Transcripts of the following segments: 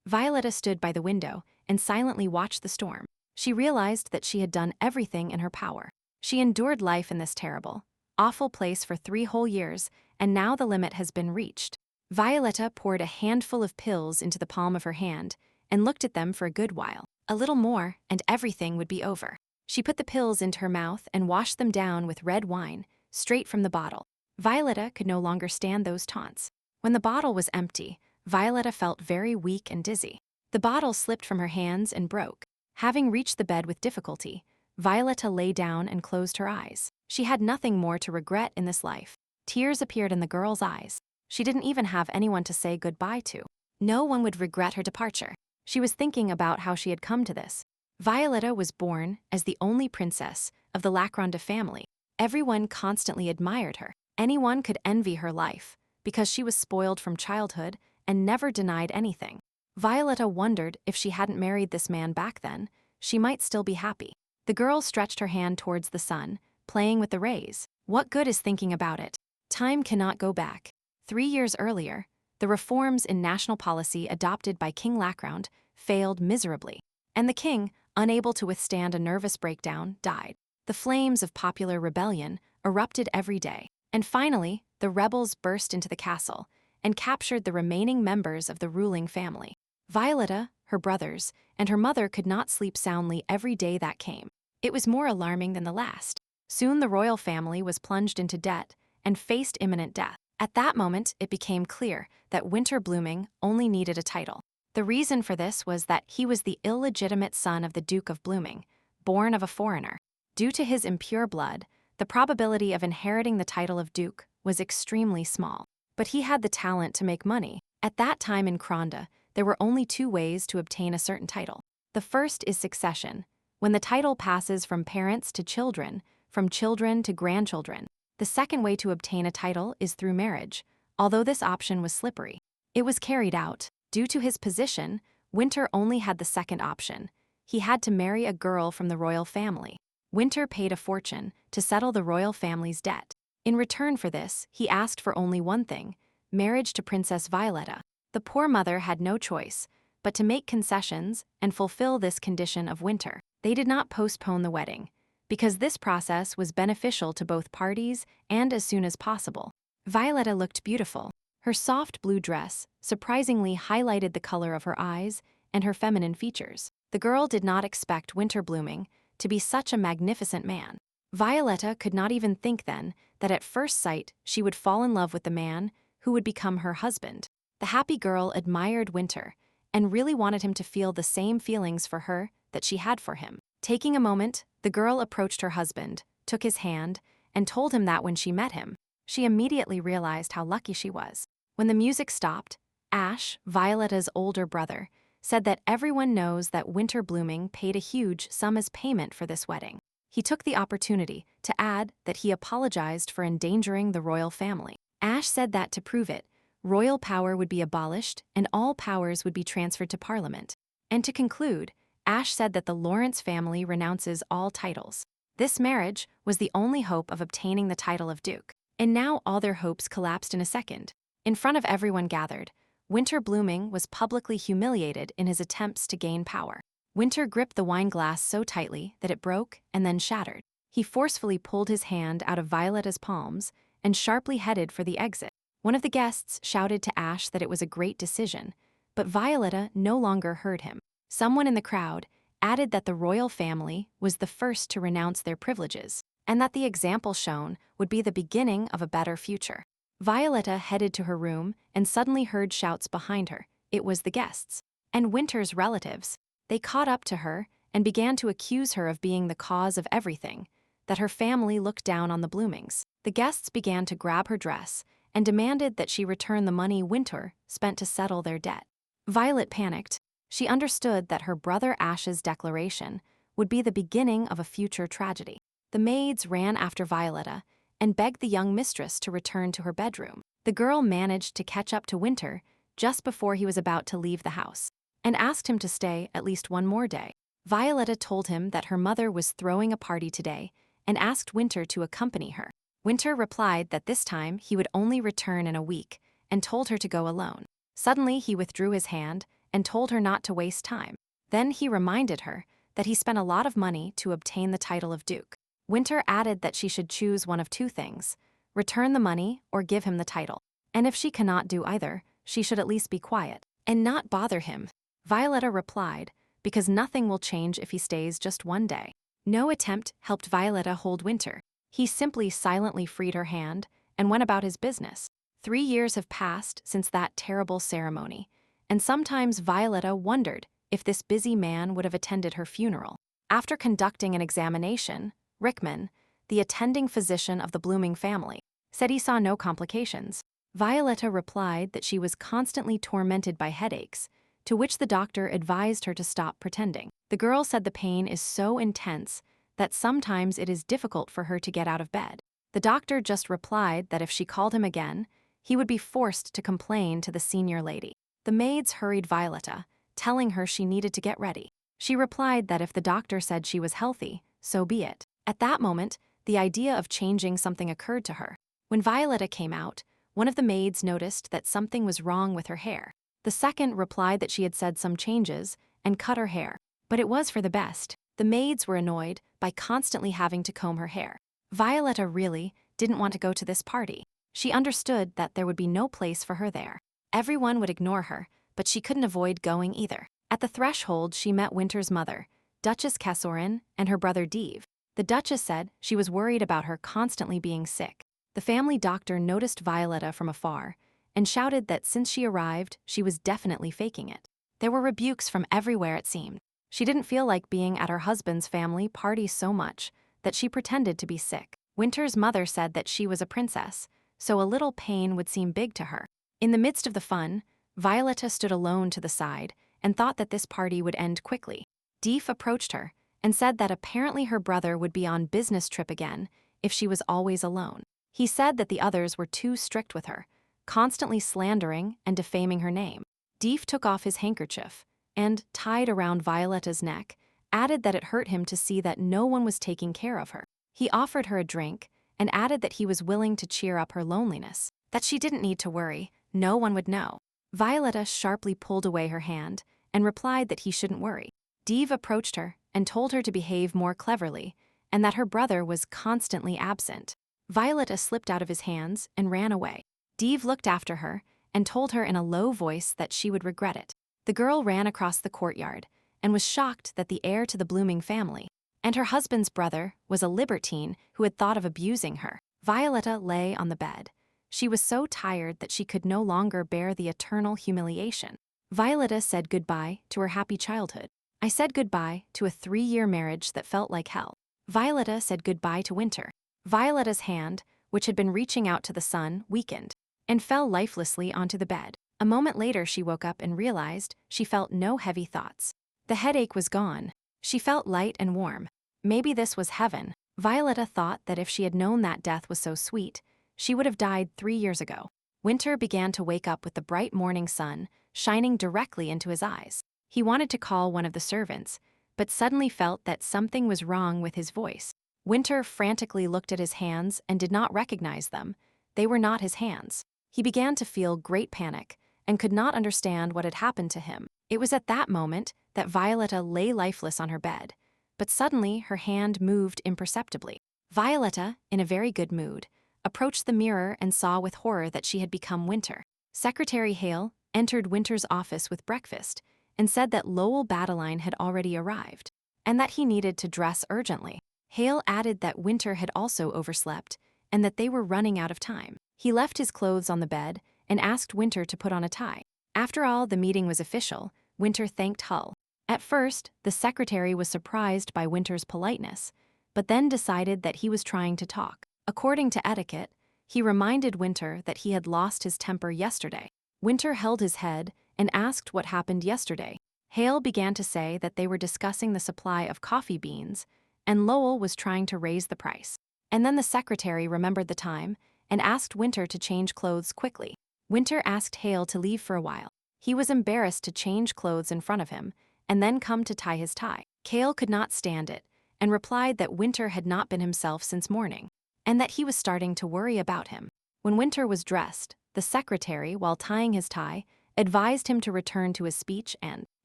Violetta stood by the window and silently watched the storm. She realized that she had done everything in her power. She endured life in this terrible, awful place for 3 whole years, and now the limit has been reached. Violetta poured a handful of pills into the palm of her hand and looked at them for a good while. A little more, and everything would be over. She put the pills into her mouth and washed them down with red wine, straight from the bottle. Violetta could no longer stand those taunts. When the bottle was empty, Violetta felt very weak and dizzy. The bottle slipped from her hands and broke. Having reached the bed with difficulty, Violetta lay down and closed her eyes. She had nothing more to regret in this life. Tears appeared in the girl's eyes. She didn't even have anyone to say goodbye to. No one would regret her departure. She was thinking about how she had come to this. Violetta was born as the only princess of the Lacronde family. Everyone constantly admired her. Anyone could envy her life, because she was spoiled from childhood and never denied anything. Violetta wondered if she hadn't married this man back then, she might still be happy. The girl stretched her hand towards the sun, playing with the rays. What good is thinking about it? Time cannot go back. 3 years earlier, the reforms in national policy adopted by King Lacronde failed miserably, and the king, unable to withstand a nervous breakdown, died. The flames of popular rebellion erupted every day, and finally, the rebels burst into the castle and captured the remaining members of the ruling family. Violetta, her brothers, and her mother could not sleep soundly every day that came. It was more alarming than the last. Soon the royal family was plunged into debt and faced imminent death. At that moment, it became clear that Winter Blooming only needed a title. The reason for this was that he was the illegitimate son of the Duke of Blooming, born of a foreigner. Due to his impure blood, the probability of inheriting the title of Duke was extremely small. But he had the talent to make money. At that time in Cronda, there were only 2 ways to obtain a certain title. The first is succession, when the title passes from parents to children, from children to grandchildren. The second way to obtain a title is through marriage, although this option was slippery. It was carried out. Due to his position, Winter only had the second option. He had to marry a girl from the royal family. Winter paid a fortune to settle the royal family's debt. In return for this, he asked for only one thing: marriage to Princess Violetta. The poor mother had no choice but to make concessions and fulfill this condition of Winter. They did not postpone the wedding, because this process was beneficial to both parties and as soon as possible. Violetta looked beautiful. Her soft blue dress surprisingly highlighted the color of her eyes and her feminine features. The girl did not expect Winter Blooming to be such a magnificent man. Violetta could not even think then that at first sight she would fall in love with the man who would become her husband. The happy girl admired Winter and really wanted him to feel the same feelings for her that she had for him. Taking a moment, the girl approached her husband, took his hand, and told him that when she met him, she immediately realized how lucky she was. When the music stopped, Ash, Violetta's older brother, said that everyone knows that Winter Blooming paid a huge sum as payment for this wedding. He took the opportunity to add that he apologized for endangering the royal family. Ash said that to prove it, royal power would be abolished and all powers would be transferred to Parliament. And to conclude, Ash said that the Lawrence family renounces all titles. This marriage was the only hope of obtaining the title of Duke. And now all their hopes collapsed in a second. In front of everyone gathered, Winter Blooming was publicly humiliated in his attempts to gain power. Winter gripped the wine glass so tightly that it broke and then shattered. He forcefully pulled his hand out of Violetta's palms and sharply headed for the exit. One of the guests shouted to Ash that it was a great decision, but Violetta no longer heard him. Someone in the crowd added that the royal family was the first to renounce their privileges, and that the example shown would be the beginning of a better future. Violetta headed to her room and suddenly heard shouts behind her. It was the guests. And Winter's relatives. They caught up to her and began to accuse her of being the cause of everything, that her family looked down on the Bloomings. The guests began to grab her dress and demanded that she return the money Winter spent to settle their debt. Violet panicked. She understood that her brother Ash's declaration would be the beginning of a future tragedy. The maids ran after Violetta and begged the young mistress to return to her bedroom. The girl managed to catch up to Winter just before he was about to leave the house, and asked him to stay at least one more day. Violetta told him that her mother was throwing a party today and asked Winter to accompany her. Winter replied that this time he would only return in a week and told her to go alone. Suddenly he withdrew his hand and told her not to waste time. Then he reminded her that he spent a lot of money to obtain the title of Duke. Winter added that she should choose one of two things: return the money or give him the title. And if she cannot do either, she should at least be quiet and not bother him. Violetta replied, because nothing will change if he stays just one day. No attempt helped Violetta hold Winter. He simply silently freed her hand and went about his business. 3 years have passed since that terrible ceremony, and sometimes Violetta wondered if this busy man would have attended her funeral. After conducting an examination, Rickman, the attending physician of the Blooming family, said he saw no complications. Violetta replied that she was constantly tormented by headaches, to which the doctor advised her to stop pretending. The girl said the pain is so intense that sometimes it is difficult for her to get out of bed. The doctor just replied that if she called him again, he would be forced to complain to the senior lady. The maids hurried Violetta, telling her she needed to get ready. She replied that if the doctor said she was healthy, so be it. At that moment, the idea of changing something occurred to her. When Violetta came out, one of the maids noticed that something was wrong with her hair. The second replied that she had said some changes and cut her hair, but it was for the best. The maids were annoyed by constantly having to comb her hair. Violetta really didn't want to go to this party. She understood that there would be no place for her there. Everyone would ignore her, but she couldn't avoid going either. At the threshold, she met Winter's mother, Duchess Casorin, and her brother Deve. The Duchess said she was worried about her constantly being sick. The family doctor noticed Violetta from afar and shouted that since she arrived, she was definitely faking it. There were rebukes from everywhere, it seemed. She didn't feel like being at her husband's family party so much that she pretended to be sick. Winter's mother said that she was a princess, so a little pain would seem big to her. In the midst of the fun, Violetta stood alone to the side and thought that this party would end quickly. Deef approached her and said that apparently her brother would be on business trip again if she was always alone. He said that the others were too strict with her, constantly slandering and defaming her name. Deef took off his handkerchief and, tied around Violetta's neck, added that it hurt him to see that no one was taking care of her. He offered her a drink and added that he was willing to cheer up her loneliness, that she didn't need to worry, no one would know. Violetta sharply pulled away her hand and replied that he shouldn't worry. Deef approached her and told her to behave more cleverly and that her brother was constantly absent. Violetta slipped out of his hands and ran away. Deef looked after her and told her in a low voice that she would regret it. The girl ran across the courtyard and was shocked that the heir to the Blooming family and her husband's brother was a libertine who had thought of abusing her. Violetta lay on the bed. She was so tired that she could no longer bear the eternal humiliation. Violetta said goodbye to her happy childhood. I said goodbye to a 3-year marriage that felt like hell. Violetta said goodbye to Winter. Violetta's hand, which had been reaching out to the sun, weakened and fell lifelessly onto the bed. A moment later, she woke up and realized she felt no heavy thoughts. The headache was gone. She felt light and warm. Maybe this was heaven. Violetta thought that if she had known that death was so sweet, she would have died 3 years ago. Winter began to wake up with the bright morning sun shining directly into his eyes. He wanted to call one of the servants, but suddenly felt that something was wrong with his voice. Winter frantically looked at his hands and did not recognize them. They were not his hands. He began to feel great panic and could not understand what had happened to him. It was at that moment that Violetta lay lifeless on her bed, but suddenly her hand moved imperceptibly. Violetta, in a very good mood, approached the mirror and saw with horror that she had become Winter. Secretary Hale entered Winter's office with breakfast and said that Lowell Badeline had already arrived and that he needed to dress urgently. Hale added that Winter had also overslept and that they were running out of time. He left his clothes on the bed and asked Winter to put on a tie. After all, the meeting was official. Winter thanked Hull. At first, the secretary was surprised by Winter's politeness, but then decided that he was trying to talk. According to etiquette, he reminded Winter that he had lost his temper yesterday. Winter held his head and asked what happened yesterday. Hale began to say that they were discussing the supply of coffee beans, and Lowell was trying to raise the price. And then the secretary remembered the time and asked Winter to change clothes quickly. Winter asked Hale to leave for a while. He was embarrassed to change clothes in front of him and then come to tie his tie. Hale could not stand it and replied that Winter had not been himself since morning and that he was starting to worry about him. When Winter was dressed, the secretary, while tying his tie, advised him to return to his speech and,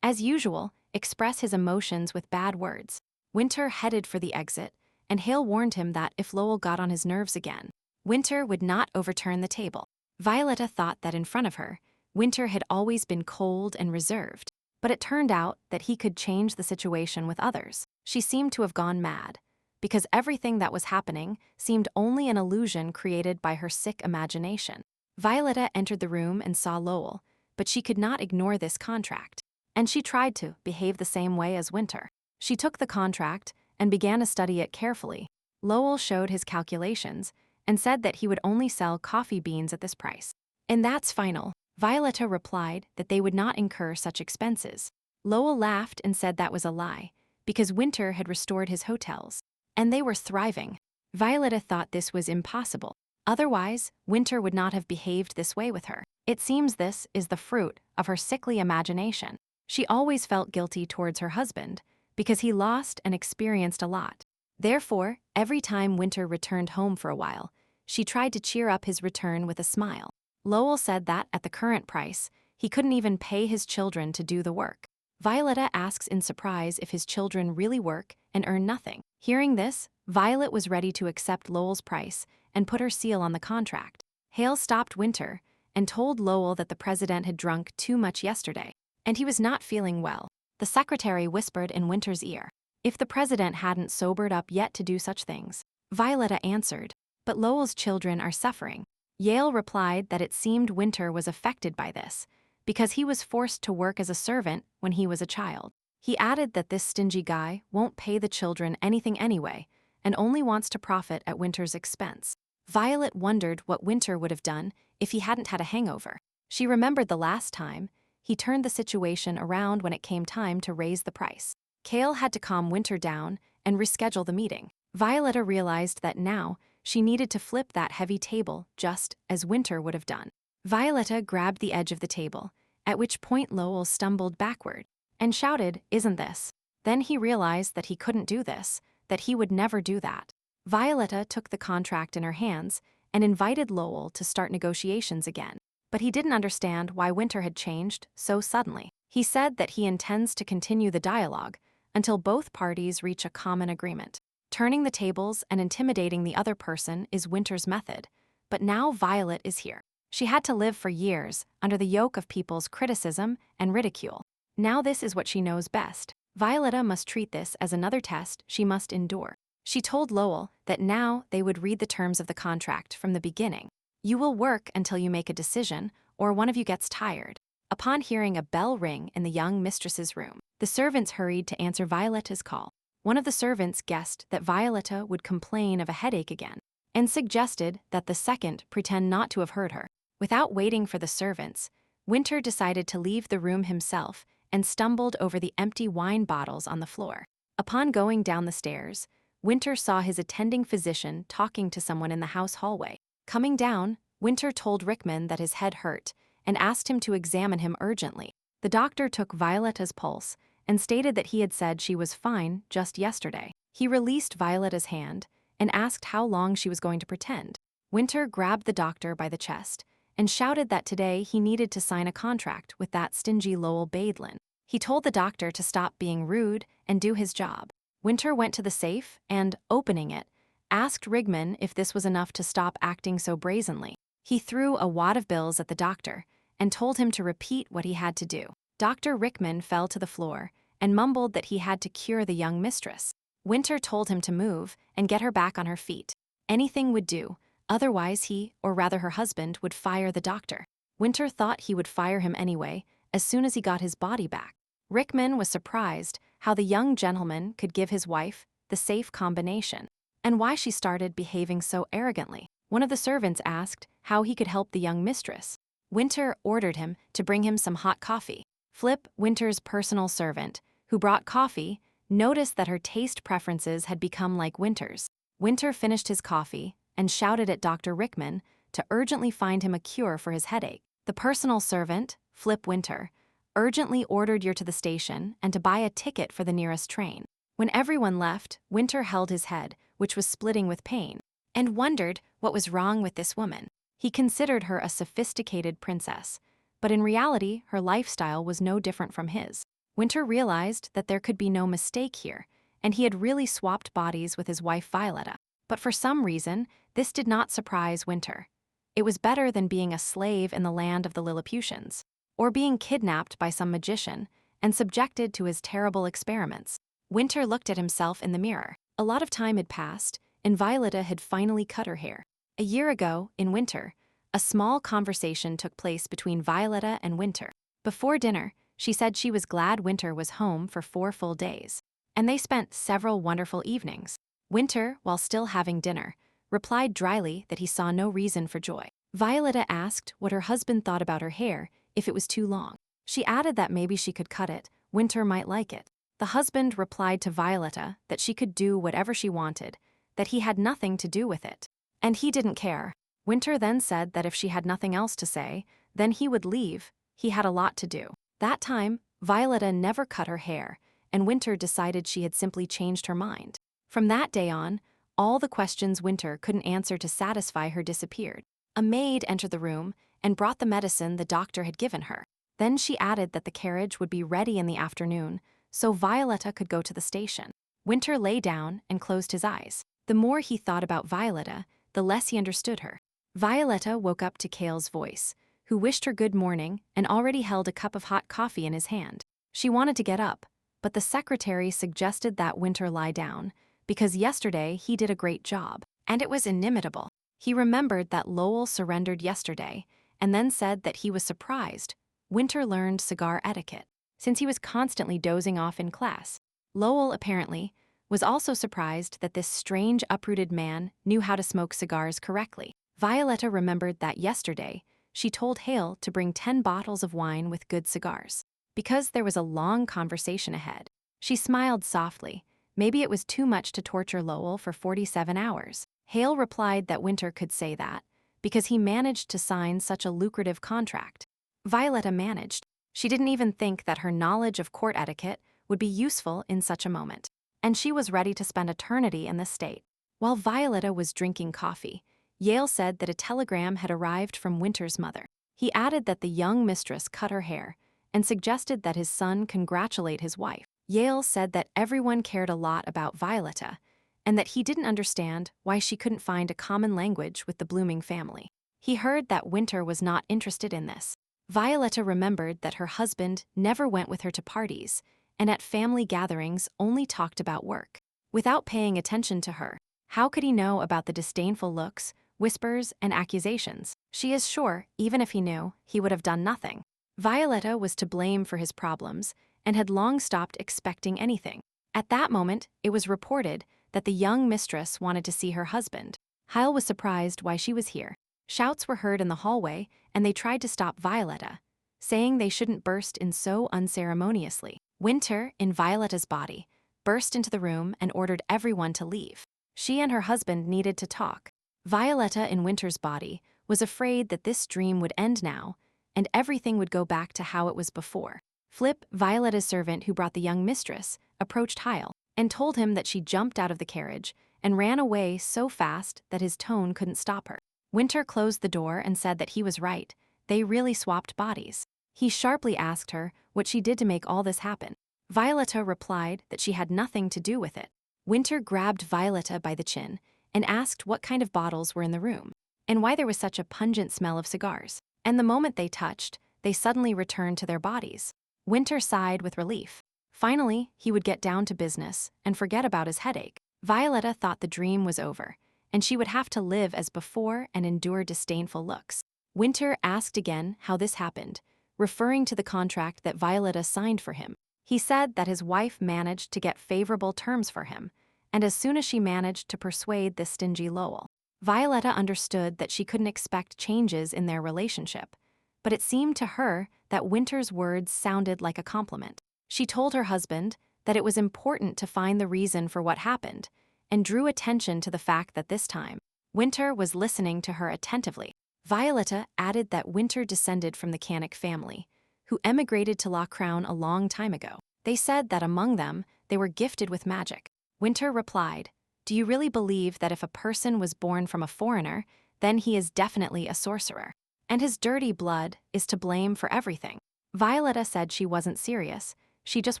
as usual, express his emotions with bad words. Winter headed for the exit, and Hale warned him that if Lowell got on his nerves again, Winter would not overturn the table. Violetta thought that in front of her, Winter had always been cold and reserved, but it turned out that he could change the situation with others. She seemed to have gone mad, because everything that was happening seemed only an illusion created by her sick imagination. Violetta entered the room and saw Lowell, but she could not ignore this contract, and she tried to behave the same way as Winter. She took the contract and began to study it carefully. Lowell showed his calculations and said that he would only sell coffee beans at this price. And that's final. Violetta replied that they would not incur such expenses. Lowell laughed and said that was a lie, because Winter had restored his hotels, and they were thriving. Violetta thought this was impossible. Otherwise, Winter would not have behaved this way with her. It seems this is the fruit of her sickly imagination. She always felt guilty towards her husband, because he lost and experienced a lot. Therefore, every time Winter returned home for a while, she tried to cheer up his return with a smile. Lowell said that, at the current price, he couldn't even pay his children to do the work. Violetta asks in surprise if his children really work and earn nothing. Hearing this, Violet was ready to accept Lowell's price and put her seal on the contract. Hale stopped Winter and told Lowell that the president had drunk too much yesterday, and he was not feeling well. The secretary whispered in Winter's ear, if the president hadn't sobered up yet to do such things. Violetta answered, but Lowell's children are suffering. Yale replied that it seemed Winter was affected by this, because he was forced to work as a servant when he was a child. He added that this stingy guy won't pay the children anything anyway, and only wants to profit at Winter's expense. Violet wondered what Winter would have done if he hadn't had a hangover. She remembered the last time he turned the situation around when it came time to raise the price. Cale had to calm Winter down and reschedule the meeting. Violetta realized that now she needed to flip that heavy table just as Winter would have done. Violetta grabbed the edge of the table, at which point Lowell stumbled backward and shouted, "Isn't this?" Then he realized that he couldn't do this, that he would never do that. Violetta took the contract in her hands and invited Lowell to start negotiations again. But he didn't understand why Winter had changed so suddenly. He said that he intends to continue the dialogue until both parties reach a common agreement. Turning the tables and intimidating the other person is Winter's method, but now Violet is here. She had to live for years under the yoke of people's criticism and ridicule. Now this is what she knows best. Violetta must treat this as another test she must endure. She told Lowell that now they would read the terms of the contract from the beginning. You will work until you make a decision, or one of you gets tired. Upon hearing a bell ring in the young mistress's room, the servants hurried to answer Violetta's call. One of the servants guessed that Violetta would complain of a headache again, and suggested that the second pretend not to have heard her. Without waiting for the servants, Winter decided to leave the room himself and stumbled over the empty wine bottles on the floor. Upon going down the stairs, Winter saw his attending physician talking to someone in the house hallway. Coming down, Winter told Rickman that his head hurt and asked him to examine him urgently. The doctor took Violetta's pulse and stated that he had said she was fine just yesterday. He released Violetta's hand and asked how long she was going to pretend. Winter grabbed the doctor by the chest and shouted that today he needed to sign a contract with that stingy Lowell Badelin. He told the doctor to stop being rude and do his job. Winter went to the safe and, opening it, asked Rigman if this was enough to stop acting so brazenly. He threw a wad of bills at the doctor and told him to repeat what he had to do. Dr. Rickman fell to the floor and mumbled that he had to cure the young mistress. Winter told him to move and get her back on her feet. Anything would do, otherwise he, or rather her husband, would fire the doctor. Winter thought he would fire him anyway, as soon as he got his body back. Rickman was surprised how the young gentleman could give his wife the safe combination, and why she started behaving so arrogantly. One of the servants asked how he could help the young mistress. Winter ordered him to bring him some hot coffee. Flip, Winter's personal servant, who brought coffee, noticed that her taste preferences had become like Winter's. Winter finished his coffee and shouted at Dr. Rickman to urgently find him a cure for his headache. The personal servant, Flip Winter, urgently ordered her to the station and to buy a ticket for the nearest train. When everyone left, Winter held his head, which was splitting with pain, and wondered what was wrong with this woman. He considered her a sophisticated princess, but in reality, her lifestyle was no different from his. Winter realized that there could be no mistake here, and he had really swapped bodies with his wife Violetta. But for some reason, this did not surprise Winter. It was better than being a slave in the land of the Lilliputians, or being kidnapped by some magician and subjected to his terrible experiments. Winter looked at himself in the mirror. A lot of time had passed, and Violetta had finally cut her hair. A year ago, in winter, a small conversation took place between Violetta and Winter. Before dinner, she said she was glad Winter was home for 4 full days, and they spent several wonderful evenings. Winter, while still having dinner, replied dryly that he saw no reason for joy. Violetta asked what her husband thought about her hair if it was too long. She added that maybe she could cut it, Winter might like it. The husband replied to Violetta that she could do whatever she wanted, that he had nothing to do with it. And he didn't care. Winter then said that if she had nothing else to say, then he would leave. He had a lot to do. That time, Violetta never cut her hair, and Winter decided she had simply changed her mind. From that day on, all the questions Winter couldn't answer to satisfy her disappeared. A maid entered the room and brought the medicine the doctor had given her. Then she added that the carriage would be ready in the afternoon, so Violetta could go to the station. Winter lay down and closed his eyes. The more he thought about Violetta, the less he understood her. Violetta woke up to Kale's voice, who wished her good morning and already held a cup of hot coffee in his hand. She wanted to get up, but the secretary suggested that Winter lie down, because yesterday he did a great job, and it was inimitable. He remembered that Lowell surrendered yesterday, and then said that he was surprised Winter learned cigar etiquette, since he was constantly dozing off in class. Lowell, apparently, was also surprised that this strange uprooted man knew how to smoke cigars correctly. Violetta remembered that yesterday, she told Hale to bring 10 bottles of wine with good cigars. Because there was a long conversation ahead, she smiled softly. Maybe it was too much to torture Lowell for 47 hours. Hale replied that Winter could say that, because he managed to sign such a lucrative contract. Violetta managed. She didn't even think that her knowledge of court etiquette would be useful in such a moment, and she was ready to spend eternity in this state. While Violetta was drinking coffee, Yale said that a telegram had arrived from Winter's mother. He added that the young mistress cut her hair and suggested that his son congratulate his wife. Yale said that everyone cared a lot about Violetta and that he didn't understand why she couldn't find a common language with the blooming family. He heard that Winter was not interested in this. Violetta remembered that her husband never went with her to parties and at family gatherings only talked about work. Without paying attention to her, how could he know about the disdainful looks, whispers, and accusations? She is sure, even if he knew, he would have done nothing. Violetta was to blame for his problems and had long stopped expecting anything. At that moment, it was reported that the young mistress wanted to see her husband. Hyle was surprised why she was here. Shouts were heard in the hallway, and they tried to stop Violetta, saying they shouldn't burst in so unceremoniously. Winter, in Violetta's body, burst into the room and ordered everyone to leave. She and her husband needed to talk. Violetta, in Winter's body, was afraid that this dream would end now, and everything would go back to how it was before. Flip, Violetta's servant who brought the young mistress, approached Hyle and told him that she jumped out of the carriage and ran away so fast that his tone couldn't stop her. Winter closed the door and said that he was right. They really swapped bodies. He sharply asked her what she did to make all this happen. Violetta replied that she had nothing to do with it. Winter grabbed Violetta by the chin and asked what kind of bottles were in the room and why there was such a pungent smell of cigars. And the moment they touched, they suddenly returned to their bodies. Winter sighed with relief. Finally, he would get down to business and forget about his headache. Violetta thought the dream was over, and she would have to live as before and endure disdainful looks. Winter asked again how this happened, referring to the contract that Violetta signed for him. He said that his wife managed to get favorable terms for him, and as soon as she managed to persuade the stingy Lowell. Violetta understood that she couldn't expect changes in their relationship, but it seemed to her that Winter's words sounded like a compliment. She told her husband that it was important to find the reason for what happened, and drew attention to the fact that this time, Winter was listening to her attentively. Violetta added that Winter descended from the Canic family, who emigrated to La Crown a long time ago. They said that among them, they were gifted with magic. Winter replied, "Do you really believe that if a person was born from a foreigner, then he is definitely a sorcerer?" and his dirty blood is to blame for everything. Violetta said she wasn't serious, she just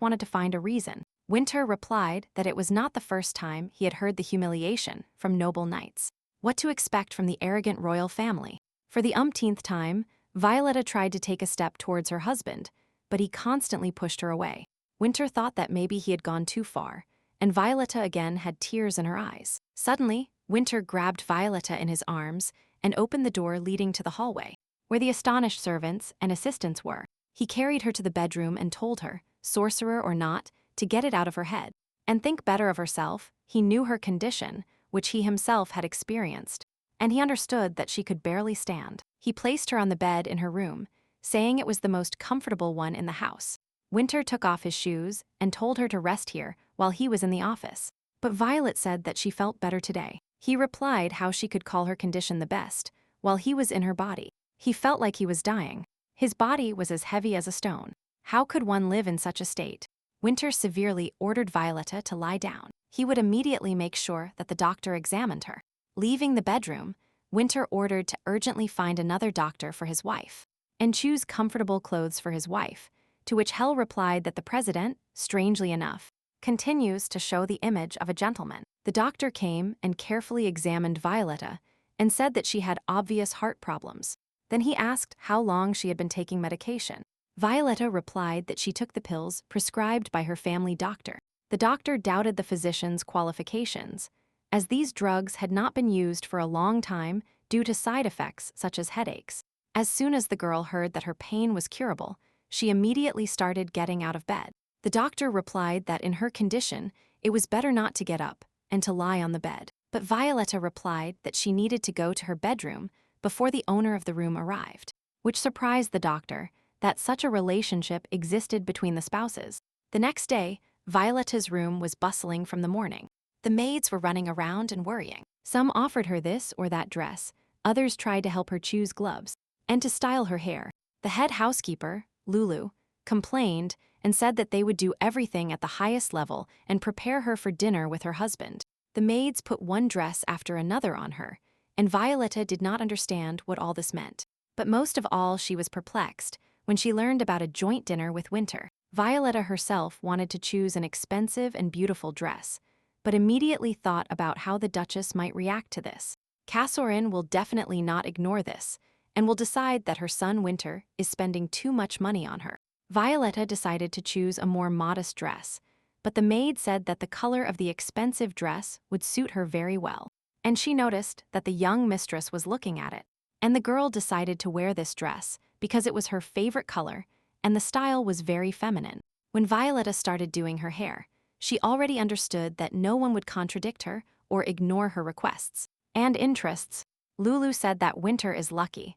wanted to find a reason. Winter replied that it was not the first time he had heard the humiliation from noble knights. What to expect from the arrogant royal family? For the umpteenth time, Violetta tried to take a step towards her husband, but he constantly pushed her away. Winter thought that maybe he had gone too far, and Violetta again had tears in her eyes. Suddenly, Winter grabbed Violetta in his arms and opened the door leading to the hallway, where the astonished servants and assistants were. He carried her to the bedroom and told her, sorcerer or not, to get it out of her head and think better of herself. He knew her condition, which he himself had experienced, and he understood that she could barely stand. He placed her on the bed in her room, saying it was the most comfortable one in the house. Winter took off his shoes and told her to rest here while he was in the office. But Violet said that she felt better today. He replied how she could call her condition the best, while he was in her body. He felt like he was dying. His body was as heavy as a stone. How could one live in such a state? Winter severely ordered Violetta to lie down. He would immediately make sure that the doctor examined her. Leaving the bedroom, Winter ordered to urgently find another doctor for his wife and choose comfortable clothes for his wife, to which Hell replied that the president, strangely enough, continues to show the image of a gentleman. The doctor came and carefully examined Violetta and said that she had obvious heart problems. Then he asked how long she had been taking medication. Violetta replied that she took the pills prescribed by her family doctor. The doctor doubted the physician's qualifications, as these drugs had not been used for a long time due to side effects such as headaches. As soon as the girl heard that her pain was curable, she immediately started getting out of bed. The doctor replied that in her condition, it was better not to get up and to lie on the bed. But Violetta replied that she needed to go to her bedroom before the owner of the room arrived, which surprised the doctor that such a relationship existed between the spouses. The next day, Violetta's room was bustling from the morning. The maids were running around and worrying. Some offered her this or that dress, others tried to help her choose gloves and to style her hair. The head housekeeper, Lulu, complained and said that they would do everything at the highest level and prepare her for dinner with her husband. The maids put one dress after another on her, and Violetta did not understand what all this meant. But most of all, she was perplexed when she learned about a joint dinner with Winter. Violetta herself wanted to choose an expensive and beautiful dress, but immediately thought about how the Duchess might react to this. Casorin will definitely not ignore this, and will decide that her son Winter is spending too much money on her. Violetta decided to choose a more modest dress, but the maid said that the color of the expensive dress would suit her very well, and she noticed that the young mistress was looking at it. And the girl decided to wear this dress because it was her favorite color and the style was very feminine. When Violetta started doing her hair, she already understood that no one would contradict her or ignore her requests and interests. Lulu said that Winter is lucky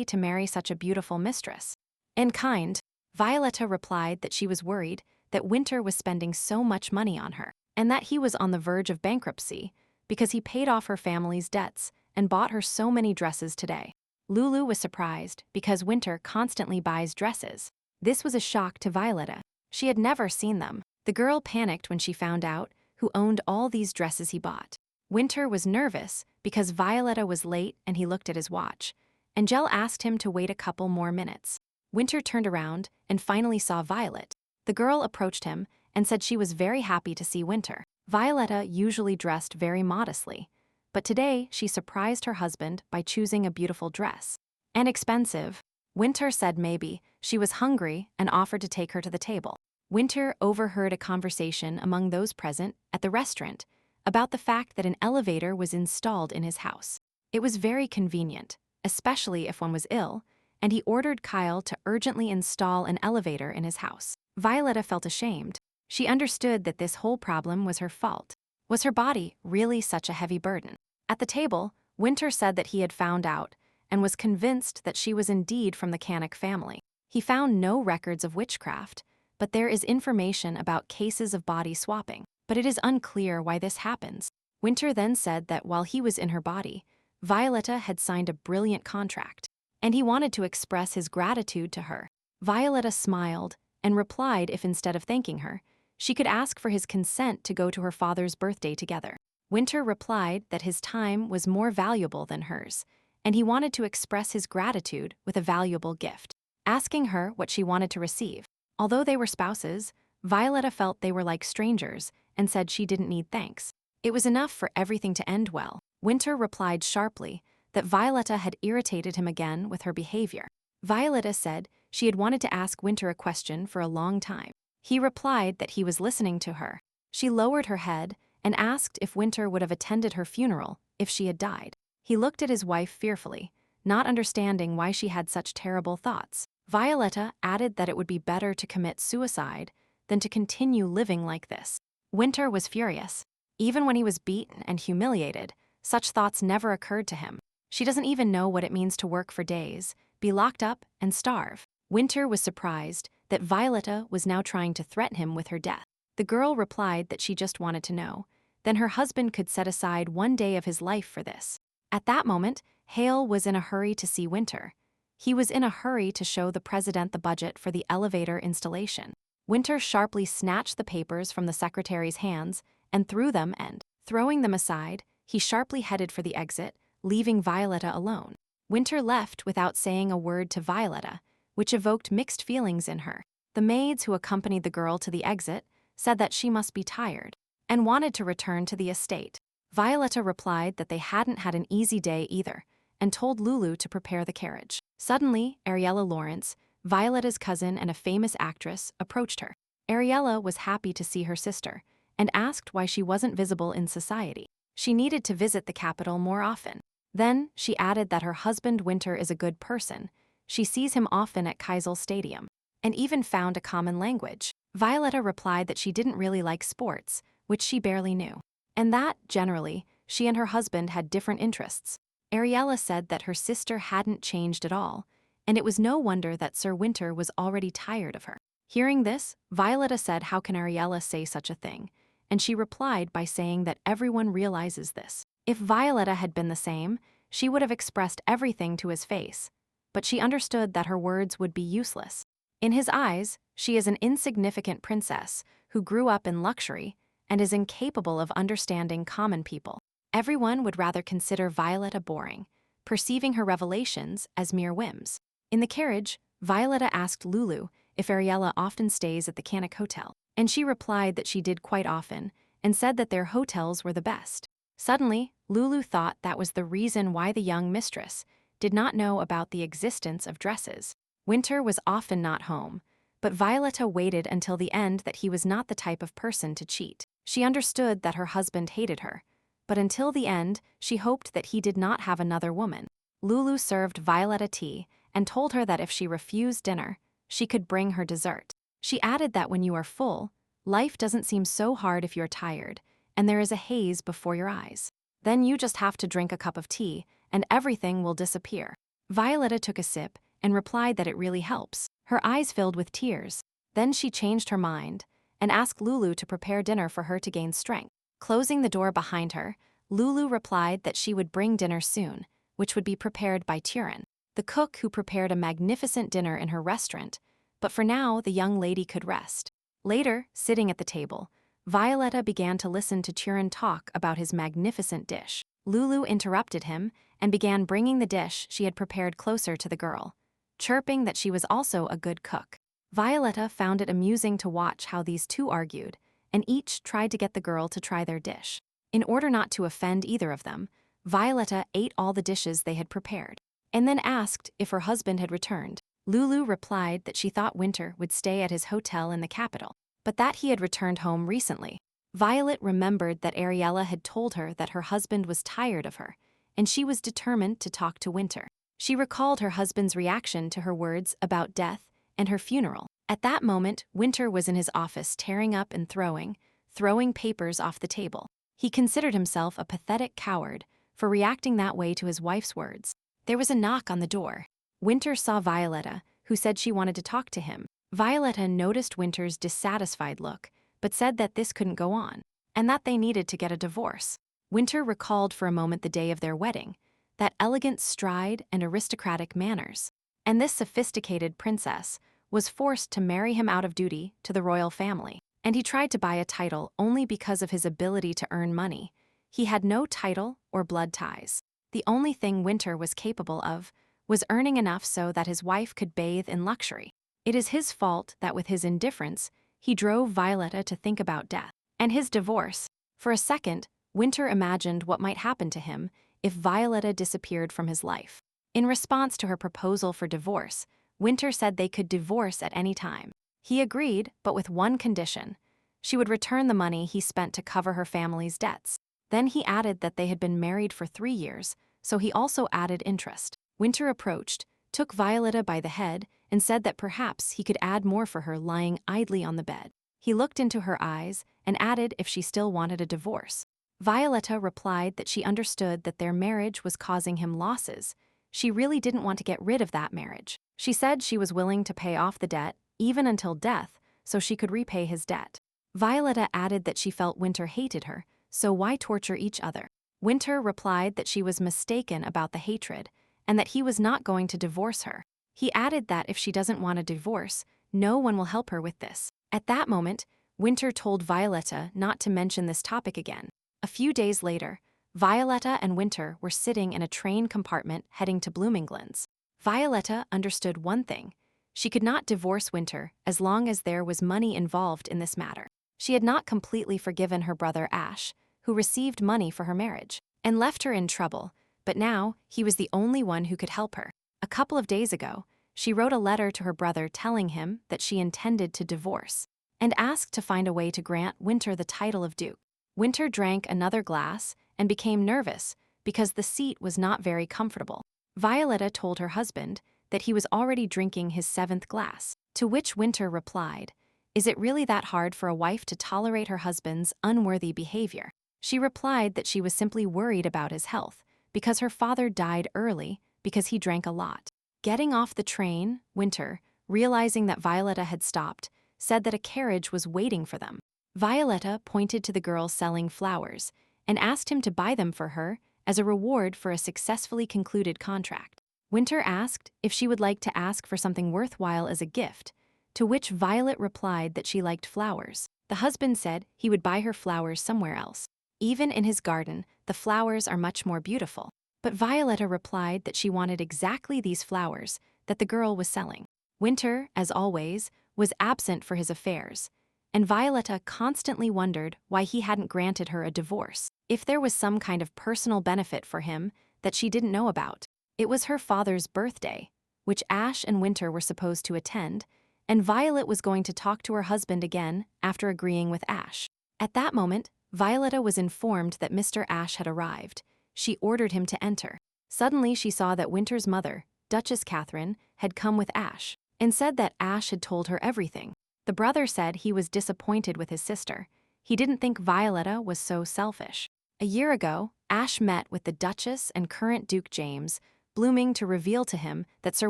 to marry such a beautiful mistress. In kind, Violetta replied that she was worried that Winter was spending so much money on her and that he was on the verge of bankruptcy because he paid off her family's debts and bought her so many dresses today. Lulu was surprised because Winter constantly buys dresses. This was a shock to Violetta. She had never seen them. The girl panicked when she found out who owned all these dresses he bought. Winter was nervous because Violetta was late and he looked at his watch. Angel asked him to wait a couple more minutes. Winter turned around and finally saw Violet. The girl approached him and said she was very happy to see Winter. Violetta usually dressed very modestly, but today she surprised her husband by choosing a beautiful dress. And expensive. Winter said maybe she was hungry and offered to take her to the table. Winter overheard a conversation among those present at the restaurant about the fact that an elevator was installed in his house. It was very convenient, especially if one was ill, and he ordered Kyle to urgently install an elevator in his house. Violetta felt ashamed. She understood that this whole problem was her fault. Was her body really such a heavy burden? At the table, Winter said that he had found out and was convinced that she was indeed from the Canic family. He found no records of witchcraft, but there is information about cases of body swapping. But it is unclear why this happens. Winter then said that while he was in her body, Violetta had signed a brilliant contract, and he wanted to express his gratitude to her. Violetta smiled and replied if instead of thanking her, she could ask for his consent to go to her father's birthday together. Winter replied that his time was more valuable than hers, and he wanted to express his gratitude with a valuable gift, asking her what she wanted to receive. Although they were spouses, Violetta felt they were like strangers and said she didn't need thanks. It was enough for everything to end well. Winter replied sharply that Violetta had irritated him again with her behavior. Violetta said she had wanted to ask Winter a question for a long time. He replied that he was listening to her. She lowered her head and asked if Winter would have attended her funeral if she had died. He looked at his wife fearfully, not understanding why she had such terrible thoughts. Violetta added that it would be better to commit suicide than to continue living like this. Winter was furious. Even when he was beaten and humiliated, such thoughts never occurred to him. She doesn't even know what it means to work for days, be locked up, and starve. Winter was surprised that Violetta was now trying to threaten him with her death. The girl replied that she just wanted to know. Then her husband could set aside one day of his life for this. At that moment, Hale was in a hurry to see Winter. He was in a hurry to show the president the budget for the elevator installation. Winter sharply snatched the papers from the secretary's hands and threw them, and, throwing them aside, he sharply headed for the exit, leaving Violetta alone. Winter left without saying a word to Violetta, which evoked mixed feelings in her. The maids who accompanied the girl to the exit said that she must be tired and wanted to return to the estate. Violetta replied that they hadn't had an easy day either and told Lulu to prepare the carriage. Suddenly, Ariella Lawrence, Violetta's cousin and a famous actress, approached her. Ariella was happy to see her sister and asked why she wasn't visible in society. She needed to visit the capital more often. Then, she added that her husband Winter is a good person. She sees him often at Keisel Stadium, and even found a common language. Violetta replied that she didn't really like sports, which she barely knew, and that, generally, she and her husband had different interests. Ariella said that her sister hadn't changed at all, and it was no wonder that Sir Winter was already tired of her. Hearing this, Violetta said how can Ariella say such a thing, and she replied by saying that everyone realizes this. If Violetta had been the same, she would have expressed everything to his face, but she understood that her words would be useless. In his eyes, she is an insignificant princess who grew up in luxury and is incapable of understanding common people. Everyone would rather consider Violetta boring, perceiving her revelations as mere whims. In the carriage, Violetta asked Lulu if Ariella often stays at the Cannock Hotel, and she replied that she did quite often and said that their hotels were the best. Suddenly, Lulu thought that was the reason why the young mistress did not know about the existence of dresses. Winter was often not home, but Violetta waited until the end that he was not the type of person to cheat. She understood that her husband hated her, but until the end, she hoped that he did not have another woman. Lulu served Violetta tea and told her that if she refused dinner, she could bring her dessert. She added that when you are full, life doesn't seem so hard if you're tired, and there is a haze before your eyes. Then you just have to drink a cup of tea, and everything will disappear. Violetta took a sip and replied that it really helps. Her eyes filled with tears. Then she changed her mind and asked Lulu to prepare dinner for her to gain strength. Closing the door behind her, Lulu replied that she would bring dinner soon, which would be prepared by Turin, the cook who prepared a magnificent dinner in her restaurant, but for now the young lady could rest. Later, sitting at the table, Violetta began to listen to Turin talk about his magnificent dish. Lulu interrupted him and began bringing the dish she had prepared closer to the girl, chirping that she was also a good cook. Violetta found it amusing to watch how these two argued, and each tried to get the girl to try their dish. In order not to offend either of them, Violetta ate all the dishes they had prepared, and then asked if her husband had returned. Lulu replied that she thought Winter would stay at his hotel in the capital, but that he had returned home recently. Violet remembered that Ariella had told her that her husband was tired of her, and she was determined to talk to Winter. She recalled her husband's reaction to her words about death and her funeral. At that moment, Winter was in his office tearing up and throwing papers off the table. He considered himself a pathetic coward for reacting that way to his wife's words. There was a knock on the door. Winter saw Violetta, who said she wanted to talk to him. Violetta noticed Winter's dissatisfied look, but said that this couldn't go on, and that they needed to get a divorce. Winter recalled for a moment the day of their wedding, that elegant stride and aristocratic manners, and this sophisticated princess was forced to marry him out of duty to the royal family, and he tried to buy a title only because of his ability to earn money. He had no title or blood ties. The only thing Winter was capable of was earning enough so that his wife could bathe in luxury. It is his fault that with his indifference, he drove Violetta to think about death and his divorce. For a second, Winter imagined what might happen to him if Violetta disappeared from his life. In response to her proposal for divorce, Winter said they could divorce at any time. He agreed, but with one condition. She would return the money he spent to cover her family's debts. Then he added that they had been married for 3 years, so he also added interest. Winter approached, took Violetta by the head, and said that perhaps he could add more for her lying idly on the bed. He looked into her eyes and added if she still wanted a divorce. Violetta replied that she understood that their marriage was causing him losses. She really didn't want to get rid of that marriage. She said she was willing to pay off the debt, even until death, so she could repay his debt. Violetta added that she felt Winter hated her, so why torture each other? Winter replied that she was mistaken about the hatred, and that he was not going to divorce her. He added that if she doesn't want a divorce, no one will help her with this. At that moment, Winter told Violetta not to mention this topic again. A few days later, Violetta and Winter were sitting in a train compartment heading to Bloominglands. Violetta understood one thing. She could not divorce Winter as long as there was money involved in this matter. She had not completely forgiven her brother Ash, who received money for her marriage, and left her in trouble, but now he was the only one who could help her. A couple of days ago, she wrote a letter to her brother telling him that she intended to divorce, and asked to find a way to grant Winter the title of Duke. Winter drank another glass and became nervous because the seat was not very comfortable. Violetta told her husband that he was already drinking his 7th glass, to which Winter replied, "Is it really that hard for a wife to tolerate her husband's unworthy behavior?" She replied that she was simply worried about his health because her father died early because he drank a lot. Getting off the train, Winter, realizing that Violetta had stopped, said that a carriage was waiting for them. Violetta pointed to the girl selling flowers and asked him to buy them for her as a reward for a successfully concluded contract. Winter asked if she would like to ask for something worthwhile as a gift, to which Violet replied that she liked flowers. The husband said he would buy her flowers somewhere else. Even in his garden, the flowers are much more beautiful. But Violetta replied that she wanted exactly these flowers that the girl was selling. Winter, as always, was absent for his affairs, and Violetta constantly wondered why he hadn't granted her a divorce. If there was some kind of personal benefit for him that she didn't know about. It was her father's birthday, which Ash and Winter were supposed to attend, and Violet was going to talk to her husband again after agreeing with Ash. At that moment, Violetta was informed that Mr. Ash had arrived. She ordered him to enter. Suddenly she saw that Winter's mother, Duchess Catherine, had come with Ash, and said that Ash had told her everything. The brother said he was disappointed with his sister. He didn't think Violetta was so selfish. A year ago, Ash met with the Duchess and current Duke James, blooming to reveal to him that Sir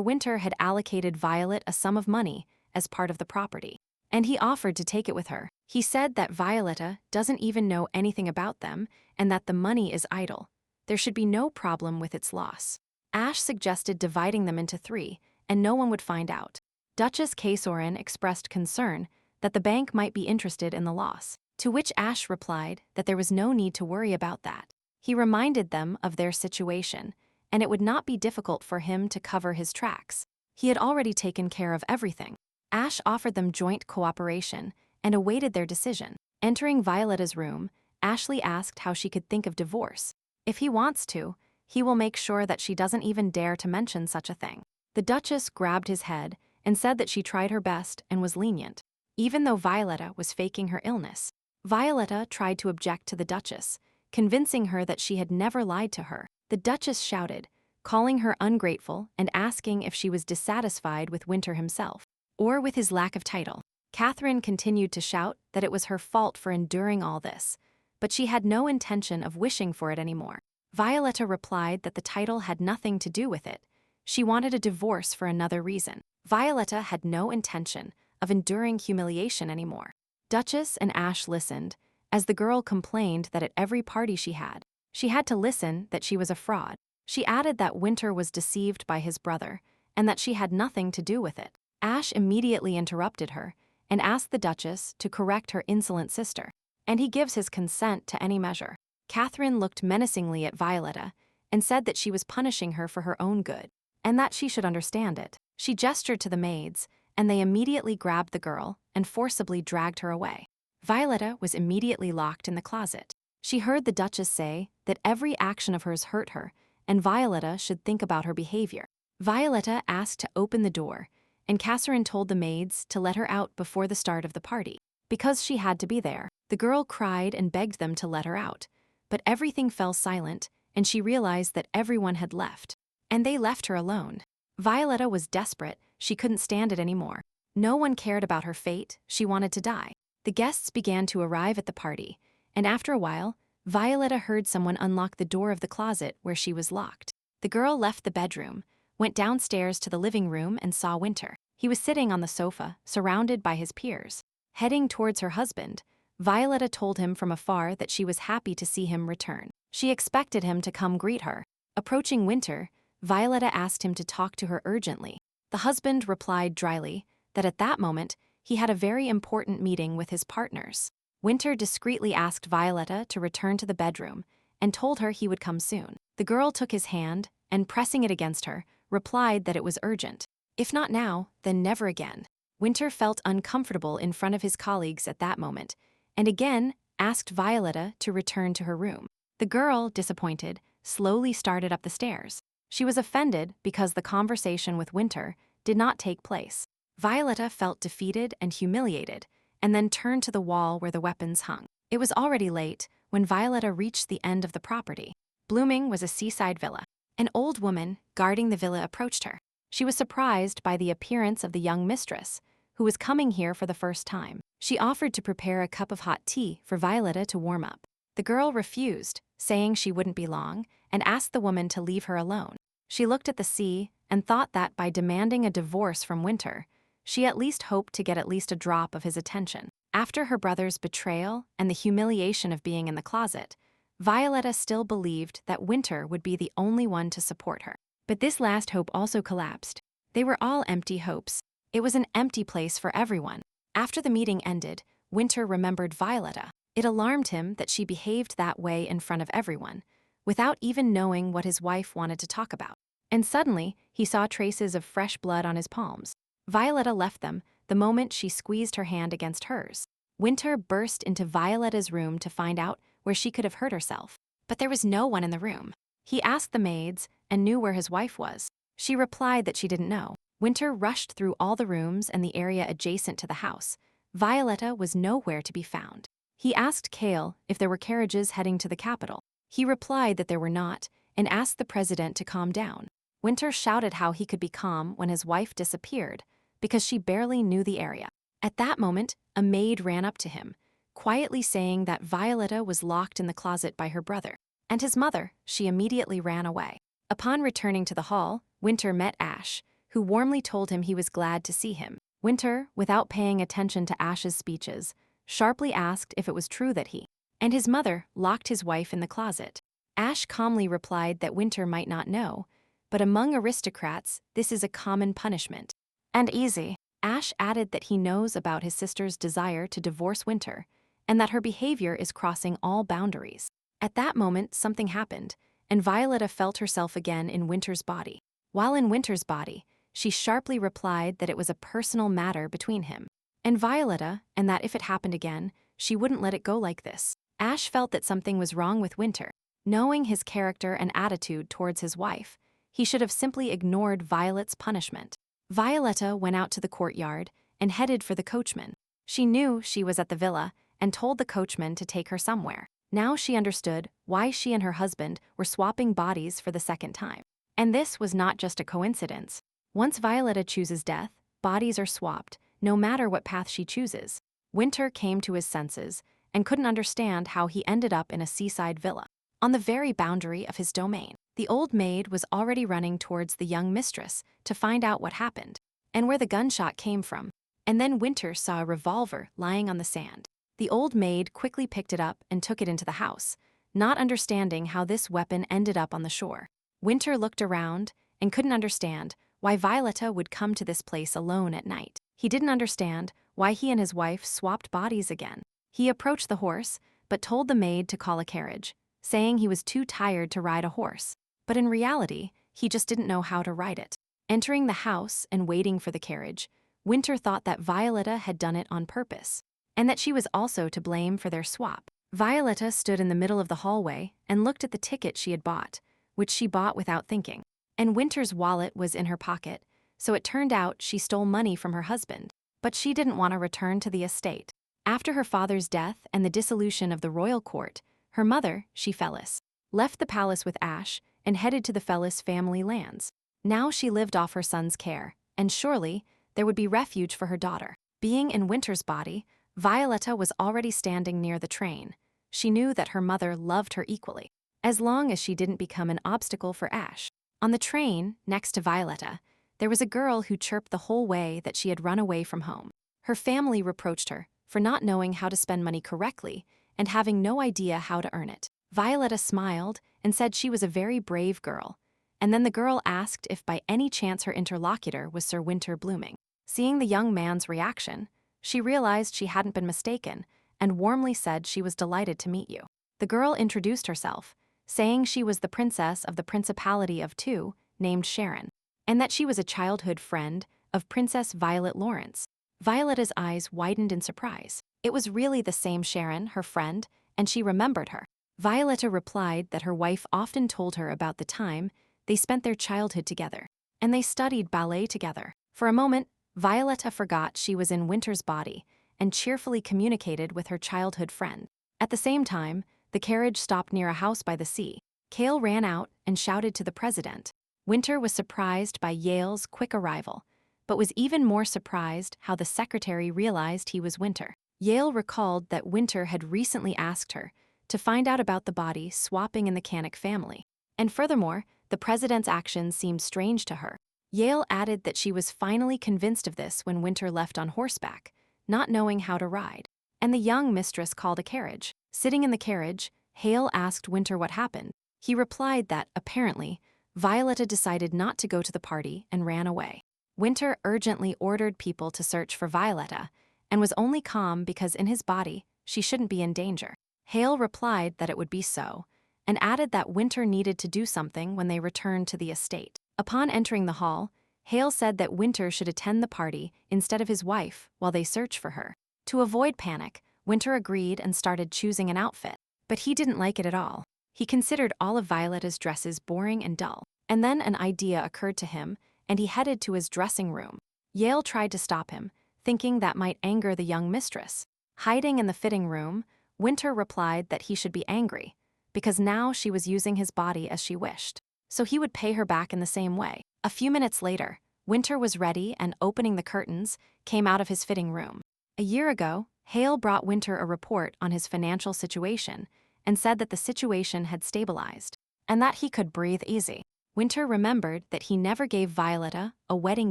Winter had allocated Violet a sum of money as part of the property, and he offered to take it with her. He said that Violetta doesn't even know anything about them and that the money is idle. There should be no problem with its loss. Ash suggested dividing them into 3, and no one would find out. Duchess Kasorin expressed concern that the bank might be interested in the loss, to which Ash replied that there was no need to worry about that. He reminded them of their situation, and it would not be difficult for him to cover his tracks. He had already taken care of everything. Ash offered them joint cooperation and awaited their decision. Entering Violetta's room, Ashley asked how she could think of divorce. If he wants to, he will make sure that she doesn't even dare to mention such a thing. The Duchess grabbed his head and said that she tried her best and was lenient, even though Violetta was faking her illness. Violetta tried to object to the Duchess, convincing her that she had never lied to her. The Duchess shouted, calling her ungrateful and asking if she was dissatisfied with Winter himself, or with his lack of title. Catherine continued to shout that it was her fault for enduring all this, but she had no intention of wishing for it anymore. Violetta replied that the title had nothing to do with it. She wanted a divorce for another reason. Violetta had no intention of enduring humiliation anymore. Duchess and Ash listened, as the girl complained that at every party she had to listen that she was a fraud. She added that Winter was deceived by his brother, and that she had nothing to do with it. Ash immediately interrupted her and asked the Duchess to correct her insolent sister, and he gives his consent to any measure. Catherine looked menacingly at Violetta and said that she was punishing her for her own good, and that she should understand it. She gestured to the maids, and they immediately grabbed the girl and forcibly dragged her away. Violetta was immediately locked in the closet. She heard the Duchess say that every action of hers hurt her, and Violetta should think about her behavior. Violetta asked to open the door, and Catherine told the maids to let her out before the start of the party, because she had to be there. The girl cried and begged them to let her out, but everything fell silent, and she realized that everyone had left, and they left her alone. Violetta was desperate, she couldn't stand it anymore. No one cared about her fate, she wanted to die. The guests began to arrive at the party, and after a while, Violetta heard someone unlock the door of the closet where she was locked. The girl left the bedroom, went downstairs to the living room and saw Winter. He was sitting on the sofa, surrounded by his peers. Heading towards her husband, Violetta told him from afar that she was happy to see him return. She expected him to come greet her. Approaching Winter, Violetta asked him to talk to her urgently. The husband replied dryly that at that moment, he had a very important meeting with his partners. Winter discreetly asked Violetta to return to the bedroom and told her he would come soon. The girl took his hand and, pressing it against her, replied that it was urgent. If not now, then never again. Winter felt uncomfortable in front of his colleagues at that moment, and again asked Violetta to return to her room. The girl, disappointed, slowly started up the stairs. She was offended because the conversation with Winter did not take place. Violetta felt defeated and humiliated, and then turned to the wall where the weapons hung. It was already late when Violetta reached the end of the property. Blooming was a seaside villa. An old woman guarding the villa approached her. She was surprised by the appearance of the young mistress, who was coming here for the first time. She offered to prepare a cup of hot tea for Violetta to warm up. The girl refused, saying she wouldn't be long, and asked the woman to leave her alone. She looked at the sea and thought that by demanding a divorce from Winter, she at least hoped to get at least a drop of his attention. After her brother's betrayal and the humiliation of being in the closet, Violetta still believed that Winter would be the only one to support her. But this last hope also collapsed. They were all empty hopes. It was an empty place for everyone. After the meeting ended, Winter remembered Violetta. It alarmed him that she behaved that way in front of everyone, without even knowing what his wife wanted to talk about. And suddenly, he saw traces of fresh blood on his palms. Violetta left them the moment she squeezed her hand against hers. Winter burst into Violetta's room to find out where she could have hurt herself. But there was no one in the room. He asked the maids and knew where his wife was. She replied that she didn't know. Winter rushed through all the rooms and the area adjacent to the house. Violetta was nowhere to be found. He asked Kale if there were carriages heading to the capital. He replied that there were not and asked the president to calm down. Winter shouted how he could be calm when his wife disappeared, because she barely knew the area. At that moment, a maid ran up to him, quietly saying that Violetta was locked in the closet by her brother and his mother. She immediately ran away. Upon returning to the hall, Winter met Ash, who warmly told him he was glad to see him. Winter, without paying attention to Ash's speeches, sharply asked if it was true that he and his mother locked his wife in the closet. Ash calmly replied that Winter might not know, but among aristocrats, this is a common punishment. And easy. Ash added that he knows about his sister's desire to divorce Winter, and that her behavior is crossing all boundaries. At that moment, something happened, and Violetta felt herself again in Winter's body. While in Winter's body, she sharply replied that it was a personal matter between him and Violetta, and that if it happened again, she wouldn't let it go like this. Ash felt that something was wrong with Winter. Knowing his character and attitude towards his wife, he should have simply ignored Violet's punishment. Violetta went out to the courtyard and headed for the coachman. She knew she was at the villa and told the coachman to take her somewhere. Now she understood why she and her husband were swapping bodies for the second time. And this was not just a coincidence. Once Violetta chooses death, bodies are swapped, no matter what path she chooses. Winter came to his senses and couldn't understand how he ended up in a seaside villa, on the very boundary of his domain. The old maid was already running towards the young mistress to find out what happened and where the gunshot came from. And then Winter saw a revolver lying on the sand. The old maid quickly picked it up and took it into the house, not understanding how this weapon ended up on the shore. Winter looked around and couldn't understand why Violetta would come to this place alone at night. He didn't understand why he and his wife swapped bodies again. He approached the horse, but told the maid to call a carriage, saying he was too tired to ride a horse. but in reality, he just didn't know how to ride it. Entering the house and waiting for the carriage, Winter thought that Violetta had done it on purpose, and that she was also to blame for their swap. Violetta stood in the middle of the hallway and looked at the ticket she had bought, which she bought without thinking. And Winter's wallet was in her pocket, so it turned out she stole money from her husband, but she didn't want to return to the estate. After her father's death and the dissolution of the royal court, her mother, she Phyllis, left the palace with Ash and headed to the Phyllis family lands. Now she lived off her son's care, and surely there would be refuge for her daughter. Being in Winter's body, Violetta was already standing near the train. She knew that her mother loved her equally, as long as she didn't become an obstacle for Ash. On the train, next to Violetta, there was a girl who chirped the whole way that she had run away from home. Her family reproached her for not knowing how to spend money correctly and having no idea how to earn it. Violetta smiled and said she was a very brave girl, and then the girl asked if by any chance her interlocutor was Sir Winter Blooming. Seeing the young man's reaction, she realized she hadn't been mistaken and warmly said she was delighted to meet you. The girl introduced herself, saying she was the princess of the Principality of Two, named Sharon, and that she was a childhood friend of Princess Violet Lawrence. Violetta's eyes widened in surprise. It was really the same Sharon, her friend, and she remembered her. Violetta replied that her wife often told her about the time they spent their childhood together, and they studied ballet together. For a moment, Violetta forgot she was in Winter's body and cheerfully communicated with her childhood friend. At the same time, the carriage stopped near a house by the sea. Cale ran out and shouted to the president. Winter was surprised by Yale's quick arrival, but was even more surprised how the secretary realized he was Winter. Yale recalled that Winter had recently asked her to find out about the body swapping in the Canic family, and furthermore, the president's actions seemed strange to her. Yale added that she was finally convinced of this when Winter left on horseback, not knowing how to ride, and the young mistress called a carriage. Sitting in the carriage, Hale asked Winter what happened. He replied that, apparently, Violetta decided not to go to the party and ran away. Winter urgently ordered people to search for Violetta and was only calm because in his body, she shouldn't be in danger. Hale replied that it would be so, and added that Winter needed to do something when they returned to the estate. Upon entering the hall, Hale said that Winter should attend the party instead of his wife while they search for her. To avoid panic, Winter agreed and started choosing an outfit, but he didn't like it at all. He considered all of Violetta's dresses boring and dull, and then an idea occurred to him, and he headed to his dressing room. Yale tried to stop him, thinking that might anger the young mistress. Hiding in the fitting room, Winter replied that he should be angry, because now she was using his body as she wished, so he would pay her back in the same way. A few minutes later, Winter was ready and, opening the curtains, came out of his fitting room. A year ago, Hale brought Winter a report on his financial situation and said that the situation had stabilized, and that he could breathe easy. Winter remembered that he never gave Violetta a wedding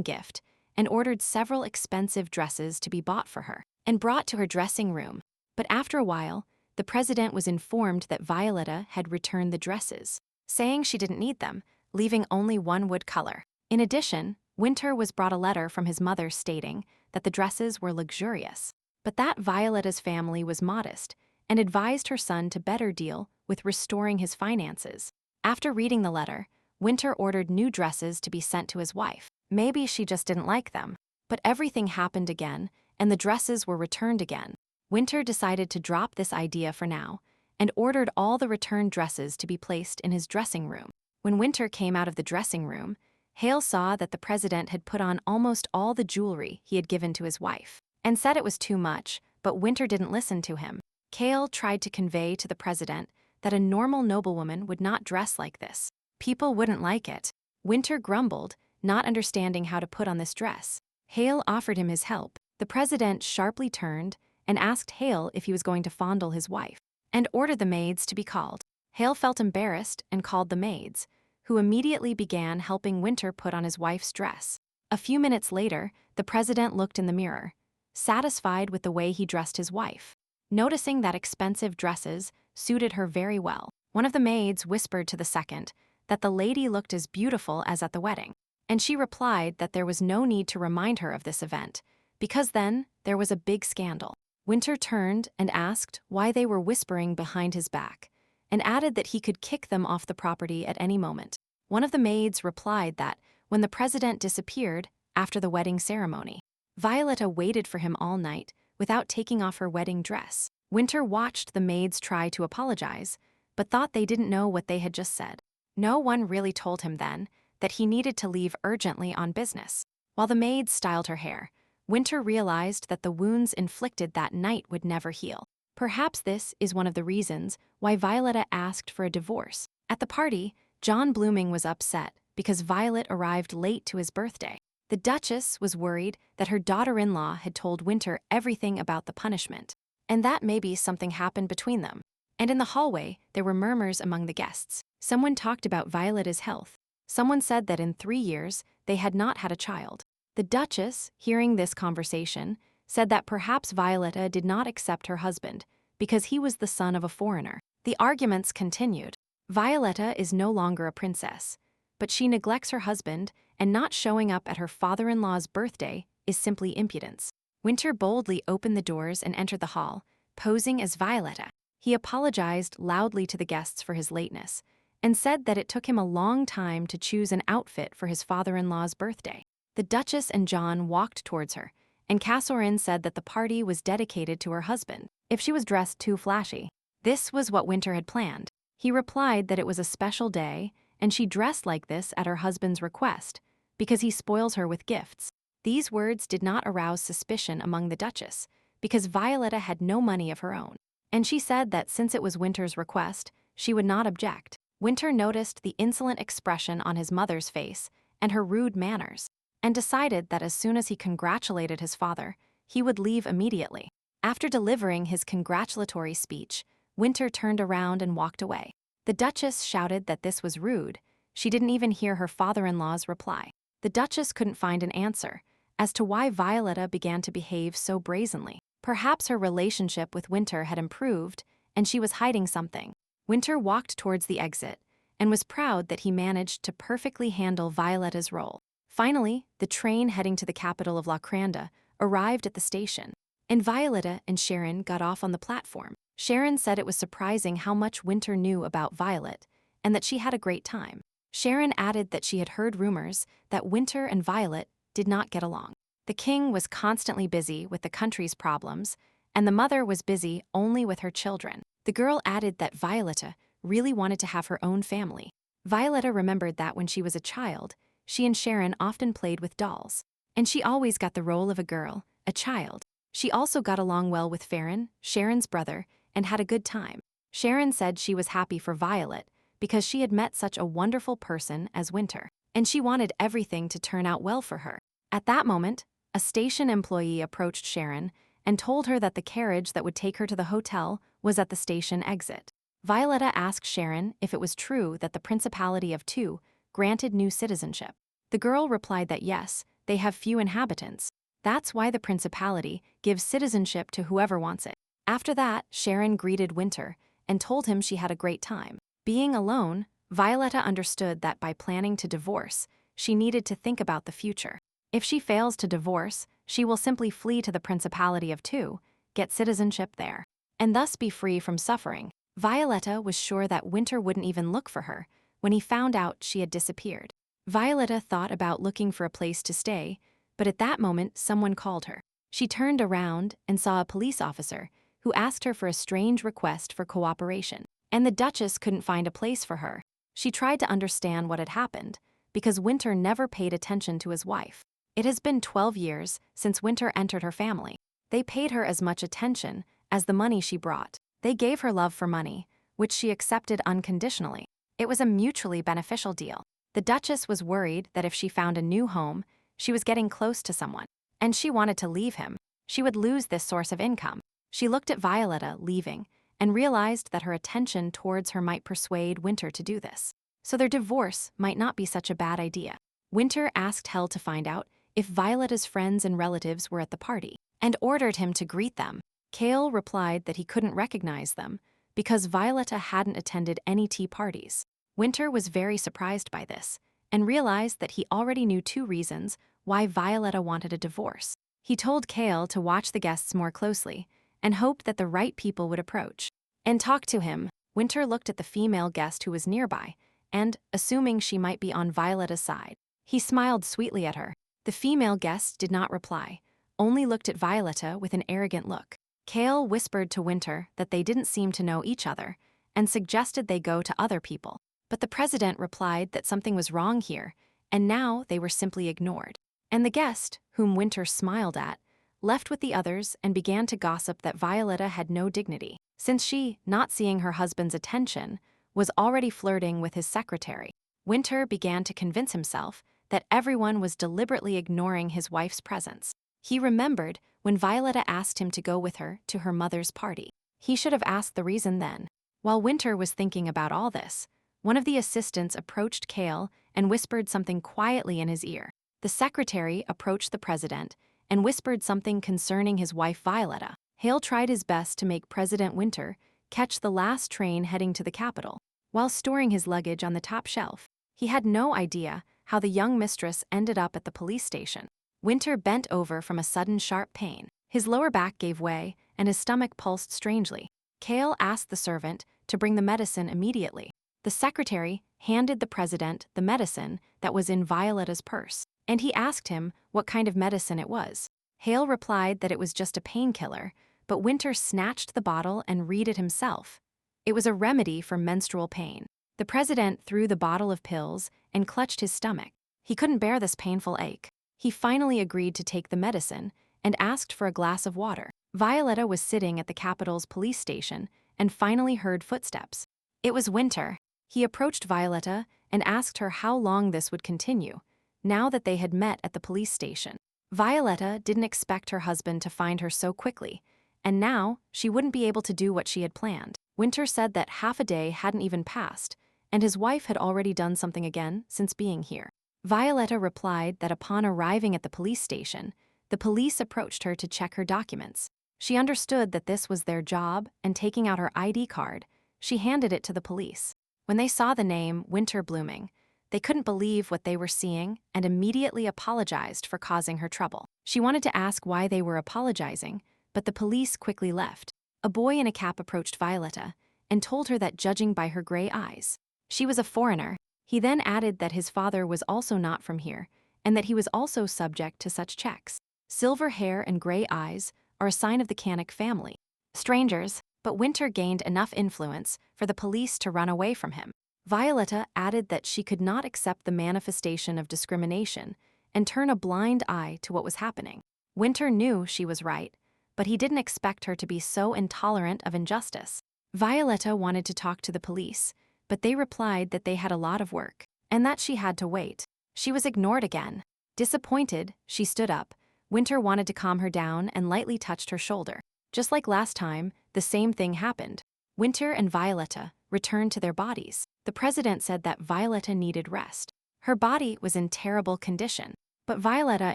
gift and ordered several expensive dresses to be bought for her and brought to her dressing room. But after a while, the president was informed that Violetta had returned the dresses, saying she didn't need them, leaving only one wood color. In addition, Winter was brought a letter from his mother stating that the dresses were luxurious, but that Violetta's family was modest and advised her son to better deal with restoring his finances. After reading the letter, Winter ordered new dresses to be sent to his wife. Maybe she just didn't like them, but everything happened again, and the dresses were returned again. Winter decided to drop this idea for now and ordered all the returned dresses to be placed in his dressing room. When Winter came out of the dressing room, Hale saw that the president had put on almost all the jewelry he had given to his wife and said it was too much, but Winter didn't listen to him. Hale tried to convey to the president that a normal noblewoman would not dress like this. People wouldn't like it. Winter grumbled, not understanding how to put on this dress. Hale offered him his help. The president sharply turned and asked Hale if he was going to fondle his wife, and ordered the maids to be called. Hale felt embarrassed and called the maids, who immediately began helping Winter put on his wife's dress. A few minutes later, the president looked in the mirror, satisfied with the way he dressed his wife. Noticing that expensive dresses suited her very well, one of the maids whispered to the second that the lady looked as beautiful as at the wedding, and she replied that there was no need to remind her of this event, because then there was a big scandal. Winter turned and asked why they were whispering behind his back, and added that he could kick them off the property at any moment. One of the maids replied that when the president disappeared after the wedding ceremony, Violetta waited for him all night without taking off her wedding dress. Winter watched the maids try to apologize, but thought they didn't know what they had just said. No one really told him then that he needed to leave urgently on business. While the maids styled her hair, Winter realized that the wounds inflicted that night would never heal. Perhaps this is one of the reasons why Violetta asked for a divorce. At the party, John Blooming was upset because Violet arrived late to his birthday. The Duchess was worried that her daughter-in-law had told Winter everything about the punishment, and that maybe something happened between them. And in the hallway, there were murmurs among the guests. Someone talked about Violetta's health. Someone said that in 3 years, they had not had a child. The Duchess, hearing this conversation, said that perhaps Violetta did not accept her husband because he was the son of a foreigner. The arguments continued. Violetta is no longer a princess, but she neglects her husband, and not showing up at her father-in-law's birthday is simply impudence. Winter boldly opened the doors and entered the hall, posing as Violetta. He apologized loudly to the guests for his lateness and said that it took him a long time to choose an outfit for his father-in-law's birthday. The Duchess and John walked towards her, and Casorin said that the party was dedicated to her husband if she was dressed too flashy. This was what Winter had planned. He replied that it was a special day and she dressed like this at her husband's request because he spoils her with gifts. These words did not arouse suspicion among the Duchess because Violetta had no money of her own, and she said that since it was Winter's request, she would not object. Winter noticed the insolent expression on his mother's face and her rude manners, and decided that as soon as he congratulated his father, he would leave immediately. After delivering his congratulatory speech, Winter turned around and walked away. The Duchess shouted that this was rude. She didn't even hear her father-in-law's reply. The Duchess couldn't find an answer as to why Violetta began to behave so brazenly. Perhaps her relationship with Winter had improved, and she was hiding something. Winter walked towards the exit and was proud that he managed to perfectly handle Violetta's role. Finally, the train heading to the capital of Lacranda arrived at the station, and Violetta and Sharon got off on the platform. Sharon said it was surprising how much Winter knew about Violet and that she had a great time. Sharon added that she had heard rumors that Winter and Violet did not get along. The king was constantly busy with the country's problems, and the mother was busy only with her children. The girl added that Violetta really wanted to have her own family. Violetta remembered that when she was a child, she and Sharon often played with dolls, and she always got the role of a girl, a child. She also got along well with Farron, Sharon's brother, and had a good time. Sharon said she was happy for Violet because she had met such a wonderful person as Winter, and she wanted everything to turn out well for her. At that moment, a station employee approached Sharon and told her that the carriage that would take her to the hotel was at the station exit. Violetta asked Sharon if it was true that the Principality of Tu granted new citizenship. The girl replied that yes, they have few inhabitants. That's why the Principality gives citizenship to whoever wants it. After that, Sharon greeted Winter and told him she had a great time. Being alone, Violetta understood that by planning to divorce, she needed to think about the future. If she fails to divorce, she will simply flee to the Principality of Tu, get citizenship there, and thus be free from suffering. Violetta was sure that Winter wouldn't even look for her when he found out she had disappeared. Violetta thought about looking for a place to stay, but at that moment someone called her. She turned around and saw a police officer who asked her for a strange request for cooperation, and the Duchess couldn't find a place for her. She tried to understand what had happened, because Winter never paid attention to his wife. It has been 12 years since Winter entered her family. They paid her as much attention as the money she brought. They gave her love for money, which she accepted unconditionally. It was a mutually beneficial deal. The Duchess was worried that if she found a new home, she was getting close to someone, and she wanted to leave him. She would lose this source of income. She looked at Violetta leaving and realized that her attention towards her might persuade Winter to do this. So their divorce might not be such a bad idea. Winter asked Hell to find out if Violetta's friends and relatives were at the party, and ordered him to greet them. Kale replied that he couldn't recognize them because Violetta hadn't attended any tea parties. Winter was very surprised by this and realized that he already knew 2 reasons why Violetta wanted a divorce. He told Kale to watch the guests more closely and hoped that the right people would approach and talk to him. Winter looked at the female guest who was nearby and, assuming she might be on Violeta's side, he smiled sweetly at her. The female guest did not reply, only looked at Violeta with an arrogant look. Kale whispered to Winter that they didn't seem to know each other and suggested they go to other people. But the president replied that something was wrong here, and now they were simply ignored. And the guest, whom Winter smiled at, left with the others and began to gossip that Violeta had no dignity, since she, not seeing her husband's attention, was already flirting with his secretary. Winter began to convince himself that everyone was deliberately ignoring his wife's presence. He remembered when Violeta asked him to go with her to her mother's party. He should have asked the reason then. While Winter was thinking about all this, one of the assistants approached Kale and whispered something quietly in his ear. The secretary approached the president and whispered something concerning his wife Violeta. Hale tried his best to make President Winter catch the last train heading to the capital. While storing his luggage on the top shelf, he had no idea how the young mistress ended up at the police station. Winter bent over from a sudden sharp pain. His lower back gave way and his stomach pulsed strangely. Kale asked the servant to bring the medicine immediately. The secretary handed the president the medicine that was in Violeta's purse, and he asked him what kind of medicine it was. Hale replied that it was just a painkiller, but Winter snatched the bottle and read it himself. It was a remedy for menstrual pain. The president threw the bottle of pills and clutched his stomach. He couldn't bear this painful ache. He finally agreed to take the medicine and asked for a glass of water. Violeta was sitting at the capital's police station and finally heard footsteps. It was Winter. He approached Violeta and asked her how long this would continue, now that they had met at the police station. Violeta didn't expect her husband to find her so quickly, and now she wouldn't be able to do what she had planned. Winter said that half a day hadn't even passed, and his wife had already done something again since being here. Violeta replied that upon arriving at the police station, the police approached her to check her documents. She understood that this was their job, and taking out her ID card, she handed it to the police. When they saw the name Winter Blooming, they couldn't believe what they were seeing and immediately apologized for causing her trouble. She wanted to ask why they were apologizing, but the police quickly left. A boy in a cap approached Violeta and told her that judging by her gray eyes, she was a foreigner. He then added that his father was also not from here and that he was also subject to such checks. Silver hair and gray eyes are a sign of the Kanik family. Strangers, but Winter gained enough influence for the police to run away from him. Violeta added that she could not accept the manifestation of discrimination and turn a blind eye to what was happening. Winter knew she was right, but he didn't expect her to be so intolerant of injustice. Violeta wanted to talk to the police, but they replied that they had a lot of work and that she had to wait. She was ignored again. Disappointed, she stood up. Winter wanted to calm her down and lightly touched her shoulder. Just like last time, the same thing happened. Winter and Violeta returned to their bodies. The president said that Violeta needed rest. Her body was in terrible condition, but Violeta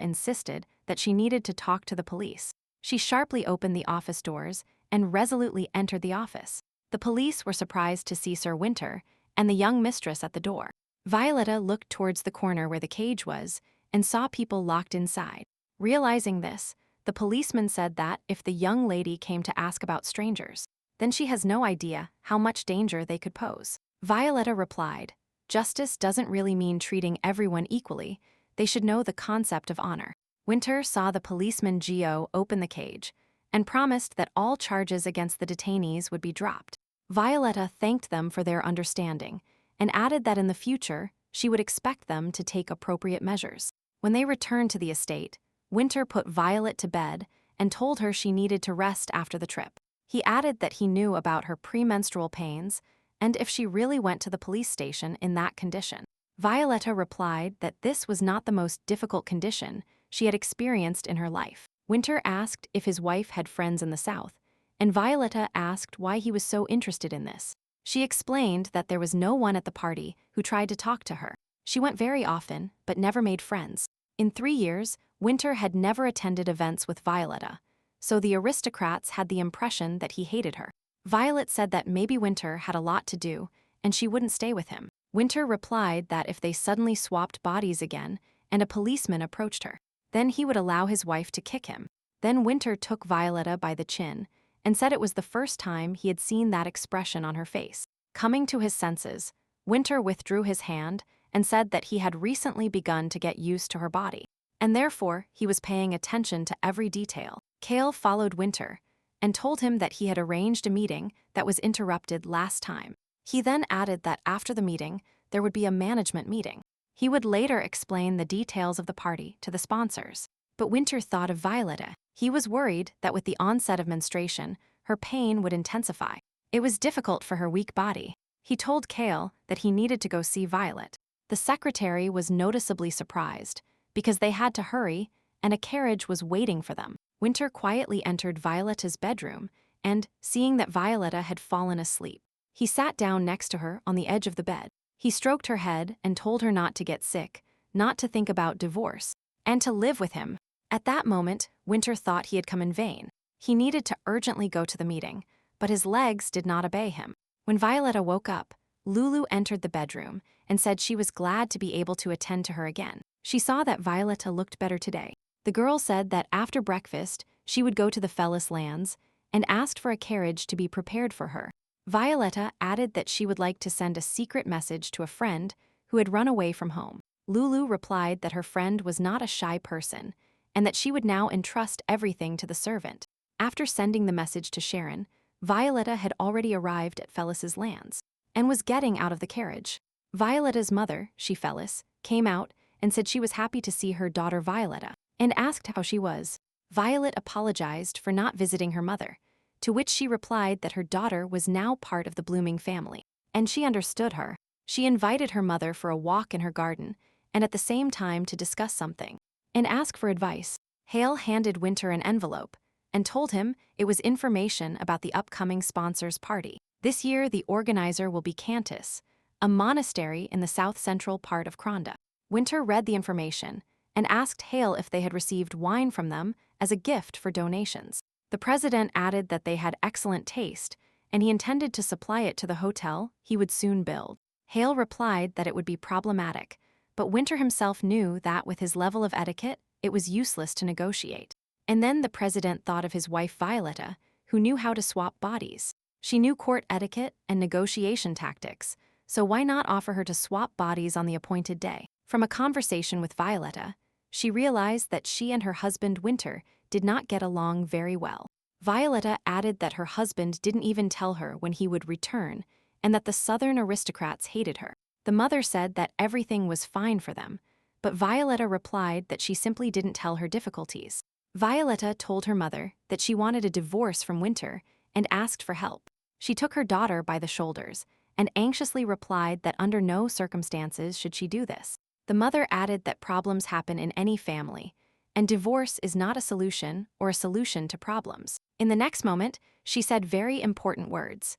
insisted that she needed to talk to the police. She sharply opened the office doors and resolutely entered the office. The police were surprised to see Sir Winter and the young mistress at the door. Violeta looked towards the corner where the cage was and saw people locked inside. Realizing this, the policeman said that if the young lady came to ask about strangers, then she has no idea how much danger they could pose. Violeta replied, "Justice doesn't really mean treating everyone equally. They should know the concept of honor." Winter saw the policeman Gio open the cage and promised that all charges against the detainees would be dropped. Violeta thanked them for their understanding and added that in the future, she would expect them to take appropriate measures. When they returned to the estate, Winter put Violet to bed and told her she needed to rest after the trip. He added that he knew about her premenstrual pains and if she really went to the police station in that condition. Violeta replied that this was not the most difficult condition she had experienced in her life. Winter asked if his wife had friends in the South, and Violeta asked why he was so interested in this. She explained that there was no one at the party who tried to talk to her. She went very often, but never made friends. In 3 years, Winter had never attended events with Violeta, so the aristocrats had the impression that he hated her. Violet said that maybe Winter had a lot to do, and she wouldn't stay with him. Winter replied that if they suddenly swapped bodies again and a policeman approached her, then he would allow his wife to kick him. Then Winter took Violeta by the chin and said it was the first time he had seen that expression on her face. Coming to his senses, Winter withdrew his hand and said that he had recently begun to get used to her body, and therefore he was paying attention to every detail. Kale followed Winter and told him that he had arranged a meeting that was interrupted last time. He then added that after the meeting, there would be a management meeting. He would later explain the details of the party to the sponsors. But Winter thought of Violetta. He was worried that with the onset of menstruation, her pain would intensify. It was difficult for her weak body. He told Kale that he needed to go see Violet. The secretary was noticeably surprised because they had to hurry and a carriage was waiting for them. Winter quietly entered Violetta's bedroom and, seeing that Violetta had fallen asleep, he sat down next to her on the edge of the bed. He stroked her head and told her not to get sick, not to think about divorce, and to live with him. At that moment, Winter thought he had come in vain. He needed to urgently go to the meeting, but his legs did not obey him. When Violetta woke up, Lulu entered the bedroom and said she was glad to be able to attend to her again. She saw that Violetta looked better today. The girl said that after breakfast, she would go to the Fellis lands and asked for a carriage to be prepared for her. Violetta added that she would like to send a secret message to a friend who had run away from home. Lulu replied that her friend was not a shy person and that she would now entrust everything to the servant. After sending the message to Sharon, Violetta had already arrived at Fellis's lands and was getting out of the carriage. Violetta's mother, she Fellis, came out and said she was happy to see her daughter Violetta and asked how she was. Violet apologized for not visiting her mother, to which she replied that her daughter was now part of the blooming family, and she understood her. She invited her mother for a walk in her garden and at the same time to discuss something and ask for advice. Hale handed Winter an envelope and told him it was information about the upcoming sponsors' party. This year, the organizer will be Cantus, a monastery in the south-central part of Kronda. Winter read the information and asked Hale if they had received wine from them as a gift for donations. The president added that they had excellent taste, and he intended to supply it to the hotel he would soon build. Hale replied that it would be problematic, but Winter himself knew that with his level of etiquette, it was useless to negotiate. And then the president thought of his wife Violetta, who knew how to swap bodies. She knew court etiquette and negotiation tactics, so why not offer her to swap bodies on the appointed day? From a conversation with Violetta, she realized that she and her husband Winter did not get along very well. Violetta added that her husband didn't even tell her when he would return and that the southern aristocrats hated her. The mother said that everything was fine for them, but Violetta replied that she simply didn't tell her difficulties. Violetta told her mother that she wanted a divorce from Winter and asked for help. She took her daughter by the shoulders and anxiously replied that under no circumstances should she do this. The mother added that problems happen in any family, and divorce is not a solution or a solution to problems. In the next moment, she said very important words.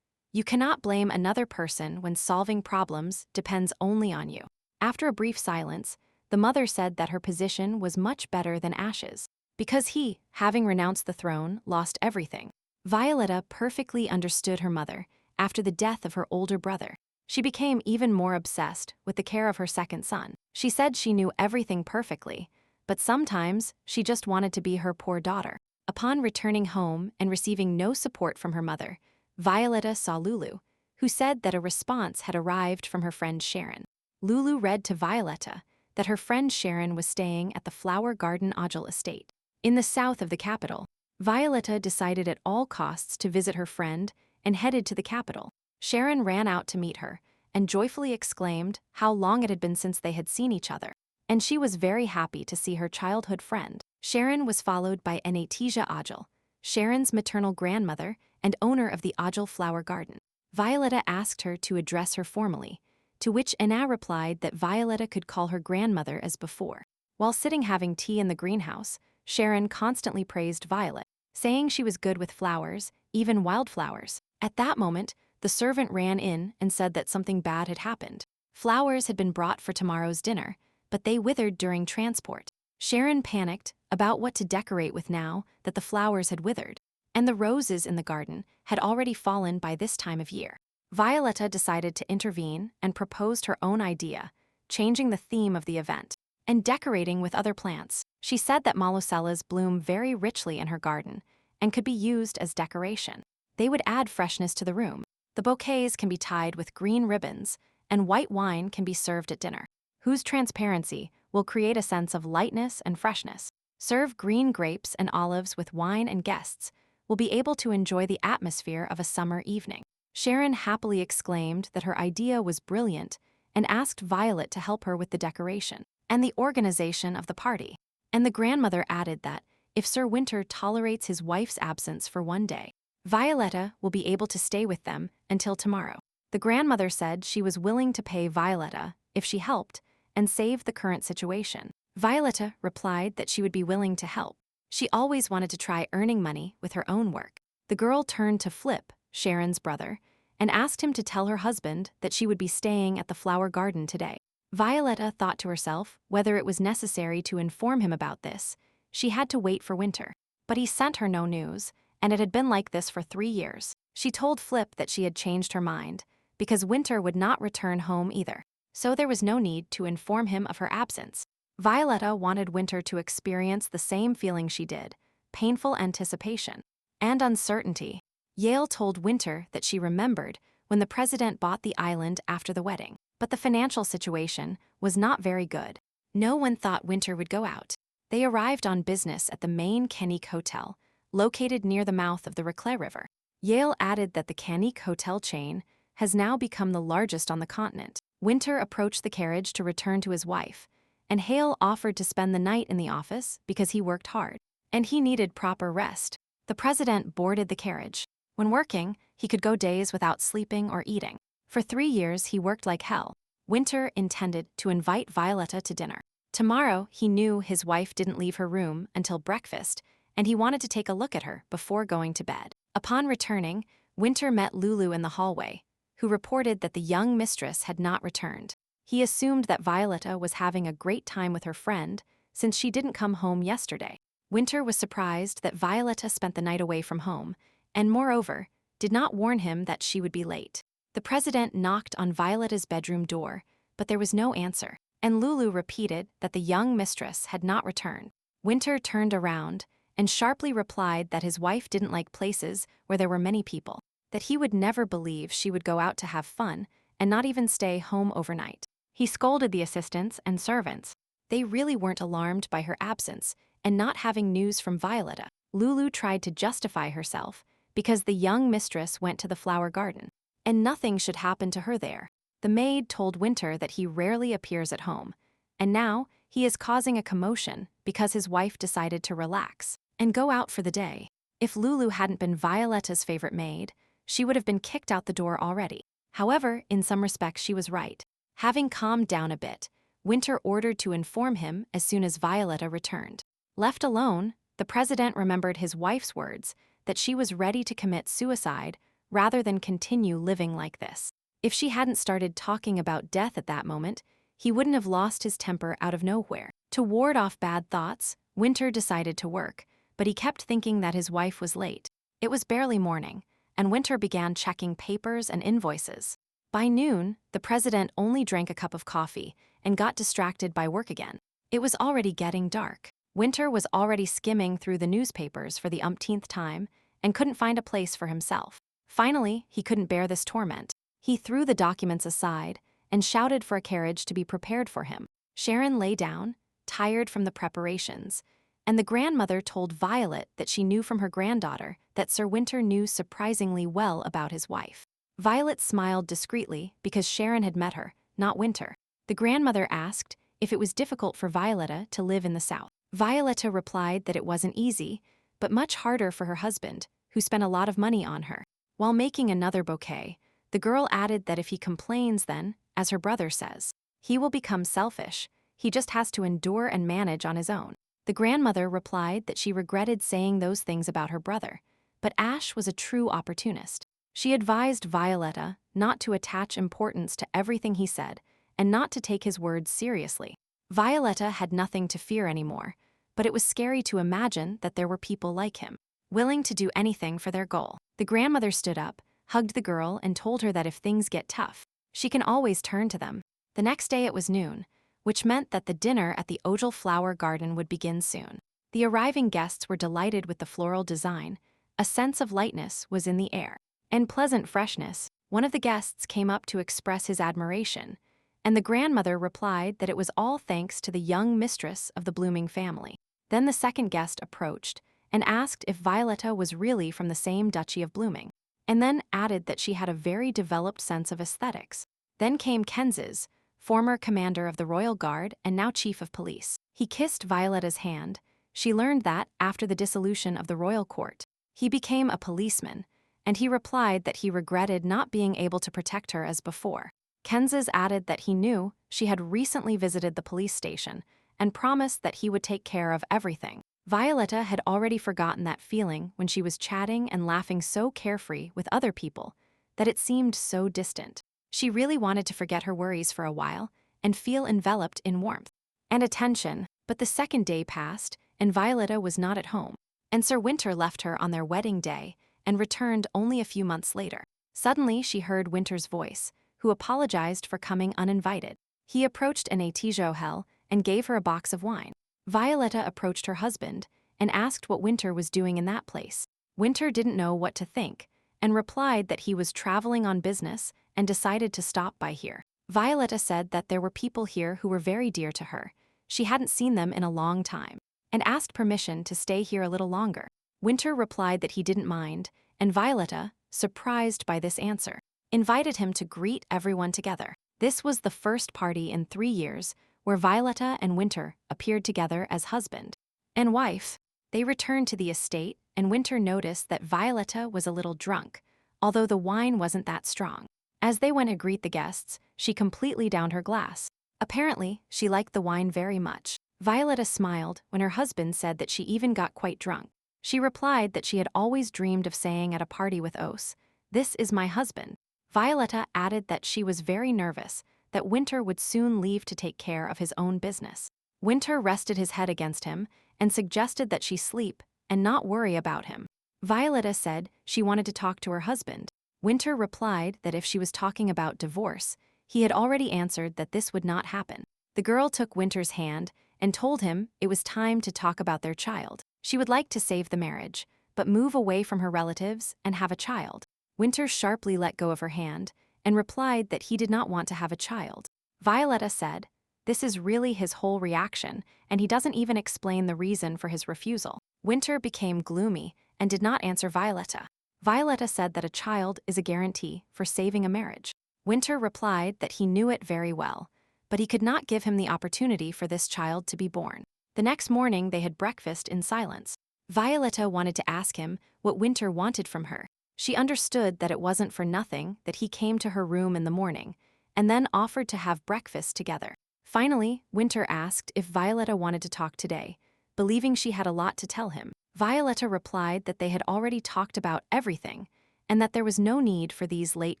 You cannot blame another person when solving problems depends only on you. After a brief silence, the mother said that her position was much better than Ash's, because he, having renounced the throne, lost everything. Violetta perfectly understood her mother after the death of her older brother. She became even more obsessed with the care of her second son. She said she knew everything perfectly, but sometimes she just wanted to be her poor daughter. Upon returning home and receiving no support from her mother, Violetta saw Lulu, who said that a response had arrived from her friend Sharon. Lulu read to Violetta that her friend Sharon was staying at the Flower Garden Ojal estate in the south of the capital. Violetta decided at all costs to visit her friend and headed to the capital. Sharon ran out to meet her and joyfully exclaimed how long it had been since they had seen each other, and she was very happy to see her childhood friend. Sharon was followed by Anastasia Ojal, Sharon's maternal grandmother and owner of the Ojal Flower Garden. Violetta asked her to address her formally, to which Anna replied that Violetta could call her grandmother as before. While sitting having tea in the greenhouse, Sharon constantly praised Violet, saying she was good with flowers, even wildflowers. At that moment, the servant ran in and said that something bad had happened. Flowers had been brought for tomorrow's dinner, but they withered during transport. Sharon panicked about what to decorate with now that the flowers had withered, and the roses in the garden had already fallen by this time of year. Violetta decided to intervene and proposed her own idea, changing the theme of the event and decorating with other plants. She said that malosellas bloom very richly in her garden and could be used as decoration. They would add freshness to the room. The bouquets can be tied with green ribbons and white wine can be served at dinner, whose transparency will create a sense of lightness and freshness. Serve green grapes and olives with wine, and guests will be able to enjoy the atmosphere of a summer evening. Sharon happily exclaimed that her idea was brilliant and asked Violet to help her with the decoration and the organization of the party. And the grandmother added that if Sir Winter tolerates his wife's absence for one day, Violetta will be able to stay with them until tomorrow. The grandmother said she was willing to pay Violetta if she helped and save the current situation. Violetta replied that she would be willing to help. She always wanted to try earning money with her own work. The girl turned to Flip, Sharon's brother, and asked him to tell her husband that she would be staying at the flower garden today. Violetta thought to herself whether it was necessary to inform him about this. She had to wait for Winter. But he sent her no news, and it had been like this for 3 years. She told Flip that she had changed her mind, because Winter would not return home either. So there was no need to inform him of her absence. Violetta wanted Winter to experience the same feeling she did, painful anticipation and uncertainty. Yale told Winter that she remembered when the president bought the island after the wedding, but the financial situation was not very good. No one thought Winter would go out. They arrived on business at the main Canique Hotel, located near the mouth of the Reclais River. Yale added that the Canique Hotel chain has now become the largest on the continent. Winter approached the carriage to return to his wife, and Hale offered to spend the night in the office because he worked hard, and he needed proper rest. The president boarded the carriage. When working, he could go days without sleeping or eating. For 3 years, he worked like hell. Winter intended to invite Violetta to dinner. Tomorrow, he knew his wife didn't leave her room until breakfast, and he wanted to take a look at her before going to bed. Upon returning, Winter met Lulu in the hallway, who reported that the young mistress had not returned. He assumed that Violetta was having a great time with her friend since she didn't come home yesterday. Winter was surprised that Violetta spent the night away from home, and moreover, did not warn him that she would be late. The president knocked on Violetta's bedroom door, but there was no answer, and Lulu repeated that the young mistress had not returned. Winter turned around and sharply replied that his wife didn't like places where there were many people, that he would never believe she would go out to have fun and not even stay home overnight. He scolded the assistants and servants. They really weren't alarmed by her absence and not having news from Violetta. Lulu tried to justify herself because the young mistress went to the flower garden, and nothing should happen to her there. The maid told Winter that he rarely appears at home, and now he is causing a commotion because his wife decided to relax and go out for the day. If Lulu hadn't been Violetta's favorite maid, she would have been kicked out the door already. However, in some respects she was right. Having calmed down a bit, Winter ordered to inform him as soon as Violetta returned. Left alone, the president remembered his wife's words that she was ready to commit suicide rather than continue living like this. If she hadn't started talking about death at that moment, he wouldn't have lost his temper out of nowhere. To ward off bad thoughts, Winter decided to work, but he kept thinking that his wife was late. It was barely morning, and Winter began checking papers and invoices. By noon, the president only drank a cup of coffee and got distracted by work again. It was already getting dark. Winter was already skimming through the newspapers for the umpteenth time and couldn't find a place for himself. Finally, he couldn't bear this torment. He threw the documents aside and shouted for a carriage to be prepared for him. Sharon lay down, tired from the preparations, and the grandmother told Violet that she knew from her granddaughter that Sir Winter knew surprisingly well about his wife. Violet smiled discreetly because Sharon had met her, not Winter. The grandmother asked if it was difficult for Violetta to live in the South. Violetta replied that it wasn't easy, but much harder for her husband, who spent a lot of money on her. While making another bouquet, the girl added that if he complains then, as her brother says, he will become selfish. He just has to endure and manage on his own. The grandmother replied that she regretted saying those things about her brother, but Ash was a true opportunist. She advised Violetta not to attach importance to everything he said and not to take his words seriously. Violetta had nothing to fear anymore, but it was scary to imagine that there were people like him, willing to do anything for their goal. The grandmother stood up, hugged the girl, and told her that if things get tough, she can always turn to them. The next day it was noon, which meant that the dinner at the Ojal Flower Garden would begin soon. The arriving guests were delighted with the floral design. A sense of lightness was in the air, and pleasant freshness One of the guests came up to express his admiration, and the grandmother replied that it was all thanks to the young mistress of the blooming family. Then the second guest approached and asked if Violetta was really from the same Duchy of Blooming, and then added that she had a very developed sense of aesthetics. Then came Kenz's, former commander of the Royal Guard and now chief of police. He kissed Violetta's hand. She learned that, after the dissolution of the royal court, he became a policeman, and he replied that he regretted not being able to protect her as before. Kenz's added that he knew she had recently visited the police station and promised that he would take care of everything. Violetta had already forgotten that feeling when she was chatting and laughing so carefree with other people that it seemed so distant. She really wanted to forget her worries for a while and feel enveloped in warmth and attention, but the second day passed and Violetta was not at home, and Sir Winter left her on their wedding day and returned only a few months later. Suddenly she heard Winter's voice, who apologized for coming uninvited. He approached an Hell and gave her a box of wine. Violetta approached her husband and asked what Winter was doing in that place. Winter didn't know what to think and replied that he was traveling on business and decided to stop by here. Violetta said that there were people here who were very dear to her. She hadn't seen them in a long time and asked permission to stay here a little longer. Winter replied that he didn't mind, and Violetta, surprised by this answer, invited him to greet everyone together. This was the first party in 3 years where Violetta and Winter appeared together as husband and wife. They returned to the estate, and Winter noticed that Violetta was a little drunk, although the wine wasn't that strong. As they went to greet the guests, she completely downed her glass. Apparently, she liked the wine very much. Violetta smiled when her husband said that she even got quite drunk. She replied that she had always dreamed of saying at a party with Os, "This is my husband." Violetta added that she was very nervous, that Winter would soon leave to take care of his own business. Winter rested his head against him and suggested that she sleep and not worry about him. Violetta said she wanted to talk to her husband. Winter replied that if she was talking about divorce, he had already answered that this would not happen. The girl took Winter's hand and told him it was time to talk about their child. She would like to save the marriage, but move away from her relatives and have a child. Winter sharply let go of her hand and replied that he did not want to have a child. Violetta said, "This is really his whole reaction, and he doesn't even explain the reason for his refusal." Winter became gloomy and did not answer Violetta. Violetta said that a child is a guarantee for saving a marriage. Winter replied that he knew it very well, but he could not give him the opportunity for this child to be born. The next morning they had breakfast in silence. Violetta wanted to ask him what Winter wanted from her. She understood that it wasn't for nothing that he came to her room in the morning, and then offered to have breakfast together. Finally, Winter asked if Violetta wanted to talk today, believing she had a lot to tell him. Violetta replied that they had already talked about everything, and that there was no need for these late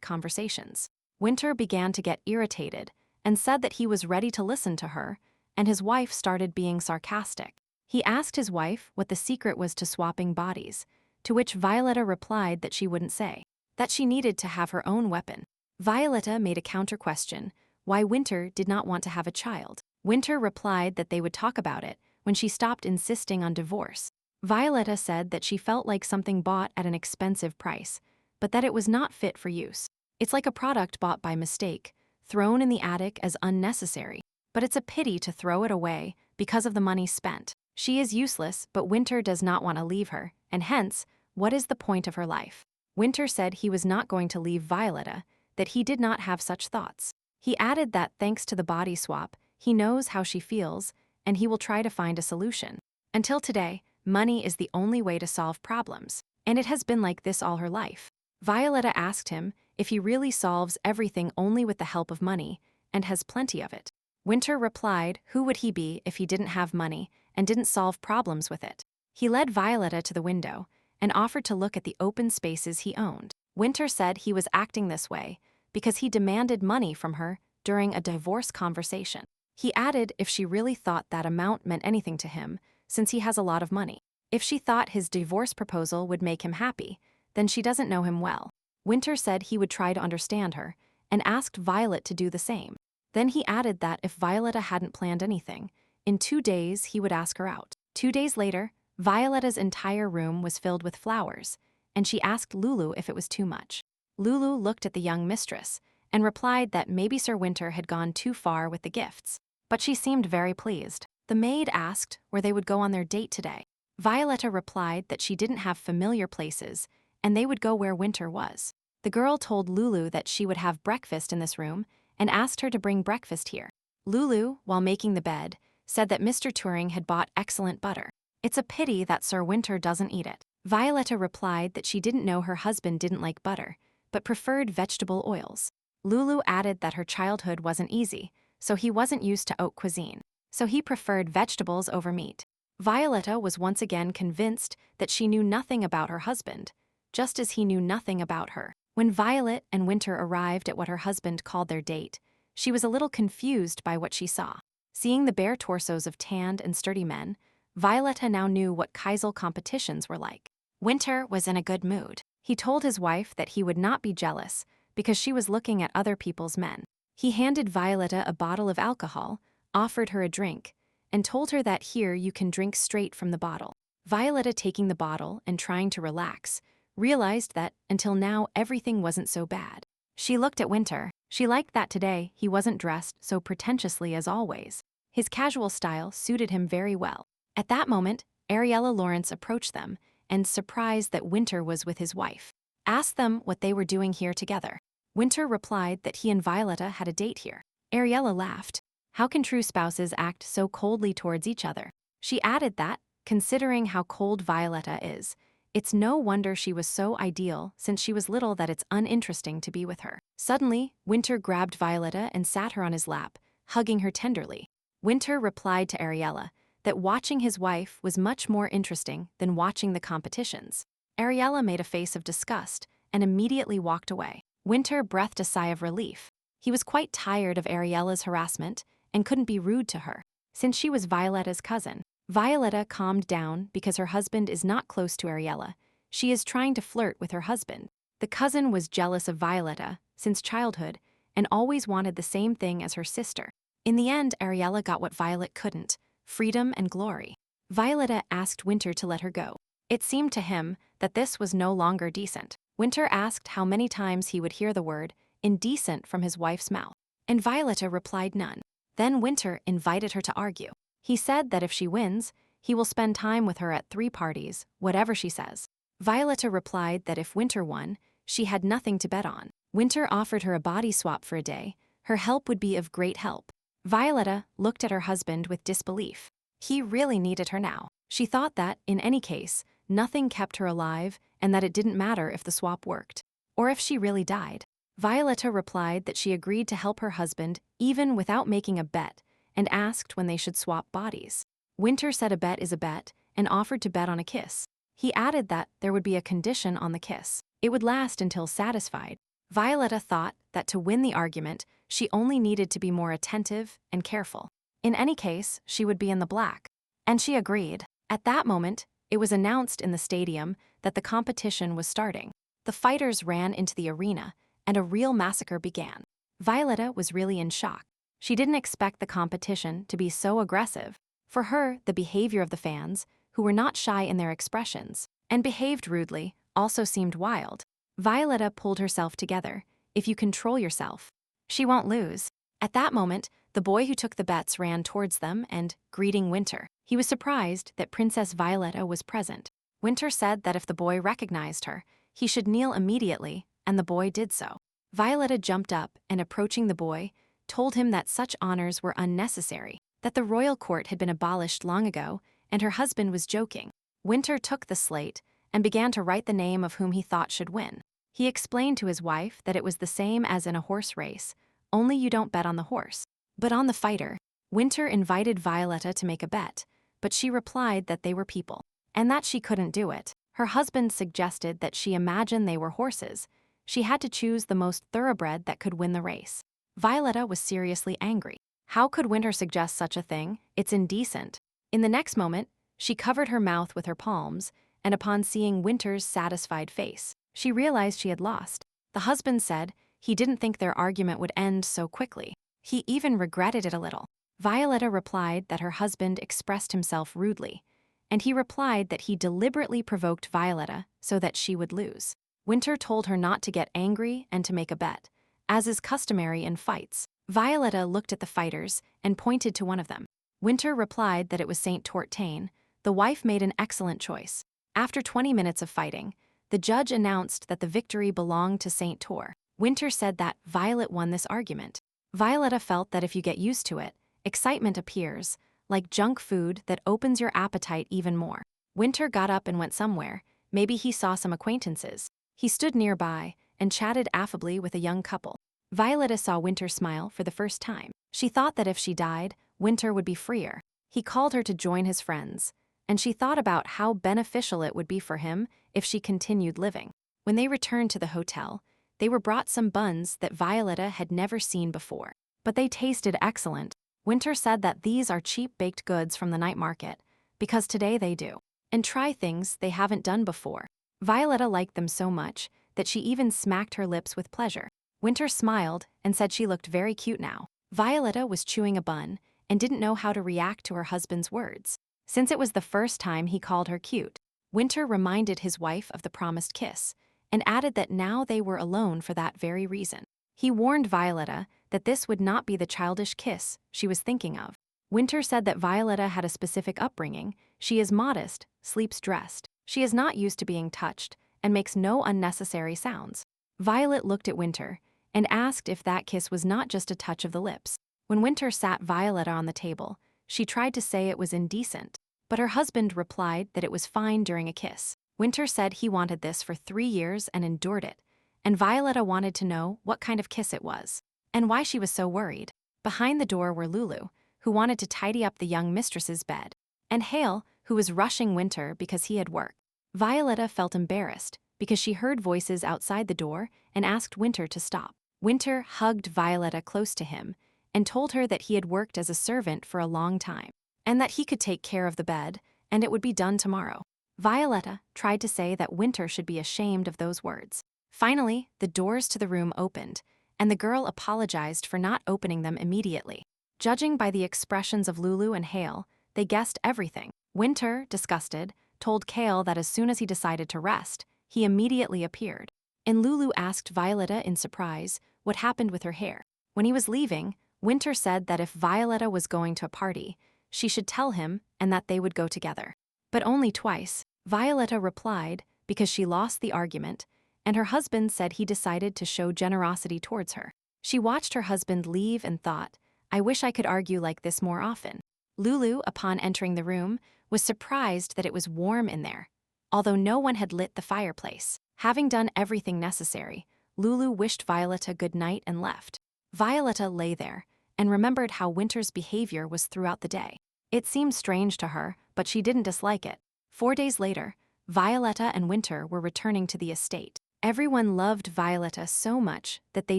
conversations. Winter began to get irritated, and said that he was ready to listen to her, and his wife started being sarcastic. He asked his wife what the secret was to swapping bodies, to which Violetta replied that she wouldn't say, that she needed to have her own weapon. Violetta made a counter-question, why Winter did not want to have a child. Winter replied that they would talk about it when she stopped insisting on divorce. Violetta said that she felt like something bought at an expensive price, but that it was not fit for use. It's like a product bought by mistake, thrown in the attic as unnecessary, but it's a pity to throw it away because of the money spent. She is useless, but Winter does not want to leave her, and hence, what is the point of her life? Winter said he was not going to leave Violetta, that he did not have such thoughts. He added that thanks to the body swap, he knows how she feels, and he will try to find a solution. Until today, money is the only way to solve problems, and it has been like this all her life. Violetta asked him if he really solves everything only with the help of money, and has plenty of it. Winter replied who would he be if he didn't have money and didn't solve problems with it. He led Violetta to the window and offered to look at the open spaces he owned. Winter said he was acting this way because he demanded money from her during a divorce conversation. He added if she really thought that amount meant anything to him, since he has a lot of money. If she thought his divorce proposal would make him happy, then she doesn't know him well. Winter said he would try to understand her, and asked Violet to do the same. Then he added that if Violetta hadn't planned anything, in 2 days he would ask her out. 2 days later, Violetta's entire room was filled with flowers, and she asked Lulu if it was too much. Lulu looked at the young mistress and replied that maybe Sir Winter had gone too far with the gifts. But she seemed very pleased. The maid asked where they would go on their date today. Violetta replied that she didn't have familiar places and they would go where Winter was. The girl told Lulu that she would have breakfast in this room and asked her to bring breakfast here. Lulu, while making the bed, said that Mr. Turing had bought excellent butter. It's a pity that Sir Winter doesn't eat it. Violetta replied that she didn't know her husband didn't like butter, but preferred vegetable oils. Lulu added that her childhood wasn't easy, so he wasn't used to haute cuisine. So he preferred vegetables over meat. Violetta was once again convinced that she knew nothing about her husband, just as he knew nothing about her. When Violet and Winter arrived at what her husband called their date, she was a little confused by what she saw. Seeing the bare torsos of tanned and sturdy men, Violetta now knew what Kaisel competitions were like. Winter was in a good mood. He told his wife that he would not be jealous because she was looking at other people's men. He handed Violetta a bottle of alcohol, offered her a drink, and told her that here you can drink straight from the bottle. Violetta, taking the bottle and trying to relax, realized that, until now, everything wasn't so bad. She looked at Winter. She liked that today he wasn't dressed so pretentiously as always. His casual style suited him very well. At that moment, Ariella Lawrence approached them and, surprised that Winter was with his wife, asked them what they were doing here together. Winter replied that he and Violetta had a date here. Ariella laughed. How can true spouses act so coldly towards each other? She added that, considering how cold Violetta is, it's no wonder she was so ideal since she was little that it's uninteresting to be with her. Suddenly, Winter grabbed Violetta and sat her on his lap, hugging her tenderly. Winter replied to Ariella that watching his wife was much more interesting than watching the competitions. Ariella made a face of disgust and immediately walked away. Winter breathed a sigh of relief. He was quite tired of Ariella's harassment and couldn't be rude to her, since she was Violetta's cousin. Violetta calmed down because her husband is not close to Ariella. She is trying to flirt with her husband. The cousin was jealous of Violetta since childhood and always wanted the same thing as her sister. In the end, Ariella got what Violet couldn't: freedom and glory. Violetta asked Winter to let her go. It seemed to him that this was no longer decent. Winter asked how many times he would hear the word indecent from his wife's mouth, and Violetta replied none. Then Winter invited her to argue. He said that if she wins, he will spend time with her at 3 parties, whatever she says. Violetta replied that if Winter won, she had nothing to bet on. Winter offered her a body swap for a day. Her help would be of great help. Violetta looked at her husband with disbelief. He really needed her now. She thought that, in any case, nothing kept her alive and that it didn't matter if the swap worked, or if she really died. Violetta replied that she agreed to help her husband even without making a bet and asked when they should swap bodies. Winter said a bet is a bet and offered to bet on a kiss. He added that there would be a condition on the kiss. It would last until satisfied. Violetta thought that to win the argument, she only needed to be more attentive and careful. In any case, she would be in the black. And she agreed. At that moment, it was announced in the stadium that the competition was starting. The fighters ran into the arena, and a real massacre began. Violetta was really in shock. She didn't expect the competition to be so aggressive. For her, the behavior of the fans, who were not shy in their expressions and behaved rudely, also seemed wild. Violetta pulled herself together. If you control yourself, she won't lose. At that moment, the boy who took the bets ran towards them and, greeting Winter, he was surprised that Princess Violetta was present. Winter said that if the boy recognized her, he should kneel immediately, and the boy did so. Violetta jumped up and, approaching the boy, told him that such honors were unnecessary, that the royal court had been abolished long ago, and her husband was joking. Winter took the slate and began to write the name of whom he thought should win. He explained to his wife that it was the same as in a horse race, only you don't bet on the horse, but on the fighter. Winter invited Violetta to make a bet, but she replied that they were people, and that she couldn't do it. Her husband suggested that she imagine they were horses. She had to choose the most thoroughbred that could win the race. Violetta was seriously angry. How could Winter suggest such a thing? It's indecent. In the next moment, she covered her mouth with her palms, and upon seeing Winter's satisfied face, she realized she had lost. The husband said he didn't think their argument would end so quickly. He even regretted it a little. Violetta replied that her husband expressed himself rudely, and he replied that he deliberately provoked Violetta so that she would lose. Winter told her not to get angry and to make a bet, as is customary in fights. Violetta looked at the fighters and pointed to one of them. Winter replied that it was Saint Tortain. The wife made an excellent choice. After 20 minutes of fighting, the judge announced that the victory belonged to Saint Tor. Winter said that Violet won this argument. Violetta felt that if you get used to it, excitement appears, like junk food that opens your appetite even more. Winter got up and went somewhere. Maybe he saw some acquaintances. He stood nearby and chatted affably with a young couple. Violetta saw Winter smile for the first time. She thought that if she died, Winter would be freer. He called her to join his friends, and she thought about how beneficial it would be for him if she continued living. When they returned to the hotel, they were brought some buns that Violetta had never seen before. But they tasted excellent. Winter said that these are cheap baked goods from the night market, because today they do, and try things they haven't done before. Violetta liked them so much that she even smacked her lips with pleasure. Winter smiled and said she looked very cute now. Violetta was chewing a bun and didn't know how to react to her husband's words. Since it was the first time he called her cute, Winter reminded his wife of the promised kiss and added that now they were alone for that very reason. He warned Violetta that this would not be the childish kiss she was thinking of. Winter said that Violetta had a specific upbringing. She is modest, sleeps dressed. She is not used to being touched and makes no unnecessary sounds. Violet looked at Winter and asked if that kiss was not just a touch of the lips. When Winter sat Violetta on the table, she tried to say it was indecent, but her husband replied that it was fine during a kiss. Winter said he wanted this for 3 years and endured it, and Violetta wanted to know what kind of kiss it was and why she was so worried. Behind the door were Lulu, who wanted to tidy up the young mistress's bed, and Hale, who was rushing Winter because he had work. Violetta felt embarrassed because she heard voices outside the door and asked Winter to stop. Winter hugged Violetta close to him and told her that he had worked as a servant for a long time and that he could take care of the bed and it would be done tomorrow. Violetta tried to say that Winter should be ashamed of those words. Finally, the doors to the room opened, and the girl apologized for not opening them immediately. Judging by the expressions of Lulu and Hale, they guessed everything. Winter, disgusted, told Kale that as soon as he decided to rest, he immediately appeared. And Lulu asked Violetta in surprise what happened with her hair. When he was leaving, Winter said that if Violetta was going to a party, she should tell him and that they would go together. But only twice. Violetta replied because she lost the argument, and her husband said he decided to show generosity towards her. She watched her husband leave and thought, I wish I could argue like this more often. Lulu, upon entering the room, was surprised that it was warm in there, although no one had lit the fireplace. Having done everything necessary, Lulu wished Violetta good night and left. Violetta lay there and remembered how Winter's behavior was throughout the day. It seemed strange to her, but she didn't dislike it. 4 days later, Violetta and Winter were returning to the estate. Everyone loved Violetta so much that they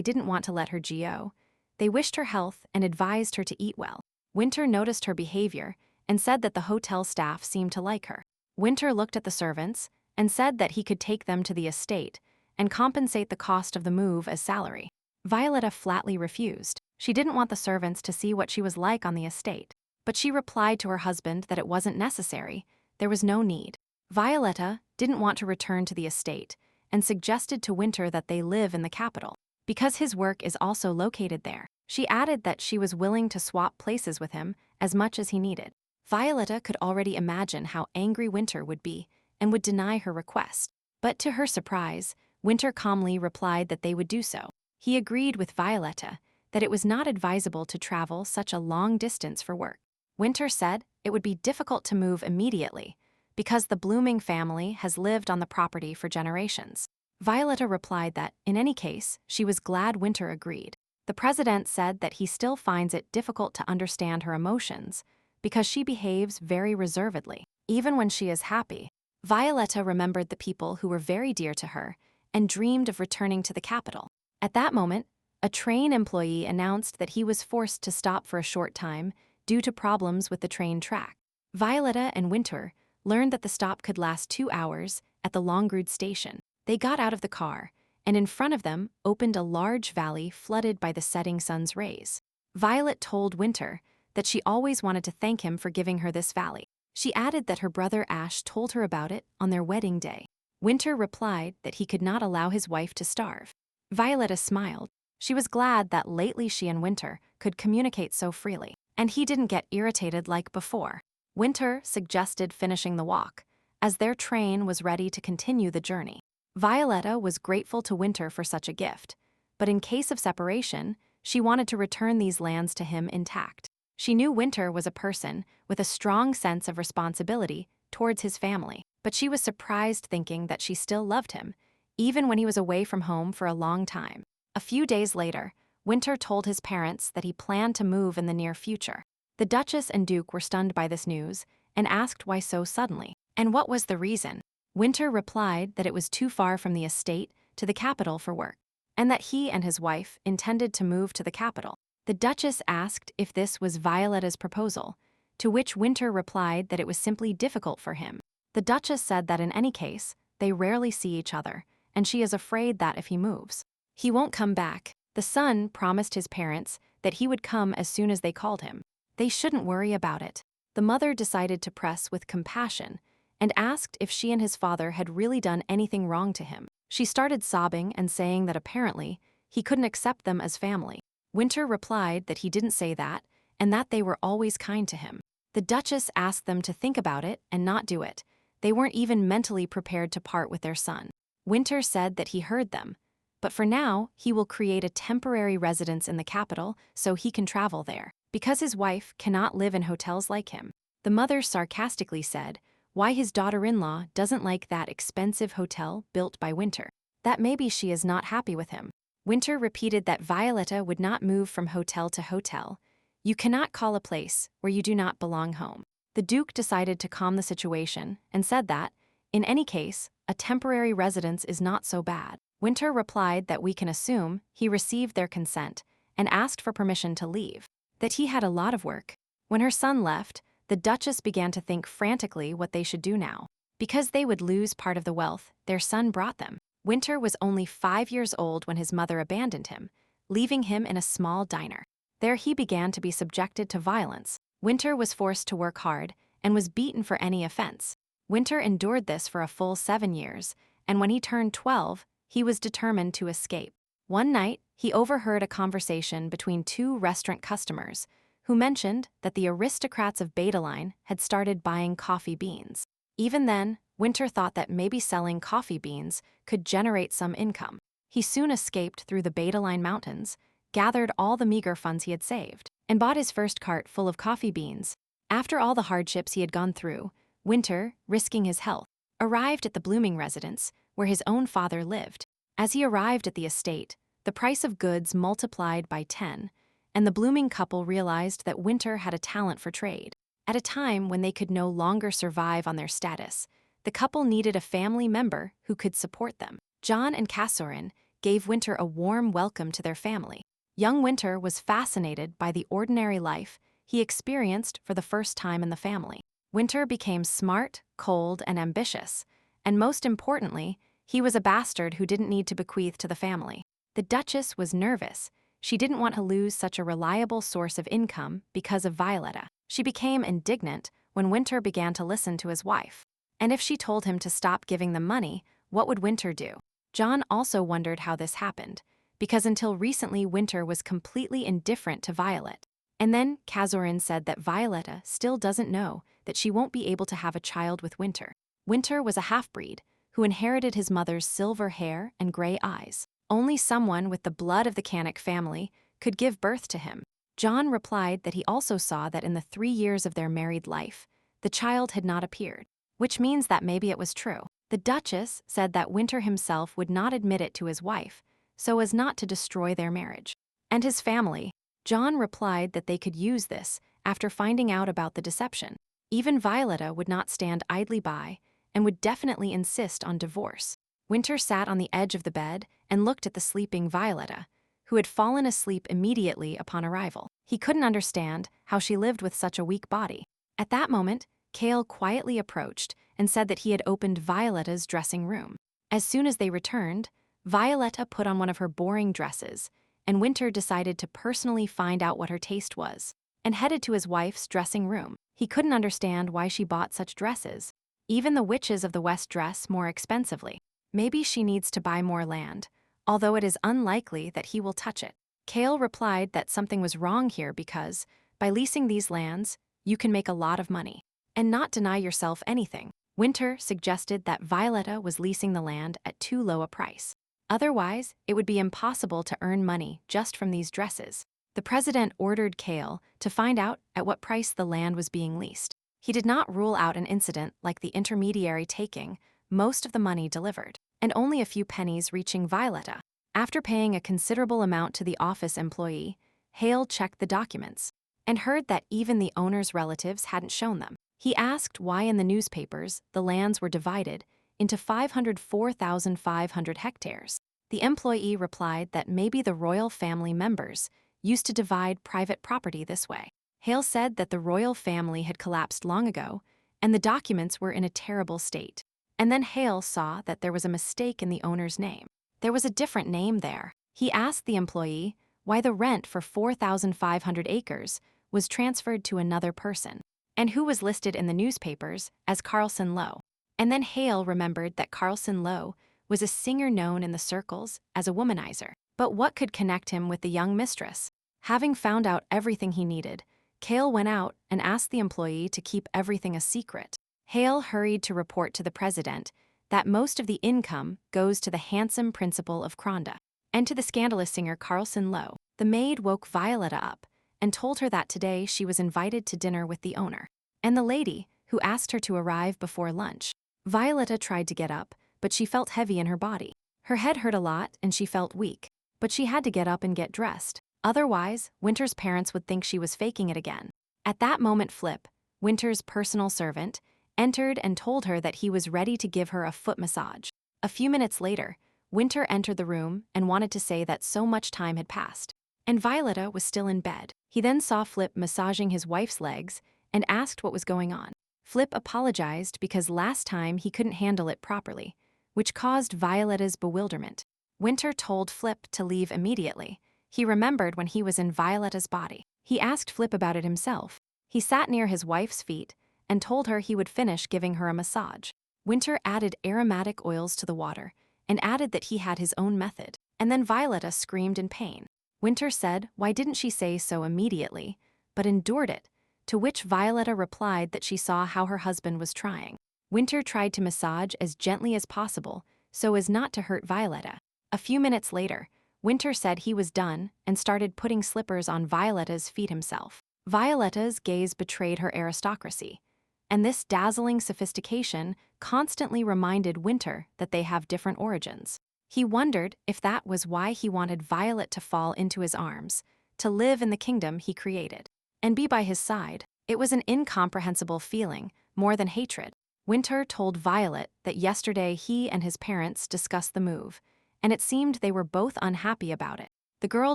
didn't want to let her go. They wished her health and advised her to eat well. Winter noticed her behavior and said that the hotel staff seemed to like her. Winter looked at the servants and said that he could take them to the estate and compensate the cost of the move as salary. Violetta flatly refused. She didn't want the servants to see what she was like on the estate, but she replied to her husband that it wasn't necessary, there was no need. Violetta didn't want to return to the estate and suggested to Winter that they live in the capital, because his work is also located there. She added that she was willing to swap places with him as much as he needed. Violetta could already imagine how angry Winter would be and would deny her request. But to her surprise, Winter calmly replied that they would do so. He agreed with Violetta that it was not advisable to travel such a long distance for work. Winter said it would be difficult to move immediately because the Blooming family has lived on the property for generations. Violetta replied that, in any case, she was glad Winter agreed. The president said that he still finds it difficult to understand her emotions because she behaves very reservedly, even when she is happy. Violetta remembered the people who were very dear to her and dreamed of returning to the capital. At that moment, a train employee announced that he was forced to stop for a short time due to problems with the train track. Violetta and Winter learned that the stop could last 2 hours at the Longrood station. They got out of the car, and in front of them opened a large valley flooded by the setting sun's rays. Violet told Winter that she always wanted to thank him for giving her this valley. She added that her brother Ash told her about it on their wedding day. Winter replied that he could not allow his wife to starve. Violetta smiled. She was glad that lately she and Winter could communicate so freely, and he didn't get irritated like before. Winter suggested finishing the walk, as their train was ready to continue the journey. Violetta was grateful to Winter for such a gift, but in case of separation, she wanted to return these lands to him intact. She knew Winter was a person with a strong sense of responsibility towards his family, but she was surprised thinking that she still loved him, even when he was away from home for a long time. A few days later, Winter told his parents that he planned to move in the near future. The Duchess and Duke were stunned by this news and asked why so suddenly, and what was the reason. Winter replied that it was too far from the estate to the capital for work, and that he and his wife intended to move to the capital. The Duchess asked if this was Violetta's proposal, to which Winter replied that it was simply difficult for him. The Duchess said that in any case, they rarely see each other, and she is afraid that if he moves, he won't come back. The son promised his parents that he would come as soon as they called him. They shouldn't worry about it. The mother decided to press with compassion and asked if she and his father had really done anything wrong to him. She started sobbing and saying that apparently he couldn't accept them as family. Winter replied that he didn't say that and that they were always kind to him. The Duchess asked them to think about it and not do it. They weren't even mentally prepared to part with their son. Winter said that he heard them, but for now, he will create a temporary residence in the capital so he can travel there, because his wife cannot live in hotels like him. The mother sarcastically said why his daughter-in-law doesn't like that expensive hotel built by Winter, that maybe she is not happy with him. Winter repeated that Violetta would not move from hotel to hotel. You cannot call a place where you do not belong home. The Duke decided to calm the situation and said that, in any case, a temporary residence is not so bad. Winter replied that we can assume he received their consent and asked for permission to leave, that he had a lot of work. When her son left, the Duchess began to think frantically what they should do now, because they would lose part of the wealth their son brought them. Winter was only 5 years old when his mother abandoned him, leaving him in a small diner. There he began to be subjected to violence. Winter was forced to work hard and was beaten for any offense. Winter endured this for a full 7 years, and when he turned 12, he was determined to escape. One night, he overheard a conversation between 2 restaurant customers who mentioned that the aristocrats of Betaline had started buying coffee beans. Even then, Winter thought that maybe selling coffee beans could generate some income. He soon escaped through the Betaline mountains, gathered all the meager funds he had saved, and bought his first cart full of coffee beans. After all the hardships he had gone through, Winter, risking his health, arrived at the blooming residence where his own father lived. As he arrived at the estate, the price of goods multiplied by 10, and the blooming couple realized that Winter had a talent for trade. At a time when they could no longer survive on their status, the couple needed a family member who could support them. John and Kassorin gave Winter a warm welcome to their family. Young Winter was fascinated by the ordinary life he experienced for the first time in the family. Winter became smart, cold, and ambitious, and most importantly, he was a bastard who didn't need to bequeath to the family. The Duchess was nervous. She didn't want to lose such a reliable source of income because of Violetta. She became indignant when Winter began to listen to his wife. And if she told him to stop giving them money, what would Winter do? John also wondered how this happened, because until recently Winter was completely indifferent to Violet. And then Kassorin said that Violetta still doesn't know that she won't be able to have a child with Winter. Winter was a half-breed who inherited his mother's silver hair and gray eyes. Only someone with the blood of the Canic family could give birth to him. John replied that he also saw that in the 3 years of their married life, the child had not appeared, which means that maybe it was true. The Duchess said that Winter himself would not admit it to his wife, so as not to destroy their marriage. And his family, John replied that they could use this after finding out about the deception. Even Violetta would not stand idly by and would definitely insist on divorce. Winter sat on the edge of the bed and looked at the sleeping Violetta, who had fallen asleep immediately upon arrival. He couldn't understand how she lived with such a weak body. At that moment, Cale quietly approached and said that he had opened Violetta's dressing room. As soon as they returned, Violetta put on one of her boring dresses, and Winter decided to personally find out what her taste was, and headed to his wife's dressing room. He couldn't understand why she bought such dresses. Even the witches of the West dress more expensively. Maybe she needs to buy more land, although it is unlikely that he will touch it. Kale replied that something was wrong here because, by leasing these lands, you can make a lot of money and not deny yourself anything. Winter suggested that Violetta was leasing the land at too low a price. Otherwise, it would be impossible to earn money just from these dresses. The president ordered Kale to find out at what price the land was being leased. He did not rule out an incident like the intermediary taking most of the money delivered, and only a few pennies reaching Violetta. After paying a considerable amount to the office employee, Hale checked the documents and heard that even the owner's relatives hadn't shown them. He asked why in the newspapers the lands were divided into 504,500 hectares. The employee replied that maybe the royal family members used to divide private property this way. Hale said that the royal family had collapsed long ago and the documents were in a terrible state. And then Hale saw that there was a mistake in the owner's name. There was a different name there. He asked the employee why the rent for 4,500 acres was transferred to another person, and who was listed in the newspapers as Carlson Lowe. And then Hale remembered that Carlson Lowe was a singer known in the circles as a womanizer. But what could connect him with the young mistress? Having found out everything he needed, Kale went out and asked the employee to keep everything a secret. Hale hurried to report to the president that most of the income goes to the handsome principal of Kronda and to the scandalous singer Carlson Lowe. The maid woke Violetta up and told her that today she was invited to dinner with the owner and the lady, who asked her to arrive before lunch. Violetta tried to get up, but she felt heavy in her body. Her head hurt a lot and she felt weak, but she had to get up and get dressed. Otherwise, Winter's parents would think she was faking it again. At that moment, Flip, Winter's personal servant, entered and told her that he was ready to give her a foot massage. A few minutes later, Winter entered the room and wanted to say that so much time had passed, and Violetta was still in bed. He then saw Flip massaging his wife's legs and asked what was going on. Flip apologized because last time he couldn't handle it properly, which caused Violetta's bewilderment. Winter told Flip to leave immediately. He remembered when he was in Violetta's body. He asked Flip about it himself. He sat near his wife's feet and told her he would finish giving her a massage. Winter added aromatic oils to the water and added that he had his own method. And then Violetta screamed in pain. Winter said, why didn't she say so immediately, but endured it, to which Violetta replied that she saw how her husband was trying. Winter tried to massage as gently as possible so as not to hurt Violetta. A few minutes later, Winter said he was done and started putting slippers on Violetta's feet himself. Violetta's gaze betrayed her aristocracy, and this dazzling sophistication constantly reminded Winter that they have different origins. He wondered if that was why he wanted Violet to fall into his arms, to live in the kingdom he created, and be by his side. It was an incomprehensible feeling, more than hatred. Winter told Violet that yesterday he and his parents discussed the move, and it seemed they were both unhappy about it. The girl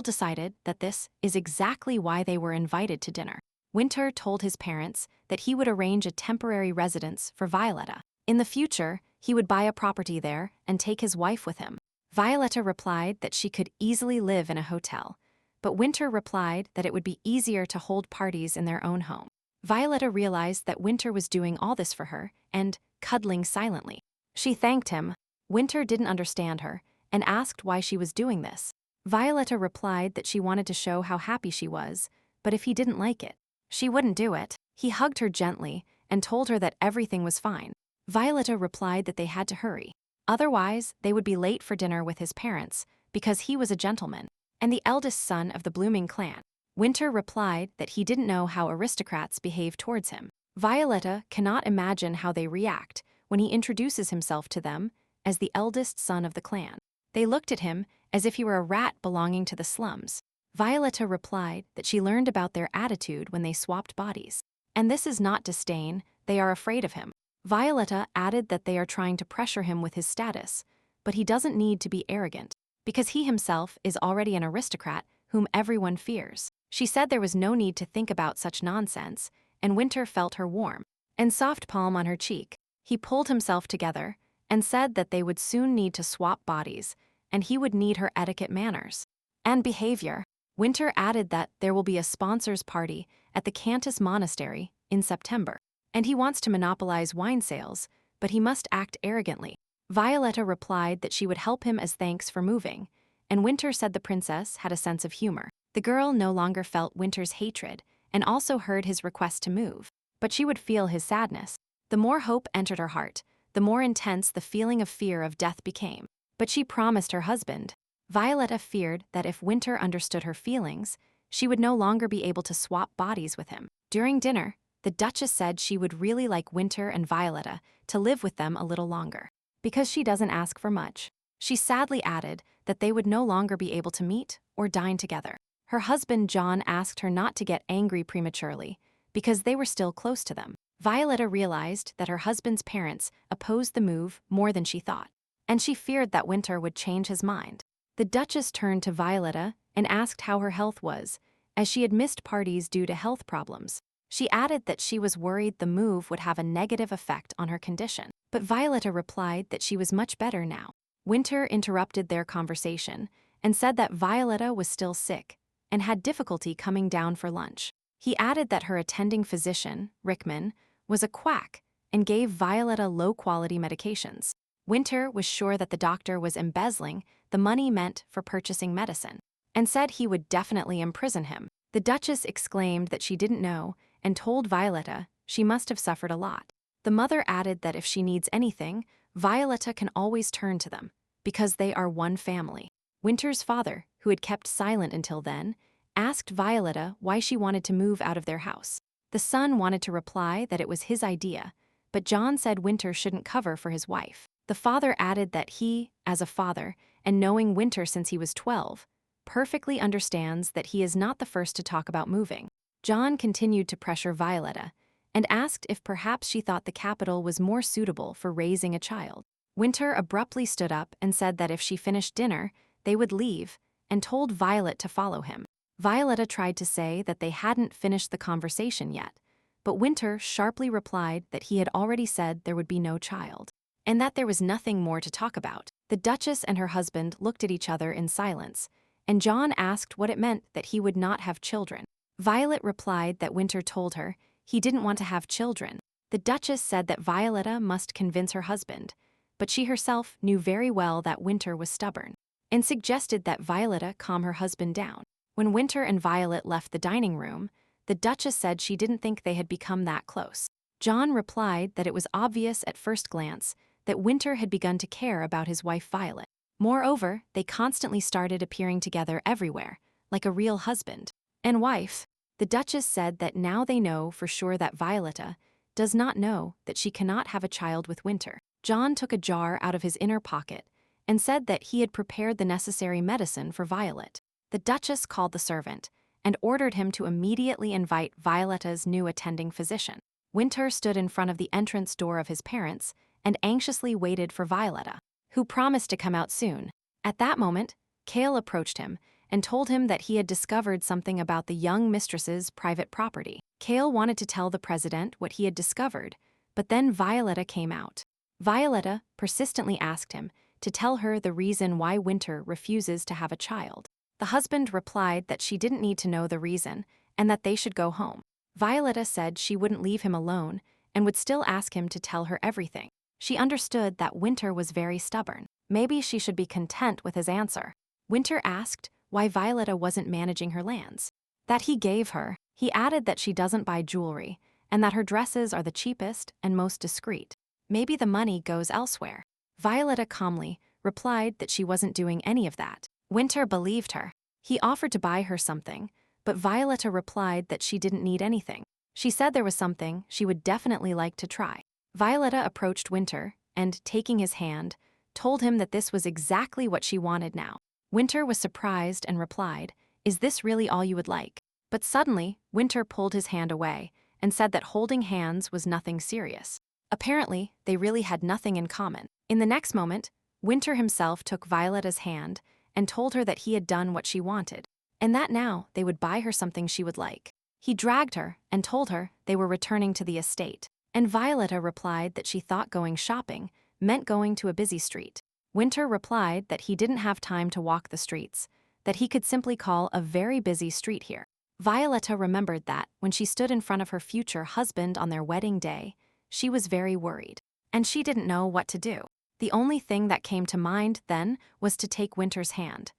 decided that this is exactly why they were invited to dinner. Winter told his parents that he would arrange a temporary residence for Violetta. In the future, he would buy a property there and take his wife with him. Violetta replied that she could easily live in a hotel, but Winter replied that it would be easier to hold parties in their own home. Violetta realized that Winter was doing all this for her and cuddling silently. She thanked him. Winter didn't understand her and asked why she was doing this. Violetta replied that she wanted to show how happy she was, but if he didn't like it, she wouldn't do it. He hugged her gently and told her that everything was fine. Violetta replied that they had to hurry. Otherwise, they would be late for dinner with his parents because he was a gentleman and the eldest son of the Blooming clan. Winter replied that he didn't know how aristocrats behave towards him. Violetta cannot imagine how they react when he introduces himself to them as the eldest son of the clan. They looked at him as if he were a rat belonging to the slums. Violetta replied that she learned about their attitude when they swapped bodies. And this is not disdain, they are afraid of him. Violetta added that they are trying to pressure him with his status, but he doesn't need to be arrogant, because he himself is already an aristocrat whom everyone fears. She said there was no need to think about such nonsense, and Winter felt her warm and soft palm on her cheek. He pulled himself together and said that they would soon need to swap bodies, and he would need her etiquette manners and behavior. Winter added that there will be a sponsors party at the Cantus Monastery in September, and he wants to monopolize wine sales but he must act arrogantly. Violetta replied that she would help him as thanks for moving, and Winter said the princess had a sense of humor. The girl no longer felt Winter's hatred and also heard his request to move, but she would feel his sadness. The more hope entered her heart, the more intense the feeling of fear of death became. But she promised her husband. Violetta feared that if Winter understood her feelings, she would no longer be able to swap bodies with him. During dinner, the Duchess said she would really like Winter and Violetta to live with them a little longer, because she doesn't ask for much. She sadly added that they would no longer be able to meet or dine together. Her husband John asked her not to get angry prematurely, because they were still close to them. Violetta realized that her husband's parents opposed the move more than she thought, and she feared that Winter would change his mind. The Duchess turned to Violetta and asked how her health was, as she had missed parties due to health problems. She added that she was worried the move would have a negative effect on her condition, but Violetta replied that she was much better now. Winter interrupted their conversation and said that Violetta was still sick and had difficulty coming down for lunch. He added that her attending physician, Rickman, was a quack and gave Violetta low-quality medications. Winter was sure that the doctor was embezzling the money meant for purchasing medicine, and said he would definitely imprison him. The Duchess exclaimed that she didn't know and told Violetta she must have suffered a lot. The mother added that if she needs anything, Violetta can always turn to them, because they are one family. Winter's father, who had kept silent until then, asked Violetta why she wanted to move out of their house. The son wanted to reply that it was his idea, but John said Winter shouldn't cover for his wife. The father added that he, as a father, and knowing Winter since he was 12, perfectly understands that he is not the first to talk about moving. John continued to pressure Violetta and asked if perhaps she thought the capital was more suitable for raising a child. Winter abruptly stood up and said that if she finished dinner, they would leave, and told Violet to follow him. Violetta tried to say that they hadn't finished the conversation yet, but Winter sharply replied that he had already said there would be no child, and that there was nothing more to talk about. The Duchess and her husband looked at each other in silence, and John asked what it meant that he would not have children. Violet replied that Winter told her he didn't want to have children. The Duchess said that Violetta must convince her husband, but she herself knew very well that Winter was stubborn, and suggested that Violetta calm her husband down. When Winter and Violet left the dining room, the Duchess said she didn't think they had become that close. John replied that it was obvious at first glance that Winter had begun to care about his wife Violet. Moreover, they constantly started appearing together everywhere, like a real husband and wife. The Duchess said that now they know for sure that Violetta does not know that she cannot have a child with Winter. John took a jar out of his inner pocket and said that he had prepared the necessary medicine for Violet. The Duchess called the servant and ordered him to immediately invite Violetta's new attending physician. Winter stood in front of the entrance door of his parents and anxiously waited for Violetta, who promised to come out soon. At that moment, Cale approached him and told him that he had discovered something about the young mistress's private property. Cale wanted to tell the president what he had discovered, but then Violetta came out. Violetta persistently asked him to tell her the reason why Winter refuses to have a child. The husband replied that she didn't need to know the reason and that they should go home. Violetta said she wouldn't leave him alone and would still ask him to tell her everything. She understood that Winter was very stubborn. Maybe she should be content with his answer. Winter asked why Violetta wasn't managing her lands. That he gave her. He added that she doesn't buy jewelry and that her dresses are the cheapest and most discreet. Maybe the money goes elsewhere. Violetta calmly replied that she wasn't doing any of that. Winter believed her. He offered to buy her something, but Violetta replied that she didn't need anything. She said there was something she would definitely like to try. Violetta approached Winter and, taking his hand, told him that this was exactly what she wanted now. Winter was surprised and replied, "Is this really all you would like?" But suddenly, Winter pulled his hand away and said that holding hands was nothing serious. Apparently, they really had nothing in common. In the next moment, Winter himself took Violetta's hand and told her that he had done what she wanted, and that now they would buy her something she would like. He dragged her and told her they were returning to the estate, and Violetta replied that she thought going shopping meant going to a busy street. Winter replied that he didn't have time to walk the streets, that he could simply call a very busy street here. Violetta remembered that when she stood in front of her future husband on their wedding day, she was very worried. and she didn't know what to do. The only thing that came to mind then was to take Winter's hand.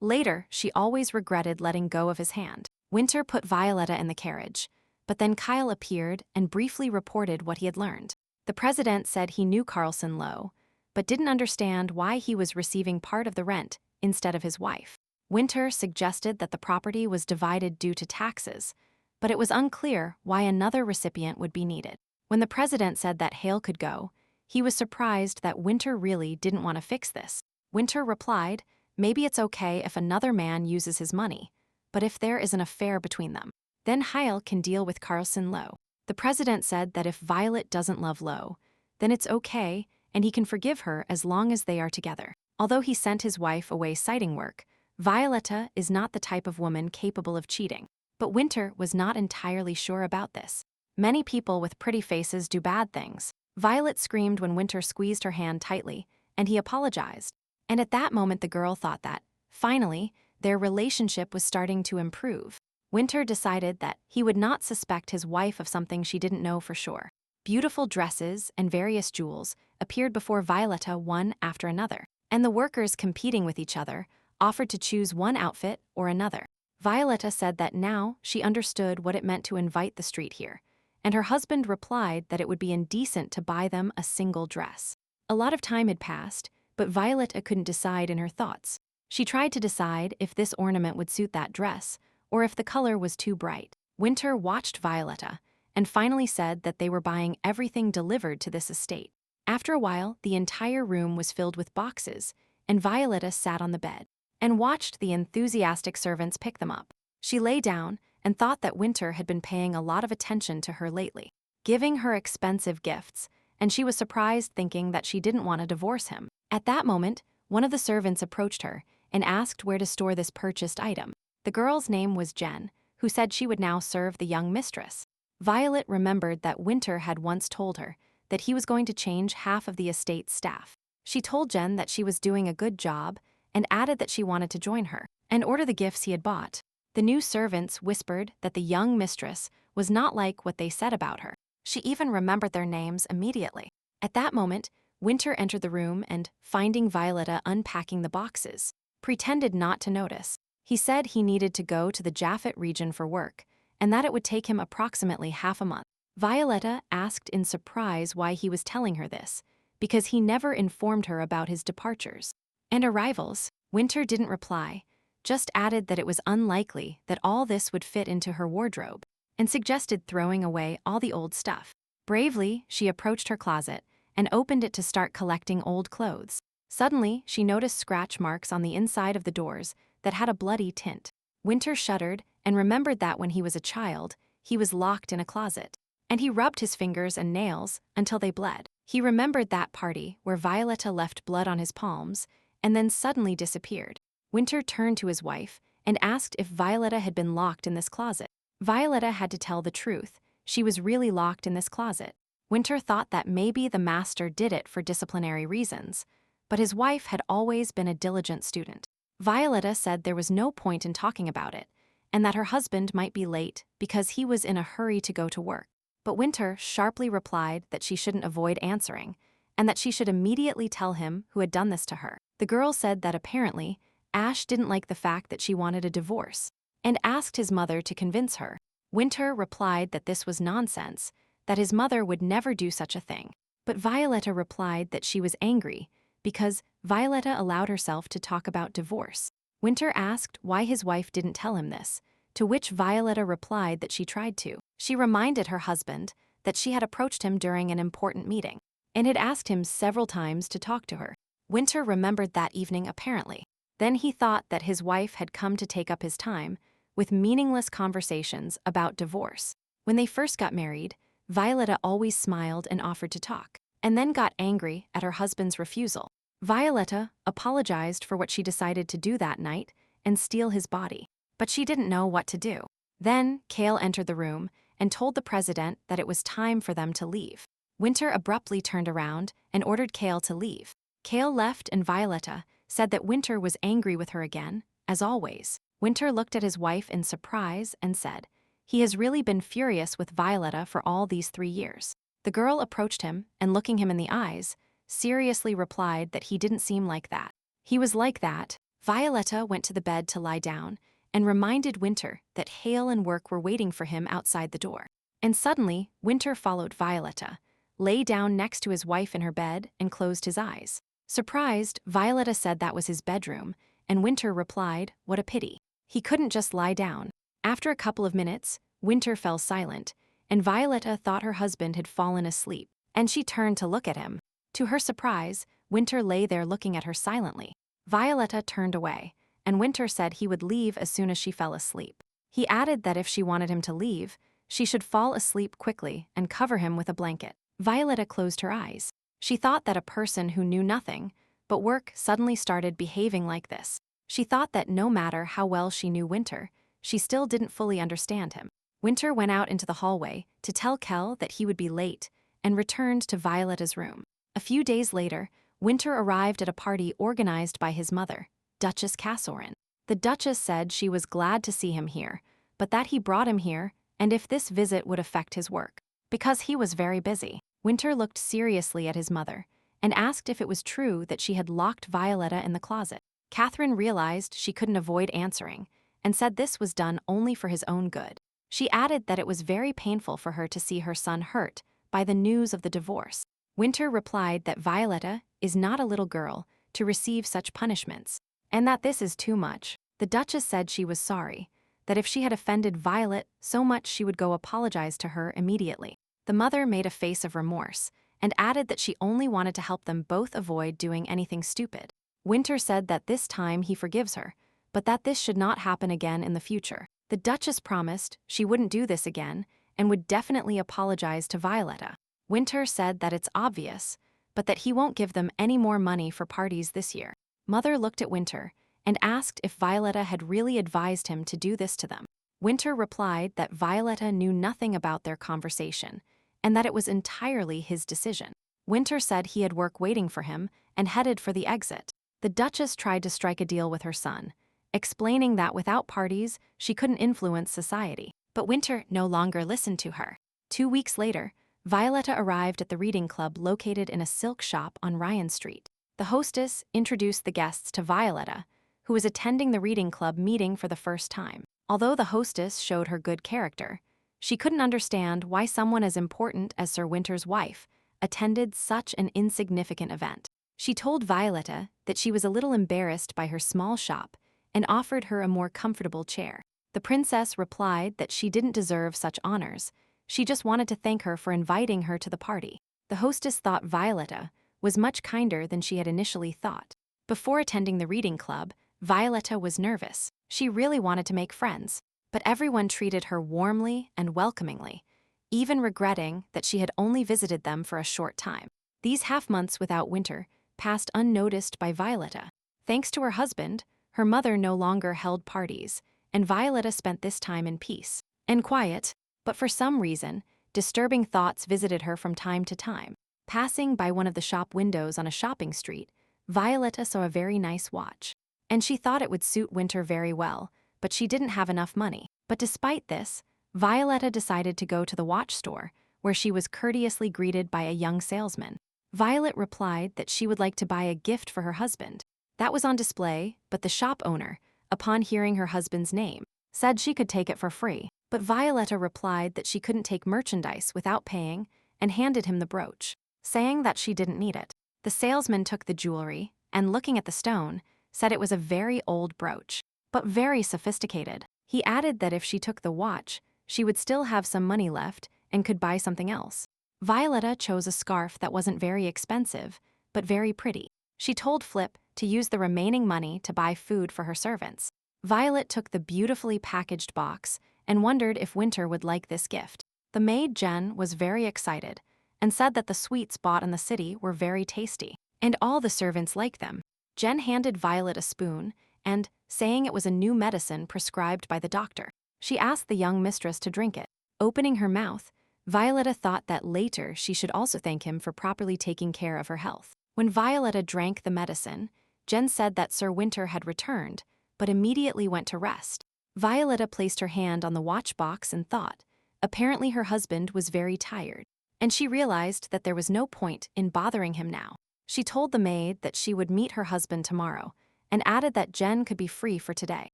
Later, she always regretted letting go of his hand. Winter put Violetta in the carriage, but then Kyle appeared and briefly reported what he had learned. The president said he knew Carlson Lowe, but didn't understand why he was receiving part of the rent instead of his wife. Winter suggested that the property was divided due to taxes, but it was unclear why another recipient would be needed. When the president said that Hale could go, he was surprised that Winter really didn't want to fix this. Winter replied, maybe it's okay if another man uses his money, but if there is an affair between them, then Hale can deal with Carlson Lowe. The president said that if Violet doesn't love Lowe, then it's okay and he can forgive her as long as they are together. Although he sent his wife away citing work, Violetta is not the type of woman capable of cheating. But Winter was not entirely sure about this. Many people with pretty faces do bad things. Violet screamed when Winter squeezed her hand tightly, and he apologized. And at that moment the girl thought that, finally, their relationship was starting to improve. Winter decided that he would not suspect his wife of something she didn't know for sure. Beautiful dresses and various jewels appeared before Violetta one after another, and the workers competing with each other offered to choose one outfit or another. Violetta said that now she understood what it meant to invite the street here, and her husband replied that it would be indecent to buy them a single dress. A lot of time had passed, but Violetta couldn't decide in her thoughts. She tried to decide if this ornament would suit that dress, or if the color was too bright. Winter watched Violetta, and finally said that they were buying everything delivered to this estate. After a while, the entire room was filled with boxes, and Violetta sat on the bed and watched the enthusiastic servants pick them up. She lay down and thought that Winter had been paying a lot of attention to her lately, giving her expensive gifts, and she was surprised thinking that she didn't want to divorce him. At that moment, one of the servants approached her and asked where to store this purchased item. The girl's name was Jen, who said she would now serve the young mistress. Violet remembered that Winter had once told her that he was going to change half of the estate's staff. She told Jen that she was doing a good job and added that she wanted to join her and order the gifts he had bought. The new servants whispered that the young mistress was not like what they said about her. She even remembered their names immediately. At that moment, Winter entered the room and, finding Violetta unpacking the boxes, pretended not to notice. He said he needed to go to the Japhet region for work, and that it would take him approximately half a month. Violetta asked in surprise why he was telling her this, because he never informed her about his departures and arrivals. Winter didn't reply, just added that it was unlikely that all this would fit into her wardrobe, and suggested throwing away all the old stuff. Bravely, she approached her closet and opened it to start collecting old clothes. Suddenly, she noticed scratch marks on the inside of the doors that had a bloody tint. Winter shuddered and remembered that when he was a child, he was locked in a closet, and he rubbed his fingers and nails until they bled. He remembered that party where Violetta left blood on his palms and then suddenly disappeared. Winter turned to his wife and asked if Violetta had been locked in this closet. Violetta had to tell the truth. She was really locked in this closet. Winter thought that maybe the master did it for disciplinary reasons, but his wife had always been a diligent student. Violetta said there was no point in talking about it, and that her husband might be late because he was in a hurry to go to work. But Winter sharply replied that she shouldn't avoid answering, and that she should immediately tell him who had done this to her. The girl said that apparently, Ash didn't like the fact that she wanted a divorce, and asked his mother to convince her. Winter replied that this was nonsense, that his mother would never do such a thing. But Violetta replied that she was angry because Violetta allowed herself to talk about divorce. Winter asked why his wife didn't tell him this, to which Violetta replied that she tried to. She reminded her husband that she had approached him during an important meeting and had asked him several times to talk to her. Winter remembered that evening apparently. Then he thought that his wife had come to take up his time with meaningless conversations about divorce. When they first got married, Violetta always smiled and offered to talk, and then got angry at her husband's refusal. Violetta apologized for what she decided to do that night and steal his body, but she didn't know what to do. Then Cale entered the room and told the president that it was time for them to leave. Winter abruptly turned around and ordered Cale to leave. Cale left and Violetta said that Winter was angry with her again, as always. Winter looked at his wife in surprise and said, "He has really been furious with Violetta for all these 3 years." The girl approached him and, looking him in the eyes, seriously replied that he didn't seem like that. He was like that. Violetta went to the bed to lie down and reminded Winter that Hale and work were waiting for him outside the door. And suddenly, Winter followed Violetta, lay down next to his wife in her bed, and closed his eyes. Surprised, Violetta said that was his bedroom, and Winter replied, "What a pity. He couldn't just lie down." After a couple of minutes, Winter fell silent, and Violetta thought her husband had fallen asleep, and she turned to look at him. To her surprise, Winter lay there looking at her silently. Violetta turned away, and Winter said he would leave as soon as she fell asleep. He added that if she wanted him to leave, she should fall asleep quickly and cover him with a blanket. Violetta closed her eyes. She thought that a person who knew nothing but work suddenly started behaving like this. She thought that no matter how well she knew Winter, she still didn't fully understand him. Winter went out into the hallway to tell Kel that he would be late and returned to Violetta's room. A few days later, Winter arrived at a party organized by his mother, Duchess Castlerin. The Duchess said she was glad to see him here, but that he brought him here and if this visit would affect his work, because he was very busy. Winter looked seriously at his mother and asked if it was true that she had locked Violetta in the closet. Catherine realized she couldn't avoid answering and said this was done only for his own good. She added that it was very painful for her to see her son hurt by the news of the divorce. Winter replied that Violetta is not a little girl to receive such punishments, and that this is too much. The Duchess said she was sorry, that if she had offended Violet so much she would go apologize to her immediately. The mother made a face of remorse and added that she only wanted to help them both avoid doing anything stupid. Winter said that this time he forgives her, but that this should not happen again in the future. The Duchess promised she wouldn't do this again and would definitely apologize to Violetta. Winter said that it's obvious, but that he won't give them any more money for parties this year. Mother looked at Winter and asked if Violetta had really advised him to do this to them. Winter replied that Violetta knew nothing about their conversation and that it was entirely his decision. Winter said he had work waiting for him and headed for the exit. The Duchess tried to strike a deal with her son, explaining that without parties, she couldn't influence society. But Winter no longer listened to her. 2 weeks later, Violetta arrived at the reading club located in a silk shop on Ryan Street. The hostess introduced the guests to Violetta, who was attending the reading club meeting for the first time. Although the hostess showed her good character, she couldn't understand why someone as important as Sir Winter's wife attended such an insignificant event. She told Violetta that she was a little embarrassed by her small shop and offered her a more comfortable chair. The princess replied that she didn't deserve such honors. She just wanted to thank her for inviting her to the party. The hostess thought Violetta was much kinder than she had initially thought. Before attending the reading club, Violetta was nervous. She really wanted to make friends, but everyone treated her warmly and welcomingly, even regretting that she had only visited them for a short time. These half-months without Winter passed unnoticed by Violetta. Thanks to her husband, her mother no longer held parties, and Violetta spent this time in peace and quiet, but for some reason, disturbing thoughts visited her from time to time. Passing by one of the shop windows on a shopping street, Violetta saw a very nice watch, and she thought it would suit Winter very well, but she didn't have enough money. But despite this, Violetta decided to go to the watch store, where she was courteously greeted by a young salesman. Violet replied that she would like to buy a gift for her husband. That was on display, but the shop owner, upon hearing her husband's name, said she could take it for free. But Violetta replied that she couldn't take merchandise without paying and handed him the brooch, saying that she didn't need it. The salesman took the jewelry and, looking at the stone, said it was a very old brooch, but very sophisticated. He added that if she took the watch, she would still have some money left and could buy something else. Violetta chose a scarf that wasn't very expensive, but very pretty. She told Flip to use the remaining money to buy food for her servants. Violet took the beautifully packaged box and wondered if Winter would like this gift. The maid Jen was very excited and said that the sweets bought in the city were very tasty, and all the servants liked them. Jen handed Violet a spoon and, saying it was a new medicine prescribed by the doctor, she asked the young mistress to drink it. Opening her mouth, Violetta thought that later she should also thank him for properly taking care of her health. When Violetta drank the medicine, Jen said that Sir Winter had returned, but immediately went to rest. Violetta placed her hand on the watch box and thought, apparently her husband was very tired. and she realized that there was no point in bothering him now. She told the maid that she would meet her husband tomorrow, and added that Jen could be free for today.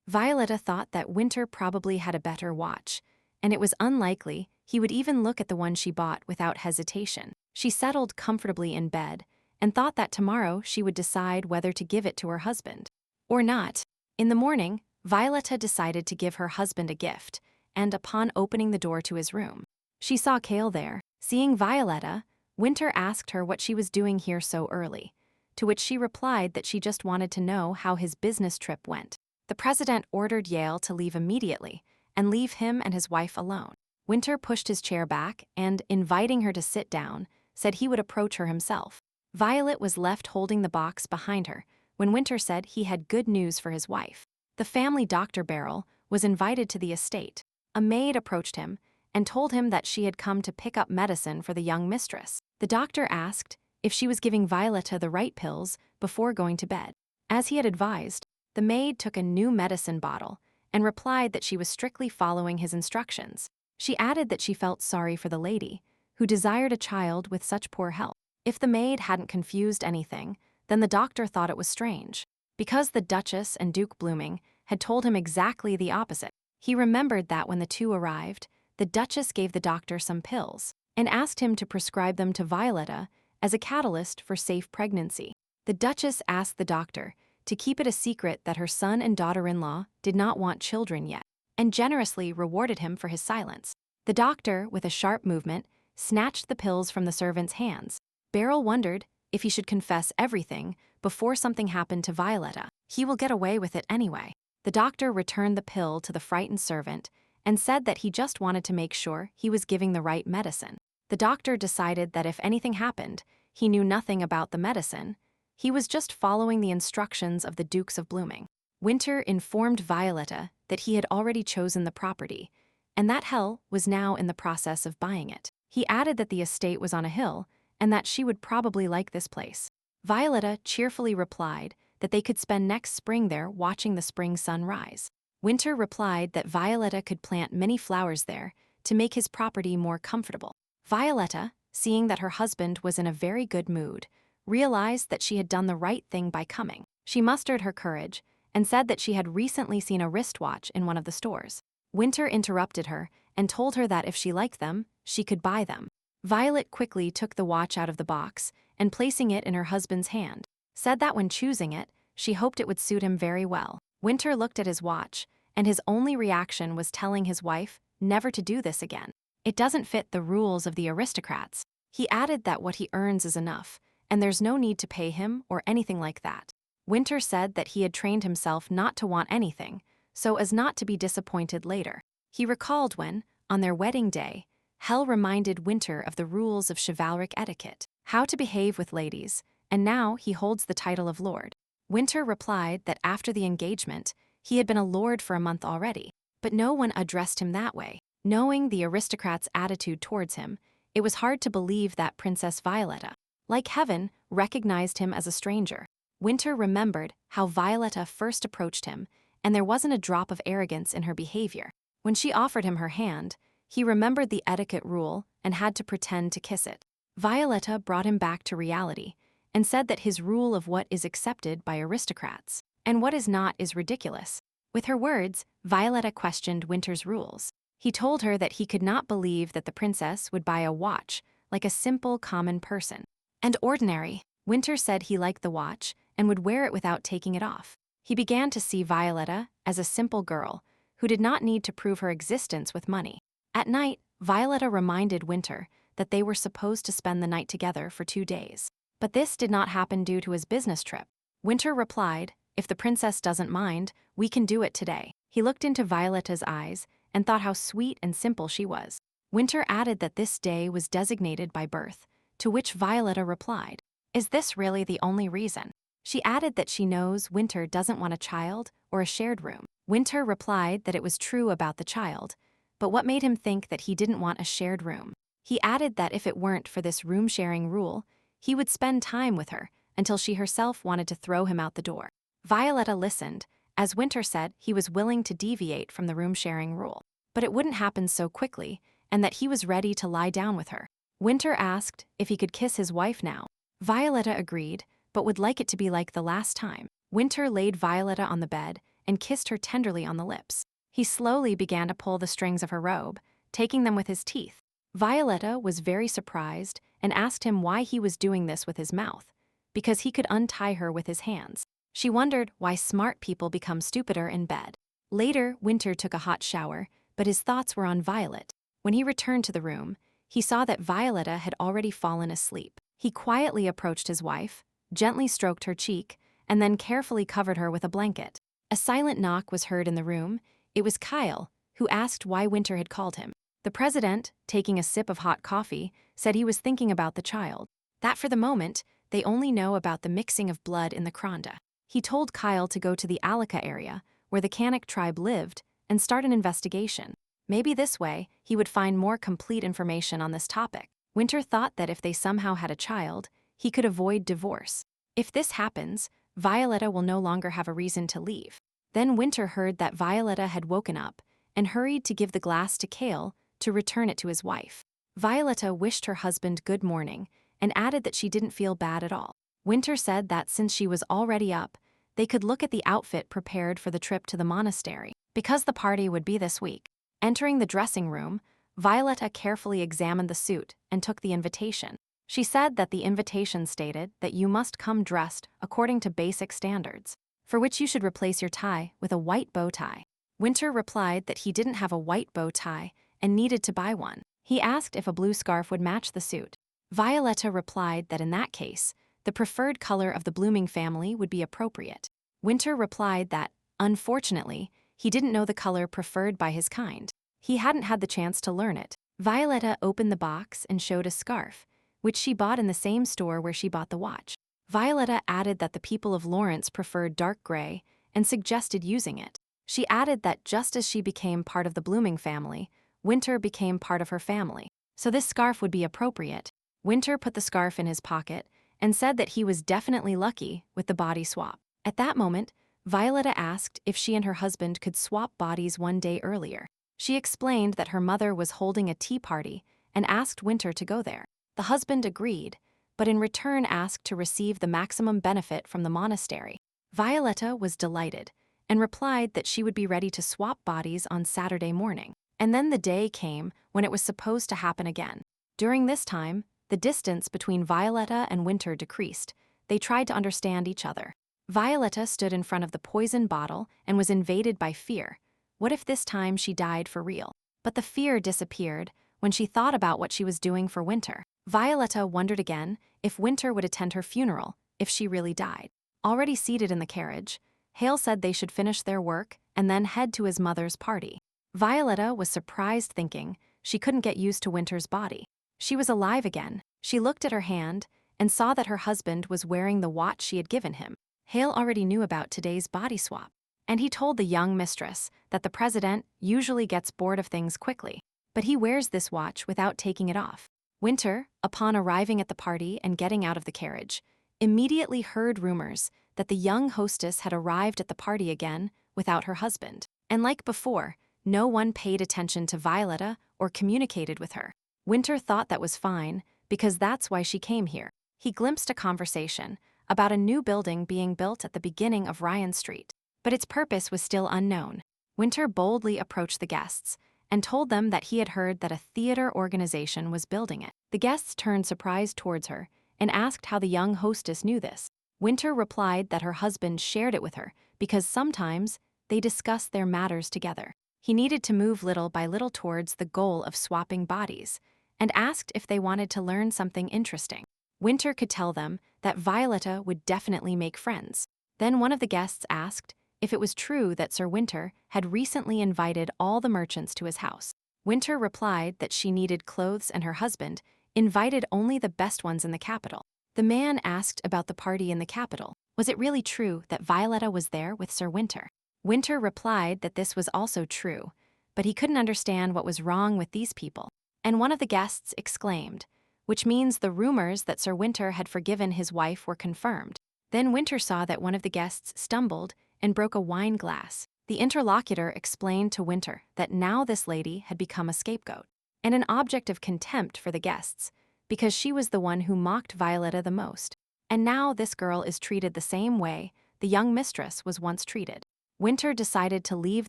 Violetta thought that Winter probably had a better watch, and it was unlikely he would even look at the one she bought without hesitation. She settled comfortably in bed and thought that tomorrow she would decide whether to give it to her husband or not. In the morning, Violetta decided to give her husband a gift, and upon opening the door to his room, she saw Kale there. Seeing Violetta, Winter asked her what she was doing here so early, to which she replied that she just wanted to know how his business trip went. The president ordered Yale to leave immediately and leave him and his wife alone. Winter pushed his chair back and, inviting her to sit down, said he would approach her himself. Violet was left holding the box behind her when Winter said he had good news for his wife. The family doctor Beryl was invited to the estate. A maid approached him and told him that she had come to pick up medicine for the young mistress. The doctor asked if she was giving Violetta the right pills before going to bed. As he had advised, the maid took a new medicine bottle and replied that she was strictly following his instructions. She added that she felt sorry for the lady, who desired a child with such poor health. If the maid hadn't confused anything, then the doctor thought it was strange, because the Duchess and Duke Blooming had told him exactly the opposite. He remembered that when the two arrived, the Duchess gave the doctor some pills and asked him to prescribe them to Violetta as a catalyst for safe pregnancy. The Duchess asked the doctor to keep it a secret that her son and daughter-in-law did not want children yet, and generously rewarded him for his silence. The doctor, with a sharp movement, snatched the pills from the servant's hands. Beryl wondered if he should confess everything before something happened to Violetta. He will get away with it anyway. The doctor returned the pill to the frightened servant and said that he just wanted to make sure he was giving the right medicine. The doctor decided that if anything happened, he knew nothing about the medicine. He was just following the instructions of the Dukes of Blooming. Winter informed Violetta that he had already chosen the property, and that Hel was now in the process of buying it. He added that the estate was on a hill, and that she would probably like this place. Violetta cheerfully replied that they could spend next spring there watching the spring sun rise. Winter replied that Violetta could plant many flowers there to make his property more comfortable. Violetta, seeing that her husband was in a very good mood, realized that she had done the right thing by coming. She mustered her courage and said that she had recently seen a wristwatch in one of the stores. Winter interrupted her and told her that if she liked them, she could buy them. Violet quickly took the watch out of the box and, placing it in her husband's hand, said that when choosing it, she hoped it would suit him very well. Winter looked at his watch, and his only reaction was telling his wife never to do this again. It doesn't fit the rules of the aristocrats. He added that what he earns is enough, and there's no need to pay him or anything like that. Winter said that he had trained himself not to want anything, so as not to be disappointed later. He recalled when, on their wedding day, Hel reminded Winter of the rules of chivalric etiquette, how to behave with ladies, and now he holds the title of lord. Winter replied that after the engagement, he had been a lord for a month already, but no one addressed him that way. Knowing the aristocrat's attitude towards him, it was hard to believe that Princess Violetta, like heaven, recognized him as a stranger. Winter remembered how Violetta first approached him, and there wasn't a drop of arrogance in her behavior. When she offered him her hand, he remembered the etiquette rule and had to pretend to kiss it. Violetta brought him back to reality and said that his rule of what is accepted by aristocrats and what is not is ridiculous. With her words, Violetta questioned Winter's rules. He told her that he could not believe that the princess would buy a watch like a simple common person. And ordinary. Winter said he liked the watch and would wear it without taking it off. He began to see Violetta as a simple girl who did not need to prove her existence with money. At night, Violetta reminded Winter that they were supposed to spend the night together for 2 days. But this did not happen due to his business trip. Winter replied, "If the princess doesn't mind, we can do it today." He looked into Violetta's eyes and thought how sweet and simple she was. Winter added that this day was designated by birth, to which Violetta replied, "Is this really the only reason?" She added that she knows Winter doesn't want a child or a shared room. Winter replied that it was true about the child, but what made him think that he didn't want a shared room? He added that if it weren't for this room-sharing rule, he would spend time with her until she herself wanted to throw him out the door. Violetta listened, as Winter said he was willing to deviate from the room-sharing rule, but it wouldn't happen so quickly, and that he was ready to lie down with her. Winter asked if he could kiss his wife now. Violetta agreed, but would like it to be like the last time. Winter laid Violetta on the bed and kissed her tenderly on the lips. He slowly began to pull the strings of her robe, taking them with his teeth. Violetta was very surprised and asked him why he was doing this with his mouth, because he could untie her with his hands. She wondered why smart people become stupider in bed. Later, Winter took a hot shower, but his thoughts were on Violet. When he returned to the room, he saw that Violetta had already fallen asleep. He quietly approached his wife, gently stroked her cheek, and then carefully covered her with a blanket. A silent knock was heard in the room. It was Kyle, who asked why Winter had called him. The president, taking a sip of hot coffee, said he was thinking about the child. That for the moment, they only know about the mixing of blood in the Kronda. He told Kyle to go to the Alaka area, where the Kanak tribe lived, and start an investigation. Maybe this way, he would find more complete information on this topic. Winter thought that if they somehow had a child, he could avoid divorce. If this happens, Violetta will no longer have a reason to leave. Then Winter heard that Violetta had woken up and hurried to give the glass to Kale to return it to his wife. Violetta wished her husband good morning and added that she didn't feel bad at all. Winter said that since she was already up, they could look at the outfit prepared for the trip to the monastery, because the party would be this week. Entering the dressing room, Violetta carefully examined the suit and took the invitation. She said that the invitation stated that you must come dressed according to basic standards, for which you should replace your tie with a white bow tie. Winter replied that he didn't have a white bow tie and needed to buy one. He asked if a blue scarf would match the suit. Violetta replied that in that case, the preferred color of the blooming family would be appropriate. Winter replied that, unfortunately, he didn't know the color preferred by his kind. He hadn't had the chance to learn it. Violetta opened the box and showed a scarf, which she bought in the same store where she bought the watch. Violetta added that the people of Lawrence preferred dark gray and suggested using it. She added that just as she became part of the blooming family, Winter became part of her family, so this scarf would be appropriate. Winter put the scarf in his pocket and said that he was definitely lucky with the body swap. At that moment, Violetta asked if she and her husband could swap bodies one day earlier. She explained that her mother was holding a tea party and asked Winter to go there. The husband agreed, but in return asked to receive the maximum benefit from the monastery. Violetta was delighted and replied that she would be ready to swap bodies on Saturday morning. And then the day came when it was supposed to happen again. During this time, the distance between Violetta and Winter decreased. They tried to understand each other. Violetta stood in front of the poison bottle and was invaded by fear. What if this time she died for real? But the fear disappeared when she thought about what she was doing for Winter. Violetta wondered again if Winter would attend her funeral if she really died. Already seated in the carriage, Hale said they should finish their work and then head to his mother's party. Violetta was surprised, thinking she couldn't get used to Winter's body. She was alive again. She looked at her hand and saw that her husband was wearing the watch she had given him. Hale already knew about today's body swap, and he told the young mistress that the president usually gets bored of things quickly, but he wears this watch without taking it off. Winter, upon arriving at the party and getting out of the carriage, immediately heard rumors that the young hostess had arrived at the party again without her husband. And like before, no one paid attention to Violetta or communicated with her. Winter thought that was fine, because that's why she came here. He glimpsed a conversation about a new building being built at the beginning of Ryan Street, but its purpose was still unknown. Winter boldly approached the guests and told them that he had heard that a theater organization was building it. The guests turned surprised towards her and asked how the young hostess knew this. Winter replied that her husband shared it with her because sometimes they discussed their matters together. He needed to move little by little towards the goal of swapping bodies and asked if they wanted to learn something interesting. Winter could tell them that Violetta would definitely make friends. Then one of the guests asked if it was true that Sir Winter had recently invited all the merchants to his house. Winter replied that she needed clothes and her husband invited only the best ones in the capital. The man asked about the party in the capital. Was it really true that Violetta was there with Sir Winter? Winter replied that this was also true, but he couldn't understand what was wrong with these people. And one of the guests exclaimed, which means the rumors that Sir Winter had forgiven his wife were confirmed. Then Winter saw that one of the guests stumbled and broke a wine glass. The interlocutor explained to Winter that now this lady had become a scapegoat and an object of contempt for the guests because she was the one who mocked Violetta the most. And now this girl is treated the same way the young mistress was once treated. Winter decided to leave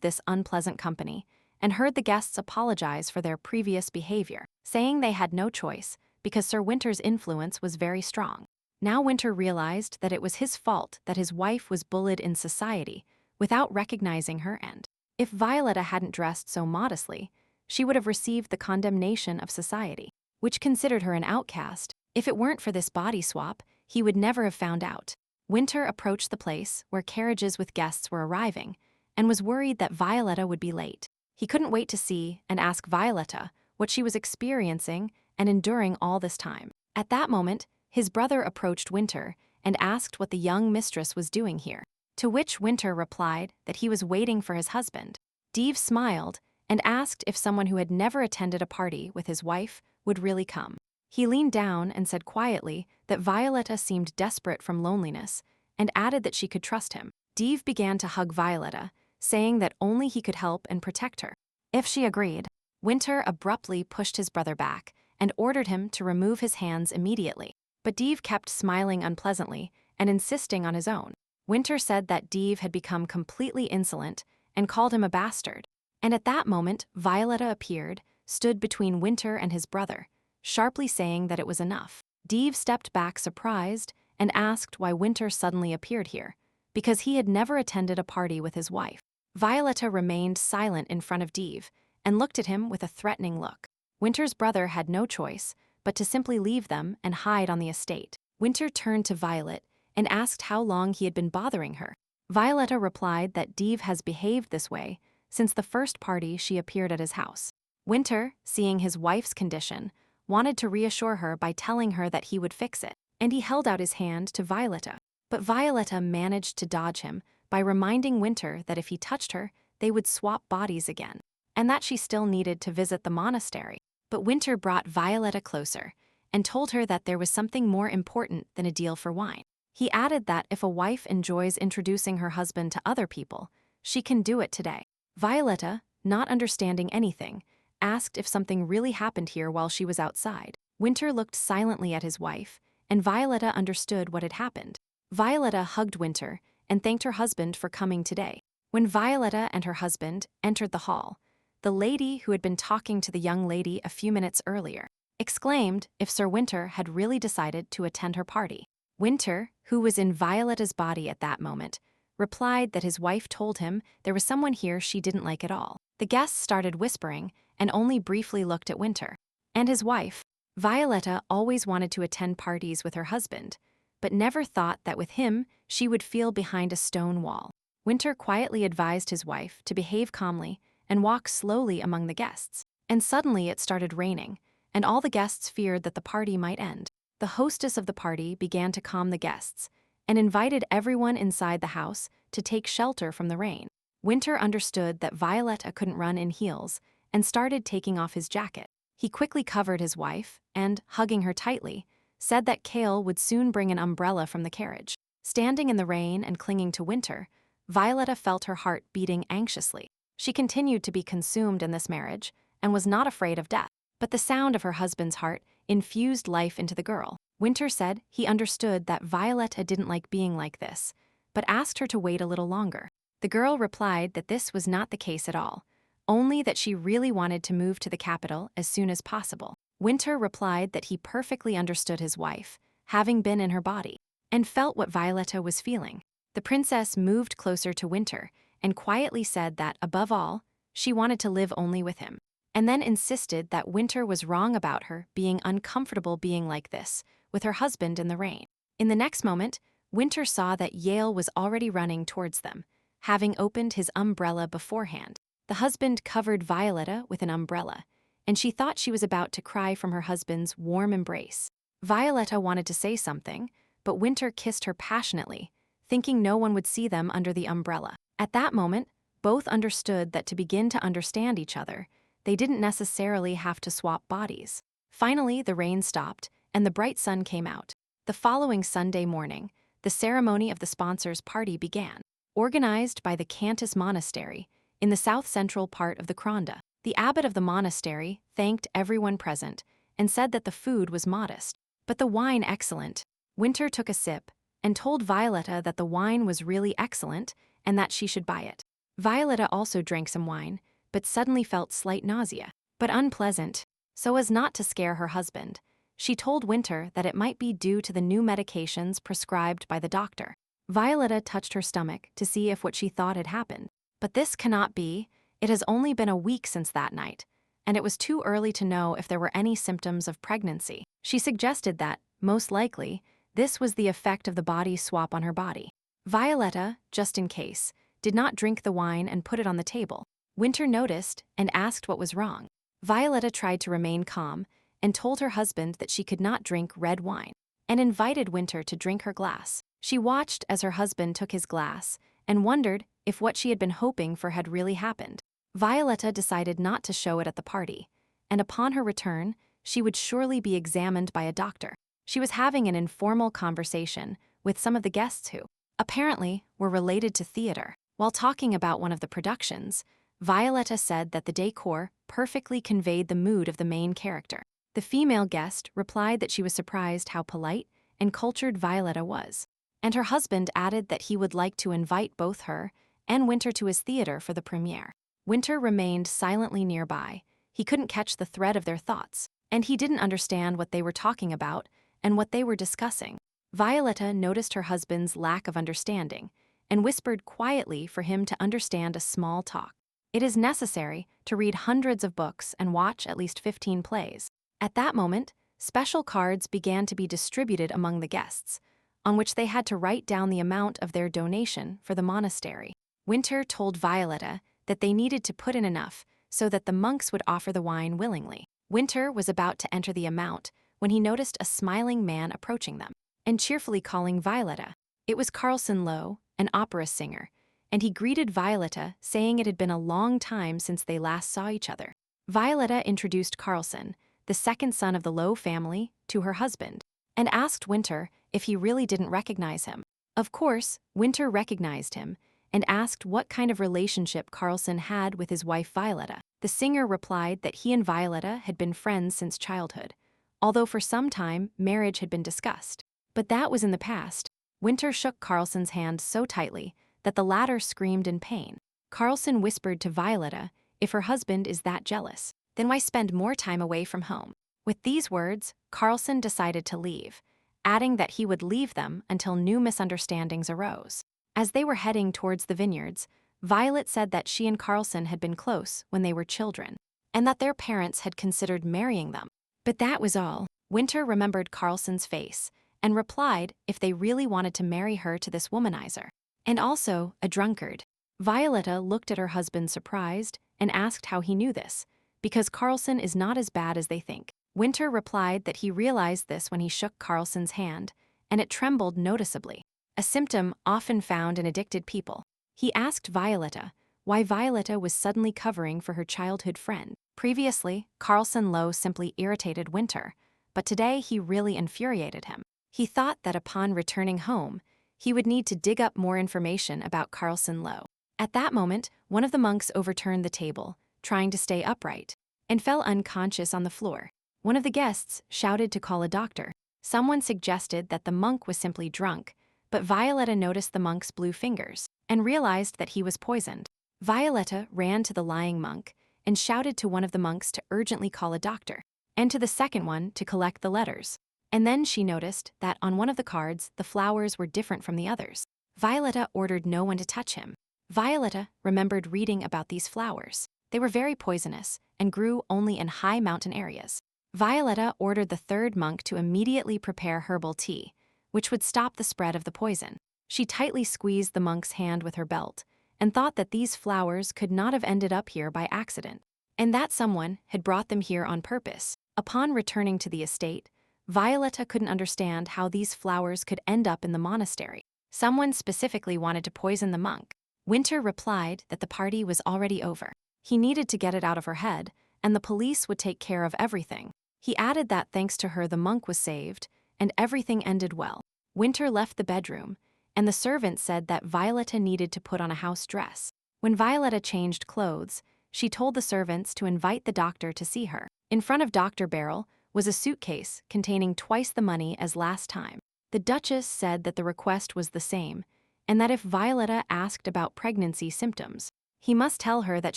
this unpleasant company and heard the guests apologize for their previous behavior, saying they had no choice because Sir Winter's influence was very strong. Now Winter realized that it was his fault that his wife was bullied in society without recognizing her end. If Violetta hadn't dressed so modestly, she would have received the condemnation of society, which considered her an outcast. If it weren't for this body swap, he would never have found out. Winter approached the place where carriages with guests were arriving and was worried that Violetta would be late. He couldn't wait to see and ask Violetta what she was experiencing and enduring all this time. At that moment, his brother approached Winter and asked what the young mistress was doing here, to which Winter replied that he was waiting for his husband. Dave smiled and asked if someone who had never attended a party with his wife would really come. He leaned down and said quietly that Violetta seemed desperate from loneliness and added that she could trust him. Dave began to hug Violetta, saying that only he could help and protect her. If she agreed, Winter abruptly pushed his brother back and ordered him to remove his hands immediately. But Dave kept smiling unpleasantly and insisting on his own. Winter said that Dave had become completely insolent and called him a bastard. And at that moment, Violetta appeared, stood between Winter and his brother, sharply saying that it was enough. Dave stepped back surprised and asked why Winter suddenly appeared here, because he had never attended a party with his wife. Violetta remained silent in front of Dave and looked at him with a threatening look. Winter's brother had no choice but to simply leave them and hide on the estate. Winter turned to Violet and asked how long he had been bothering her. Violetta replied that Dave has behaved this way since the first party she appeared at his house. Winter, seeing his wife's condition, wanted to reassure her by telling her that he would fix it, and he held out his hand to Violetta. But Violetta managed to dodge him by reminding Winter that if he touched her, they would swap bodies again, and that she still needed to visit the monastery. But Winter brought Violetta closer and told her that there was something more important than a deal for wine. He added that if a wife enjoys introducing her husband to other people, she can do it today. Violetta, not understanding anything, asked if something really happened here while she was outside. Winter looked silently at his wife, and Violetta understood what had happened. Violetta hugged Winter and thanked her husband for coming today. When Violetta and her husband entered the hall, the lady who had been talking to the young lady a few minutes earlier exclaimed if Sir Winter had really decided to attend her party. Winter, who was in Violetta's body at that moment, replied that his wife told him there was someone here she didn't like at all. The guests started whispering and only briefly looked at Winter. And his wife, Violetta, always wanted to attend parties with her husband, but never thought that with him she would feel behind a stone wall. Winter quietly advised his wife to behave calmly and walk slowly among the guests. And suddenly it started raining, and all the guests feared that the party might end. The hostess of the party began to calm the guests and invited everyone inside the house to take shelter from the rain. Winter understood that Violetta couldn't run in heels and started taking off his jacket. He quickly covered his wife and, hugging her tightly, said that Kale would soon bring an umbrella from the carriage. Standing in the rain and clinging to Winter, Violetta felt her heart beating anxiously. She continued to be consumed in this marriage and was not afraid of death. But the sound of her husband's heart infused life into the girl. Winter said he understood that Violetta didn't like being like this, but asked her to wait a little longer. The girl replied that this was not the case at all, only that she really wanted to move to the capital as soon as possible. Winter replied that he perfectly understood his wife, having been in her body, and felt what Violetta was feeling. The princess moved closer to Winter and quietly said that, above all, she wanted to live only with him, and then insisted that Winter was wrong about her being uncomfortable being like this, with her husband in the rain. In the next moment, Winter saw that Yale was already running towards them, having opened his umbrella beforehand. The husband covered Violetta with an umbrella, and she thought she was about to cry from her husband's warm embrace. Violetta wanted to say something, but Winter kissed her passionately, thinking no one would see them under the umbrella. At that moment, both understood that to begin to understand each other, they didn't necessarily have to swap bodies. Finally, the rain stopped, and the bright sun came out. The following Sunday morning, the ceremony of the sponsors' party began, organized by the Cantus Monastery in the south-central part of the Kronda. The abbot of the monastery thanked everyone present and said that the food was modest, but the wine excellent. Winter took a sip and told Violetta that the wine was really excellent and that she should buy it. Violetta also drank some wine, but suddenly felt slight nausea, but unpleasant. So as not to scare her husband, she told Winter that it might be due to the new medications prescribed by the doctor. Violetta touched her stomach to see if what she thought had happened. But this cannot be. It has only been a week since that night, and it was too early to know if there were any symptoms of pregnancy. She suggested that, most likely, this was the effect of the body swap on her body. Violetta, just in case, did not drink the wine and put it on the table. Winter noticed and asked what was wrong. Violetta tried to remain calm and told her husband that she could not drink red wine, and invited Winter to drink her glass. She watched as her husband took his glass and wondered if what she had been hoping for had really happened. Violetta decided not to show it at the party, and upon her return, she would surely be examined by a doctor. She was having an informal conversation with some of the guests who, apparently, were related to theater. While talking about one of the productions, Violetta said that the decor perfectly conveyed the mood of the main character. The female guest replied that she was surprised how polite and cultured Violetta was, and her husband added that he would like to invite both her and Winter to his theater for the premiere. Winter remained silently nearby. He couldn't catch the thread of their thoughts, and he didn't understand what they were talking about and what they were discussing. Violetta noticed her husband's lack of understanding and whispered quietly for him to understand a small talk. It is necessary to read hundreds of books and watch at least 15 plays. At that moment, special cards began to be distributed among the guests, on which they had to write down the amount of their donation for the monastery. Winter told Violetta that they needed to put in enough so that the monks would offer the wine willingly. Winter was about to enter the amount when he noticed a smiling man approaching them and cheerfully calling Violetta. It was Carlson Lowe, an opera singer, and he greeted Violetta, saying it had been a long time since they last saw each other. Violetta introduced Carlson, the second son of the Lowe family, to her husband, and asked Winter if he really didn't recognize him. Of course, Winter recognized him and asked what kind of relationship Carlson had with his wife Violetta. The singer replied that he and Violetta had been friends since childhood, although for some time marriage had been discussed. But that was in the past. Winter shook Carlson's hand so tightly that the latter screamed in pain. Carlson whispered to Violetta, "If her husband is that jealous, then why spend more time away from home?" With these words, Carlson decided to leave, adding that he would leave them until new misunderstandings arose. As they were heading towards the vineyards, Violet said that she and Carlson had been close when they were children, and that their parents had considered marrying them. But that was all. Winter remembered Carlson's face and replied if they really wanted to marry her to this womanizer, and also a drunkard. Violetta looked at her husband surprised and asked how he knew this, because Carlson is not as bad as they think. Winter replied that he realized this when he shook Carlson's hand, and it trembled noticeably, a symptom often found in addicted people. He asked Violetta why Violetta was suddenly covering for her childhood friend. Previously, Carlson Lowe simply irritated Winter, but today he really infuriated him. He thought that upon returning home, he would need to dig up more information about Carlson Lowe. At that moment, one of the monks overturned the table, trying to stay upright, and fell unconscious on the floor. One of the guests shouted to call a doctor. Someone suggested that the monk was simply drunk, but Violetta noticed the monk's blue fingers and realized that he was poisoned. Violetta ran to the lying monk and shouted to one of the monks to urgently call a doctor, and to the second one to collect the letters. And then she noticed that on one of the cards, the flowers were different from the others. Violetta ordered no one to touch him. Violetta remembered reading about these flowers. They were very poisonous and grew only in high mountain areas. Violetta ordered the third monk to immediately prepare herbal tea, which would stop the spread of the poison. She tightly squeezed the monk's hand with her belt and thought that these flowers could not have ended up here by accident, and that someone had brought them here on purpose. Upon returning to the estate, Violetta couldn't understand how these flowers could end up in the monastery. Someone specifically wanted to poison the monk. Winter replied that the party was already over. He needed to get it out of her head, and the police would take care of everything. He added that thanks to her the monk was saved, and everything ended well. Winter left the bedroom, and the servant said that Violetta needed to put on a house dress. When Violetta changed clothes, she told the servants to invite the doctor to see her. In front of Dr. Beryl, was a suitcase containing twice the money as last time. The Duchess said that the request was the same, and that if Violetta asked about pregnancy symptoms, he must tell her that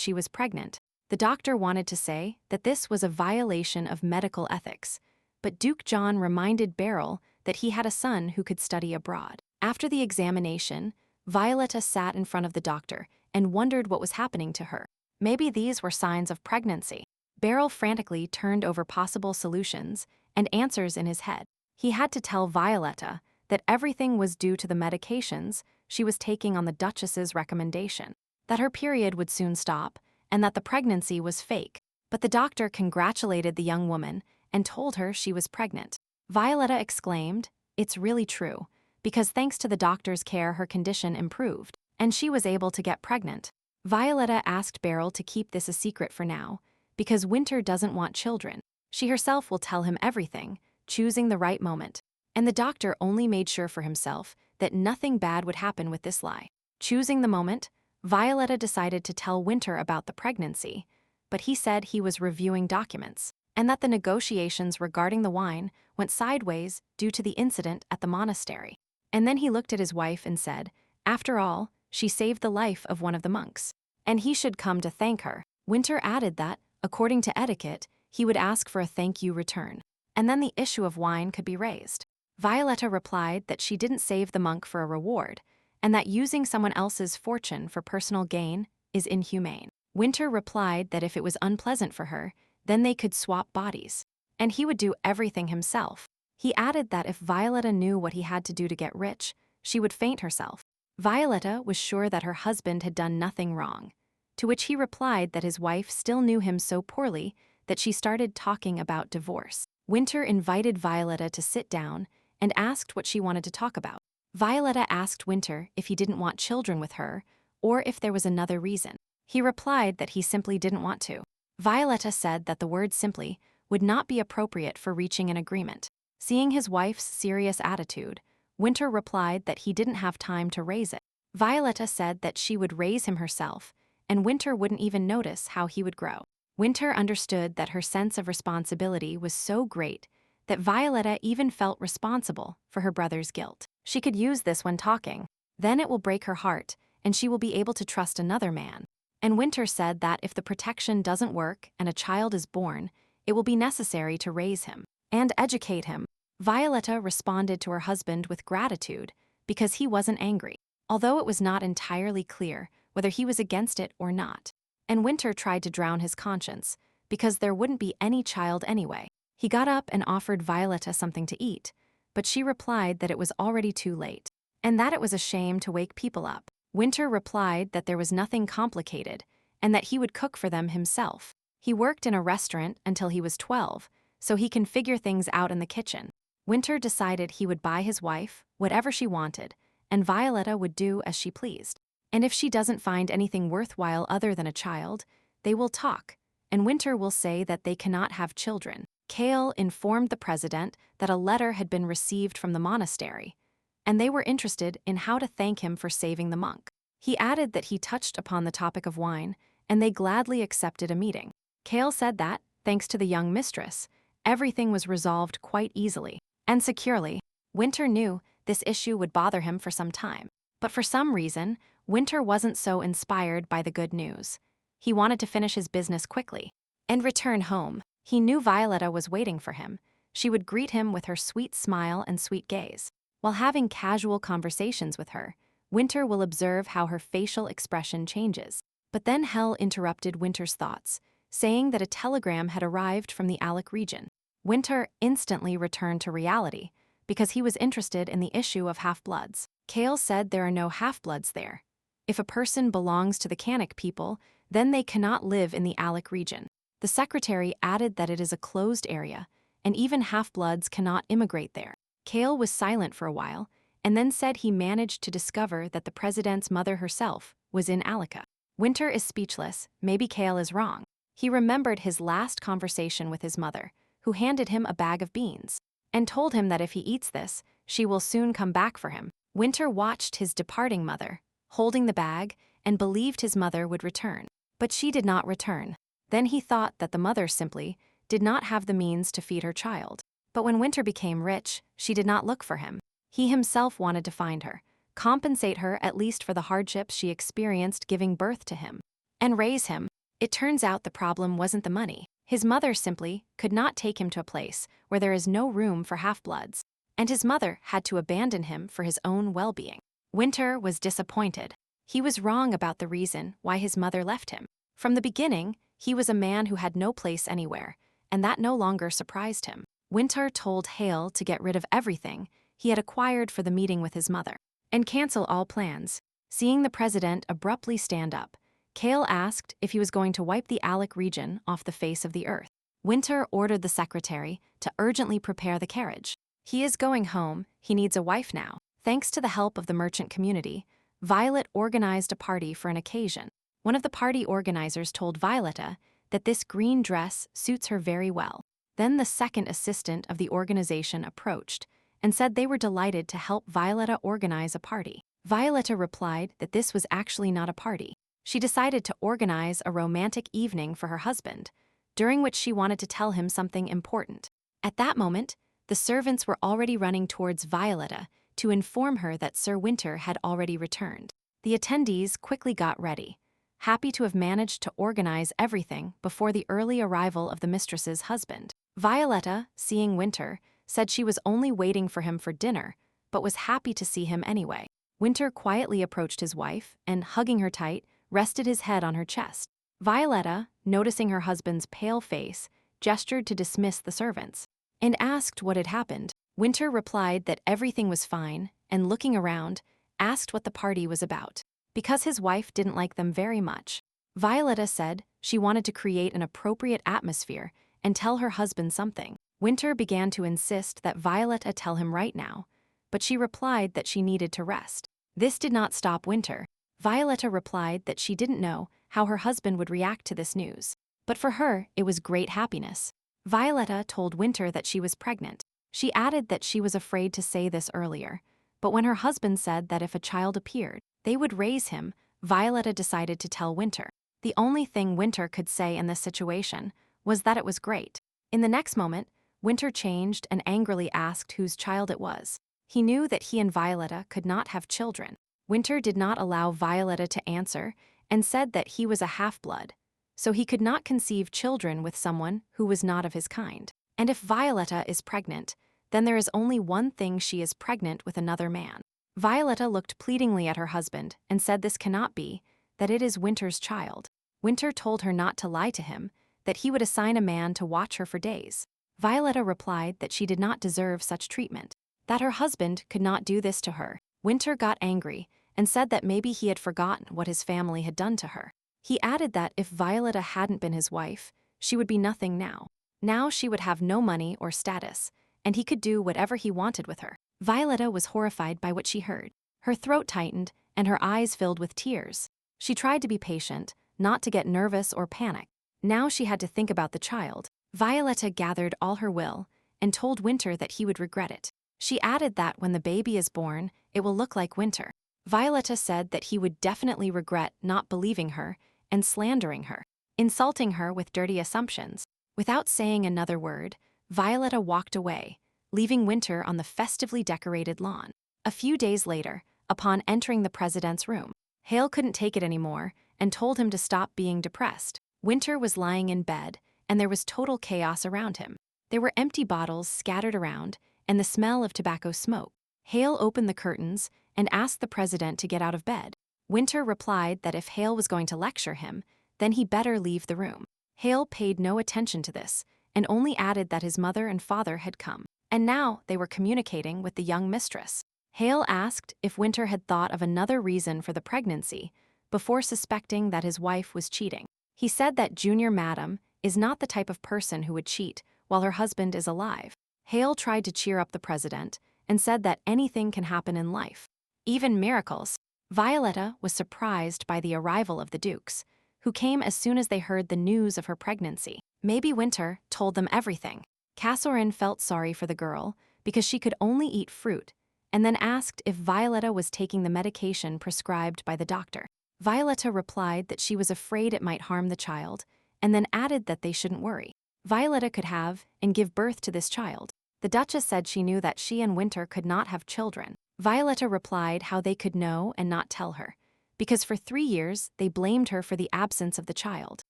she was pregnant. The doctor wanted to say that this was a violation of medical ethics, but Duke John reminded Beryl that he had a son who could study abroad. After the examination, Violetta sat in front of the doctor and wondered what was happening to her. Maybe these were signs of pregnancy. Beryl frantically turned over possible solutions and answers in his head. He had to tell Violetta that everything was due to the medications she was taking on the Duchess's recommendation, that her period would soon stop, and that the pregnancy was fake. But the doctor congratulated the young woman and told her she was pregnant. Violetta exclaimed, "It's really true," because thanks to the doctor's care her condition improved, and she was able to get pregnant. Violetta asked Beryl to keep this a secret for now, because Winter doesn't want children. She herself will tell him everything, choosing the right moment. And the doctor only made sure for himself that nothing bad would happen with this lie. Choosing the moment, Violetta decided to tell Winter about the pregnancy, but he said he was reviewing documents, and that the negotiations regarding the wine went sideways due to the incident at the monastery. And then he looked at his wife and said, after all, she saved the life of one of the monks, and he should come to thank her. Winter added that, according to etiquette, he would ask for a thank you return, and then the issue of wine could be raised. Violetta replied that she didn't save the monk for a reward, and that using someone else's fortune for personal gain is inhumane. Winter replied that if it was unpleasant for her, then they could swap bodies, and he would do everything himself. He added that if Violetta knew what he had to do to get rich, she would faint herself. Violetta was sure that her husband had done nothing wrong, to which he replied that his wife still knew him so poorly that she started talking about divorce. Winter invited Violetta to sit down and asked what she wanted to talk about. Violetta asked Winter if he didn't want children with her or if there was another reason. He replied that he simply didn't want to. Violetta said that the word simply would not be appropriate for reaching an agreement. Seeing his wife's serious attitude, Winter replied that he didn't have time to raise it. Violetta said that she would raise him herself, and Winter wouldn't even notice how he would grow. Winter understood that her sense of responsibility was so great that Violetta even felt responsible for her brother's guilt. She could use this when talking. Then it will break her heart, and she will be able to trust another man. And Winter said that if the protection doesn't work and a child is born, it will be necessary to raise him and educate him. Violetta responded to her husband with gratitude because he wasn't angry, although it was not entirely clear whether he was against it or not. And Winter tried to drown his conscience because there wouldn't be any child anyway. He got up and offered Violetta something to eat, but she replied that it was already too late, and that it was a shame to wake people up. Winter replied that there was nothing complicated, and that he would cook for them himself. He worked in a restaurant until he was 12, so he can figure things out in the kitchen. Winter decided he would buy his wife whatever she wanted, and Violetta would do as she pleased. And if she doesn't find anything worthwhile other than a child, they will talk, and Winter will say that they cannot have children. Kale informed the president that a letter had been received from the monastery, and they were interested in how to thank him for saving the monk. He added that he touched upon the topic of wine, and they gladly accepted a meeting. Kale said that, thanks to the young mistress, everything was resolved quite easily and securely. Winter knew this issue would bother him for some time, but for some reason, Winter wasn't so inspired by the good news. He wanted to finish his business quickly and return home. He knew Violetta was waiting for him. She would greet him with her sweet smile and sweet gaze. While having casual conversations with her, Winter will observe how her facial expression changes. But then Hell interrupted Winter's thoughts, saying that a telegram had arrived from the Alec region. Winter instantly returned to reality because he was interested in the issue of half-bloods. Kale said there are no half-bloods there. If a person belongs to the Kanak people, then they cannot live in the Alec region. The secretary added that it is a closed area, and even half-bloods cannot immigrate there. Kale was silent for a while, and then said he managed to discover that the president's mother herself was in Alika. Winter is speechless. Maybe Kale is wrong. He remembered his last conversation with his mother, who handed him a bag of beans, and told him that if he eats this, she will soon come back for him. Winter watched his departing mother, holding the bag, and believed his mother would return. But she did not return. Then he thought that the mother simply did not have the means to feed her child. But when Winter became rich, she did not look for him. He himself wanted to find her, compensate her at least for the hardships she experienced giving birth to him, and raise him. It turns out the problem wasn't the money. His mother simply could not take him to a place where there is no room for half-bloods, and his mother had to abandon him for his own well-being. Winter was disappointed. He was wrong about the reason why his mother left him. From the beginning, he was a man who had no place anywhere, and that no longer surprised him. Winter told Hale to get rid of everything he had acquired for the meeting with his mother, and cancel all plans. Seeing the president abruptly stand up, Hale asked if he was going to wipe the Alec region off the face of the earth. Winter ordered the secretary to urgently prepare the carriage. He is going home, he needs a wife now. Thanks to the help of the merchant community, Violet organized a party for an occasion. One of the party organizers told Violetta that this green dress suits her very well. Then the second assistant of the organization approached and said they were delighted to help Violetta organize a party. Violetta replied that this was actually not a party. She decided to organize a romantic evening for her husband, during which she wanted to tell him something important. At that moment, the servants were already running towards Violetta to inform her that Sir Winter had already returned. The attendees quickly got ready, happy to have managed to organize everything before the early arrival of the mistress's husband. Violetta, seeing Winter, said she was only waiting for him for dinner, but was happy to see him anyway. Winter quietly approached his wife and, hugging her tight, rested his head on her chest. Violetta, noticing her husband's pale face, gestured to dismiss the servants, and asked what had happened. Winter replied that everything was fine, and looking around, asked what the party was about. Because his wife didn't like them very much, Violetta said she wanted to create an appropriate atmosphere and tell her husband something. Winter began to insist that Violetta tell him right now, but she replied that she needed to rest. This did not stop Winter. Violetta replied that she didn't know how her husband would react to this news, but for her, it was great happiness. Violetta told Winter that she was pregnant. She added that she was afraid to say this earlier, but when her husband said that if a child appeared, they would raise him, Violetta decided to tell Winter. The only thing Winter could say in this situation was that it was great. In the next moment, Winter changed and angrily asked whose child it was. He knew that he and Violetta could not have children. Winter did not allow Violetta to answer and said that he was a half-blood, so he could not conceive children with someone who was not of his kind. And if Violetta is pregnant, then there is only one thing: she is pregnant with another man. Violetta looked pleadingly at her husband and said this cannot be, that it is Winter's child. Winter told her not to lie to him, that he would assign a man to watch her for days. Violetta replied that she did not deserve such treatment, that her husband could not do this to her. Winter got angry and said that maybe he had forgotten what his family had done to her. He added that if Violetta hadn't been his wife, she would be nothing now. Now she would have no money or status, and he could do whatever he wanted with her. Violetta was horrified by what she heard. Her throat tightened and her eyes filled with tears. She tried to be patient, not to get nervous or panic. Now she had to think about the child. Violetta gathered all her will and told Winter that he would regret it. She added that when the baby is born, it will look like Winter. Violetta said that he would definitely regret not believing her and slandering her, insulting her with dirty assumptions. Without saying another word, Violetta walked away, leaving Winter on the festively decorated lawn. A few days later, upon entering the president's room, Hale couldn't take it anymore and told him to stop being depressed. Winter was lying in bed, and there was total chaos around him. There were empty bottles scattered around and the smell of tobacco smoke. Hale opened the curtains and asked the president to get out of bed. Winter replied that if Hale was going to lecture him, then he better leave the room. Hale paid no attention to this and only added that his mother and father had come, and now they were communicating with the young mistress. Hale asked if Winter had thought of another reason for the pregnancy before suspecting that his wife was cheating. He said that Junior Madam is not the type of person who would cheat while her husband is alive. Hale tried to cheer up the president and said that anything can happen in life, even miracles. Violetta was surprised by the arrival of the Dukes, who came as soon as they heard the news of her pregnancy. Maybe Winter told them everything. Casorin felt sorry for the girl because she could only eat fruit, and then asked if Violetta was taking the medication prescribed by the doctor. Violetta replied that she was afraid it might harm the child, and then added that they shouldn't worry. Violetta could have and give birth to this child. The Duchess said she knew that she and Winter could not have children. Violetta replied how they could know and not tell her, because for 3 years they blamed her for the absence of the child.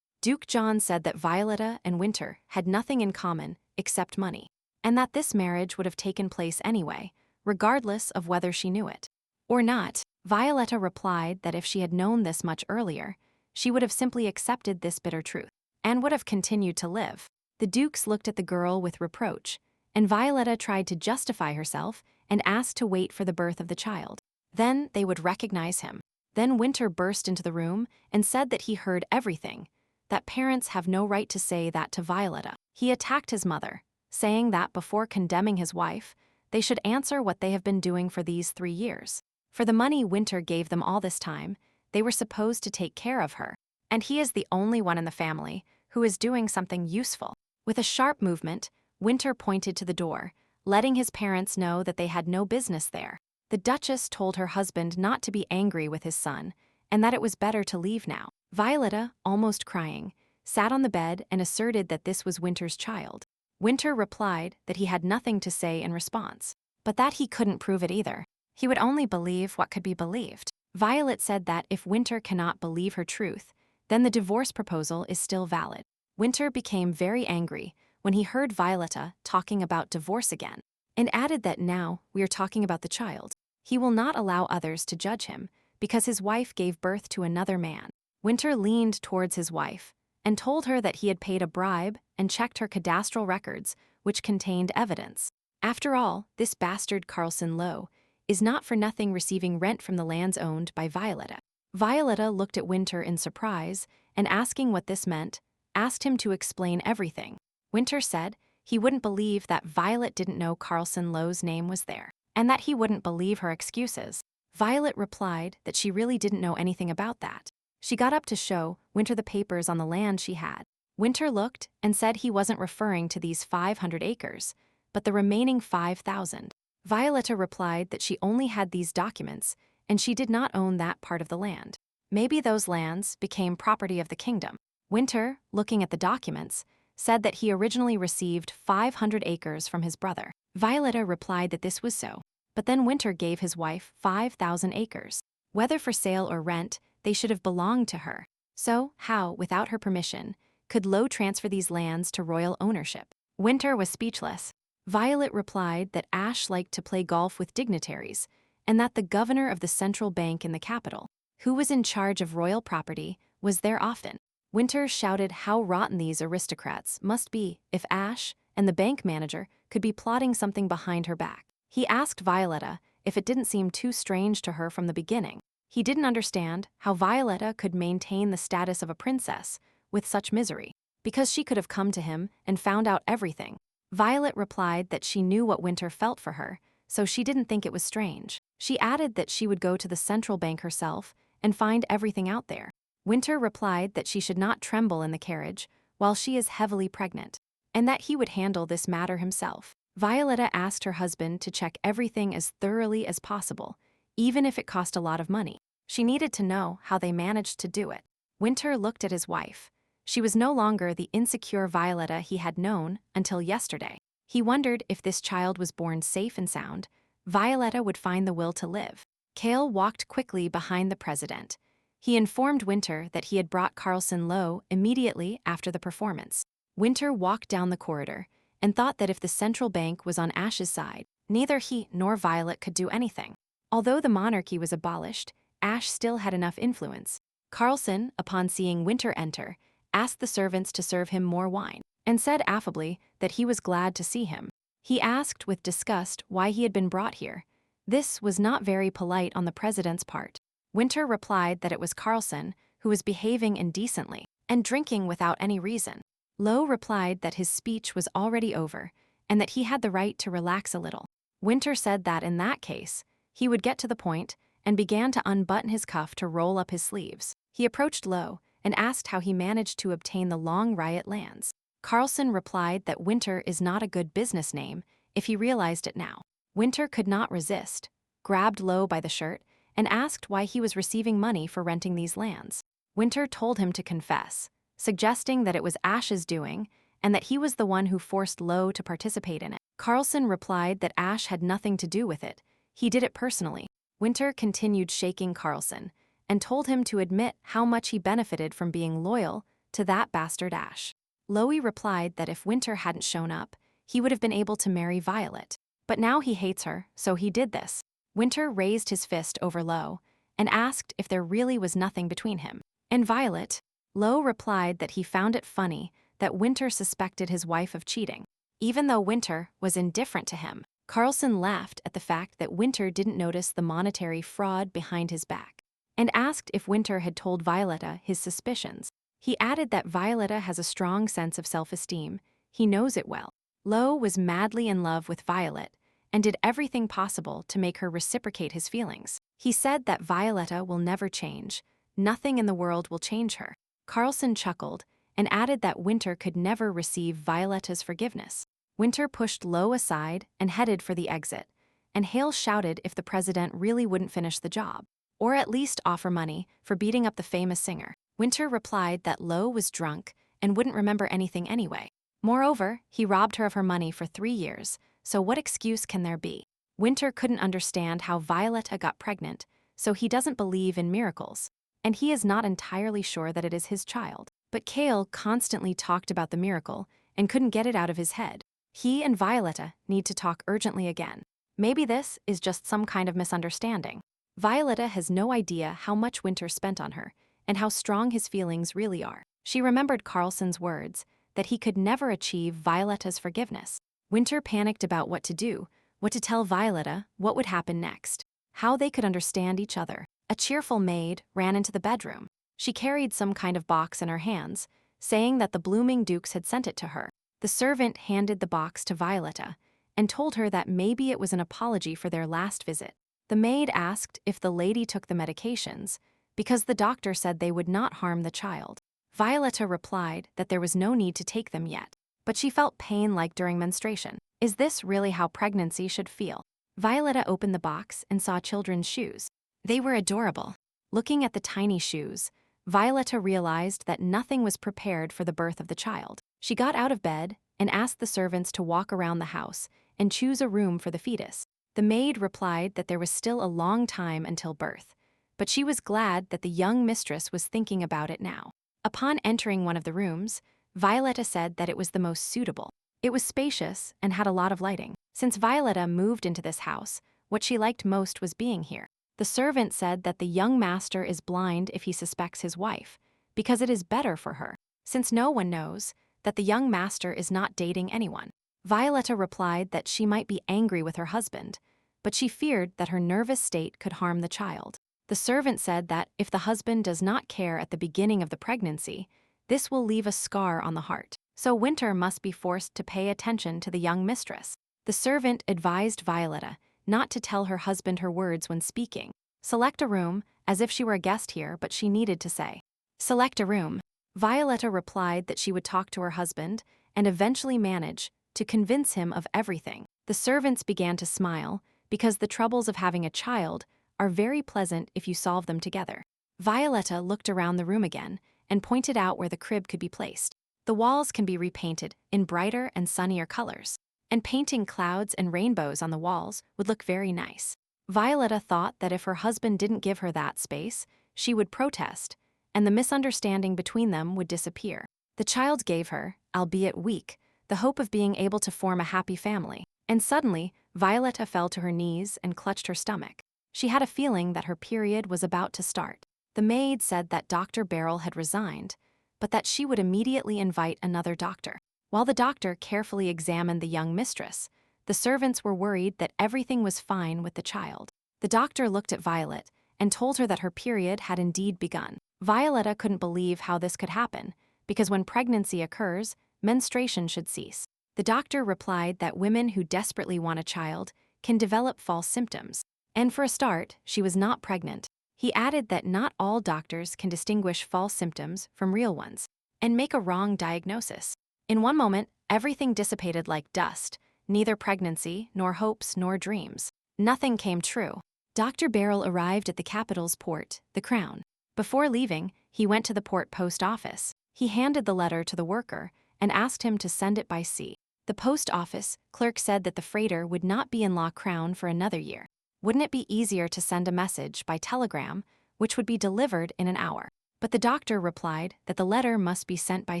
Duke John said that Violetta and Winter had nothing in common except money, and that this marriage would have taken place anyway, regardless of whether she knew it or not. Violetta replied that if she had known this much earlier, she would have simply accepted this bitter truth and would have continued to live. The dukes looked at the girl with reproach, and Violetta tried to justify herself and asked to wait for the birth of the child. Then they would recognize him. Then Winter burst into the room and said that he heard everything, that parents have no right to say that to Violetta. He attacked his mother, saying that before condemning his wife, they should answer what they have been doing for these 3 years. For the money Winter gave them all this time, they were supposed to take care of her, and he is the only one in the family who is doing something useful. With a sharp movement, Winter pointed to the door, letting his parents know that they had no business there. The Duchess told her husband not to be angry with his son, and that it was better to leave now. Violetta, almost crying, sat on the bed and asserted that this was Winter's child. Winter replied that he had nothing to say in response, but that he couldn't prove it either. He would only believe what could be believed. Violet said that if Winter cannot believe her truth, then the divorce proposal is still valid. Winter became very angry when he heard Violetta talking about divorce again, and added that now we are talking about the child. He will not allow others to judge him because his wife gave birth to another man. Winter leaned towards his wife and told her that he had paid a bribe and checked her cadastral records, which contained evidence. After all, this bastard Carlson Lowe is not for nothing receiving rent from the lands owned by Violetta. Violetta looked at Winter in surprise and, asking what this meant, asked him to explain everything. Winter said he wouldn't believe that Violet didn't know Carlson Lowe's name was there, and that he wouldn't believe her excuses. Violet replied that she really didn't know anything about that. She got up to show Winter the papers on the land she had. Winter looked and said he wasn't referring to these 500 acres, but the remaining 5,000. Violetta replied that she only had these documents and she did not own that part of the land. Maybe those lands became property of the kingdom. Winter, looking at the documents, said that he originally received 500 acres from his brother. Violetta replied that this was so, but then Winter gave his wife 5,000 acres. Whether for sale or rent, they should have belonged to her. So, how, without her permission, could Lowe transfer these lands to royal ownership? Winter was speechless. Violet replied that Ash liked to play golf with dignitaries, and that the governor of the central bank in the capital, who was in charge of royal property, was there often. Winter shouted how rotten these aristocrats must be if Ash and the bank manager could be plotting something behind her back. He asked Violetta if it didn't seem too strange to her from the beginning. He didn't understand how Violetta could maintain the status of a princess with such misery, because she could have come to him and found out everything. Violet replied that she knew what Winter felt for her, so she didn't think it was strange. She added that she would go to the central bank herself and find everything out there. Winter replied that she should not tremble in the carriage while she is heavily pregnant, and that he would handle this matter himself. Violetta asked her husband to check everything as thoroughly as possible, even if it cost a lot of money. She needed to know how they managed to do it. Winter looked at his wife. She was no longer the insecure Violetta he had known until yesterday. He wondered if this child was born safe and sound, Violetta would find the will to live. Cale walked quickly behind the president. He informed Winter that he had brought Carlson Lowe immediately after the performance. Winter walked down the corridor and thought that if the central bank was on Ash's side, neither he nor Violet could do anything. Although the monarchy was abolished, Ash still had enough influence. Carlson, upon seeing Winter enter, asked the servants to serve him more wine, and said affably that he was glad to see him. He asked with disgust why he had been brought here. This was not very polite on the president's part. Winter replied that it was Carlson who was behaving indecently and drinking without any reason. Lowe replied that his speech was already over and that he had the right to relax a little. Winter said that in that case, he would get to the point and began to unbutton his cuff to roll up his sleeves. He approached Lowe and asked how he managed to obtain the Long Riot lands. Carlson replied that Winter is not a good business name if he realized it now. Winter could not resist, grabbed Lowe by the shirt, and asked why he was receiving money for renting these lands. Winter told him to confess, suggesting that it was Ash's doing and that he was the one who forced Lo to participate in it. Carlson replied that Ash had nothing to do with it. He did it personally. Winter continued shaking Carlson and told him to admit how much he benefited from being loyal to that bastard Ash. Loie replied that if Winter hadn't shown up, he would have been able to marry Violet. But now he hates her, so he did this. Winter raised his fist over Lo and asked if there really was nothing between him and Violet. Lo replied that he found it funny that Winter suspected his wife of cheating, even though Winter was indifferent to him. Carlson laughed at the fact that Winter didn't notice the monetary fraud behind his back and asked if Winter had told Violetta his suspicions. He added that Violetta has a strong sense of self-esteem. He knows it well. Lo was madly in love with Violet and did everything possible to make her reciprocate his feelings. He said that Violetta will never change. Nothing in the world will change her. Carlson chuckled and added that Winter could never receive Violetta's forgiveness. Winter pushed Lo aside and headed for the exit, and Hale shouted if the president really wouldn't finish the job, or at least offer money for beating up the famous singer. Winter replied that Lo was drunk and wouldn't remember anything anyway. Moreover, he robbed her of her money for 3 years, so what excuse can there be? Winter couldn't understand how Violetta got pregnant, so he doesn't believe in miracles, and he is not entirely sure that it is his child. But Cale constantly talked about the miracle and couldn't get it out of his head. He and Violetta need to talk urgently again. Maybe this is just some kind of misunderstanding. Violetta has no idea how much Winter spent on her and how strong his feelings really are. She remembered Carlson's words that he could never achieve Violetta's forgiveness. Winter panicked about what to do, what to tell Violetta, what would happen next, how they could understand each other. A cheerful maid ran into the bedroom. She carried some kind of box in her hands, saying that the Blooming Dukes had sent it to her. The servant handed the box to Violetta and told her that maybe it was an apology for their last visit. The maid asked if the lady took the medications, because the doctor said they would not harm the child. Violetta replied that there was no need to take them yet, but she felt pain like during menstruation. Is this really how pregnancy should feel? Violetta opened the box and saw children's shoes. They were adorable. Looking at the tiny shoes, Violetta realized that nothing was prepared for the birth of the child. She got out of bed and asked the servants to walk around the house and choose a room for the fetus. The maid replied that there was still a long time until birth, but she was glad that the young mistress was thinking about it now. Upon entering one of the rooms, Violetta said that it was the most suitable. It was spacious and had a lot of lighting. Since Violetta moved into this house, what she liked most was being here. The servant said that the young master is blind if he suspects his wife, because it is better for her, since no one knows that the young master is not dating anyone. Violetta replied that she might be angry with her husband, but she feared that her nervous state could harm the child. The servant said that if the husband does not care at the beginning of the pregnancy, this will leave a scar on the heart, so Winter must be forced to pay attention to the young mistress. The servant advised Violetta not to tell her husband her words when speaking. Select a room, as if she were a guest here, but she needed to say, "Select a room." Violetta replied that she would talk to her husband and eventually manage to convince him of everything. The servants began to smile because the troubles of having a child are very pleasant if you solve them together. Violetta looked around the room again and pointed out where the crib could be placed. The walls can be repainted in brighter and sunnier colors, and painting clouds and rainbows on the walls would look very nice. Violetta thought that if her husband didn't give her that space, she would protest, and the misunderstanding between them would disappear. The child gave her, albeit weak, the hope of being able to form a happy family. And suddenly, Violetta fell to her knees and clutched her stomach. She had a feeling that her period was about to start. The maid said that Dr. Beryl had resigned, but that she would immediately invite another doctor. While the doctor carefully examined the young mistress, the servants were worried that everything was fine with the child. The doctor looked at Violet and told her that her period had indeed begun. Violetta couldn't believe how this could happen, because when pregnancy occurs, menstruation should cease. The doctor replied that women who desperately want a child can develop false symptoms. And for a start, she was not pregnant. He added that not all doctors can distinguish false symptoms from real ones and make a wrong diagnosis. In one moment, everything dissipated like dust, neither pregnancy, nor hopes, nor dreams. Nothing came true. Dr. Beryl arrived at the capital's port, the Crown. Before leaving, he went to the port post office. He handed the letter to the worker and asked him to send it by sea. The post office clerk said that the freighter would not be in La Crown for another year. Wouldn't it be easier to send a message by telegram, which would be delivered in an hour? But the doctor replied that the letter must be sent by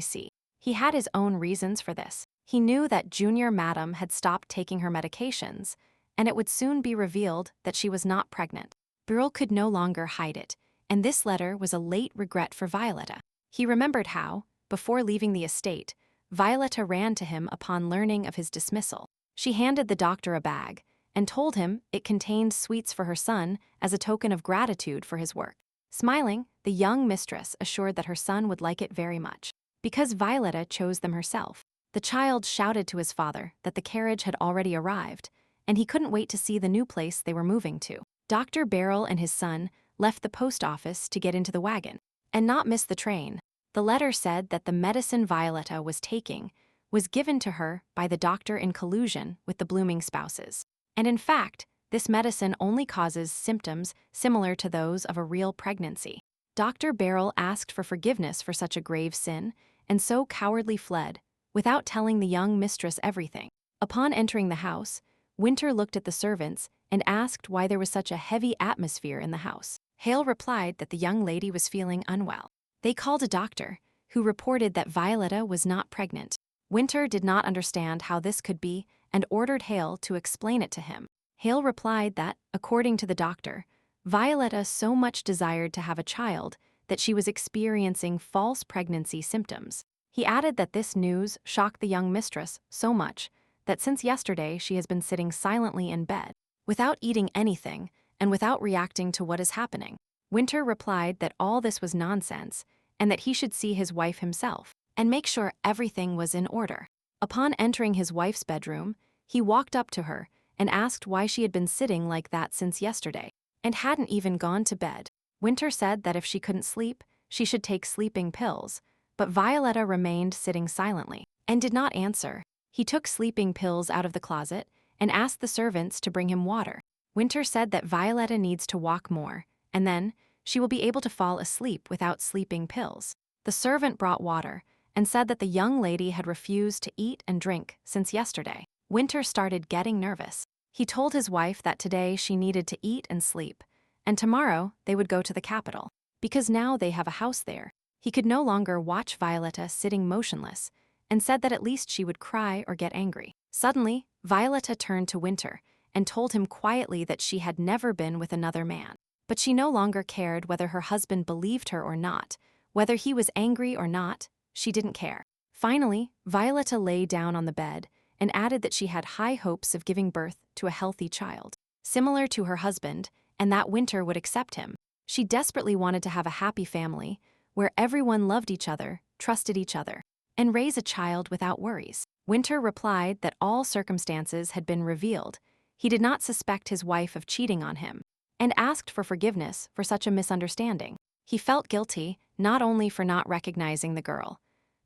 sea. He had his own reasons for this. He knew that Junior Madam had stopped taking her medications, and it would soon be revealed that she was not pregnant. Burl could no longer hide it, and this letter was a late regret for Violetta. He remembered how, before leaving the estate, Violetta ran to him upon learning of his dismissal. She handed the doctor a bag and told him it contained sweets for her son as a token of gratitude for his work. Smiling, the young mistress assured that her son would like it very much, because Violetta chose them herself. The child shouted to his father that the carriage had already arrived, and he couldn't wait to see the new place they were moving to. Dr. Beryl and his son left the post office to get into the wagon and not miss the train. The letter said that the medicine Violetta was taking was given to her by the doctor in collusion with the blooming spouses. And in fact, this medicine only causes symptoms similar to those of a real pregnancy. Dr. Beryl asked for forgiveness for such a grave sin, and so cowardly fled, without telling the young mistress everything. Upon entering the house, Winter looked at the servants and asked why there was such a heavy atmosphere in the house. Hale replied that the young lady was feeling unwell. They called a doctor, who reported that Violetta was not pregnant. Winter did not understand how this could be and ordered Hale to explain it to him. Hale replied that, according to the doctor, Violetta so much desired to have a child that she was experiencing false pregnancy symptoms. He added that this news shocked the young mistress so much that since yesterday she has been sitting silently in bed, without eating anything and without reacting to what is happening. Winter replied that all this was nonsense and that he should see his wife himself and make sure everything was in order. Upon entering his wife's bedroom, he walked up to her and asked why she had been sitting like that since yesterday and hadn't even gone to bed. Winter said that if she couldn't sleep, she should take sleeping pills, but Violetta remained sitting silently and did not answer. He took sleeping pills out of the closet and asked the servants to bring him water. Winter said that Violetta needs to walk more, and then she will be able to fall asleep without sleeping pills. The servant brought water and said that the young lady had refused to eat and drink since yesterday. Winter started getting nervous. He told his wife that today she needed to eat and sleep, and tomorrow they would go to the capital, because now they have a house there. He could no longer watch Violetta sitting motionless, and said that at least she would cry or get angry. Suddenly, Violetta turned to Winter and told him quietly that she had never been with another man. But she no longer cared whether her husband believed her or not, whether he was angry or not, she didn't care. Finally, Violetta lay down on the bed and added that she had high hopes of giving birth to a healthy child, similar to her husband, and that Winter would accept him. She desperately wanted to have a happy family, where everyone loved each other, trusted each other, and raise a child without worries. Winter replied that all circumstances had been revealed. He did not suspect his wife of cheating on him, and asked for forgiveness for such a misunderstanding. He felt guilty not only for not recognizing the girl,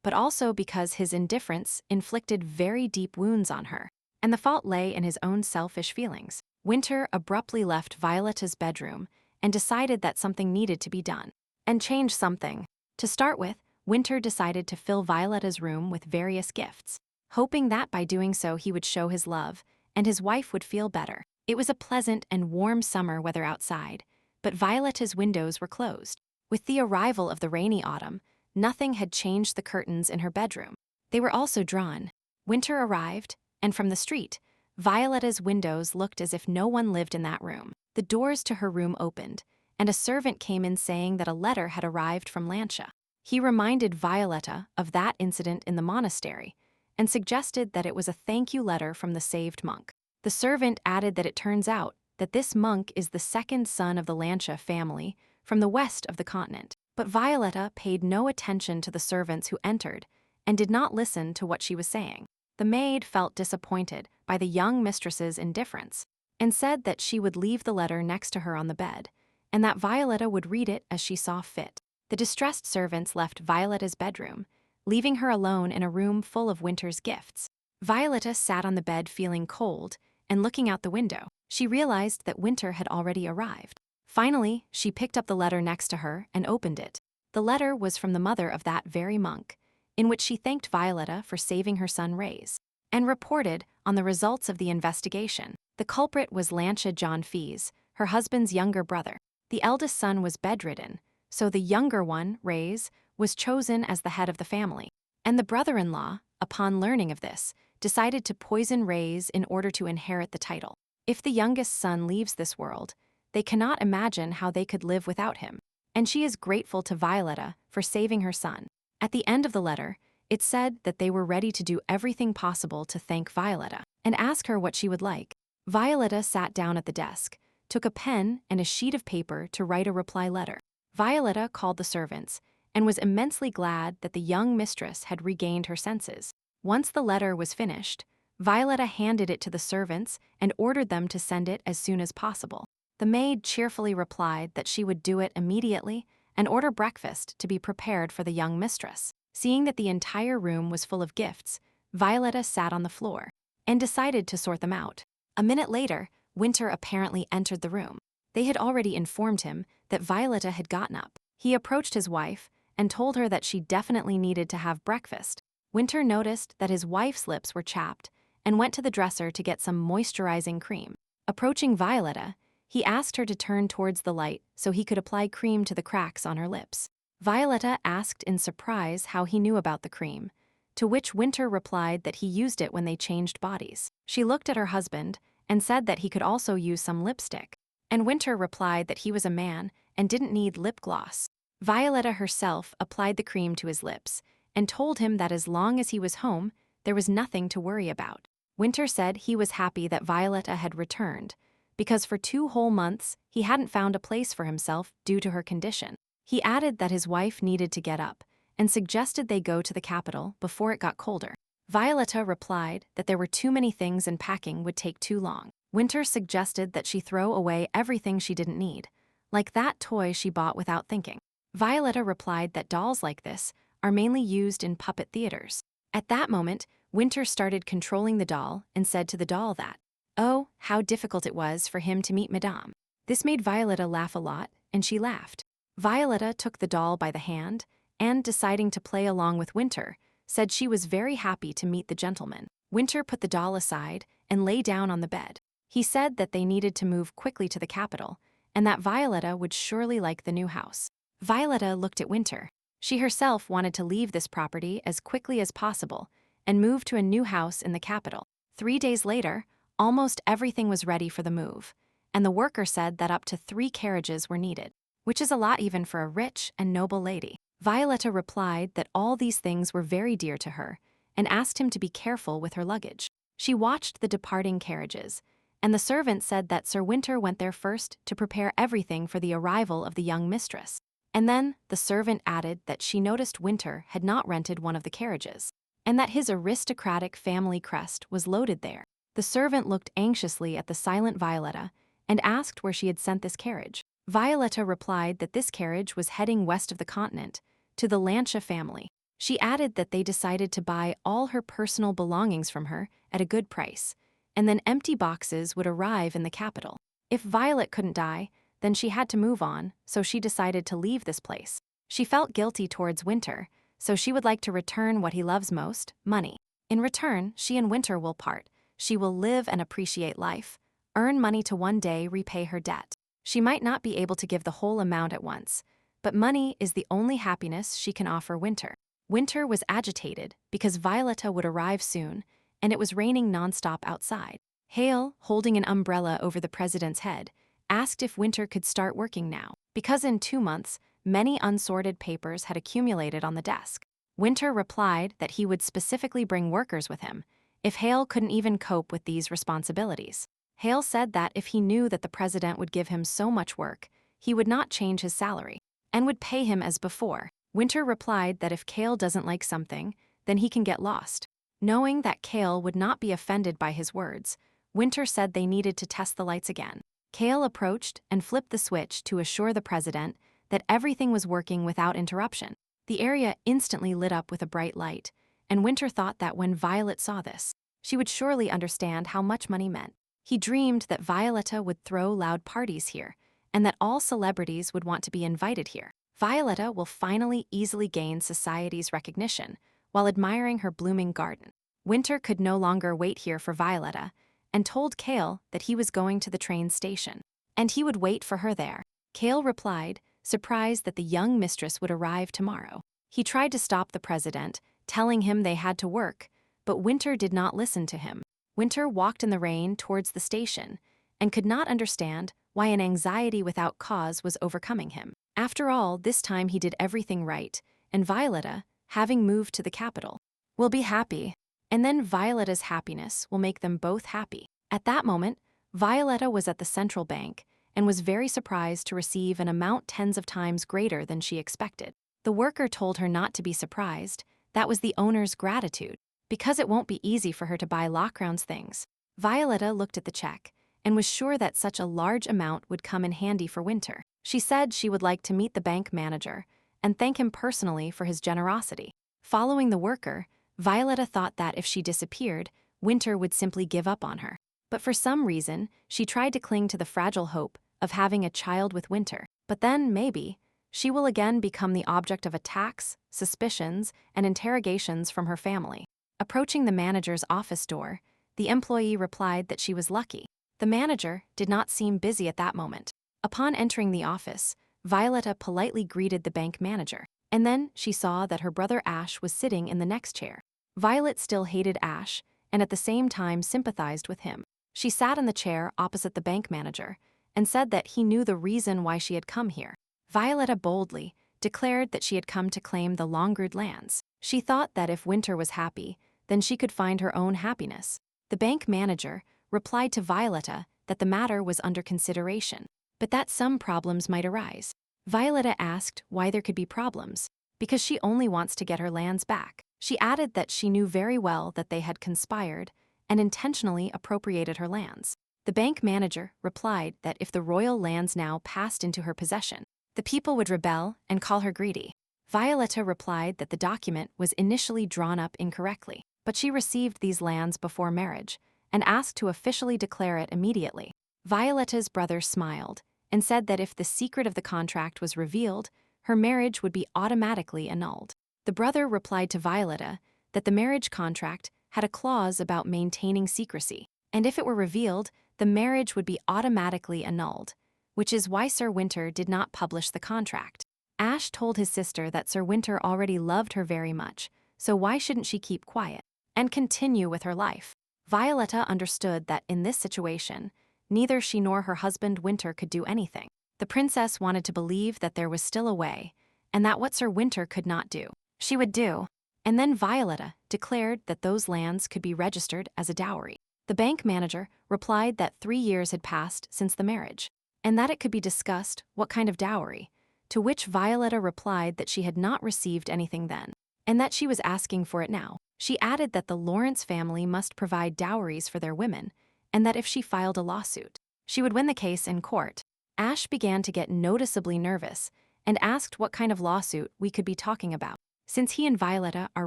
but also because his indifference inflicted very deep wounds on her, and the fault lay in his own selfish feelings. Winter abruptly left Violetta's bedroom and decided that something needed to be done, and change something. To start with, Winter decided to fill Violetta's room with various gifts, hoping that by doing so he would show his love and his wife would feel better. It was a pleasant and warm summer weather outside, but Violetta's windows were closed. With the arrival of the rainy autumn, nothing had changed the curtains in her bedroom. They were also drawn. Winter arrived, and from the street, Violetta's windows looked as if no one lived in that room. The doors to her room opened, and a servant came in saying that a letter had arrived from Lancia. He reminded Violetta of that incident in the monastery and suggested that it was a thank you letter from the saved monk. The servant added that it turns out that this monk is the second son of the Lancia family from the west of the continent. But Violetta paid no attention to the servants who entered and did not listen to what she was saying. The maid felt disappointed by the young mistress's indifference and said that she would leave the letter next to her on the bed and that Violetta would read it as she saw fit. The distressed servants left Violetta's bedroom, leaving her alone in a room full of Winter's gifts. Violetta sat on the bed feeling cold and looking out the window. She realized that Winter had already arrived. Finally, she picked up the letter next to her and opened it. The letter was from the mother of that very monk, in which she thanked Violetta for saving her son Ray's, and reported on the results of the investigation. The culprit was Lancia John Fees, her husband's younger brother. The eldest son was bedridden, so the younger one, Ray's, was chosen as the head of the family. And the brother-in-law, upon learning of this, decided to poison Ray's in order to inherit the title. If the youngest son leaves this world, they cannot imagine how they could live without him. And she is grateful to Violetta for saving her son. At the end of the letter, it said that they were ready to do everything possible to thank Violetta and ask her what she would like. Violetta sat down at the desk, took a pen and a sheet of paper to write a reply letter. Violetta called the servants and was immensely glad that the young mistress had regained her senses. Once the letter was finished, Violetta handed it to the servants and ordered them to send it as soon as possible. The maid cheerfully replied that she would do it immediately and order breakfast to be prepared for the young mistress. Seeing that the entire room was full of gifts, Violetta sat on the floor and decided to sort them out. A minute later, Winter apparently entered the room. They had already informed him that Violetta had gotten up. He approached his wife and told her that she definitely needed to have breakfast. Winter noticed that his wife's lips were chapped and went to the dresser to get some moisturizing cream. Approaching Violetta, he asked her to turn towards the light so he could apply cream to the cracks on her lips. Violetta asked in surprise how he knew about the cream, to which Winter replied that he used it when they changed bodies. She looked at her husband and said that he could also use some lipstick, and Winter replied that he was a man and didn't need lip gloss. Violetta herself applied the cream to his lips and told him that as long as he was home, there was nothing to worry about. Winter said he was happy that Violetta had returned, because for 2 whole months he hadn't found a place for himself due to her condition. He added that his wife needed to get up and suggested they go to the capital before it got colder. Violetta replied that there were too many things and packing would take too long. Winter suggested that she throw away everything she didn't need, like that toy she bought without thinking. Violetta replied that dolls like this are mainly used in puppet theaters. At that moment, Winter started controlling the doll and said to the doll that, oh, how difficult it was for him to meet Madame. This made Violetta laugh a lot, and she laughed. Violetta took the doll by the hand and, deciding to play along with Winter, said she was very happy to meet the gentleman. Winter put the doll aside and lay down on the bed. He said that they needed to move quickly to the capital and that Violetta would surely like the new house. Violetta looked at Winter. She herself wanted to leave this property as quickly as possible and move to a new house in the capital. 3 days later, almost everything was ready for the move, and the worker said that up to 3 carriages were needed, which is a lot even for a rich and noble lady. Violetta replied that all these things were very dear to her and asked him to be careful with her luggage. She watched the departing carriages, and the servant said that Sir Winter went there first to prepare everything for the arrival of the young mistress. And then the servant added that she noticed Winter had not rented one of the carriages, and that his aristocratic family crest was loaded there. The servant looked anxiously at the silent Violetta and asked where she had sent this carriage. Violetta replied that this carriage was heading west of the continent, to the Lancia family. She added that they decided to buy all her personal belongings from her at a good price, and then empty boxes would arrive in the capital. If Violet couldn't die, then she had to move on, so she decided to leave this place. She felt guilty towards Winter, so she would like to return what he loves most, money. In return, she and Winter will part. She will live and appreciate life, earn money to one day repay her debt. She might not be able to give the whole amount at once, but money is the only happiness she can offer Winter. Winter was agitated because Violetta would arrive soon, and it was raining nonstop outside. Hale, holding an umbrella over the president's head, asked if Winter could start working now, because in 2 months, many unsorted papers had accumulated on the desk. Winter replied that he would specifically bring workers with him if Hale couldn't even cope with these responsibilities. Hale said that if he knew that the president would give him so much work, he would not change his salary and would pay him as before. Winter replied that if Cale doesn't like something, then he can get lost. Knowing that Cale would not be offended by his words, Winter said they needed to test the lights again. Cale approached and flipped the switch to assure the president that everything was working without interruption. The area instantly lit up with a bright light, and Winter thought that when Violet saw this, she would surely understand how much money meant. He dreamed that Violetta would throw loud parties here, and that all celebrities would want to be invited here. Violetta will finally easily gain society's recognition while admiring her blooming garden. Winter could no longer wait here for Violetta and told Kale that he was going to the train station, and he would wait for her there. Kale replied, surprised that the young mistress would arrive tomorrow. He tried to stop the president, telling him they had to work, but Winter did not listen to him. Winter walked in the rain towards the station and could not understand why an anxiety without cause was overcoming him. After all, this time he did everything right, and Violetta, having moved to the capital, will be happy. And then Violetta's happiness will make them both happy. At that moment, Violetta was at the central bank and was very surprised to receive an amount tens of times greater than she expected. The worker told her not to be surprised. That was the owner's gratitude, because it won't be easy for her to buy Lockround's things. Violetta looked at the check and was sure that such a large amount would come in handy for Winter. She said she would like to meet the bank manager and thank him personally for his generosity. Following the worker, Violetta thought that if she disappeared, Winter would simply give up on her. But for some reason, she tried to cling to the fragile hope of having a child with Winter. But then, maybe, she will again become the object of attacks, suspicions, and interrogations from her family. Approaching the manager's office door, the employee replied that she was lucky. The manager did not seem busy at that moment. Upon entering the office, Violetta politely greeted the bank manager, and then she saw that her brother Ash was sitting in the next chair. Violet still hated Ash, and at the same time sympathized with him. She sat in the chair opposite the bank manager and said that he knew the reason why she had come here. Violetta boldly declared that she had come to claim the Longrood lands. She thought that if Winter was happy, then she could find her own happiness. The bank manager replied to Violetta that the matter was under consideration, but that some problems might arise. Violetta asked why there could be problems, because she only wants to get her lands back. She added that she knew very well that they had conspired and intentionally appropriated her lands. The bank manager replied that if the royal lands now passed into her possession, the people would rebel and call her greedy. Violetta replied that the document was initially drawn up incorrectly, but she received these lands before marriage and asked to officially declare it immediately. Violetta's brother smiled and said that if the secret of the contract was revealed, her marriage would be automatically annulled. The brother replied to Violetta that the marriage contract had a clause about maintaining secrecy, and if it were revealed, the marriage would be automatically annulled, which is why Sir Winter did not publish the contract. Ash told his sister that Sir Winter already loved her very much, so why shouldn't she keep quiet and continue with her life? Violetta understood that in this situation, neither she nor her husband Winter could do anything. The princess wanted to believe that there was still a way, and that what Sir Winter could not do, she would do. And then Violetta declared that those lands could be registered as a dowry. The bank manager replied that 3 years had passed since the marriage, and that it could be discussed what kind of dowry, to which Violetta replied that she had not received anything then, and that she was asking for it now. She added that the Lawrence family must provide dowries for their women, and that if she filed a lawsuit, she would win the case in court. Ash began to get noticeably nervous and asked what kind of lawsuit we could be talking about. Since he and Violetta are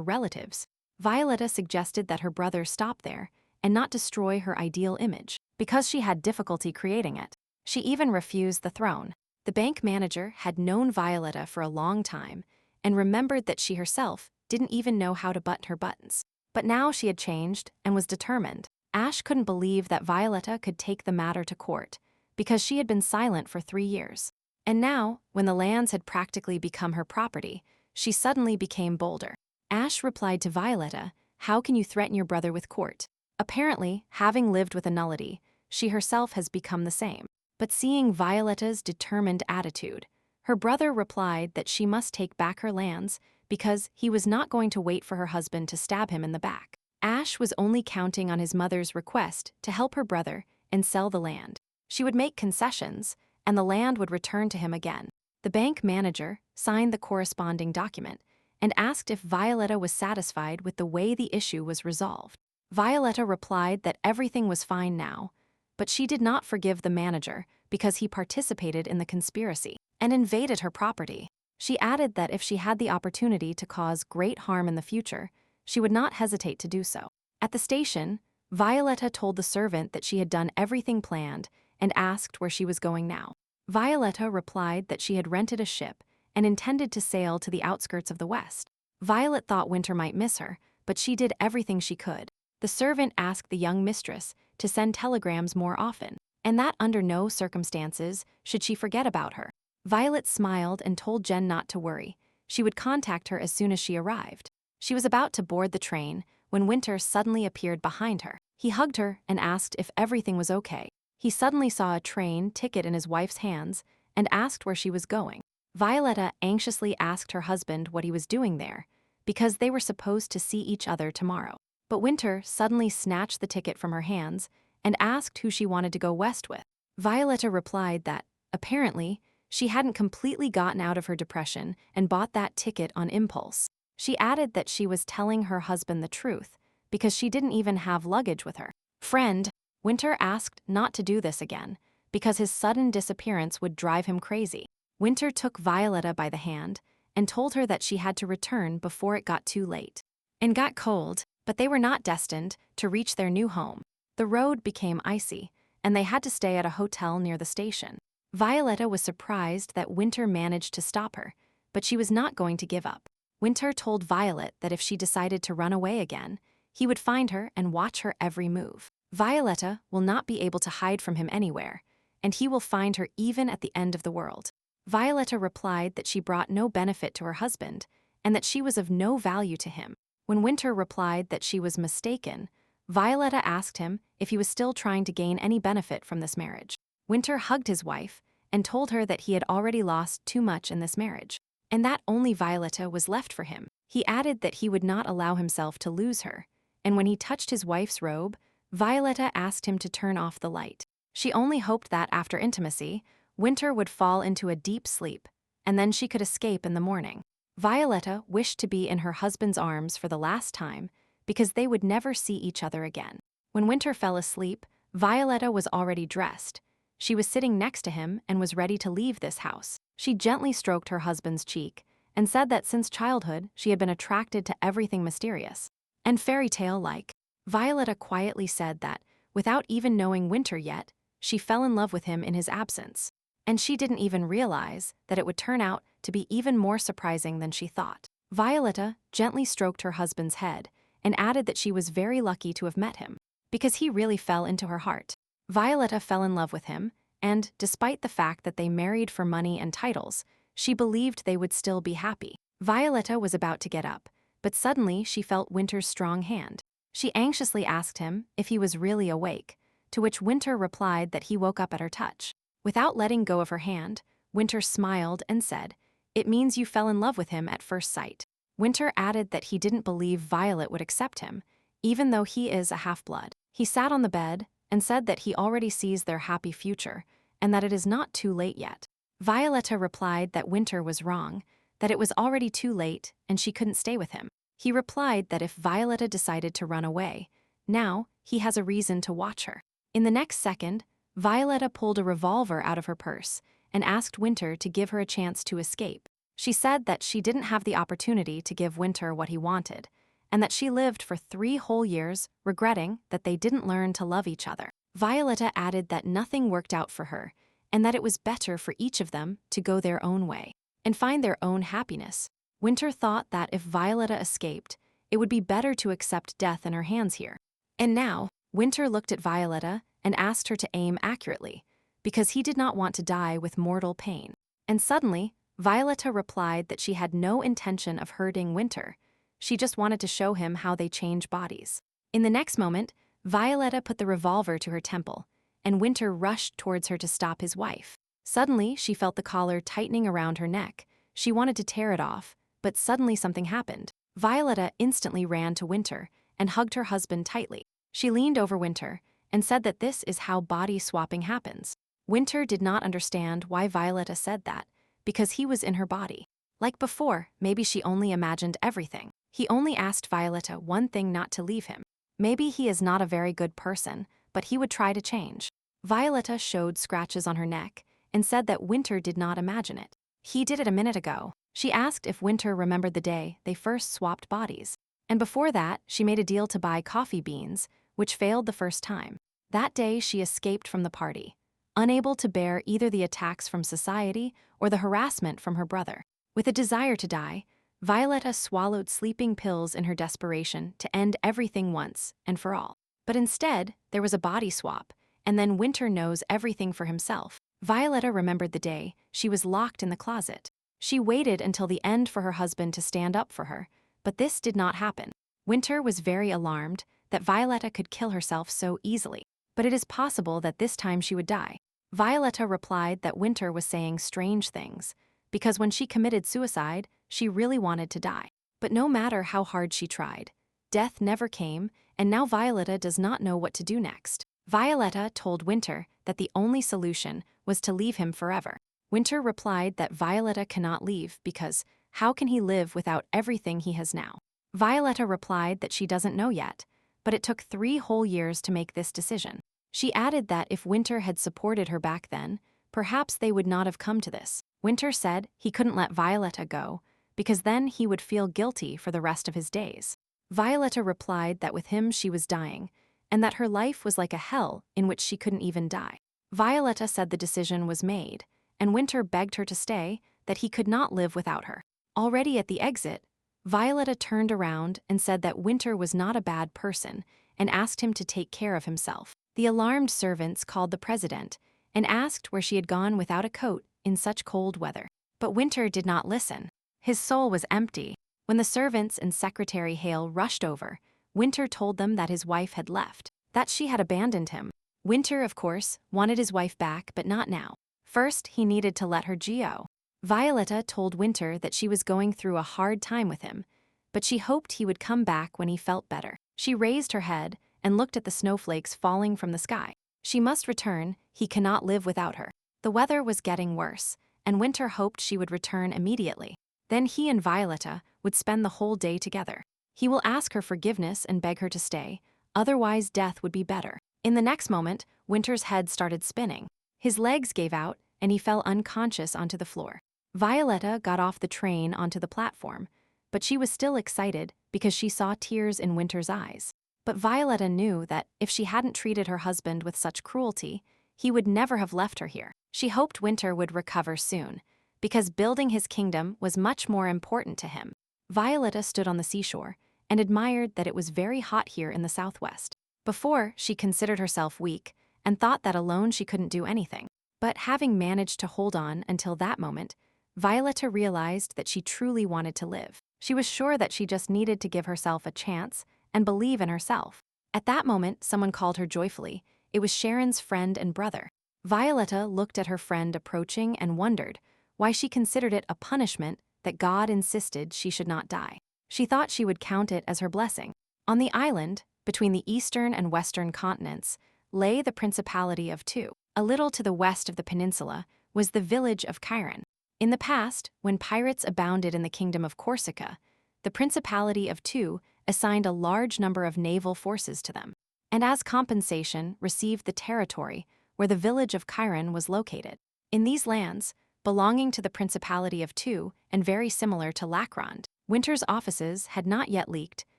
relatives, Violetta suggested that her brother stop there and not destroy her ideal image, because she had difficulty creating it. She even refused the throne. The bank manager had known Violetta for a long time and remembered that she herself didn't even know how to button her buttons. But now she had changed and was determined. Ash couldn't believe that Violetta could take the matter to court, because she had been silent for 3 years. And now, when the lands had practically become her property, she suddenly became bolder. Ash replied to Violetta, "How can you threaten your brother with court?" Apparently, having lived with a nullity, she herself has become the same. But seeing Violetta's determined attitude, her brother replied that she must take back her lands because he was not going to wait for her husband to stab him in the back. Ash was only counting on his mother's request to help her brother and sell the land. She would make concessions, and the land would return to him again. The bank manager signed the corresponding document and asked if Violetta was satisfied with the way the issue was resolved. Violetta replied that everything was fine now, but she did not forgive the manager because he participated in the conspiracy and invaded her property. She added that if she had the opportunity to cause great harm in the future, she would not hesitate to do so. At the station, Violetta told the servant that she had done everything planned and asked where she was going now. Violetta replied that she had rented a ship and intended to sail to the outskirts of the west. Violet thought Winter might miss her, but she did everything she could. The servant asked the young mistress to send telegrams more often, and that under no circumstances should she forget about her. Violet smiled and told Jen not to worry. She would contact her as soon as she arrived. She was about to board the train when Winter suddenly appeared behind her. He hugged her and asked if everything was okay. He suddenly saw a train ticket in his wife's hands and asked where she was going. Violetta anxiously asked her husband what he was doing there, because they were supposed to see each other tomorrow. But Winter suddenly snatched the ticket from her hands and asked who she wanted to go west with. Violetta replied that, apparently, she hadn't completely gotten out of her depression and bought that ticket on impulse. She added that she was telling her husband the truth, because she didn't even have luggage with her. Friend, Winter asked not to do this again, because his sudden disappearance would drive him crazy. Winter took Violetta by the hand and told her that she had to return before it got too late. And got cold, but they were not destined to reach their new home. The road became icy, and they had to stay at a hotel near the station. Violetta was surprised that Winter managed to stop her, but she was not going to give up. Winter told Violet that if she decided to run away again, he would find her and watch her every move. Violetta will not be able to hide from him anywhere, and he will find her even at the end of the world. Violetta replied that she brought no benefit to her husband and that she was of no value to him. When Winter replied that she was mistaken, Violetta asked him if he was still trying to gain any benefit from this marriage. Winter hugged his wife and told her that he had already lost too much in this marriage, and that only Violetta was left for him. He added that he would not allow himself to lose her, and when he touched his wife's robe, Violetta asked him to turn off the light. She only hoped that after intimacy, Winter would fall into a deep sleep, and then she could escape in the morning. Violetta wished to be in her husband's arms for the last time because they would never see each other again. When Winter fell asleep, Violetta was already dressed. She was sitting next to him and was ready to leave this house. She gently stroked her husband's cheek and said that since childhood she had been attracted to everything mysterious and fairy tale-like. Violetta quietly said that, without even knowing Winter yet, she fell in love with him in his absence. And she didn't even realize that it would turn out to be even more surprising than she thought. Violetta gently stroked her husband's head and added that she was very lucky to have met him, because he really fell into her heart. Violetta fell in love with him, and despite the fact that they married for money and titles, she believed they would still be happy. Violetta was about to get up, but suddenly she felt Winter's strong hand. She anxiously asked him if he was really awake, to which Winter replied that he woke up at her touch. Without letting go of her hand, Winter smiled and said, "It means you fell in love with him at first sight." Winter added that he didn't believe Violet would accept him, even though he is a half-blood. He sat on the bed and said that he already sees their happy future and that it is not too late yet. Violetta replied that Winter was wrong, that it was already too late and she couldn't stay with him. He replied that if Violetta decided to run away, now he has a reason to watch her. In the next second, Violetta pulled a revolver out of her purse and asked Winter to give her a chance to escape. She said that she didn't have the opportunity to give Winter what he wanted, and that she lived for 3 whole years regretting that they didn't learn to love each other. Violetta added that nothing worked out for her, and that it was better for each of them to go their own way and find their own happiness. Winter thought that if Violetta escaped, it would be better to accept death in her hands here. And now, Winter looked at Violetta and asked her to aim accurately, because he did not want to die with mortal pain. And suddenly, Violetta replied that she had no intention of hurting Winter. She just wanted to show him how they change bodies. In the next moment, Violetta put the revolver to her temple, and Winter rushed towards her to stop his wife. Suddenly, she felt the collar tightening around her neck. She wanted to tear it off, but suddenly something happened. Violetta instantly ran to Winter and hugged her husband tightly. She leaned over Winter and said that this is how body swapping happens. Winter did not understand why Violetta said that, because he was in her body. Like before, maybe she only imagined everything. He only asked Violetta one thing: not to leave him. Maybe he is not a very good person, but he would try to change. Violetta showed scratches on her neck and said that Winter did not imagine it. He did it a minute ago. She asked if Winter remembered the day they first swapped bodies. And before that, she made a deal to buy coffee beans, which failed the first time. That day, she escaped from the party, unable to bear either the attacks from society or the harassment from her brother. With a desire to die, Violetta swallowed sleeping pills in her desperation to end everything once and for all. But instead, there was a body swap, and then Winter knows everything for himself. Violetta remembered the day she was locked in the closet. She waited until the end for her husband to stand up for her, but this did not happen. Winter was very alarmed that Violetta could kill herself so easily, but it is possible that this time she would die. Violetta replied that Winter was saying strange things, because when she committed suicide, she really wanted to die. But no matter how hard she tried, death never came, and now Violetta does not know what to do next. Violetta told Winter that the only solution was to leave him forever. Winter replied that Violetta cannot leave because how can he live without everything he has now? Violetta replied that she doesn't know yet, but it took 3 whole years to make this decision. She added that if Winter had supported her back then, perhaps they would not have come to this. Winter said he couldn't let Violetta go, because then he would feel guilty for the rest of his days. Violetta replied that with him she was dying, and that her life was like a hell in which she couldn't even die. Violetta said the decision was made, and Winter begged her to stay, that he could not live without her. Already at the exit, Violetta turned around and said that Winter was not a bad person and asked him to take care of himself. The alarmed servants called the president and asked where she had gone without a coat in such cold weather. But Winter did not listen. His soul was empty. When the servants and Secretary Hale rushed over, Winter told them that his wife had left, that she had abandoned him. Winter, of course, wanted his wife back, but not now. First, he needed to let her go. Violetta told Winter that she was going through a hard time with him, but she hoped he would come back when he felt better. She raised her head and looked at the snowflakes falling from the sky. She must return, he cannot live without her. The weather was getting worse, and Winter hoped she would return immediately. Then he and Violetta would spend the whole day together. He will ask her forgiveness and beg her to stay, otherwise death would be better. In the next moment, Winter's head started spinning. His legs gave out, and he fell unconscious onto the floor. Violetta got off the train onto the platform, but she was still excited because she saw tears in Winter's eyes. But Violetta knew that if she hadn't treated her husband with such cruelty, he would never have left her here. She hoped Winter would recover soon, because building his kingdom was much more important to him. Violetta stood on the seashore and admired that it was very hot here in the southwest. Before, she considered herself weak and thought that alone she couldn't do anything. But having managed to hold on until that moment, Violetta realized that she truly wanted to live. She was sure that she just needed to give herself a chance and believe in herself. At that moment, someone called her joyfully. It was Sharon's friend and brother. Violetta looked at her friend approaching and wondered why she considered it a punishment that God insisted she should not die. She thought she would count it as her blessing. On the island, between the eastern and western continents, lay the Principality of Tu. A little to the west of the peninsula was the village of Chiron. In the past, when pirates abounded in the kingdom of Corsica, the Principality of Tu assigned a large number of naval forces to them, and as compensation received the territory where the village of Chiron was located. In these lands, belonging to the Principality of Tu and very similar to Lacrond, Winter's offices had not yet leaked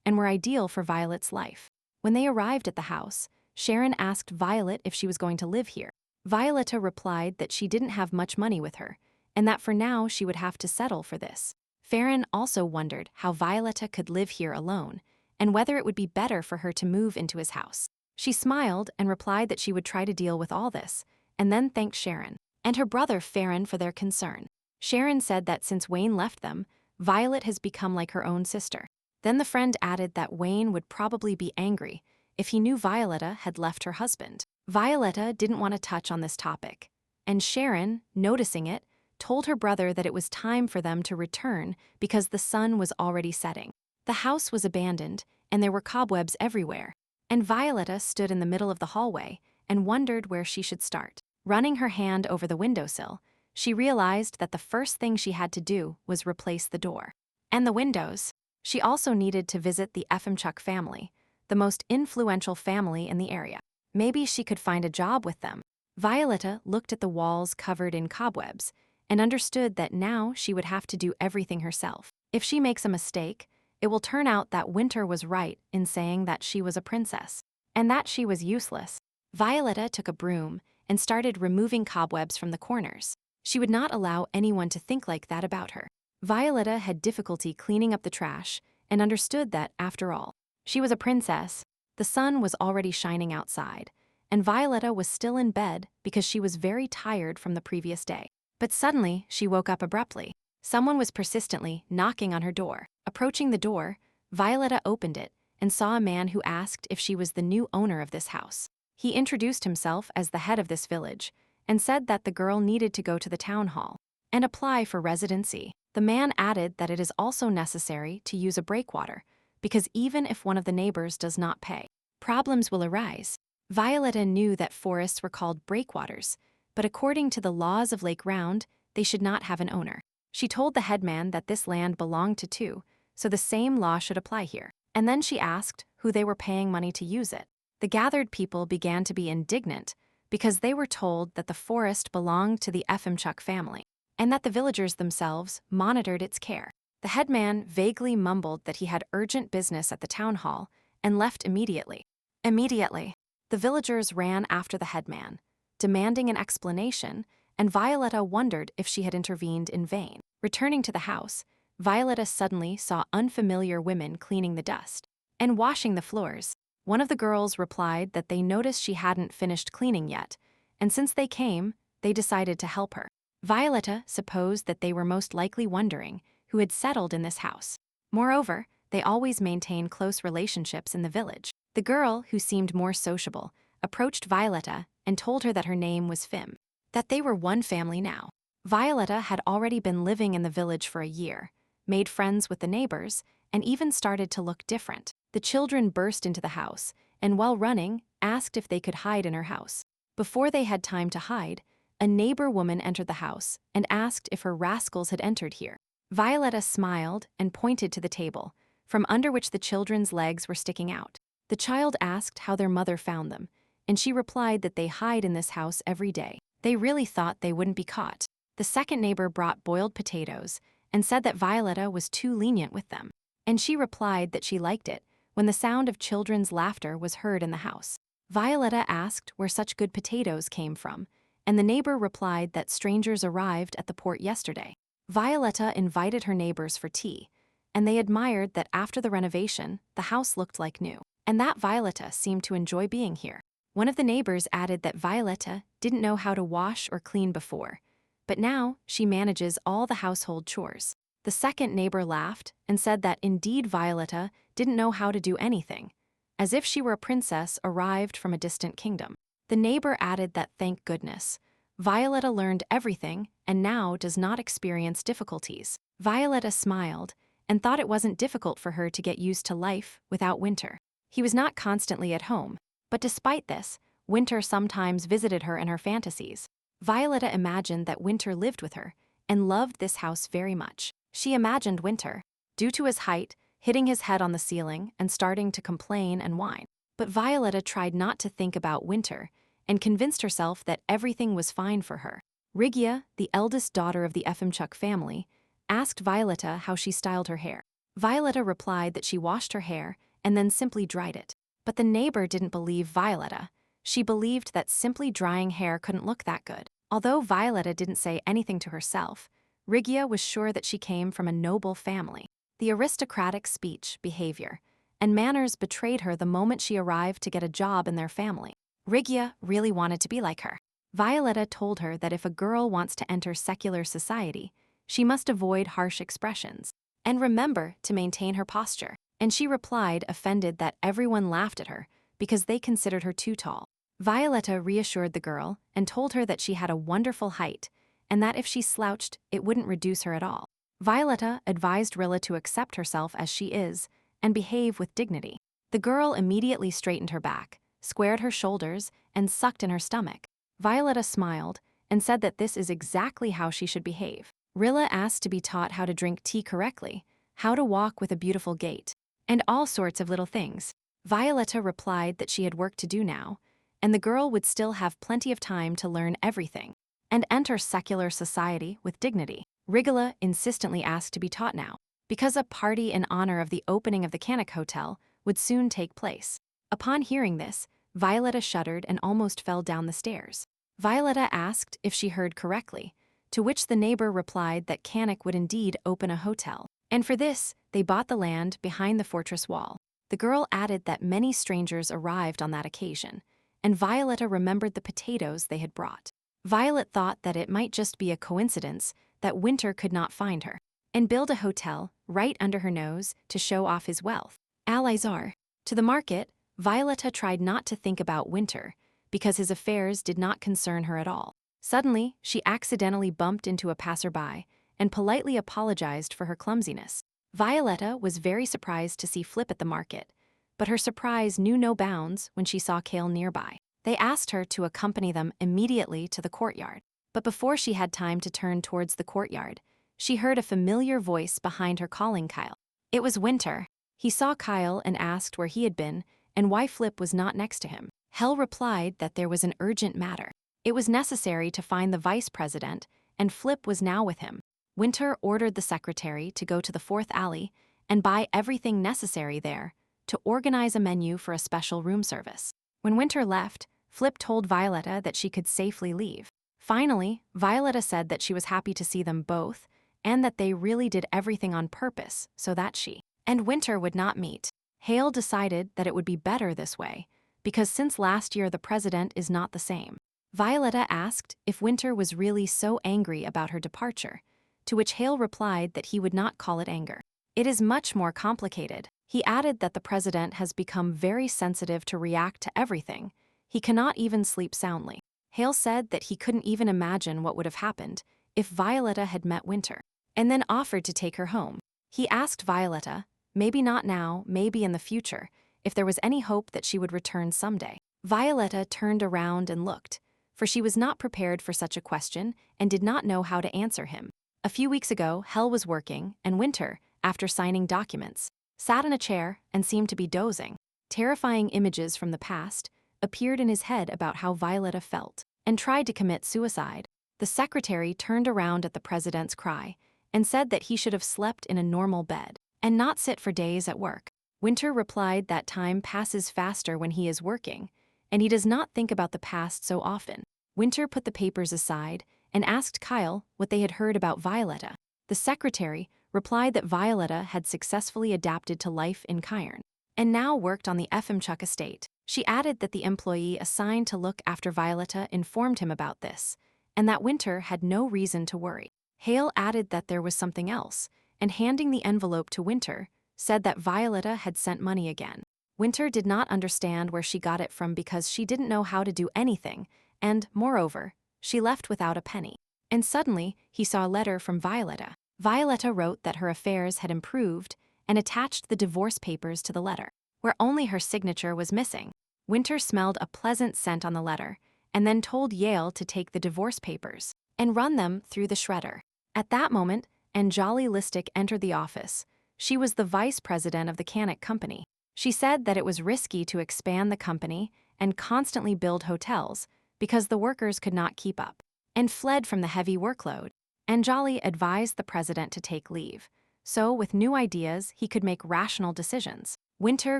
and were ideal for Violet's life. When they arrived at the house, Sharon asked Violet if she was going to live here. Violetta replied that she didn't have much money with her, and that for now she would have to settle for this. Farron also wondered how Violetta could live here alone, and whether it would be better for her to move into his house. She smiled and replied that she would try to deal with all this, and then thanked Sharon and her brother Farron for their concern. Sharon said that since Wayne left them, Violet has become like her own sister. Then the friend added that Wayne would probably be angry if he knew Violetta had left her husband. Violetta didn't want to touch on this topic, and Sharon, noticing it, told her brother that it was time for them to return because the sun was already setting. The house was abandoned, and there were cobwebs everywhere, and Violetta stood in the middle of the hallway and wondered where she should start. Running her hand over the windowsill, she realized that the first thing she had to do was replace the door and the windows. She also needed to visit the Efemchuk family, the most influential family in the area. Maybe she could find a job with them. Violetta looked at the walls covered in cobwebs and understood that now she would have to do everything herself. If she makes a mistake, it will turn out that Winter was right in saying that she was a princess, and that she was useless. Violetta took a broom and started removing cobwebs from the corners. She would not allow anyone to think like that about her. Violetta had difficulty cleaning up the trash and understood that, after all, she was a princess. The sun was already shining outside, and Violetta was still in bed because she was very tired from the previous day. But suddenly, she woke up abruptly. Someone was persistently knocking on her door. Approaching the door, Violetta opened it and saw a man who asked if she was the new owner of this house. He introduced himself as the head of this village and said that the girl needed to go to the town hall and apply for residency. The man added that it is also necessary to use a breakwater because even if one of the neighbors does not pay, problems will arise. Violetta knew that forests were called breakwaters, but according to the laws of Lake Round, they should not have an owner. She told the headman that this land belonged to two, so the same law should apply here. And then she asked who they were paying money to use it. The gathered people began to be indignant because they were told that the forest belonged to the Efimchuk family and that the villagers themselves monitored its care. The headman vaguely mumbled that he had urgent business at the town hall and left immediately. Immediately, the villagers ran after the headman, demanding an explanation, and Violetta wondered if she had intervened in vain. Returning to the house, Violetta suddenly saw unfamiliar women cleaning the dust and washing the floors. One of the girls replied that they noticed she hadn't finished cleaning yet, and since they came, they decided to help her. Violetta supposed that they were most likely wondering who had settled in this house. Moreover, they always maintain close relationships in the village. The girl, who seemed more sociable, approached Violetta and told her that her name was Fim, that they were one family now. Violetta had already been living in the village for a year, made friends with the neighbors, and even started to look different. The children burst into the house and, while running, asked if they could hide in her house. Before they had time to hide, a neighbor woman entered the house and asked if her rascals had entered here. Violetta smiled and pointed to the table, from under which the children's legs were sticking out. The child asked how their mother found them, and she replied that they hide in this house every day. They really thought they wouldn't be caught. The second neighbor brought boiled potatoes and said that Violetta was too lenient with them, and she replied that she liked it when the sound of children's laughter was heard in the house. Violetta asked where such good potatoes came from, and the neighbor replied that strangers arrived at the port yesterday. Violetta invited her neighbors for tea, and they admired that after the renovation, the house looked like new, and that Violetta seemed to enjoy being here. One of the neighbors added that Violetta didn't know how to wash or clean before, but now she manages all the household chores. The second neighbor laughed and said that indeed Violetta didn't know how to do anything, as if she were a princess arrived from a distant kingdom. The neighbor added that thank goodness, Violetta learned everything and now does not experience difficulties. Violetta smiled and thought it wasn't difficult for her to get used to life without Winter. He was not constantly at home, but despite this, Winter sometimes visited her in her fantasies. Violetta imagined that Winter lived with her and loved this house very much. She imagined Winter, due to his height, hitting his head on the ceiling and starting to complain and whine. But Violetta tried not to think about Winter and convinced herself that everything was fine for her. Rigia, the eldest daughter of the Efimchuk family, asked Violetta how she styled her hair. Violetta replied that she washed her hair and then simply dried it. But the neighbor didn't believe Violetta. She believed that simply drying hair couldn't look that good. Although Violetta didn't say anything to herself, Rigia was sure that she came from a noble family. The aristocratic speech, behavior, and manners betrayed her the moment she arrived to get a job in their family. Rigia really wanted to be like her. Violetta told her that if a girl wants to enter secular society, she must avoid harsh expressions and remember to maintain her posture. And she replied, offended that everyone laughed at her because they considered her too tall. Violetta reassured the girl and told her that she had a wonderful height and that if she slouched, it wouldn't reduce her at all. Violetta advised Rilla to accept herself as she is and behave with dignity. The girl immediately straightened her back, squared her shoulders, and sucked in her stomach. Violetta smiled and said that this is exactly how she should behave. Rilla asked to be taught how to drink tea correctly, how to walk with a beautiful gait, and all sorts of little things. Violetta replied that she had work to do now, and the girl would still have plenty of time to learn everything and enter secular society with dignity. Rigala insistently asked to be taught now, because a party in honor of the opening of the Canuck Hotel would soon take place. Upon hearing this, Violetta shuddered and almost fell down the stairs. Violetta asked if she heard correctly, to which the neighbor replied that Kanek would indeed open a hotel. And for this, they bought the land behind the fortress wall. The girl added that many strangers arrived on that occasion, and Violetta remembered the potatoes they had brought. Violet thought that it might just be a coincidence that Winter could not find her, and build a hotel right under her nose to show off his wealth. Alizar. To the market, Violetta tried not to think about Winter, because his affairs did not concern her at all. Suddenly, she accidentally bumped into a passerby and politely apologized for her clumsiness. Violetta was very surprised to see Flip at the market, but her surprise knew no bounds when she saw Kale nearby. They asked her to accompany them immediately to the courtyard. But before she had time to turn towards the courtyard, she heard a familiar voice behind her calling Kyle. It was Winter. He saw Kyle and asked where he had been and why Flip was not next to him. Hell replied that there was an urgent matter. It was necessary to find the vice president, and Flip was now with him. Winter ordered the secretary to go to the 4th alley and buy everything necessary there to organize a menu for a special room service. When Winter left, Flip told Violetta that she could safely leave. Finally, Violetta said that she was happy to see them both and that they really did everything on purpose so that she and Winter would not meet. Hale decided that it would be better this way, because since last year the president is not the same. Violetta asked if Winter was really so angry about her departure, to which Hale replied that he would not call it anger. It is much more complicated. He added that the president has become very sensitive to react to everything. He cannot even sleep soundly. Hale said that he couldn't even imagine what would have happened if Violetta had met Winter, and then offered to take her home. He asked Violetta, maybe not now, maybe in the future, if there was any hope that she would return someday. Violetta turned around and looked, for she was not prepared for such a question and did not know how to answer him. A few weeks ago, Hell was working, and Winter, after signing documents, sat in a chair and seemed to be dozing. Terrifying images from the past appeared in his head about how Violetta felt and tried to commit suicide. The secretary turned around at the president's cry and said that he should have slept in a normal bed and not sit for days at work. Winter replied that time passes faster when he is working, and he does not think about the past so often. Winter put the papers aside and asked Kyle what they had heard about Violetta. The secretary replied that Violetta had successfully adapted to life in Cairn and now worked on the Efimchuk estate. She added that the employee assigned to look after Violetta informed him about this, and that Winter had no reason to worry. Hale added that there was something else, and handing the envelope to Winter, said that Violetta had sent money again. Winter did not understand where she got it from because she didn't know how to do anything, and, moreover, she left without a penny. And suddenly, he saw a letter from Violetta. Violetta wrote that her affairs had improved and attached the divorce papers to the letter, where only her signature was missing. Winter smelled a pleasant scent on the letter, and then told Yale to take the divorce papers and run them through the shredder. At that moment, Anjali Listic entered the office. She was the vice president of the Kanek company. She said that it was risky to expand the company and constantly build hotels because the workers could not keep up, and fled from the heavy workload. Anjali advised the president to take leave, so with new ideas he could make rational decisions. Winter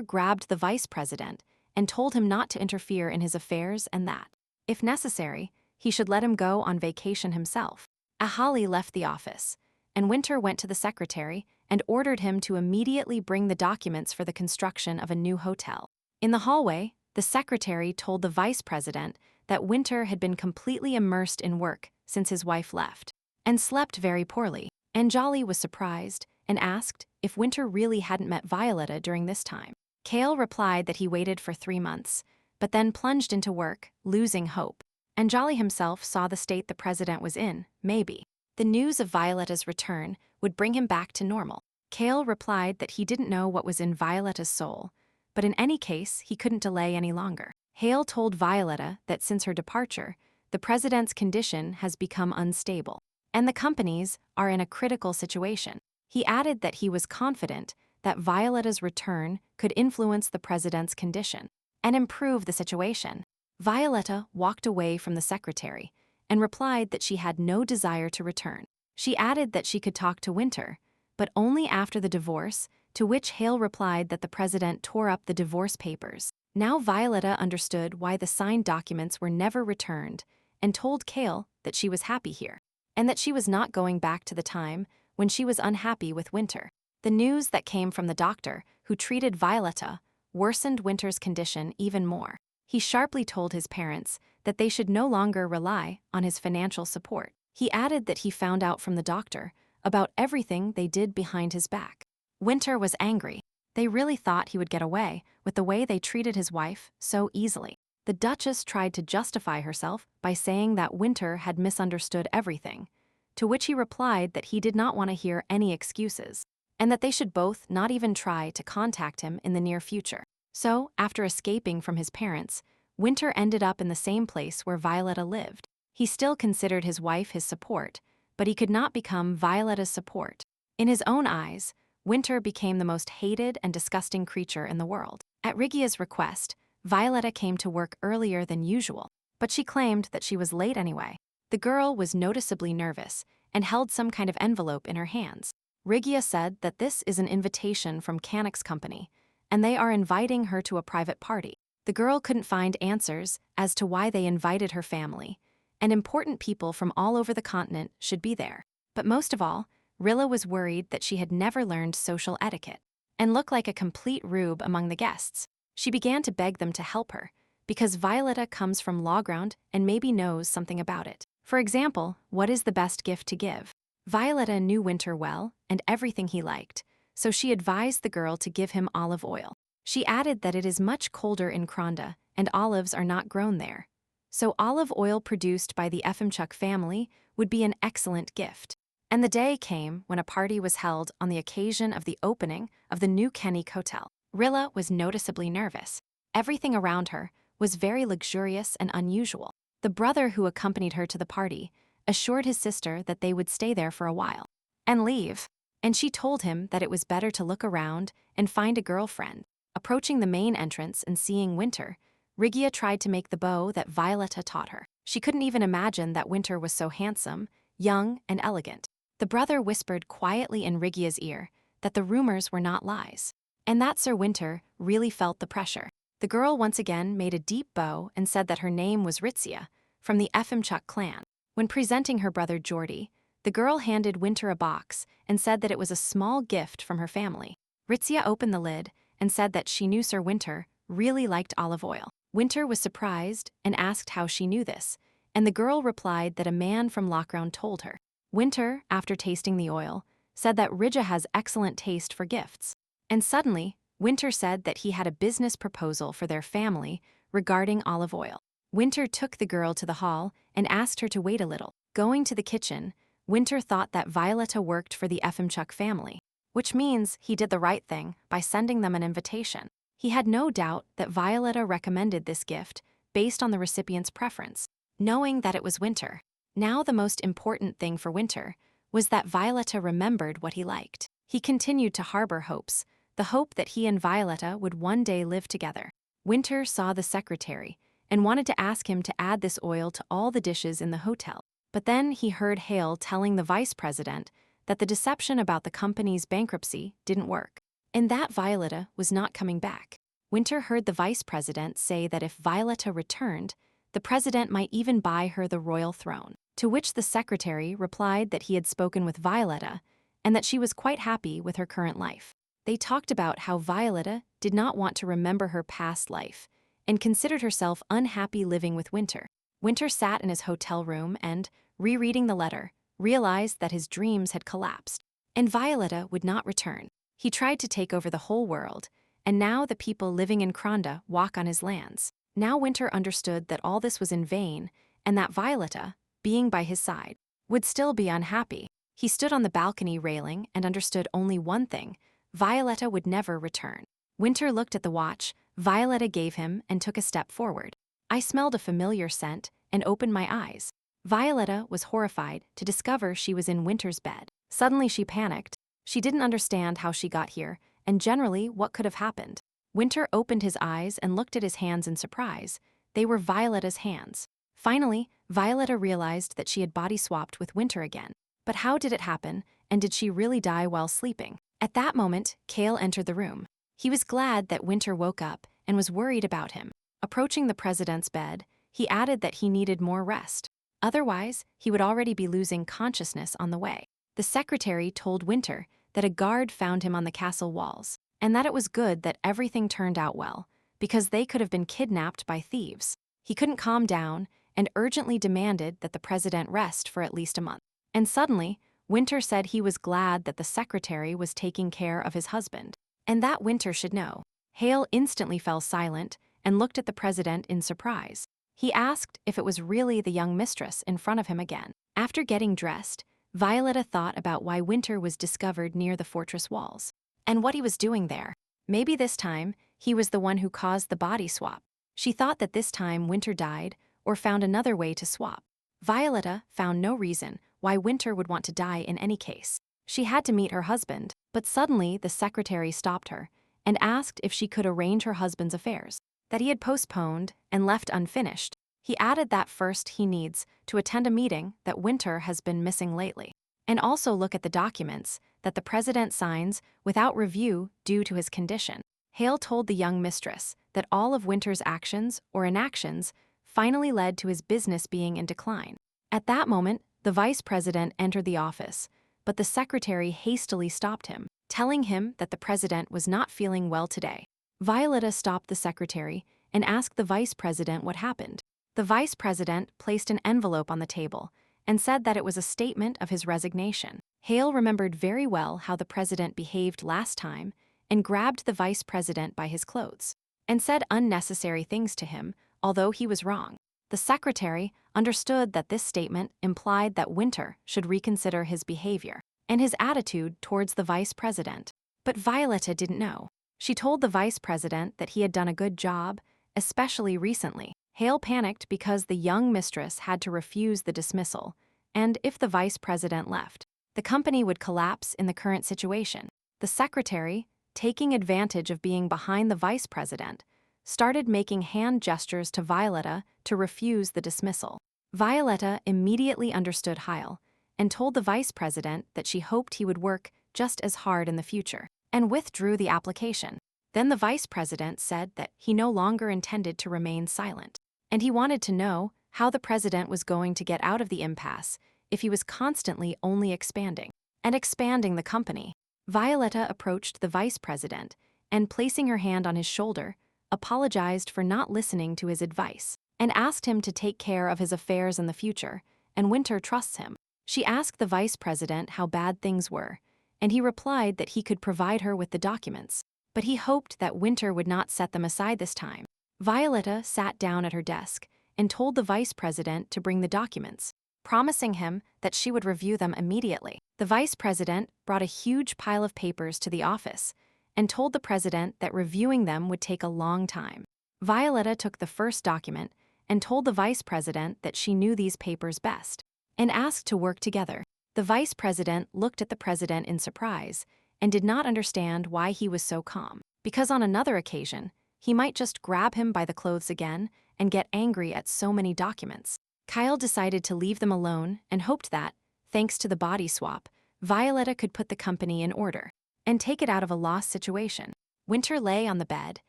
grabbed the vice president and told him not to interfere in his affairs and that, if necessary, he should let him go on vacation himself. Ahali left the office, and Winter went to the secretary and ordered him to immediately bring the documents for the construction of a new hotel. In the hallway, the secretary told the vice president that Winter had been completely immersed in work since his wife left, and slept very poorly. Anjali was surprised and asked if Winter really hadn't met Violetta during this time. Kale replied that he waited for 3 months, but then plunged into work, losing hope. Anjali himself saw the state the president was in, maybe the news of Violetta's return would bring him back to normal. Kale replied that he didn't know what was in Violetta's soul, but in any case, he couldn't delay any longer. Hale told Violetta that since her departure, the president's condition has become unstable, and the companies are in a critical situation. He added that he was confident that Violetta's return could influence the president's condition and improve the situation. Violetta walked away from the secretary and replied that she had no desire to return. She added that she could talk to Winter, but only after the divorce, to which Hale replied that the president tore up the divorce papers. Now Violetta understood why the signed documents were never returned and told Kale that she was happy here. and that she was not going back to the time when she was unhappy with Winter. The news that came from the doctor, who treated Violetta, worsened Winter's condition even more. He sharply told his parents that they should no longer rely on his financial support. He added that he found out from the doctor about everything they did behind his back. Winter was angry. They really thought he would get away with the way they treated his wife so easily. The Duchess tried to justify herself by saying that Winter had misunderstood everything, to which he replied that he did not want to hear any excuses, and that they should both not even try to contact him in the near future. So, after escaping from his parents, Winter ended up in the same place where Violetta lived. He still considered his wife his support, but he could not become Violetta's support. In his own eyes, Winter became the most hated and disgusting creature in the world. At Rigia's request, Violetta came to work earlier than usual, but she claimed that she was late anyway. The girl was noticeably nervous and held some kind of envelope in her hands. Rigia said that this is an invitation from Canuck's company, and they are inviting her to a private party. The girl couldn't find answers as to why they invited her family, and important people from all over the continent should be there. But most of all, Rilla was worried that she had never learned social etiquette and looked like a complete rube among the guests. She began to beg them to help her, because Violetta comes from Lawground and maybe knows something about it. For example, what is the best gift to give? Violetta knew Winter well and everything he liked, so she advised the girl to give him olive oil. She added that it is much colder in Kronda and olives are not grown there, so olive oil produced by the Efimchuk family would be an excellent gift. And the day came when a party was held on the occasion of the opening of the new Kennick Hotel. Rilla was noticeably nervous. Everything around her was very luxurious and unusual. The brother who accompanied her to the party assured his sister that they would stay there for a while and leave, and she told him that it was better to look around and find a girlfriend. Approaching the main entrance and seeing Winter, Rigia tried to make the bow that Violetta taught her. She couldn't even imagine that Winter was so handsome, young, and elegant. The brother whispered quietly in Rigia's ear that the rumors were not lies, and that Sir Winter really felt the pressure. The girl once again made a deep bow and said that her name was Ritzia, from the Efimchuk clan. When presenting her brother Geordie, the girl handed Winter a box and said that it was a small gift from her family. Ritzia opened the lid and said that she knew Sir Winter really liked olive oil. Winter was surprised and asked how she knew this, and the girl replied that a man from Lockround told her. Winter, after tasting the oil, said that Rigia has excellent taste for gifts. And suddenly, Winter said that he had a business proposal for their family regarding olive oil. Winter took the girl to the hall and asked her to wait a little. Going to the kitchen, Winter thought that Violetta worked for the Efimchuk family, which means he did the right thing by sending them an invitation. He had no doubt that Violetta recommended this gift based on the recipient's preference, knowing that it was Winter. Now the most important thing for Winter was that Violetta remembered what he liked. He continued to harbor hopes, the hope that he and Violetta would one day live together. Winter saw the secretary and wanted to ask him to add this oil to all the dishes in the hotel. But then he heard Hale telling the vice president that the deception about the company's bankruptcy didn't work, and that Violetta was not coming back. Winter heard the vice president say that if Violetta returned, the president might even buy her the royal throne, to which the secretary replied that he had spoken with Violetta and that she was quite happy with her current life. They talked about how Violetta did not want to remember her past life and considered herself unhappy living with Winter. Winter sat in his hotel room and, rereading the letter, realized that his dreams had collapsed, and Violetta would not return. He tried to take over the whole world, and now the people living in Kronda walk on his lands. Now Winter understood that all this was in vain, and that Violetta, being by his side, would still be unhappy. He stood on the balcony railing and understood only one thing: Violetta would never return. Winter looked at the watch Violetta gave him and took a step forward. I smelled a familiar scent and opened my eyes. Violetta was horrified to discover she was in Winter's bed. Suddenly she panicked. She didn't understand how she got here and generally what could have happened. Winter opened his eyes and looked at his hands in surprise. They were Violetta's hands. Finally, Violetta realized that she had body swapped with Winter again. But how did it happen, and did she really die while sleeping? At that moment, Cale entered the room. He was glad that Winter woke up and was worried about him. Approaching the president's bed, he added that he needed more rest. Otherwise, he would already be losing consciousness on the way. The secretary told Winter that a guard found him on the castle walls, and that it was good that everything turned out well, because they could have been kidnapped by thieves. He couldn't calm down and urgently demanded that the president rest for at least a month. And suddenly, Winter said he was glad that the secretary was taking care of his husband, and that Winter should know. Hale instantly fell silent and looked at the president in surprise. He asked if it was really the young mistress in front of him again. After getting dressed, Violetta thought about why Winter was discovered near the fortress walls, and what he was doing there. Maybe this time, he was the one who caused the body swap. She thought that this time Winter died or found another way to swap. Violetta found no reason why Winter would want to die in any case. She had to meet her husband, but suddenly the secretary stopped her and asked if she could arrange her husband's affairs that he had postponed and left unfinished. He added that first he needs to attend a meeting that Winter has been missing lately, and also look at the documents that the president signs without review due to his condition. Hale told the young mistress that all of Winter's actions or inactions finally led to his business being in decline. At that moment, the vice president entered the office, but the secretary hastily stopped him, telling him that the president was not feeling well today. Violetta stopped the secretary and asked the vice president what happened. The vice president placed an envelope on the table and said that it was a statement of his resignation. Hale remembered very well how the president behaved last time and grabbed the vice president by his clothes and said unnecessary things to him, although he was wrong. The secretary understood that this statement implied that Winter should reconsider his behavior and his attitude towards the vice president. But Violetta didn't know. She told the vice president that he had done a good job, especially recently. Hale panicked because the young mistress had to refuse the dismissal, and if the vice president left, the company would collapse in the current situation. The secretary, taking advantage of being behind the vice president, started making hand gestures to Violetta to refuse the dismissal. Violetta immediately understood Hale and told the vice president that she hoped he would work just as hard in the future, and withdrew the application. Then the vice president said that he no longer intended to remain silent, and he wanted to know how the president was going to get out of the impasse if he was constantly only expanding the company. Violetta approached the vice president and, placing her hand on his shoulder, apologized for not listening to his advice and asked him to take care of his affairs in the future, and Winter trusts him. She asked the vice president how bad things were, and he replied that he could provide her with the documents, but he hoped that Winter would not set them aside this time. Violetta sat down at her desk and told the vice president to bring the documents, promising him that she would review them immediately. The vice president brought a huge pile of papers to the office and told the president that reviewing them would take a long time. Violetta took the first document and told the vice president that she knew these papers best and asked to work together. The vice president looked at the president in surprise and did not understand why he was so calm, because on another occasion, he might just grab him by the clothes again and get angry at so many documents. Kyle decided to leave them alone and hoped that, thanks to the body swap, Violetta could put the company in order and take it out of a lost situation. Winter lay on the bed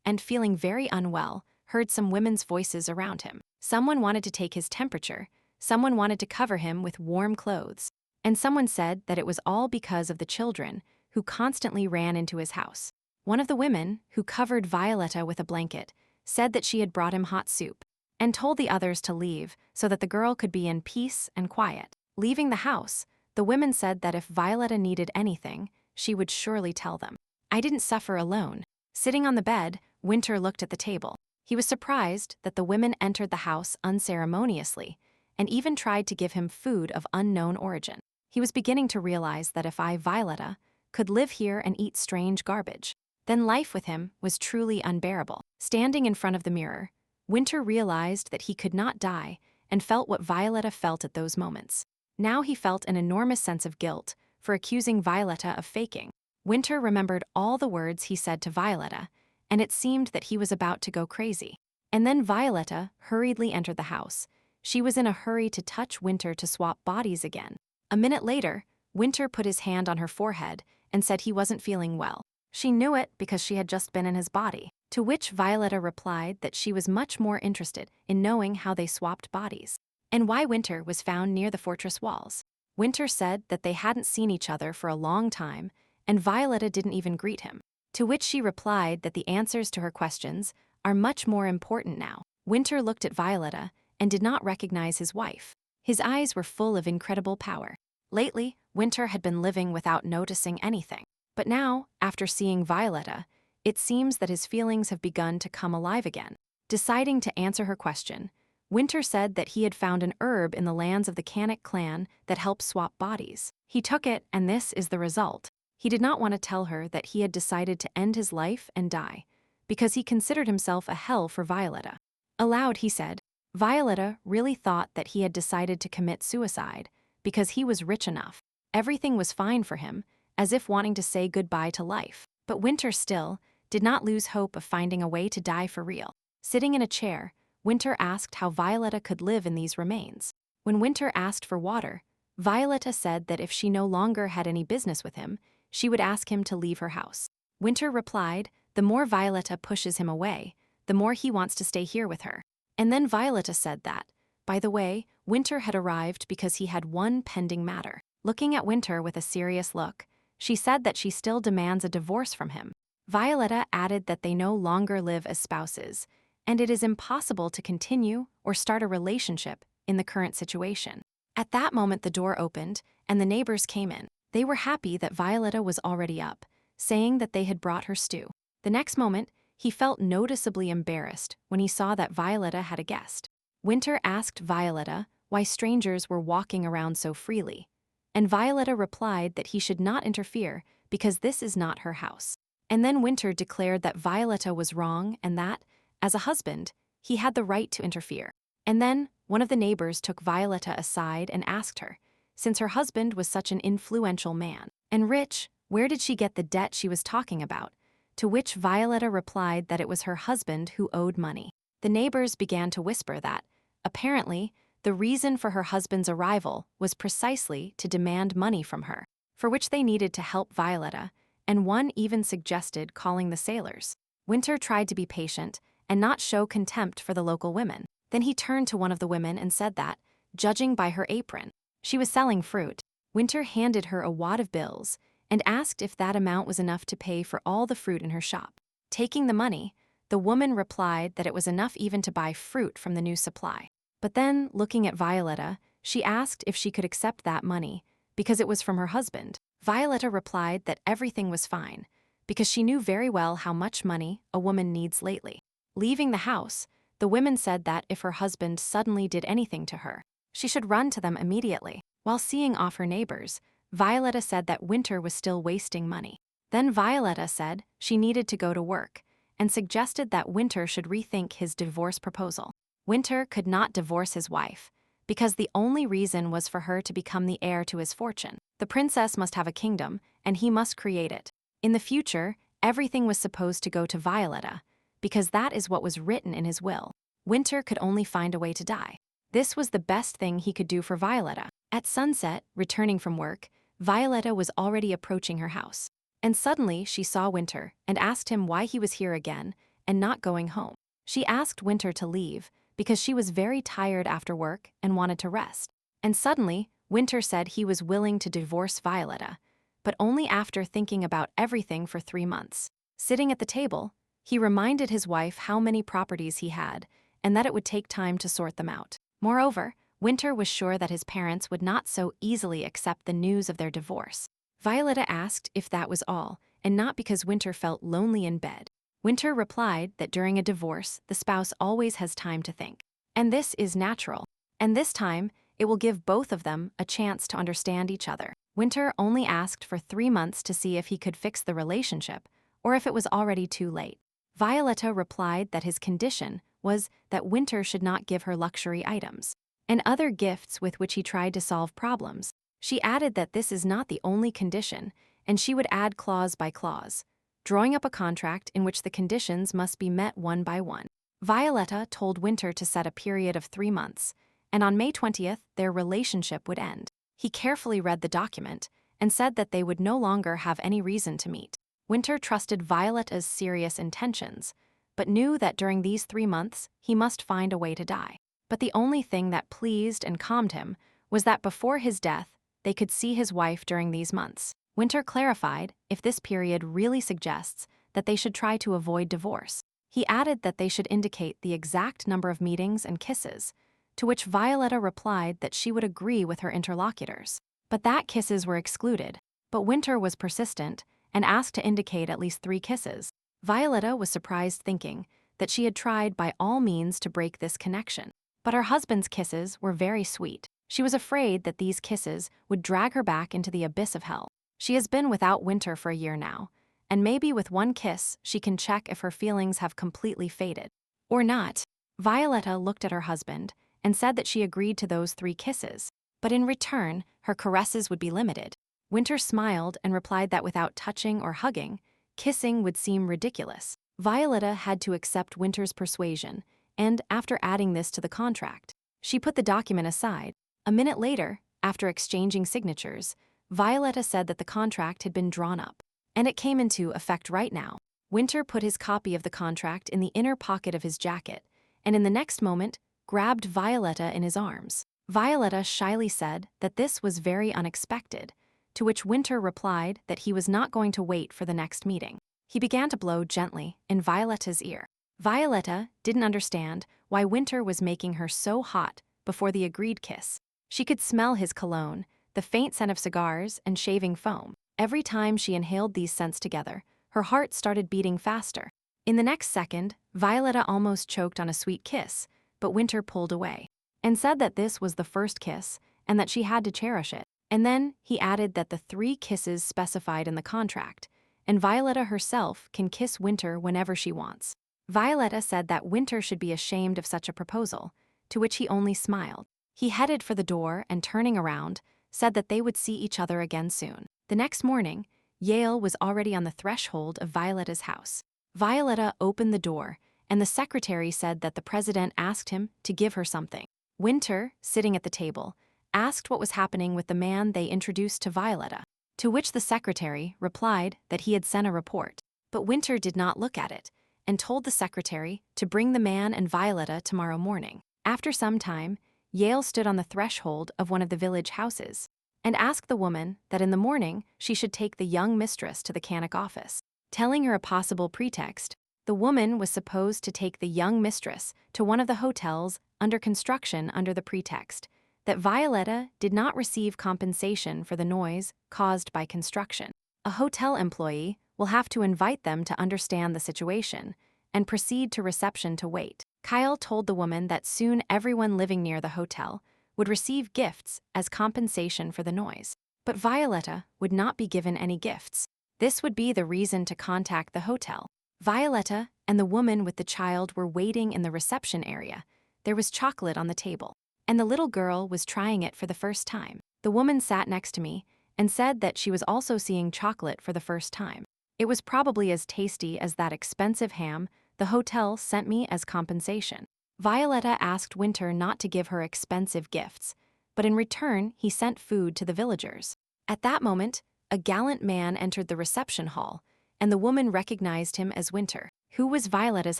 and, feeling very unwell, heard some women's voices around him. Someone wanted to take his temperature, someone wanted to cover him with warm clothes, and someone said that it was all because of the children who constantly ran into his house. One of the women, who covered Violetta with a blanket, said that she had brought him hot soup and told the others to leave so that the girl could be in peace and quiet. Leaving the house, the women said that if Violetta needed anything, she would surely tell them. I didn't suffer alone. Sitting on the bed, Winter looked at the table. He was surprised that the women entered the house unceremoniously and even tried to give him food of unknown origin. He was beginning to realize that if I, Violetta, could live here and eat strange garbage, then life with him was truly unbearable. Standing in front of the mirror, Winter realized that he could not die and felt what Violetta felt at those moments. Now he felt an enormous sense of guilt for accusing Violetta of faking. Winter remembered all the words he said to Violetta, and it seemed that he was about to go crazy. And then Violetta hurriedly entered the house. She was in a hurry to touch Winter to swap bodies again. A minute later, Winter put his hand on her forehead and said he wasn't feeling well. She knew it because she had just been in his body, to which Violetta replied that she was much more interested in knowing how they swapped bodies. and why Winter was found near the fortress walls. Winter said that they hadn't seen each other for a long time, and Violetta didn't even greet him. To which she replied that the answers to her questions are much more important now. Winter looked at Violetta and did not recognize his wife. His eyes were full of incredible power. Lately, Winter had been living without noticing anything. But now, after seeing Violetta, it seems that his feelings have begun to come alive again. Deciding to answer her question, Winter said that he had found an herb in the lands of the Kanak clan that helps swap bodies. He took it, and this is the result. He did not want to tell her that he had decided to end his life and die, because he considered himself a hell for Violetta. Aloud, he said, Violetta really thought that he had decided to commit suicide because he was rich enough. Everything was fine for him, as if wanting to say goodbye to life. But Winter still did not lose hope of finding a way to die for real. Sitting in a chair, Winter asked how Violetta could live in these remains. When Winter asked for water, Violetta said that if she no longer had any business with him, she would ask him to leave her house. Winter replied, the more Violetta pushes him away, the more he wants to stay here with her. And then Violetta said that, by the way, Winter had arrived because he had one pending matter. Looking at Winter with a serious look, she said that she still demands a divorce from him. Violetta added that they no longer live as spouses, and it is impossible to continue or start a relationship in the current situation. At that moment, the door opened, and the neighbors came in. They were happy that Violetta was already up, saying that they had brought her stew. The next moment, he felt noticeably embarrassed when he saw that Violetta had a guest. Winter asked Violetta why strangers were walking around so freely, and Violetta replied that he should not interfere because this is not her house. And then Winter declared that Violetta was wrong and that, as a husband, he had the right to interfere. And then one of the neighbors took Violetta aside and asked her, since her husband was such an influential man and rich, where did she get the debt she was talking about? To which Violetta replied that it was her husband who owed money. The neighbors began to whisper that, apparently, the reason for her husband's arrival was precisely to demand money from her, for which they needed to help Violetta, and one even suggested calling the sailors. Winter tried to be patient and not show contempt for the local women. Then he turned to one of the women and said that, judging by her apron, she was selling fruit. Winter handed her a wad of bills and asked if that amount was enough to pay for all the fruit in her shop. Taking the money, the woman replied that it was enough even to buy fruit from the new supply. But then, looking at Violetta, she asked if she could accept that money because it was from her husband. Violetta replied that everything was fine because she knew very well how much money a woman needs lately. Leaving the house, the women said that if her husband suddenly did anything to her, she should run to them immediately. While seeing off her neighbors, Violetta said that Winter was still wasting money. Then Violetta said she needed to go to work and suggested that Winter should rethink his divorce proposal. Winter could not divorce his wife because the only reason was for her to become the heir to his fortune. The princess must have a kingdom, and he must create it. In the future, everything was supposed to go to Violetta because that is what was written in his will. Winter could only find a way to die. This was the best thing he could do for Violetta. At sunset, returning from work, Violetta was already approaching her house. And suddenly she saw Winter and asked him why he was here again and not going home. She asked Winter to leave because she was very tired after work and wanted to rest. And suddenly, Winter said he was willing to divorce Violetta, but only after thinking about everything for 3 months. Sitting at the table, he reminded his wife how many properties he had and that it would take time to sort them out. Moreover, Winter was sure that his parents would not so easily accept the news of their divorce. Violetta asked if that was all, and not because Winter felt lonely in bed. Winter replied that during a divorce, the spouse always has time to think. And this is natural. And this time, it will give both of them a chance to understand each other. Winter only asked for 3 months to see if he could fix the relationship, or if it was already too late. Violetta replied that his condition was that Winter should not give her luxury items and other gifts with which he tried to solve problems. She added that this is not the only condition, and she would add clause by clause, drawing up a contract in which the conditions must be met one by one. Violetta told Winter to set a period of 3 months, and on May 20th, their relationship would end. He carefully read the document and said that they would no longer have any reason to meet. Winter trusted Violetta's serious intentions, but knew that during these 3 months, he must find a way to die. But the only thing that pleased and calmed him was that before his death, they could see his wife during these months. Winter clarified if this period really suggests that they should try to avoid divorce. He added that they should indicate the exact number of meetings and kisses, to which Violetta replied that she would agree with her interlocutors, but that kisses were excluded. But Winter was persistent and asked to indicate at least 3 kisses. Violetta was surprised, thinking that she had tried by all means to break this connection. But her husband's kisses were very sweet. She was afraid that these kisses would drag her back into the abyss of hell. She has been without Winter for a year now, and maybe with one kiss she can check if her feelings have completely faded. Or not. Violetta looked at her husband and said that she agreed to those 3 kisses, but in return, her caresses would be limited. Winter smiled and replied that without touching or hugging, kissing would seem ridiculous. Violetta had to accept Winter's persuasion, and after adding this to the contract, she put the document aside. A minute later, after exchanging signatures, Violetta said that the contract had been drawn up, and it came into effect right now. Winter put his copy of the contract in the inner pocket of his jacket, and in the next moment, grabbed Violetta in his arms. Violetta shyly said that this was very unexpected, to which Winter replied that he was not going to wait for the next meeting. He began to blow gently in Violetta's ear. Violetta didn't understand why Winter was making her so hot before the agreed kiss. She could smell his cologne, the faint scent of cigars and shaving foam. Every time she inhaled these scents together, her heart started beating faster. In the next second, Violetta almost choked on a sweet kiss, but Winter pulled away and said that this was the first kiss and that she had to cherish it. And then he added that the 3 kisses specified in the contract, and Violetta herself can kiss Winter whenever she wants. Violetta said that Winter should be ashamed of such a proposal, to which he only smiled. He headed for the door and, turning around, said that they would see each other again soon. The next morning, Yale was already on the threshold of Violetta's house. Violetta opened the door, and the secretary said that the president asked him to give her something. Winter, sitting at the table, asked what was happening with the man they introduced to Violetta, to which the secretary replied that he had sent a report. But Winter did not look at it, and told the secretary to bring the man and Violetta tomorrow morning. After some time, Yale stood on the threshold of one of the village houses and asked the woman that in the morning she should take the young mistress to the Canic office. Telling her a possible pretext, the woman was supposed to take the young mistress to one of the hotels under construction under the pretext that Violetta did not receive compensation for the noise caused by construction. A hotel employee will have to invite them to understand the situation and proceed to reception to wait. Kyle told the woman that soon everyone living near the hotel would receive gifts as compensation for the noise. But Violetta would not be given any gifts. This would be the reason to contact the hotel. Violetta and the woman with the child were waiting in the reception area. There was chocolate on the table, and the little girl was trying it for the first time. The woman sat next to me and said that she was also seeing chocolate for the first time. It was probably as tasty as that expensive ham the hotel sent me as compensation. Violetta asked Winter not to give her expensive gifts, but in return he sent food to the villagers. At that moment, a gallant man entered the reception hall, and the woman recognized him as Winter, who was Violetta's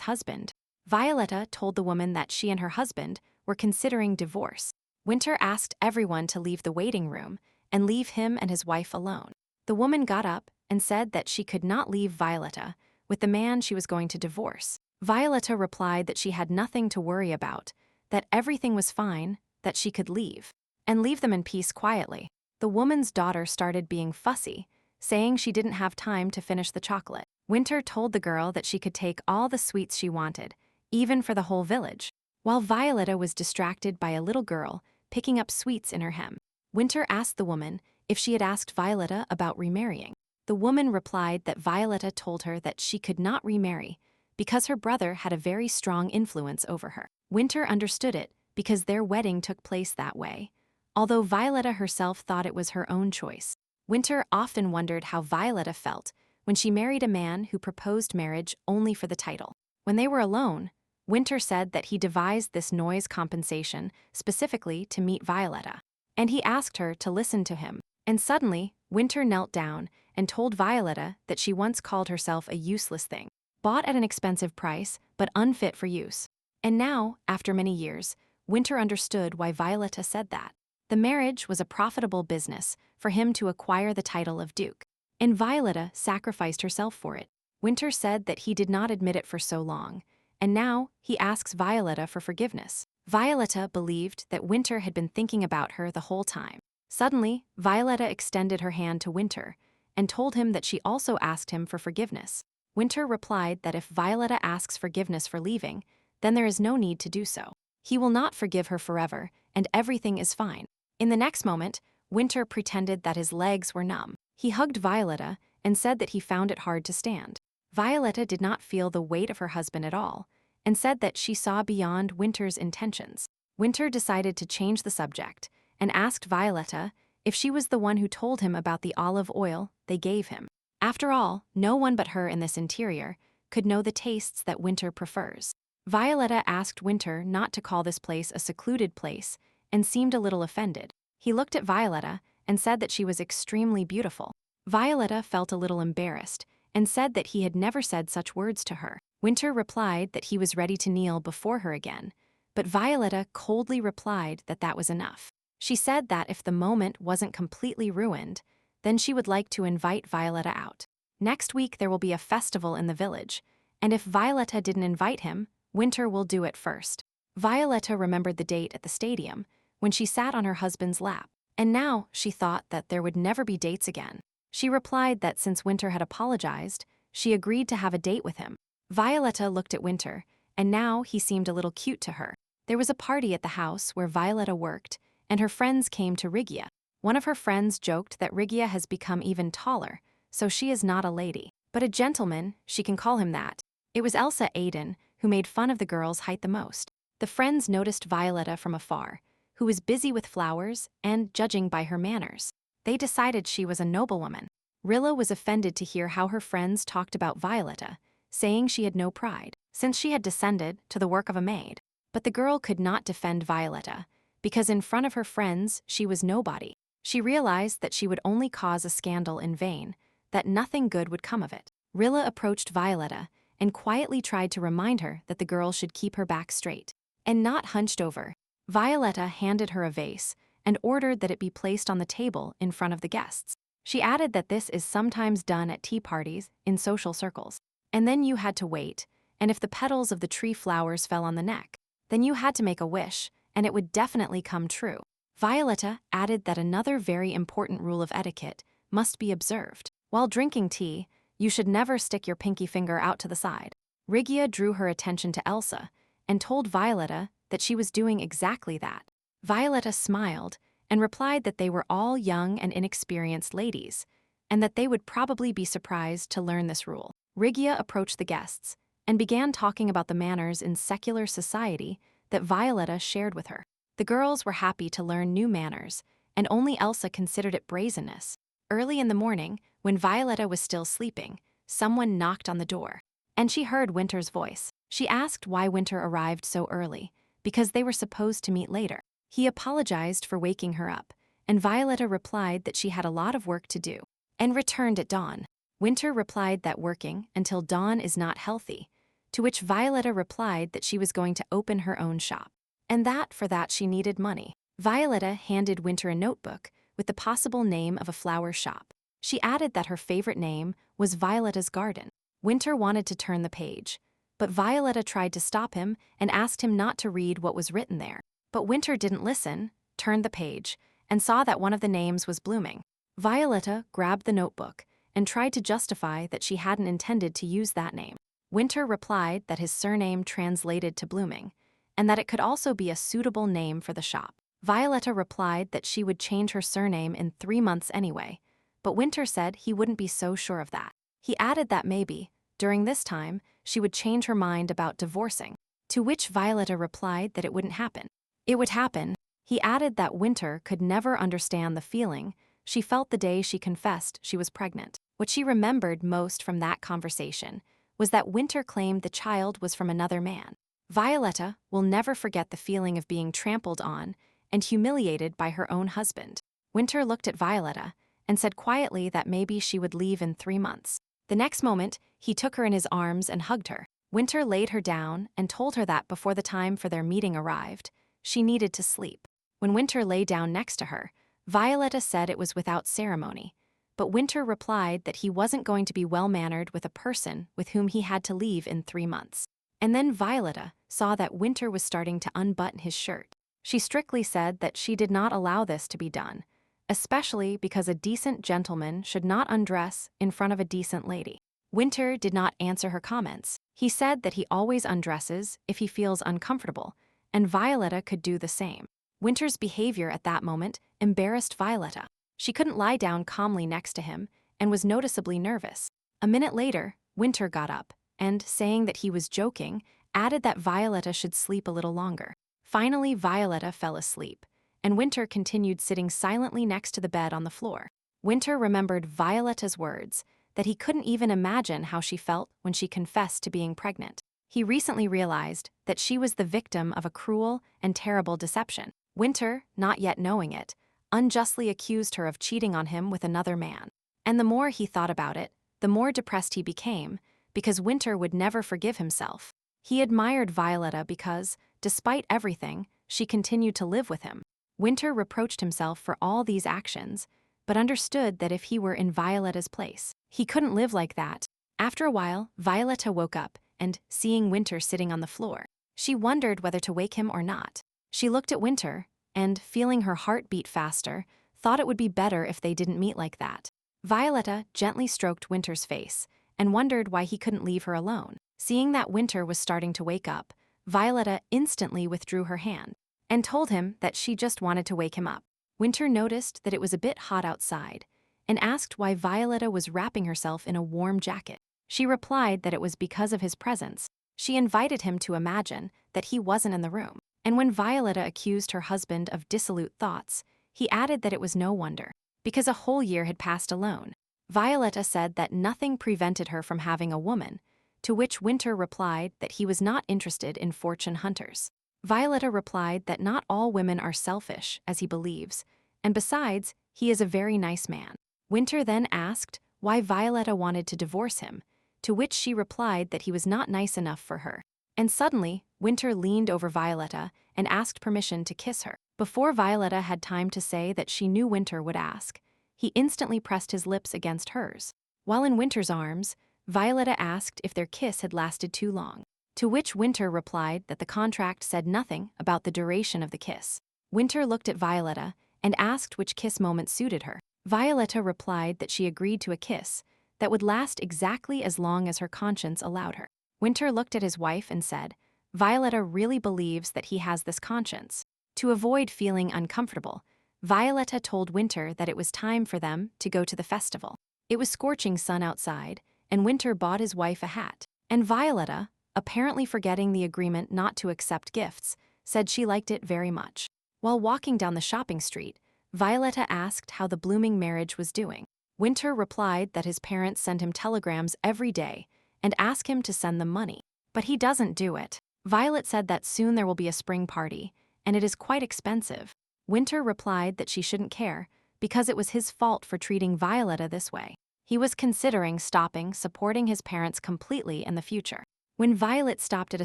husband. Violetta told the woman that she and her husband were considering divorce. Winter asked everyone to leave the waiting room and leave him and his wife alone. The woman got up and said that she could not leave Violetta with the man she was going to divorce. Violetta replied that she had nothing to worry about, that everything was fine, that she could leave, and leave them in peace quietly. The woman's daughter started being fussy, saying she didn't have time to finish the chocolate. Winter told the girl that she could take all the sweets she wanted, even for the whole village, while Violetta was distracted by a little girl picking up sweets in her hem. Winter asked the woman if she had asked Violetta about remarrying. The woman replied that Violetta told her that she could not remarry because her brother had a very strong influence over her. Winter understood it because their wedding took place that way, although Violetta herself thought it was her own choice. Winter often wondered how Violetta felt when she married a man who proposed marriage only for the title. When they were alone, Winter said that he devised this noise compensation specifically to meet Violetta, and he asked her to listen to him. And suddenly, Winter knelt down and told Violetta that she once called herself a useless thing, bought at an expensive price but unfit for use. And now, after many years, Winter understood why Violetta said that. The marriage was a profitable business for him to acquire the title of Duke, and Violetta sacrificed herself for it. Winter said that he did not admit it for so long, and now he asks Violetta for forgiveness. Violetta believed that Winter had been thinking about her the whole time. Suddenly, Violetta extended her hand to Winter and told him that she also asked him for forgiveness. Winter replied that if Violetta asks forgiveness for leaving, then there is no need to do so. He will not forgive her forever, and everything is fine. In the next moment, Winter pretended that his legs were numb. He hugged Violetta and said that he found it hard to stand. Violetta did not feel the weight of her husband at all, and said that she saw beyond Winter's intentions. Winter decided to change the subject and asked Violetta if she was the one who told him about the olive oil they gave him. After all, no one but her in this interior could know the tastes that Winter prefers. Violetta asked Winter not to call this place a secluded place and seemed a little offended. He looked at Violetta and said that she was extremely beautiful. Violetta felt a little embarrassed and said that he had never said such words to her. Winter replied that he was ready to kneel before her again, but Violetta coldly replied that that was enough. She said that if the moment wasn't completely ruined, then she would like to invite Violetta out. Next week there will be a festival in the village, and if Violetta didn't invite him, Winter will do it first. Violetta remembered the date at the stadium when she sat on her husband's lap, and now she thought that there would never be dates again. She replied that since Winter had apologized, she agreed to have a date with him. Violetta looked at Winter, and now he seemed a little cute to her. There was a party at the house where Violetta worked, and her friends came to Rigia. One of her friends joked that Rigia has become even taller, so she is not a lady, but a gentleman, she can call him that. It was Elsa Aiden who made fun of the girl's height the most. The friends noticed Violetta from afar, who was busy with flowers and judging by her manners. They decided she was a noblewoman. Rilla was offended to hear how her friends talked about Violetta, saying she had no pride, since she had descended to the work of a maid. But the girl could not defend Violetta, because in front of her friends she was nobody. She realized that she would only cause a scandal in vain, that nothing good would come of it. Rilla approached Violetta and quietly tried to remind her that the girl should keep her back straight and not hunched over. Violetta handed her a vase and ordered that it be placed on the table in front of the guests. She added that this is sometimes done at tea parties in social circles. And then you had to wait, and if the petals of the tree flowers fell on the neck, then you had to make a wish, and it would definitely come true. Violetta added that another very important rule of etiquette must be observed. While drinking tea, you should never stick your pinky finger out to the side. Rigia drew her attention to Elsa and told Violetta that she was doing exactly that. Violetta smiled and replied that they were all young and inexperienced ladies, and that they would probably be surprised to learn this rule. Rigia approached the guests and began talking about the manners in secular society that Violetta shared with her. The girls were happy to learn new manners, and only Elsa considered it brazenness. Early in the morning, when Violetta was still sleeping, someone knocked on the door, and she heard Winter's voice. She asked why Winter arrived so early, because they were supposed to meet later. He apologized for waking her up, and Violetta replied that she had a lot of work to do, and returned at dawn. Winter replied that working until dawn is not healthy, to which Violetta replied that she was going to open her own shop, and that for that she needed money. Violetta handed Winter a notebook with the possible name of a flower shop. She added that her favorite name was Violetta's Garden. Winter wanted to turn the page, but Violetta tried to stop him and asked him not to read what was written there. But Winter didn't listen, turned the page, and saw that one of the names was Blooming. Violetta grabbed the notebook and tried to justify that she hadn't intended to use that name. Winter replied that his surname translated to Blooming, and that it could also be a suitable name for the shop. Violetta replied that she would change her surname in 3 months anyway, but Winter said he wouldn't be so sure of that. He added that maybe, during this time, she would change her mind about divorcing, to which Violetta replied that it wouldn't happen. It would happen. He added that Winter could never understand the feeling she felt the day she confessed she was pregnant. What she remembered most from that conversation was that Winter claimed the child was from another man. Violetta will never forget the feeling of being trampled on and humiliated by her own husband. Winter looked at Violetta and said quietly that maybe she would leave in 3 months. The next moment, he took her in his arms and hugged her. Winter laid her down and told her that before the time for their meeting arrived, she needed to sleep. When Winter lay down next to her, Violetta said it was without ceremony, but Winter replied that he wasn't going to be well-mannered with a person with whom he had to leave in 3 months. And then Violetta saw that Winter was starting to unbutton his shirt. She strictly said that she did not allow this to be done, especially because a decent gentleman should not undress in front of a decent lady. Winter did not answer her comments. He said that he always undresses if he feels uncomfortable, and Violetta could do the same. Winter's behavior at that moment embarrassed Violetta. She couldn't lie down calmly next to him and was noticeably nervous. A minute later, Winter got up and, saying that he was joking, added that Violetta should sleep a little longer. Finally, Violetta fell asleep, and Winter continued sitting silently next to the bed on the floor. Winter remembered Violetta's words, that he couldn't even imagine how she felt when she confessed to being pregnant. He recently realized that she was the victim of a cruel and terrible deception. Winter, not yet knowing it, unjustly accused her of cheating on him with another man. And the more he thought about it, the more depressed he became, because Winter would never forgive himself. He admired Violetta because, despite everything, she continued to live with him. Winter reproached himself for all these actions, but understood that if he were in Violetta's place, he couldn't live like that. After a while, Violetta woke up and, seeing Winter sitting on the floor, she wondered whether to wake him or not. She looked at Winter and, feeling her heart beat faster, thought it would be better if they didn't meet like that. Violetta gently stroked Winter's face and wondered why he couldn't leave her alone. Seeing that Winter was starting to wake up, Violetta instantly withdrew her hand and told him that she just wanted to wake him up. Winter noticed that it was a bit hot outside and asked why Violetta was wrapping herself in a warm jacket. She replied that it was because of his presence. She invited him to imagine that he wasn't in the room. And when Violetta accused her husband of dissolute thoughts, he added that it was no wonder, because a whole year had passed alone. Violetta said that nothing prevented her from having a woman, to which Winter replied that he was not interested in fortune hunters. Violetta replied that not all women are selfish, as he believes, and besides, he is a very nice man. Winter then asked why Violetta wanted to divorce him, to which she replied that he was not nice enough for her. And suddenly, Winter leaned over Violetta and asked permission to kiss her. Before Violetta had time to say that she knew Winter would ask, he instantly pressed his lips against hers. While in Winter's arms, Violetta asked if their kiss had lasted too long, to which Winter replied that the contract said nothing about the duration of the kiss. Winter looked at Violetta and asked which kiss moment suited her. Violetta replied that she agreed to a kiss that would last exactly as long as her conscience allowed her. Winter looked at his wife and said, Violetta really believes that he has this conscience. To avoid feeling uncomfortable, Violetta told Winter that it was time for them to go to the festival. It was scorching sun outside, and Winter bought his wife a hat. And Violetta, apparently forgetting the agreement not to accept gifts, said she liked it very much. While walking down the shopping street, Violetta asked how the blooming marriage was doing. Winter replied that his parents send him telegrams every day and ask him to send them money, but he doesn't do it. Violet said that soon there will be a spring party, and it is quite expensive. Winter replied that she shouldn't care, because it was his fault for treating Violetta this way. He was considering stopping supporting his parents completely in the future. When Violet stopped at a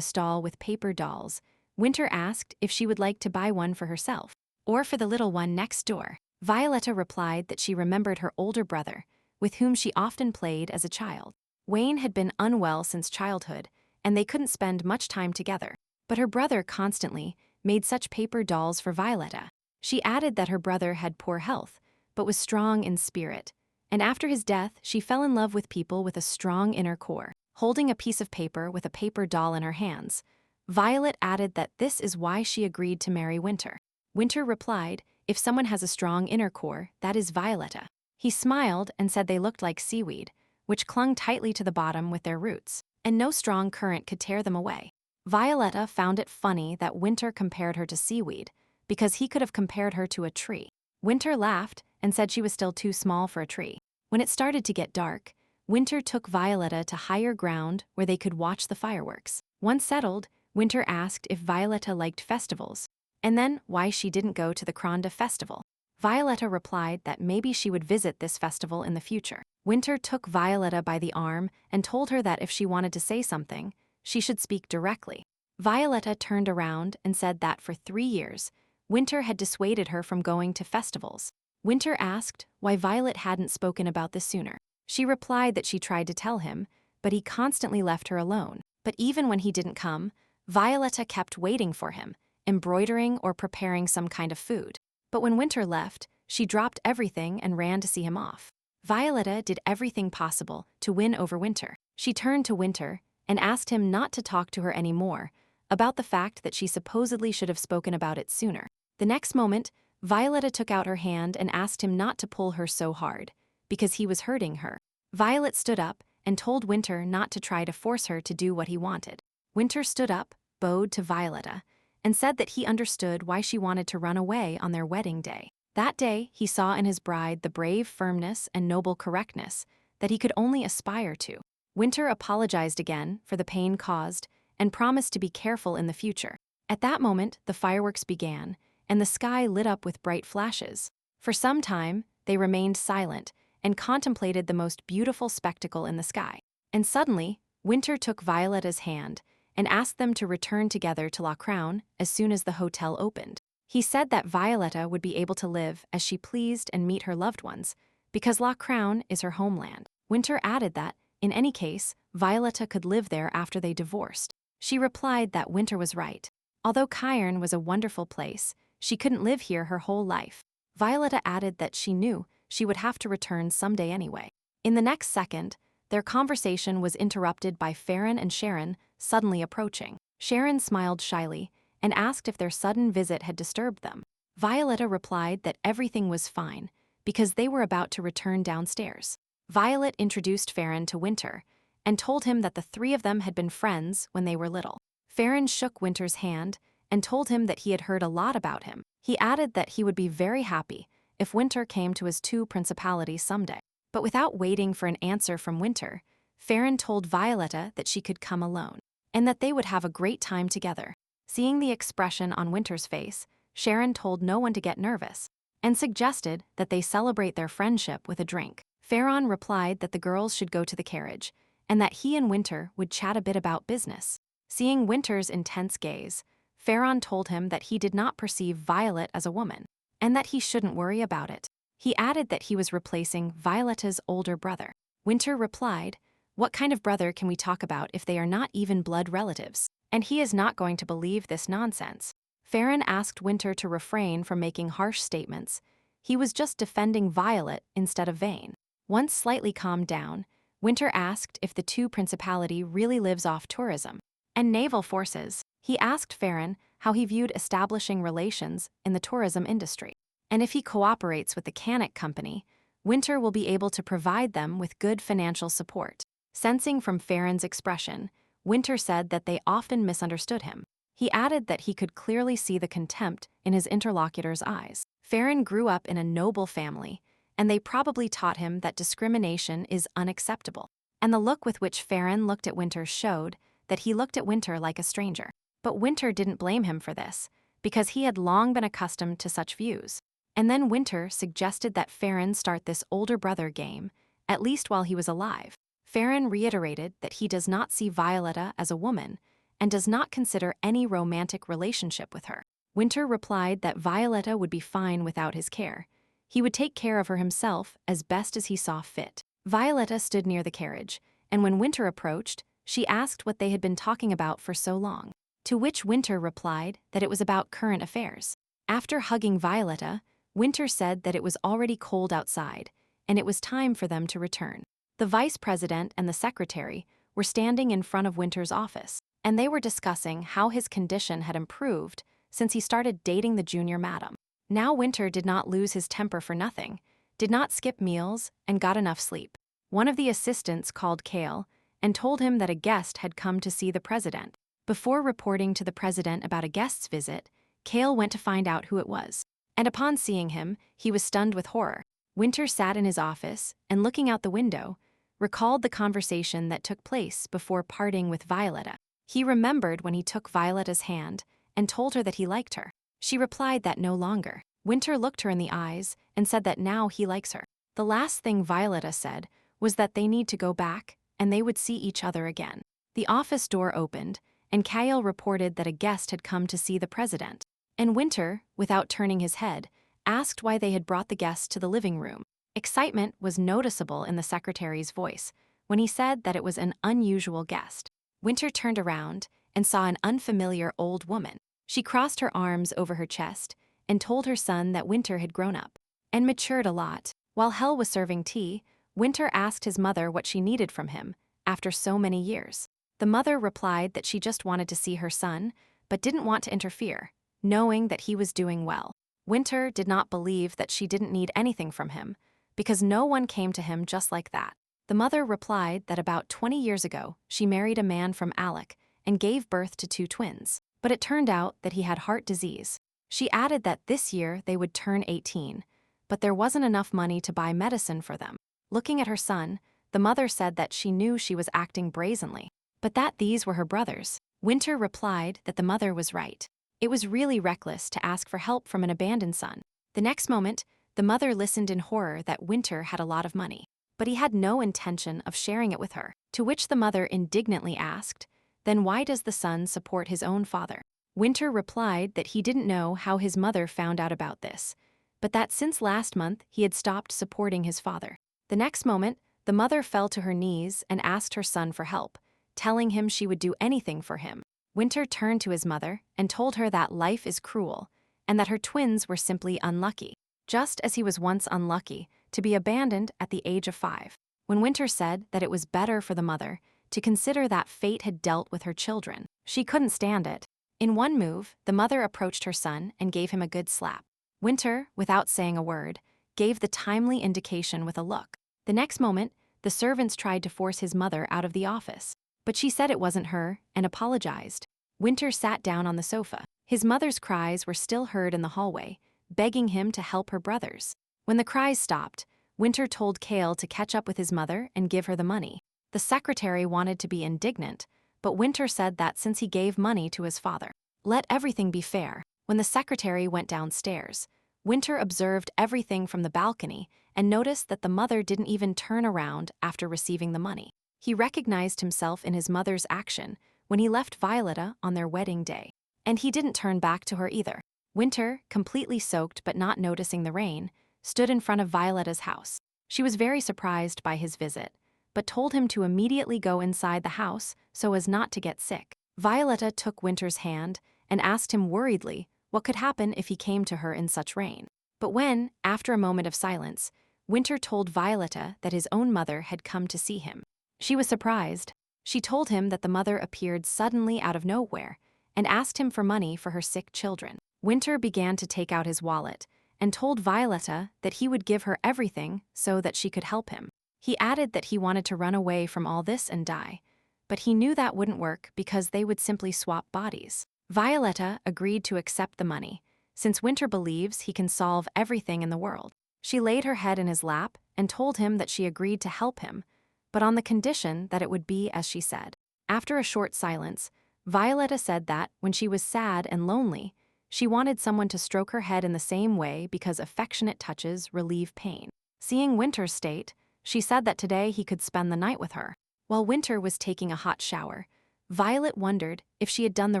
stall with paper dolls, Winter asked if she would like to buy one for herself, or for the little one next door. Violetta replied that she remembered her older brother, with whom she often played as a child. Wayne had been unwell since childhood, and they couldn't spend much time together. But her brother constantly made such paper dolls for Violetta. She added that her brother had poor health, but was strong in spirit, and after his death she fell in love with people with a strong inner core. Holding a piece of paper with a paper doll in her hands, Violet added that this is why she agreed to marry Winter. Winter replied, if someone has a strong inner core, that is Violetta. He smiled and said they looked like seaweed, which clung tightly to the bottom with their roots, and no strong current could tear them away. Violetta found it funny that Winter compared her to seaweed, because he could have compared her to a tree. Winter laughed and said she was still too small for a tree. When it started to get dark, Winter took Violetta to higher ground where they could watch the fireworks. Once settled, Winter asked if Violetta liked festivals, and then why she didn't go to the Kronda festival. Violetta replied that maybe she would visit this festival in the future. Winter took Violetta by the arm and told her that if she wanted to say something, she should speak directly. Violetta turned around and said that for 3 years, Winter had dissuaded her from going to festivals. Winter asked why Violet hadn't spoken about this sooner. She replied that she tried to tell him, but he constantly left her alone. But even when he didn't come, Violetta kept waiting for him, embroidering or preparing some kind of food. But when Winter left, she dropped everything and ran to see him off. Violetta did everything possible to win over Winter. She turned to Winter and asked him not to talk to her anymore about the fact that she supposedly should have spoken about it sooner. The next moment, Violetta took out her hand and asked him not to pull her so hard, because he was hurting her. Violet stood up and told Winter not to try to force her to do what he wanted. Winter stood up, bowed to Violetta, and said that he understood why she wanted to run away on their wedding day. That day, he saw in his bride the brave firmness and noble correctness that he could only aspire to. Winter apologized again for the pain caused and promised to be careful in the future. At that moment, the fireworks began, and the sky lit up with bright flashes. For some time, they remained silent and contemplated the most beautiful spectacle in the sky. And suddenly, Winter took Violetta's hand and asked them to return together to La Crown as soon as the hotel opened. He said that Violetta would be able to live as she pleased and meet her loved ones, because La Crown is her homeland. Winter added that, in any case, Violetta could live there after they divorced. She replied that Winter was right. Although Cairn was a wonderful place, she couldn't live here her whole life. Violetta added that she knew she would have to return someday anyway. In the next second, their conversation was interrupted by Farron and Sharon suddenly approaching. Sharon smiled shyly and asked if their sudden visit had disturbed them. Violetta replied that everything was fine because they were about to return downstairs. Violet introduced Farron to Winter and told him that the three of them had been friends when they were little. Farron shook Winter's hand and told him that he had heard a lot about him. He added that he would be very happy if Winter came to his two principalities someday. But without waiting for an answer from Winter, Farron told Violetta that she could come alone, and that they would have a great time together. Seeing the expression on Winter's face, Sharon told no one to get nervous, and suggested that they celebrate their friendship with a drink. Farron replied that the girls should go to the carriage, and that he and Winter would chat a bit about business. Seeing Winter's intense gaze, Farron told him that he did not perceive Violet as a woman, and that he shouldn't worry about it. He added that he was replacing Violetta's older brother. Winter replied, "What kind of brother can we talk about if they are not even blood relatives? And he is not going to believe this nonsense." Farron asked Winter to refrain from making harsh statements. He was just defending Violet instead of Vane. Once slightly calmed down, Winter asked if the two principality really lives off tourism and naval forces. He asked Farron how he viewed establishing relations in the tourism industry, and if he cooperates with the Canic Company, Winter will be able to provide them with good financial support. Sensing from Farron's expression, Winter said that they often misunderstood him. He added that he could clearly see the contempt in his interlocutor's eyes. Farron grew up in a noble family, and they probably taught him that discrimination is unacceptable. And the look with which Farron looked at Winter showed that he looked at Winter like a stranger. But Winter didn't blame him for this, because he had long been accustomed to such views. And then Winter suggested that Farron start this older brother game, at least while he was alive. Farron reiterated that he does not see Violetta as a woman and does not consider any romantic relationship with her. Winter replied that Violetta would be fine without his care. He would take care of her himself as best as he saw fit. Violetta stood near the carriage, and when Winter approached, she asked what they had been talking about for so long. To which Winter replied that it was about current affairs. After hugging Violetta, Winter said that it was already cold outside, and it was time for them to return. The vice president and the secretary were standing in front of Winter's office, and they were discussing how his condition had improved since he started dating the junior madam. Now Winter did not lose his temper for nothing, did not skip meals, and got enough sleep. One of the assistants called Cale and told him that a guest had come to see the president. Before reporting to the president about a guest's visit, Cale went to find out who it was. And upon seeing him, he was stunned with horror. Winter sat in his office and, looking out the window, recalled the conversation that took place before parting with Violetta. He remembered when he took Violetta's hand and told her that he liked her. She replied that no longer. Winter looked her in the eyes and said that now he likes her. The last thing Violetta said was that they need to go back and they would see each other again. The office door opened, and Kyle reported that a guest had come to see the president. And Winter, without turning his head, asked why they had brought the guest to the living room. Excitement was noticeable in the secretary's voice when he said that it was an unusual guest. Winter turned around and saw an unfamiliar old woman. She crossed her arms over her chest and told her son that Winter had grown up and matured a lot. While Hell was serving tea, Winter asked his mother what she needed from him after so many years. The mother replied that she just wanted to see her son, but didn't want to interfere, knowing that he was doing well. Winter did not believe that she didn't need anything from him, because no one came to him just like that. The mother replied that about 20 years ago, she married a man from Alec and gave birth to 2 twins, but it turned out that he had heart disease. She added that this year they would turn 18, but there wasn't enough money to buy medicine for them. Looking at her son, the mother said that she knew she was acting brazenly, but that these were her brothers. Winter replied that the mother was right. It was really reckless to ask for help from an abandoned son. The next moment, the mother listened in horror that Winter had a lot of money, but he had no intention of sharing it with her, to which the mother indignantly asked, "Then why does the son support his own father?" Winter replied that he didn't know how his mother found out about this, but that since last month he had stopped supporting his father. The next moment, the mother fell to her knees and asked her son for help, telling him she would do anything for him. Winter turned to his mother and told her that life is cruel and that her twins were simply unlucky, just as he was once unlucky to be abandoned at the age of 5. When Winter said that it was better for the mother to consider that fate had dealt with her children, she couldn't stand it. In one move, the mother approached her son and gave him a good slap. Winter, without saying a word, gave the timely indication with a look. The next moment, the servants tried to force his mother out of the office, but she said it wasn't her and apologized. Winter sat down on the sofa. His mother's cries were still heard in the hallway, begging him to help her brothers. When the cries stopped, Winter told Kale to catch up with his mother and give her the money. The secretary wanted to be indignant, but Winter said that since he gave money to his father, let everything be fair. When the secretary went downstairs, Winter observed everything from the balcony and noticed that the mother didn't even turn around after receiving the money. He recognized himself in his mother's action when he left Violetta on their wedding day, and he didn't turn back to her either. Winter, completely soaked but not noticing the rain, stood in front of Violetta's house. She was very surprised by his visit, but told him to immediately go inside the house so as not to get sick. Violetta took Winter's hand and asked him worriedly what could happen if he came to her in such rain. But when, after a moment of silence, Winter told Violetta that his own mother had come to see him, she was surprised. She told him that the mother appeared suddenly out of nowhere and asked him for money for her sick children. Winter began to take out his wallet and told Violetta that he would give her everything so that she could help him. He added that he wanted to run away from all this and die, but he knew that wouldn't work because they would simply swap bodies. Violetta agreed to accept the money, since Winter believes he can solve everything in the world. She laid her head in his lap and told him that she agreed to help him, but on the condition that it would be as she said. After a short silence, Violetta said that, when she was sad and lonely, she wanted someone to stroke her head in the same way because affectionate touches relieve pain. Seeing Winter's state, she said that today he could spend the night with her. While Winter was taking a hot shower, Violet wondered if she had done the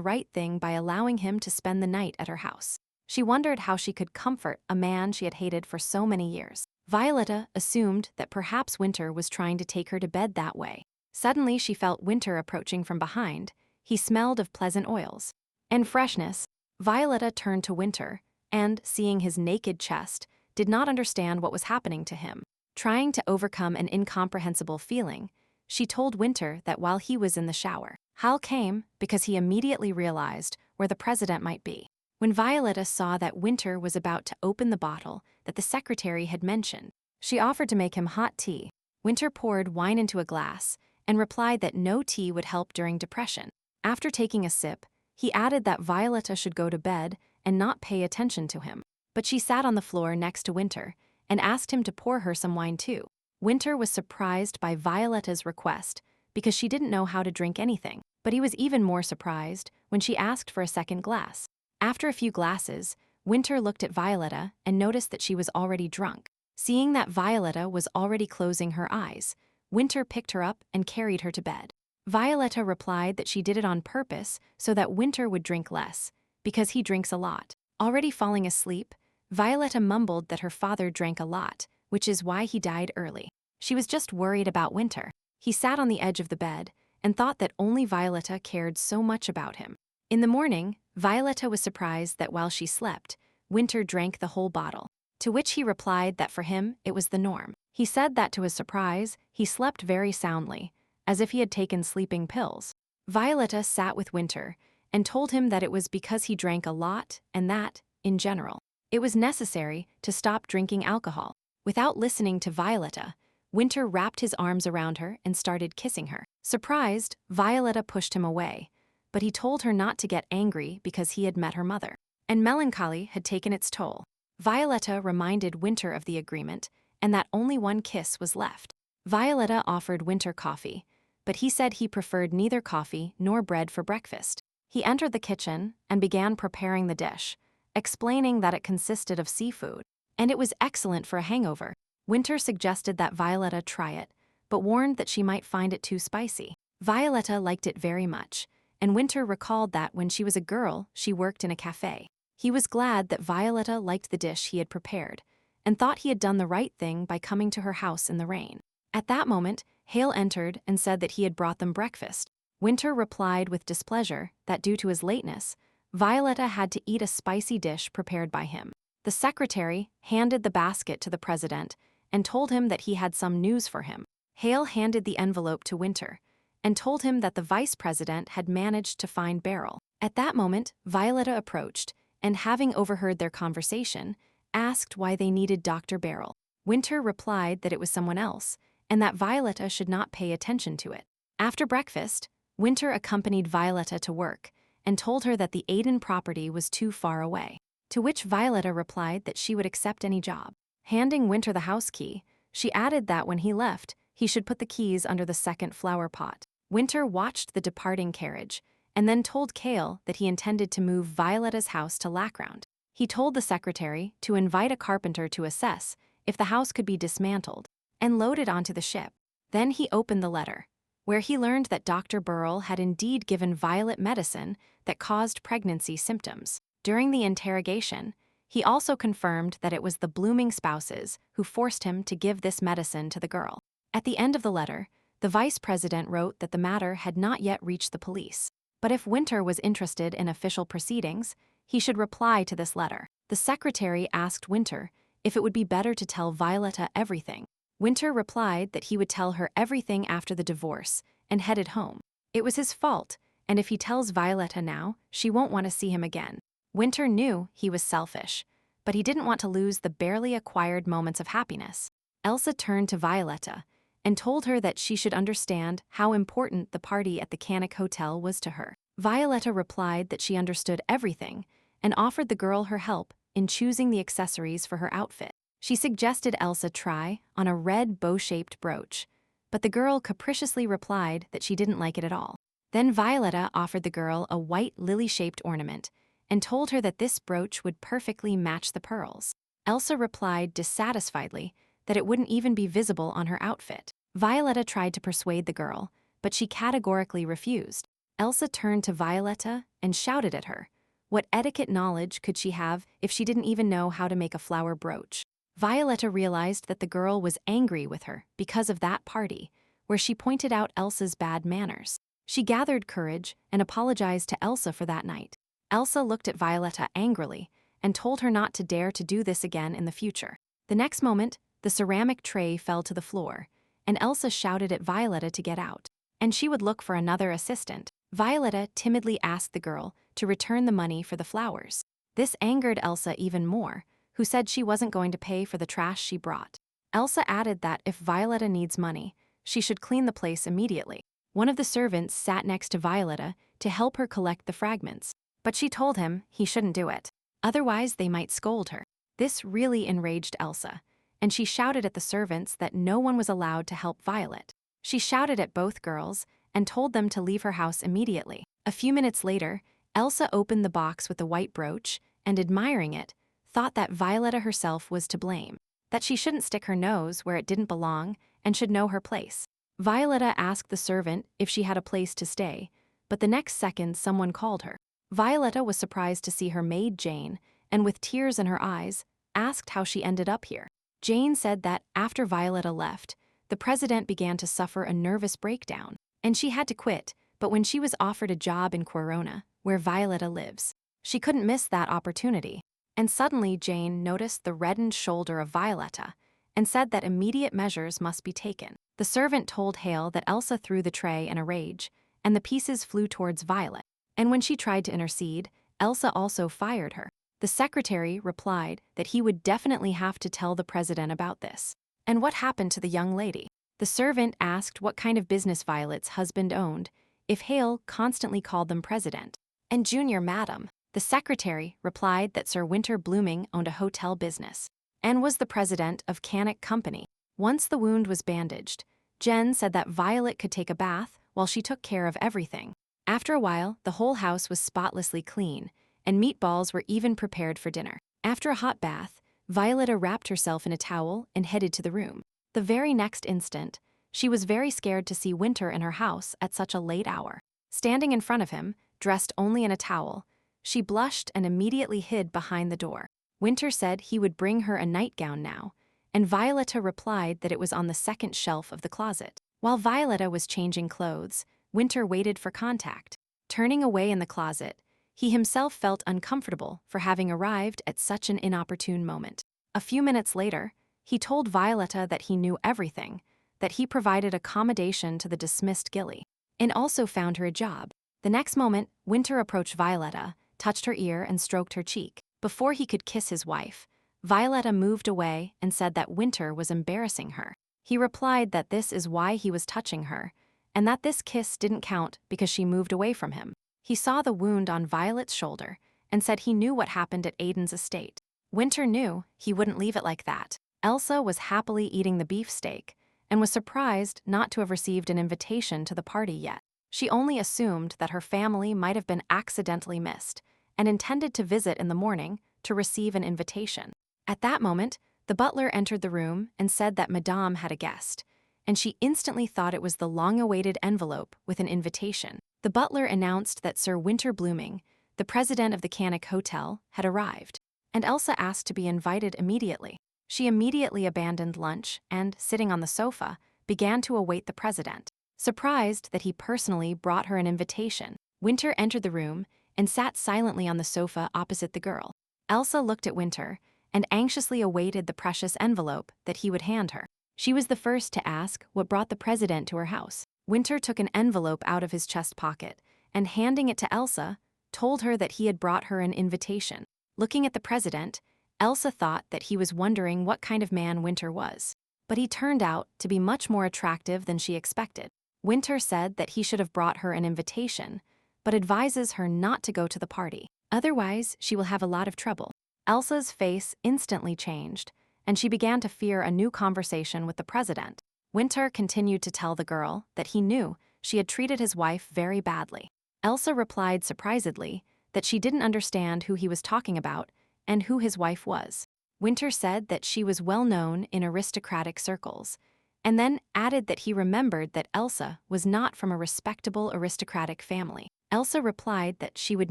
right thing by allowing him to spend the night at her house. She wondered how she could comfort a man she had hated for so many years. Violetta assumed that perhaps Winter was trying to take her to bed that way. Suddenly she felt Winter approaching from behind. He smelled of pleasant oils and freshness. Violetta turned to Winter and, seeing his naked chest, did not understand what was happening to him. Trying to overcome an incomprehensible feeling, she told Winter that while he was in the shower, Hal came because he immediately realized where the president might be. When Violetta saw that Winter was about to open the bottle that the secretary had mentioned, she offered to make him hot tea. Winter poured wine into a glass and replied that no tea would help during depression. After taking a sip, he added that Violetta should go to bed and not pay attention to him. But she sat on the floor next to Winter and asked him to pour her some wine too. Winter was surprised by Violetta's request because she didn't know how to drink anything, but he was even more surprised when she asked for a second glass. After a few glasses, Winter looked at Violetta and noticed that she was already drunk. Seeing that Violetta was already closing her eyes, Winter picked her up and carried her to bed. Violetta replied that she did it on purpose so that Winter would drink less, because he drinks a lot. Already falling asleep, Violetta mumbled that her father drank a lot, which is why he died early. She was just worried about Winter. He sat on the edge of the bed and thought that only Violetta cared so much about him. In the morning, Violetta was surprised that while she slept, Winter drank the whole bottle, to which he replied that for him it was the norm. He said that to his surprise, he slept very soundly, as if he had taken sleeping pills. Violetta sat with Winter and told him that it was because he drank a lot and that, in general, it was necessary to stop drinking alcohol. Without listening to Violetta, Winter wrapped his arms around her and started kissing her. Surprised, Violetta pushed him away, but he told her not to get angry because he had met her mother, and melancholy had taken its toll. Violetta reminded Winter of the agreement and that only one kiss was left. Violetta offered Winter coffee, but he said he preferred neither coffee nor bread for breakfast. He entered the kitchen and began preparing the dish, explaining that it consisted of seafood, and it was excellent for a hangover. Winter suggested that Violetta try it, but warned that she might find it too spicy. Violetta liked it very much, and Winter recalled that when she was a girl, she worked in a cafe. He was glad that Violetta liked the dish he had prepared, and thought he had done the right thing by coming to her house in the rain. At that moment, Hale entered and said that he had brought them breakfast. Winter replied with displeasure that due to his lateness, Violetta had to eat a spicy dish prepared by him. The secretary handed the basket to the president and told him that he had some news for him. Hale handed the envelope to Winter and told him that the vice president had managed to find Beryl. At that moment, Violetta approached and, having overheard their conversation, asked why they needed Dr. Beryl. Winter replied that it was someone else and that Violetta should not pay attention to it. After breakfast, Winter accompanied Violetta to work and told her that the Aiden property was too far away, to which Violetta replied that she would accept any job. Handing Winter the house key, she added that when he left, he should put the keys under the second flower pot. Winter watched the departing carriage and then told Cale that he intended to move Violetta's house to Lackround. He told the secretary to invite a carpenter to assess if the house could be dismantled and loaded onto the ship. Then he opened the letter, where he learned that Dr. Burrell had indeed given Violet medicine that caused pregnancy symptoms. During the interrogation, he also confirmed that it was the blooming spouses who forced him to give this medicine to the girl. At the end of the letter, the vice president wrote that the matter had not yet reached the police, but if Winter was interested in official proceedings, he should reply to this letter. The secretary asked Winter if it would be better to tell Violetta everything. Winter replied that he would tell her everything after the divorce and headed home. It was his fault, and if he tells Violetta now, she won't want to see him again. Winter knew he was selfish, but he didn't want to lose the barely acquired moments of happiness. Elsa turned to Violetta and told her that she should understand how important the party at the Canic Hotel was to her. Violetta replied that she understood everything and offered the girl her help in choosing the accessories for her outfit. She suggested Elsa try on a red bow-shaped brooch, but the girl capriciously replied that she didn't like it at all. Then Violetta offered the girl a white lily-shaped ornament and told her that this brooch would perfectly match the pearls. Elsa replied dissatisfiedly that it wouldn't even be visible on her outfit. Violetta tried to persuade the girl, but she categorically refused. Elsa turned to Violetta and shouted at her. What etiquette knowledge could she have if she didn't even know how to make a flower brooch? Violetta realized that the girl was angry with her because of that party, where she pointed out Elsa's bad manners. She gathered courage and apologized to Elsa for that night. Elsa looked at Violetta angrily and told her not to dare to do this again in the future. The next moment, the ceramic tray fell to the floor, and Elsa shouted at Violetta to get out, and she would look for another assistant. Violetta timidly asked the girl to return the money for the flowers. This angered Elsa even more, who said she wasn't going to pay for the trash she brought. Elsa added that if Violetta needs money, she should clean the place immediately. One of the servants sat next to Violetta to help her collect the fragments, but she told him he shouldn't do it. Otherwise, they might scold her. This really enraged Elsa, and she shouted at the servants that no one was allowed to help Violet. She shouted at both girls and told them to leave her house immediately. A few minutes later, Elsa opened the box with the white brooch and, admiring it, thought that Violetta herself was to blame, that she shouldn't stick her nose where it didn't belong and should know her place. Violetta asked the servant if she had a place to stay, but the next second someone called her. Violetta was surprised to see her maid Jane, and with tears in her eyes, asked how she ended up here. Jane said that after Violetta left, the president began to suffer a nervous breakdown, and she had to quit, but when she was offered a job in Corona, where Violetta lives, she couldn't miss that opportunity. And suddenly Jane noticed the reddened shoulder of Violetta and said that immediate measures must be taken. The servant told Hale that Elsa threw the tray in a rage, and the pieces flew towards Violet. And when she tried to intercede, Elsa also fired her. The secretary replied that he would definitely have to tell the president about this. And what happened to the young lady? The servant asked what kind of business Violet's husband owned, if Hale constantly called them president. And Junior Madam. The secretary replied that Sir Winter Blooming owned a hotel business and was the president of Canic Company. Once the wound was bandaged, Jen said that Violet could take a bath while she took care of everything. After a while, the whole house was spotlessly clean, and meatballs were even prepared for dinner. After a hot bath, Violetta wrapped herself in a towel and headed to the room. The very next instant, she was very scared to see Winter in her house at such a late hour. Standing in front of him, dressed only in a towel, she blushed and immediately hid behind the door. Winter said he would bring her a nightgown now, and Violetta replied that it was on the second shelf of the closet. While Violetta was changing clothes, Winter waited for contact. Turning away in the closet, he himself felt uncomfortable for having arrived at such an inopportune moment. A few minutes later, he told Violetta that he knew everything, that he provided accommodation to the dismissed Gilly, and also found her a job. The next moment, Winter approached Violetta, touched her ear and stroked her cheek. Before he could kiss his wife, Violetta moved away and said that Winter was embarrassing her. He replied that this is why he was touching her, and that this kiss didn't count because she moved away from him. He saw the wound on Violet's shoulder and said he knew what happened at Aiden's estate. Winter knew he wouldn't leave it like that. Elsa was happily eating the beefsteak and was surprised not to have received an invitation to the party yet. She only assumed that her family might have been accidentally missed and intended to visit in the morning to receive an invitation. At that moment, the butler entered the room and said that Madame had a guest, and she instantly thought it was the long-awaited envelope with an invitation. The butler announced that Sir Winter Blooming, the president of the Canic Hotel, had arrived, and Elsa asked to be invited immediately. She immediately abandoned lunch and, sitting on the sofa, began to await the president. Surprised that he personally brought her an invitation, Winter entered the room and sat silently on the sofa opposite the girl. Elsa looked at Winter and anxiously awaited the precious envelope that he would hand her. She was the first to ask what brought the president to her house. Winter took an envelope out of his chest pocket and, handing it to Elsa, told her that he had brought her an invitation. Looking at the president, Elsa thought that he was wondering what kind of man Winter was, but he turned out to be much more attractive than she expected. Winter said that he should have brought her an invitation, but advises her not to go to the party. Otherwise, she will have a lot of trouble. Elsa's face instantly changed, and she began to fear a new conversation with the president. Winter continued to tell the girl that he knew she had treated his wife very badly. Elsa replied surprisedly that she didn't understand who he was talking about and who his wife was. Winter said that she was well known in aristocratic circles, and then added that he remembered that Elsa was not from a respectable aristocratic family. Elsa replied that she would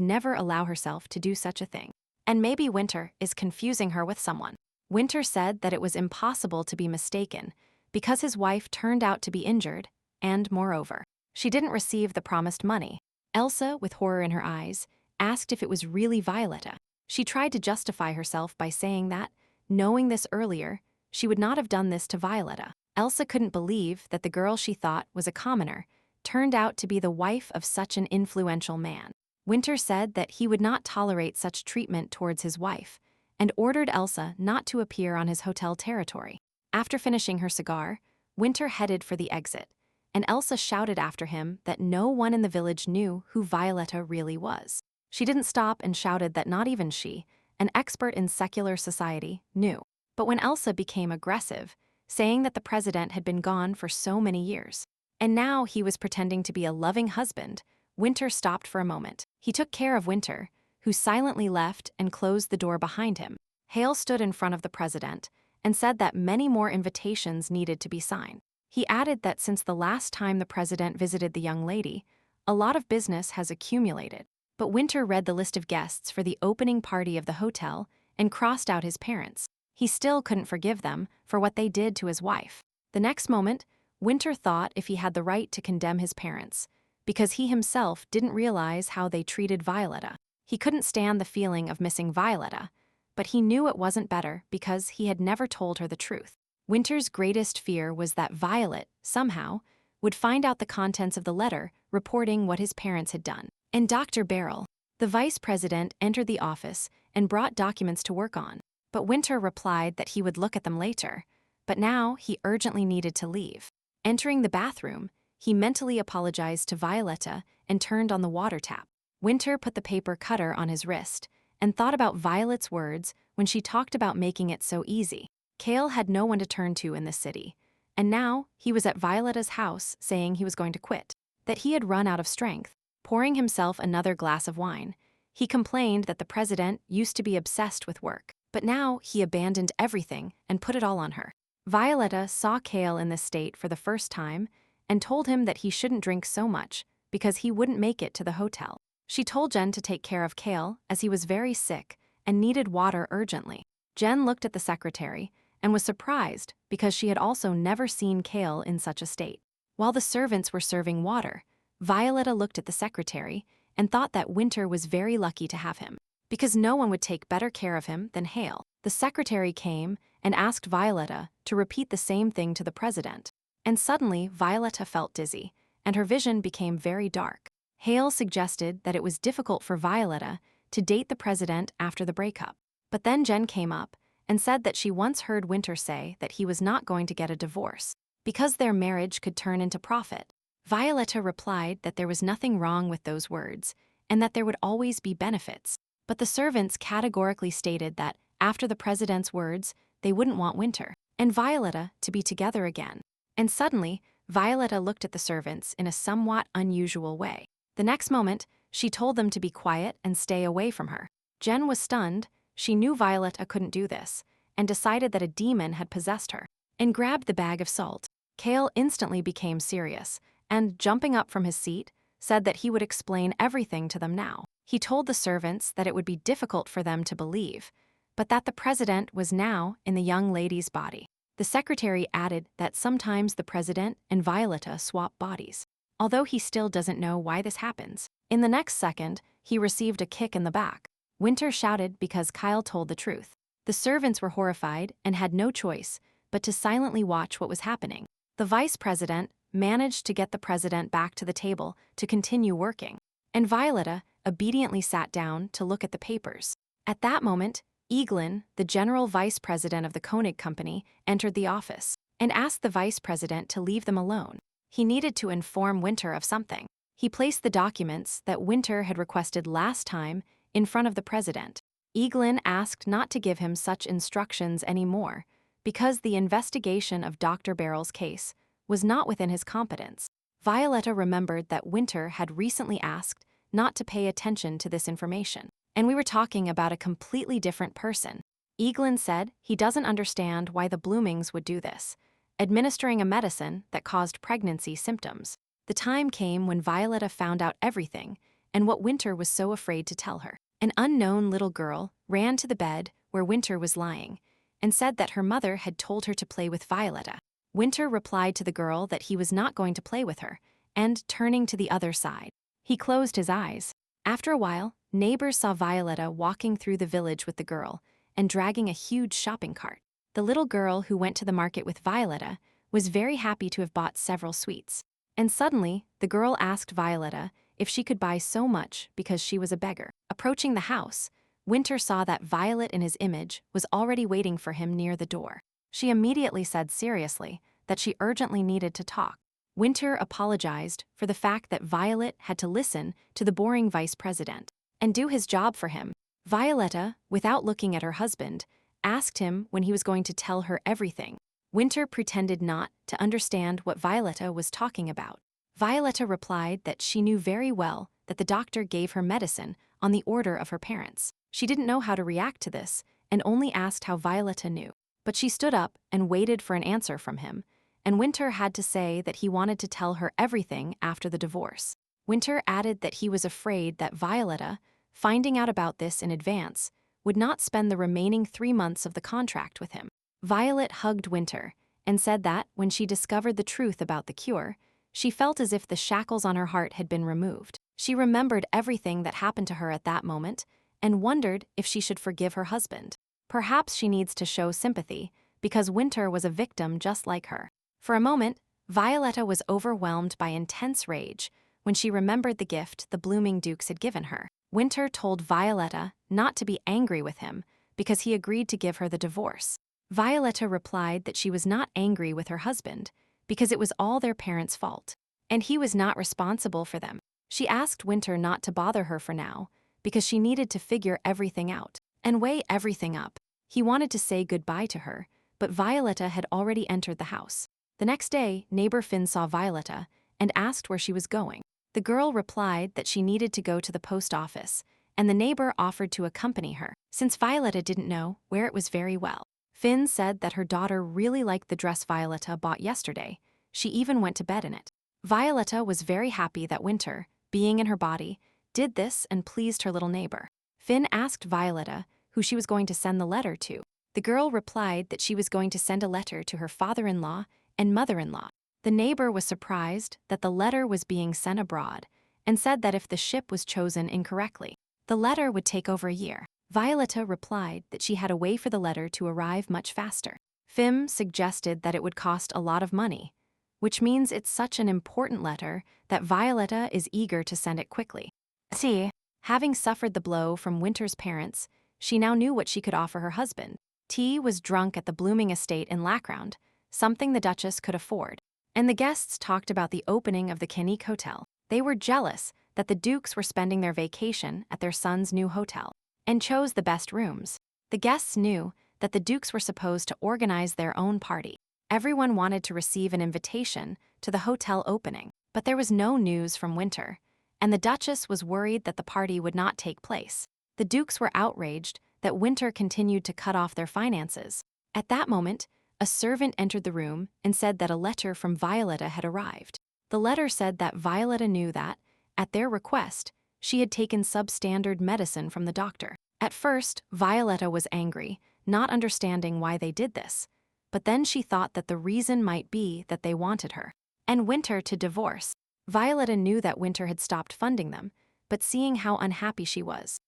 never allow herself to do such a thing, and maybe Winter is confusing her with someone. Winter said that it was impossible to be mistaken because his wife turned out to be injured, and moreover, she didn't receive the promised money. Elsa, with horror in her eyes, asked if it was really Violetta. She tried to justify herself by saying that, knowing this earlier, she would not have done this to Violetta. Elsa couldn't believe that the girl she thought was a commoner turned out to be the wife of such an influential man. Winter said that he would not tolerate such treatment towards his wife, and ordered Elsa not to appear on his hotel territory. After finishing her cigar, Winter headed for the exit, and Elsa shouted after him that no one in the village knew who Violetta really was. She didn't stop and shouted that not even she, an expert in secular society, knew. But when Elsa became aggressive, saying that the president had been gone for so many years, and now he was pretending to be a loving husband, Winter stopped for a moment. He took care of Winter, who silently left and closed the door behind him. Hale stood in front of the president and said that many more invitations needed to be signed. He added that since the last time the president visited the young lady, a lot of business has accumulated. But Winter read the list of guests for the opening party of the hotel and crossed out his parents. He still couldn't forgive them for what they did to his wife. The next moment, Winter thought if he had the right to condemn his parents, because he himself didn't realize how they treated Violetta. He couldn't stand the feeling of missing Violetta, but he knew it wasn't better because he had never told her the truth. Winter's greatest fear was that Violet, somehow, would find out the contents of the letter reporting what his parents had done. And Dr. Beryl, the vice president, entered the office and brought documents to work on. But Winter replied that he would look at them later, but now he urgently needed to leave. Entering the bathroom, he mentally apologized to Violetta and turned on the water tap. Winter put the paper cutter on his wrist and thought about Violet's words when she talked about making it so easy. Cale had no one to turn to in the city, and now he was at Violetta's house saying he was going to quit, that he had run out of strength. Pouring himself another glass of wine, he complained that the president used to be obsessed with work, but now he abandoned everything and put it all on her. Violetta saw Cale in this state for the first time and told him that he shouldn't drink so much because he wouldn't make it to the hotel. She told Jen to take care of Cale as he was very sick and needed water urgently. Jen looked at the secretary and was surprised because she had also never seen Cale in such a state. While the servants were serving water, Violetta looked at the secretary and thought that Winter was very lucky to have him, because no one would take better care of him than Hale. The secretary came and asked Violetta to repeat the same thing to the president, and suddenly Violetta felt dizzy, and her vision became very dark. Hale suggested that it was difficult for Violetta to date the president after the breakup, but then Jen came up and said that she once heard Winter say that he was not going to get a divorce because their marriage could turn into profit. Violetta replied that there was nothing wrong with those words and that there would always be benefits, but the servants categorically stated that after the president's words, they wouldn't want Winter and Violetta to be together again. And suddenly, Violetta looked at the servants in a somewhat unusual way. The next moment, she told them to be quiet and stay away from her. Jen was stunned. She knew Violetta couldn't do this and decided that a demon had possessed her and grabbed the bag of salt. Cale instantly became serious and, jumping up from his seat, said that he would explain everything to them now. He told the servants that it would be difficult for them to believe, but that the president was now in the young lady's body. The secretary added that sometimes the president and Violetta swap bodies, although he still doesn't know why this happens. In the next second, he received a kick in the back. Winter shouted because Kyle told the truth. The servants were horrified and had no choice but to silently watch what was happening. The vice president managed to get the president back to the table to continue working, and Violetta obediently sat down to look at the papers. At that moment, Eaglin, the general vice president of the Koenig Company, entered the office and asked the vice president to leave them alone. He needed to inform Winter of something. He placed the documents that Winter had requested last time in front of the president. Eaglin asked not to give him such instructions anymore because the investigation of Dr. Beryl's case was not within his competence. Violetta remembered that Winter had recently asked not to pay attention to this information, and we were talking about a completely different person. Eaglin said he doesn't understand why the Bloomings would do this, administering a medicine that caused pregnancy symptoms. The time came when Violetta found out everything and what Winter was so afraid to tell her. An unknown little girl ran to the bed where Winter was lying and said that her mother had told her to play with Violetta. Winter replied to the girl that he was not going to play with her, and turning to the other side, he closed his eyes. After a while, neighbors saw Violetta walking through the village with the girl and dragging a huge shopping cart. The little girl who went to the market with Violetta was very happy to have bought several sweets. And suddenly, the girl asked Violetta if she could buy so much because she was a beggar. Approaching the house, Winter saw that Violet in his image was already waiting for him near the door. She immediately said seriously that she urgently needed to talk. Winter apologized for the fact that Violet had to listen to the boring vice president and do his job for him. Violetta, without looking at her husband, asked him when he was going to tell her everything. Winter pretended not to understand what Violetta was talking about. Violetta replied that she knew very well that the doctor gave her medicine on the order of her parents. She didn't know how to react to this and only asked how Violetta knew. But she stood up and waited for an answer from him, and Winter had to say that he wanted to tell her everything after the divorce. Winter added that he was afraid that Violetta, finding out about this in advance, would not spend the remaining 3 months of the contract with him. Violet hugged Winter and said that, when she discovered the truth about the cure, she felt as if the shackles on her heart had been removed. She remembered everything that happened to her at that moment and wondered if she should forgive her husband. Perhaps she needs to show sympathy, because Winter was a victim just like her. For a moment, Violetta was overwhelmed by intense rage when she remembered the gift the blooming dukes had given her. Winter told Violetta not to be angry with him because he agreed to give her the divorce. Violetta replied that she was not angry with her husband because it was all their parents' fault, and he was not responsible for them. She asked Winter not to bother her for now because she needed to figure everything out and weigh everything up. He wanted to say goodbye to her, but Violetta had already entered the house. The next day, neighbor Finn saw Violetta and asked where she was going. The girl replied that she needed to go to the post office, and the neighbor offered to accompany her, since Violetta didn't know where it was very well. Finn said that her daughter really liked the dress Violetta bought yesterday. She even went to bed in it. Violetta was very happy that Winter, being in her body, did this and pleased her little neighbor. Finn asked Violetta who she was going to send the letter to. The girl replied that she was going to send a letter to her father-in-law and mother-in-law. The neighbor was surprised that the letter was being sent abroad and said that if the ship was chosen incorrectly, the letter would take over a year. Violetta replied that she had a way for the letter to arrive much faster. Finn suggested that it would cost a lot of money, which means it's such an important letter that Violetta is eager to send it quickly. See, having suffered the blow from Winter's parents, she now knew what she could offer her husband. Tea was drunk at the blooming estate in Lackround, something the Duchess could afford, and the guests talked about the opening of the Canique Hotel. They were jealous that the Dukes were spending their vacation at their son's new hotel and chose the best rooms. The guests knew that the Dukes were supposed to organize their own party. Everyone wanted to receive an invitation to the hotel opening, but there was no news from Winter, and the Duchess was worried that the party would not take place. The Dukes were outraged that Winter continued to cut off their finances. At that moment, a servant entered the room and said that a letter from Violetta had arrived. The letter said that Violetta knew that, at their request, she had taken substandard medicine from the doctor. At first, Violetta was angry, not understanding why they did this, but then she thought that the reason might be that they wanted her and Winter to divorce. Violetta knew that Winter had stopped funding them, but seeing how unhappy she was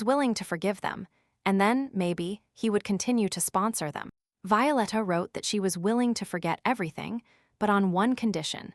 willing to forgive them, and then, maybe, he would continue to sponsor them. Violetta wrote that she was willing to forget everything, but on one condition: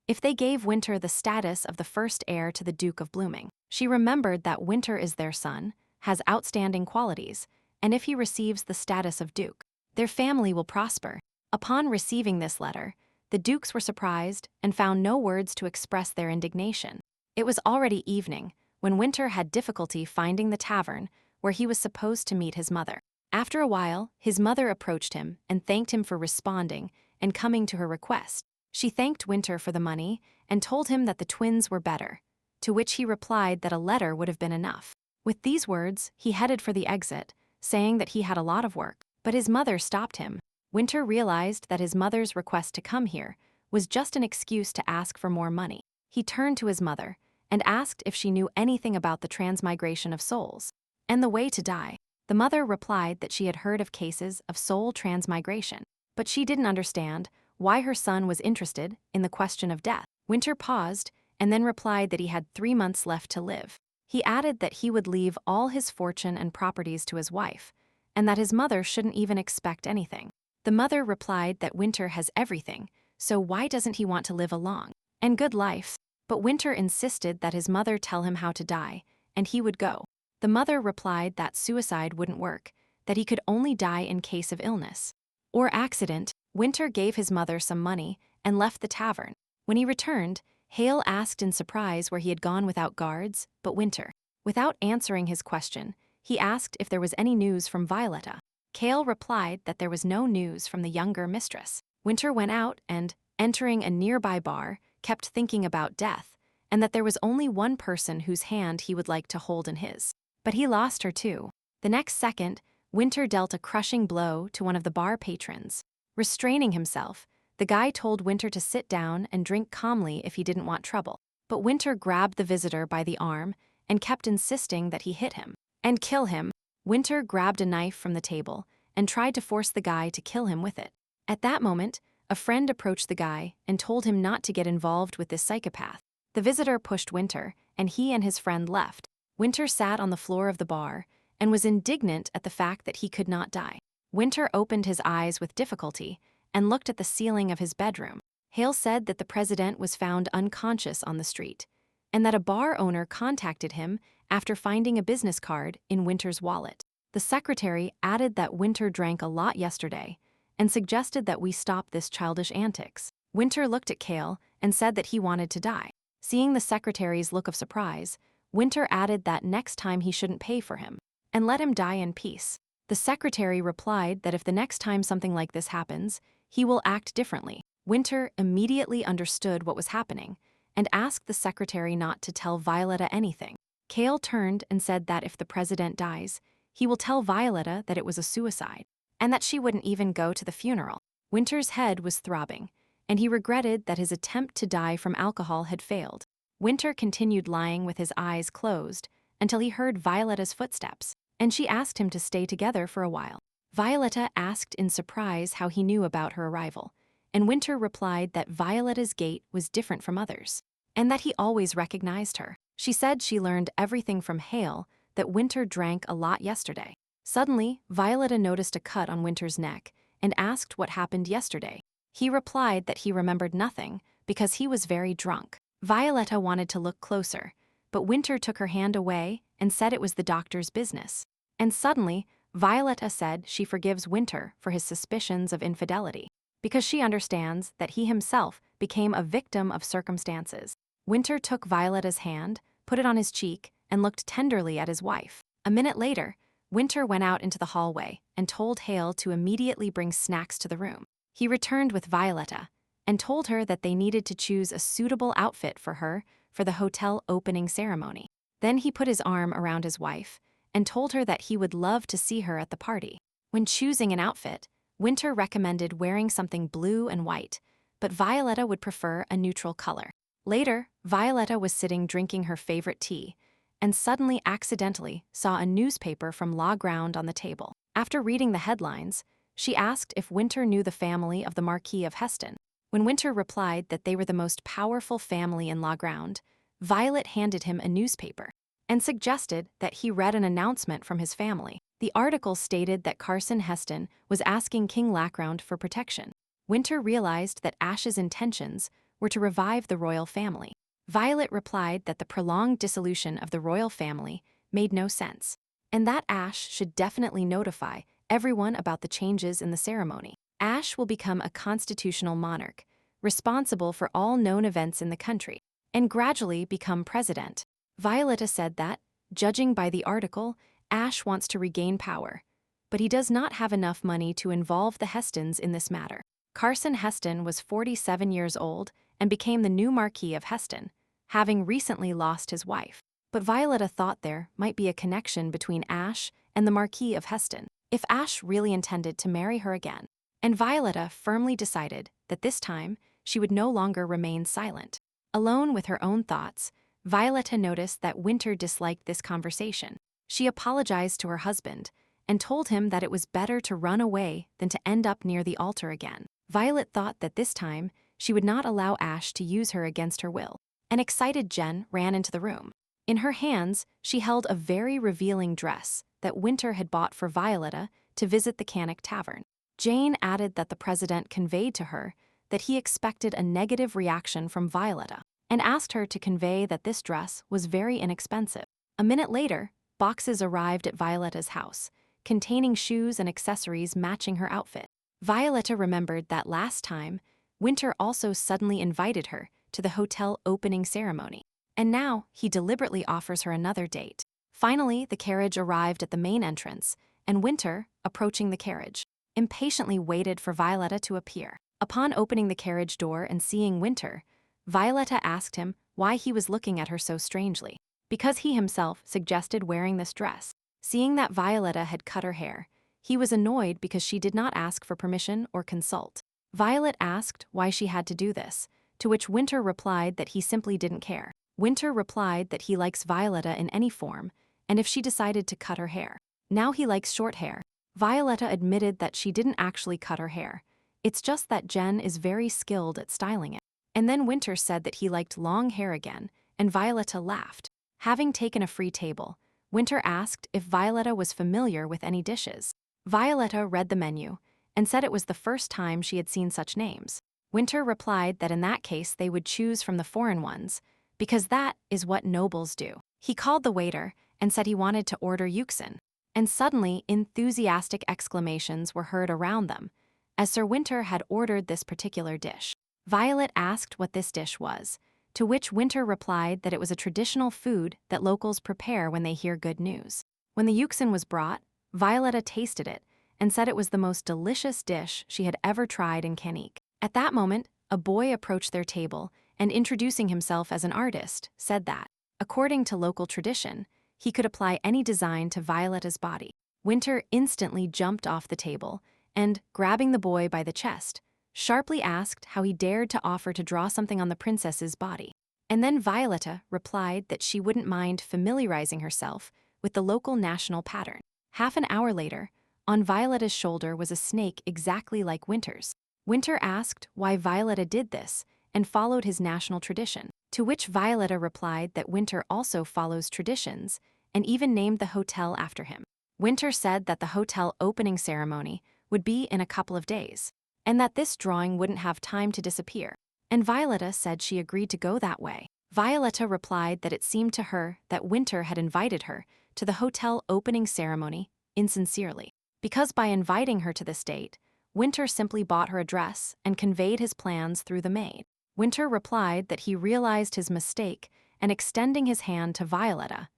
if they gave Winter the status of the first heir to the Duke of Blooming. She remembered that Winter is their son, has outstanding qualities, and if he receives the status of Duke, their family will prosper. Upon receiving this letter, the Dukes were surprised and found no words to express their indignation. It was already evening when Winter had difficulty finding the tavern where he was supposed to meet his mother. After a while, his mother approached him and thanked him for responding and coming to her request. She thanked Winter for the money and told him that the twins were better, to which he replied that a letter would have been enough. With these words, he headed for the exit, saying that he had a lot of work, but his mother stopped him. Winter realized that his mother's request to come here was just an excuse to ask for more money. He turned to his mother and asked if she knew anything about the transmigration of souls and the way to die. The mother replied that she had heard of cases of soul transmigration, but she didn't understand why her son was interested in the question of death. Winter paused and then replied that he had 3 months left to live. He added that he would leave all his fortune and properties to his wife, and that his mother shouldn't even expect anything. The mother replied that Winter has everything, so why doesn't he want to live a long and good life? But Winter insisted that his mother tell him how to die, and he would go. The mother replied that suicide wouldn't work, that he could only die in case of illness or accident. Winter gave his mother some money and left the tavern. When he returned, Hale asked in surprise where he had gone without guards, but Winter, without answering his question, he asked if there was any news from Violetta. Hale replied that there was no news from the younger mistress. Winter went out and, entering a nearby bar, kept thinking about death, and that there was only one person whose hand he would like to hold in his. But he lost her too. The next second, Winter dealt a crushing blow to one of the bar patrons. Restraining himself, The guy told Winter to sit down and drink calmly if he didn't want trouble. But Winter grabbed the visitor by the arm and kept insisting that he hit him and kill him. Winter grabbed a knife from the table and tried to force the guy to kill him with it. At that moment, a friend approached the guy and told him not to get involved with this psychopath. The visitor pushed Winter, and he and his friend left. Winter sat on the floor of the bar and was indignant at the fact that he could not die. Winter opened his eyes with difficulty and looked at the ceiling of his bedroom. Hale said that the president was found unconscious on the street, and that a bar owner contacted him after finding a business card in Winter's wallet. The secretary added that Winter drank a lot yesterday and suggested that we stop this childish antics. Winter looked at Cale and said that he wanted to die. Seeing the secretary's look of surprise, Winter added that next time he shouldn't pay for him and let him die in peace. The secretary replied that if the next time something like this happens, he will act differently. Winter immediately understood what was happening and asked the secretary not to tell Violetta anything. Cale turned and said that if the president dies, he will tell Violetta that it was a suicide and that she wouldn't even go to the funeral. Winter's head was throbbing, and he regretted that his attempt to die from alcohol had failed. Winter continued lying with his eyes closed until he heard Violetta's footsteps, and she asked him to stay together for a while. Violetta asked in surprise how he knew about her arrival, and Winter replied that Violetta's gait was different from others, and that he always recognized her. She said she learned everything from Hale, that Winter drank a lot yesterday. Suddenly, Violetta noticed a cut on Winter's neck and asked what happened yesterday. He replied that he remembered nothing because he was very drunk. Violetta wanted to look closer, but Winter took her hand away and said it was the doctor's business. And suddenly, Violetta said she forgives Winter for his suspicions of infidelity, because she understands that he himself became a victim of circumstances. Winter took Violetta's hand, put it on his cheek, and looked tenderly at his wife. A minute later, Winter went out into the hallway and told Hale to immediately bring snacks to the room. He returned with Violetta and told her that they needed to choose a suitable outfit for her for the hotel opening ceremony. Then he put his arm around his wife and told her that he would love to see her at the party. When choosing an outfit, Winter recommended wearing something blue and white, but Violetta would prefer a neutral color. Later, Violetta was sitting drinking her favorite tea and suddenly accidentally saw a newspaper from La Ground on the table. After reading the headlines, she asked if Winter knew the family of the Marquis of Heston. When Winter replied that they were the most powerful family in La Ground, Violet handed him a newspaper and suggested that he read an announcement from his family. The article stated that Carson Heston was asking King Lackround for protection. Winter realized that Ash's intentions were to revive the royal family. Violet replied that the prolonged dissolution of the royal family made no sense, and that Ash should definitely notify everyone about the changes in the ceremony. Ash will become a constitutional monarch, responsible for all known events in the country, and gradually become president. Violetta said that, judging by the article, Ash wants to regain power, but he does not have enough money to involve the Hestons in this matter. Carson Heston was 47 years old and became the new Marquis of Heston, having recently lost his wife. But Violetta thought there might be a connection between Ash and the Marquis of Heston, if Ash really intended to marry her again. And Violetta firmly decided that this time she would no longer remain silent. Alone with her own thoughts, Violetta noticed that Winter disliked this conversation. She apologized to her husband and told him that it was better to run away than to end up near the altar again. Violet thought that this time she would not allow Ash to use her against her will. An excited Jen ran into the room. In her hands, she held a very revealing dress that Winter had bought for Violetta to visit the Cannock Tavern. Jane added that the president conveyed to her that he expected a negative reaction from Violetta and asked her to convey that this dress was very inexpensive. A minute later, boxes arrived at Violetta's house, containing shoes and accessories matching her outfit. Violetta remembered that last time, Winter also suddenly invited her to the hotel opening ceremony, and now he deliberately offers her another date. Finally, the carriage arrived at the main entrance, and Winter, approaching the carriage, impatiently waited for Violetta to appear. Upon opening the carriage door and seeing Winter, Violetta asked him why he was looking at her so strangely, because he himself suggested wearing this dress. Seeing that Violetta had cut her hair, he was annoyed because she did not ask for permission or consult. Violet asked why she had to do this, to which Winter replied that he simply didn't care. Winter replied that he likes Violetta in any form, and if she decided to cut her hair. Now he likes short hair. Violetta admitted that she didn't actually cut her hair. It's just that Jen is very skilled at styling it. And then Winter said that he liked long hair again, and Violetta laughed. Having taken a free table, Winter asked if Violetta was familiar with any dishes. Violetta read the menu and said it was the first time she had seen such names. Winter replied that in that case they would choose from the foreign ones, because that is what nobles do. He called the waiter and said he wanted to order Yuxin, and suddenly enthusiastic exclamations were heard around them, as Sir Winter had ordered this particular dish. Violet asked what this dish was, to which Winter replied that it was a traditional food that locals prepare when they hear good news. When the Yuxin was brought, Violetta tasted it and said it was the most delicious dish she had ever tried in Canik. At that moment, a boy approached their table and, introducing himself as an artist, said that, according to local tradition, he could apply any design to Violetta's body. Winter instantly jumped off the table and, grabbing the boy by the chest, sharply asked how he dared to offer to draw something on the princess's body. And then Violetta replied that she wouldn't mind familiarizing herself with the local national pattern. Half an hour later, on Violetta's shoulder was a snake exactly like Winter's. Winter asked why Violetta did this and followed his national tradition, to which Violetta replied that Winter also follows traditions and even named the hotel after him. Winter said that the hotel opening ceremony would be in a couple of days, and that this drawing wouldn't have time to disappear, and Violetta said she agreed to go that way. Violetta replied that it seemed to her that Winter had invited her to the hotel opening ceremony insincerely, because by inviting her to this date, Winter simply bought her a dress and conveyed his plans through the maid. Winter replied that he realized his mistake and, extending his hand to Violetta,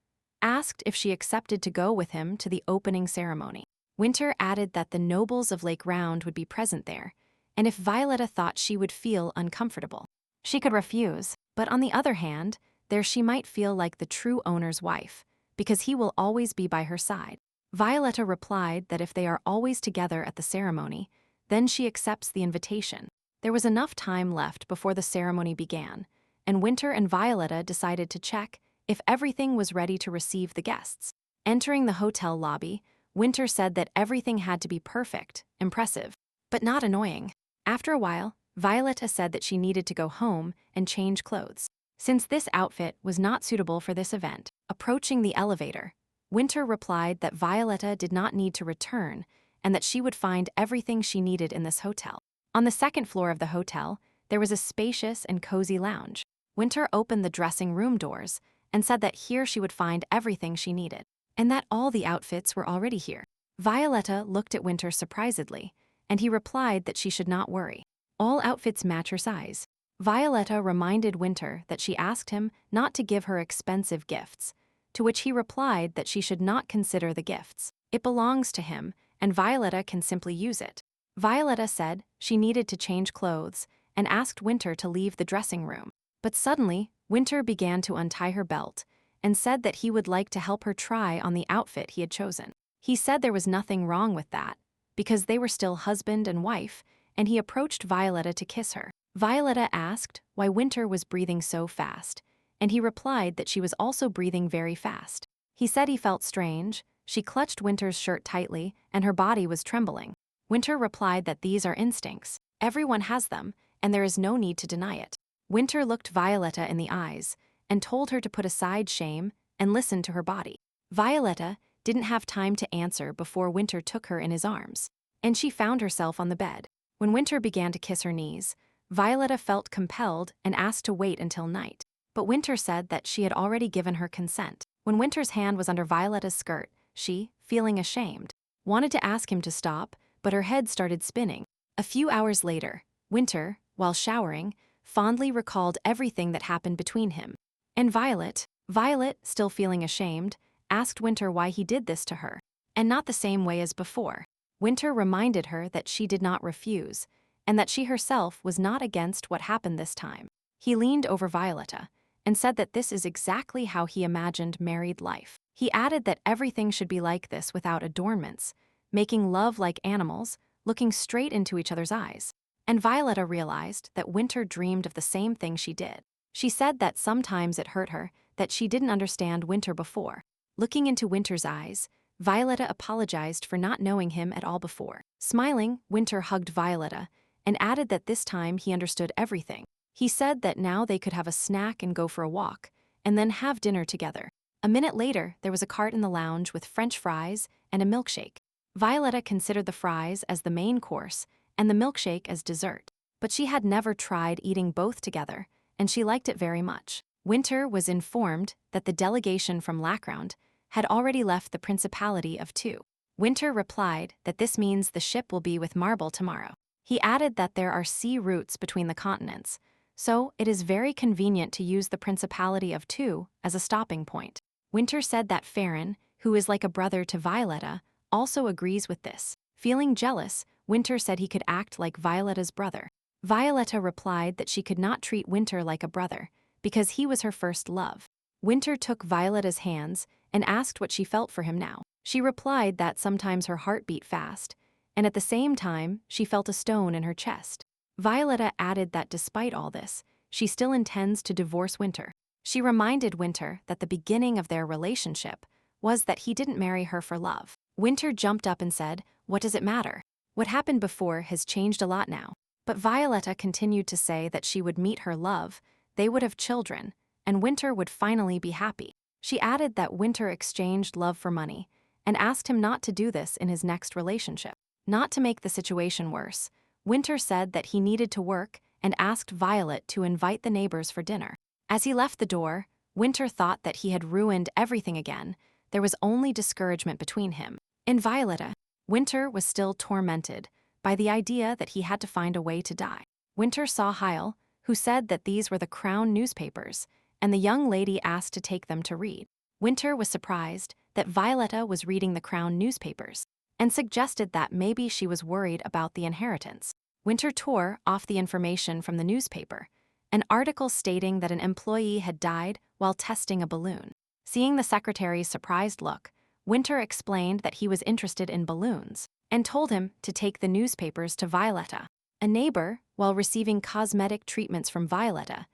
asked if she accepted to go with him to the opening ceremony. Winter added that the nobles of Lake Round would be present there, and if Violetta thought she would feel uncomfortable, she could refuse, but on the other hand, there she might feel like the true owner's wife, because he will always be by her side. Violetta replied that if they are always together at the ceremony, then she accepts the invitation. There was enough time left before the ceremony began, and Winter and Violetta decided to check if everything was ready to receive the guests. Entering the hotel lobby, Winter said that everything had to be perfect, impressive, but not annoying. After a while, Violetta said that she needed to go home and change clothes, since this outfit was not suitable for this event. Approaching the elevator, Winter replied that Violetta did not need to return and that she would find everything she needed in this hotel. On the second floor of the hotel, there was a spacious and cozy lounge. Winter opened the dressing room doors and said that here she would find everything she needed, and that all the outfits were already here. Violetta looked at Winter surprisedly, and he replied that she should not worry. All outfits match her size. Violetta reminded Winter that she asked him not to give her expensive gifts, to which he replied that she should not consider the gifts. It belongs to him, and Violetta can simply use it. Violetta said she needed to change clothes and asked Winter to leave the dressing room. But suddenly, Winter began to untie her belt and said that he would like to help her try on the outfit he had chosen. He said there was nothing wrong with that, because they were still husband and wife, and he approached Violetta to kiss her. Violetta asked why Winter was breathing so fast, and he replied that she was also breathing very fast. He said he felt strange. She clutched Winter's shirt tightly, and her body was trembling. Winter replied that these are instincts. Everyone has them, and there is no need to deny it. Winter looked Violetta in the eyes and told her to put aside shame and listen to her body. Violetta didn't have time to answer before Winter took her in his arms, and she found herself on the bed. When Winter began to kiss her knees, Violetta felt compelled and asked to wait until night. But Winter said that she had already given her consent. When Winter's hand was under Violetta's skirt, she, feeling ashamed, wanted to ask him to stop, but her head started spinning. A few hours later, Winter, while showering, fondly recalled everything that happened between him and Violet. Violet, still feeling ashamed, asked Winter why he did this to her, and not the same way as before. Winter reminded her that she did not refuse, and that she herself was not against what happened this time. He leaned over Violetta and said that this is exactly how he imagined married life. He added that everything should be like this without adornments, making love like animals, looking straight into each other's eyes. And Violetta realized that Winter dreamed of the same thing she did. She said that sometimes it hurt her that she didn't understand Winter before. Looking into Winter's eyes, Violetta apologized for not knowing him at all before. Smiling, Winter hugged Violetta and added that this time he understood everything. He said that now they could have a snack and go for a walk, and then have dinner together. A minute later, there was a cart in the lounge with French fries and a milkshake. Violetta considered the fries as the main course and the milkshake as dessert. But she had never tried eating both together, and she liked it very much. Winter was informed that the delegation from Lackround had already left the Principality of Two. Winter replied that this means the ship will be with Marble tomorrow. He added that there are sea routes between the continents, so it is very convenient to use the Principality of Two as a stopping point. Winter said that Farron, who is like a brother to Violetta, also agrees with this. Feeling jealous, Winter said he could act like Violetta's brother. Violetta replied that she could not treat Winter like a brother, because he was her first love. Winter took Violetta's hands and asked what she felt for him now. She replied that sometimes her heart beat fast, and at the same time, she felt a stone in her chest. Violetta added that despite all this, she still intends to divorce Winter. She reminded Winter that the beginning of their relationship was that he didn't marry her for love. Winter jumped up and said, "What does it matter? What happened before has changed a lot now." But Violetta continued to say that she would meet her love, they would have children, and Winter would finally be happy. She added that Winter exchanged love for money and asked him not to do this in his next relationship. Not to make the situation worse, Winter said that he needed to work and asked Violet to invite the neighbors for dinner. As he left the door, Winter thought that he had ruined everything again. There was only discouragement between him and Violetta. Winter was still tormented by the idea that he had to find a way to die. Winter saw Hyle, who said that these were the Crown newspapers, and the young lady asked to take them to read. Winter was surprised that Violetta was reading the Crown newspapers, and suggested that maybe she was worried about the inheritance. Winter tore off the information from the newspaper, an article stating that an employee had died while testing a balloon. Seeing the secretary's surprised look, Winter explained that he was interested in balloons, and told him to take the newspapers to Violetta. A neighbor, while receiving cosmetic treatments from Violetta,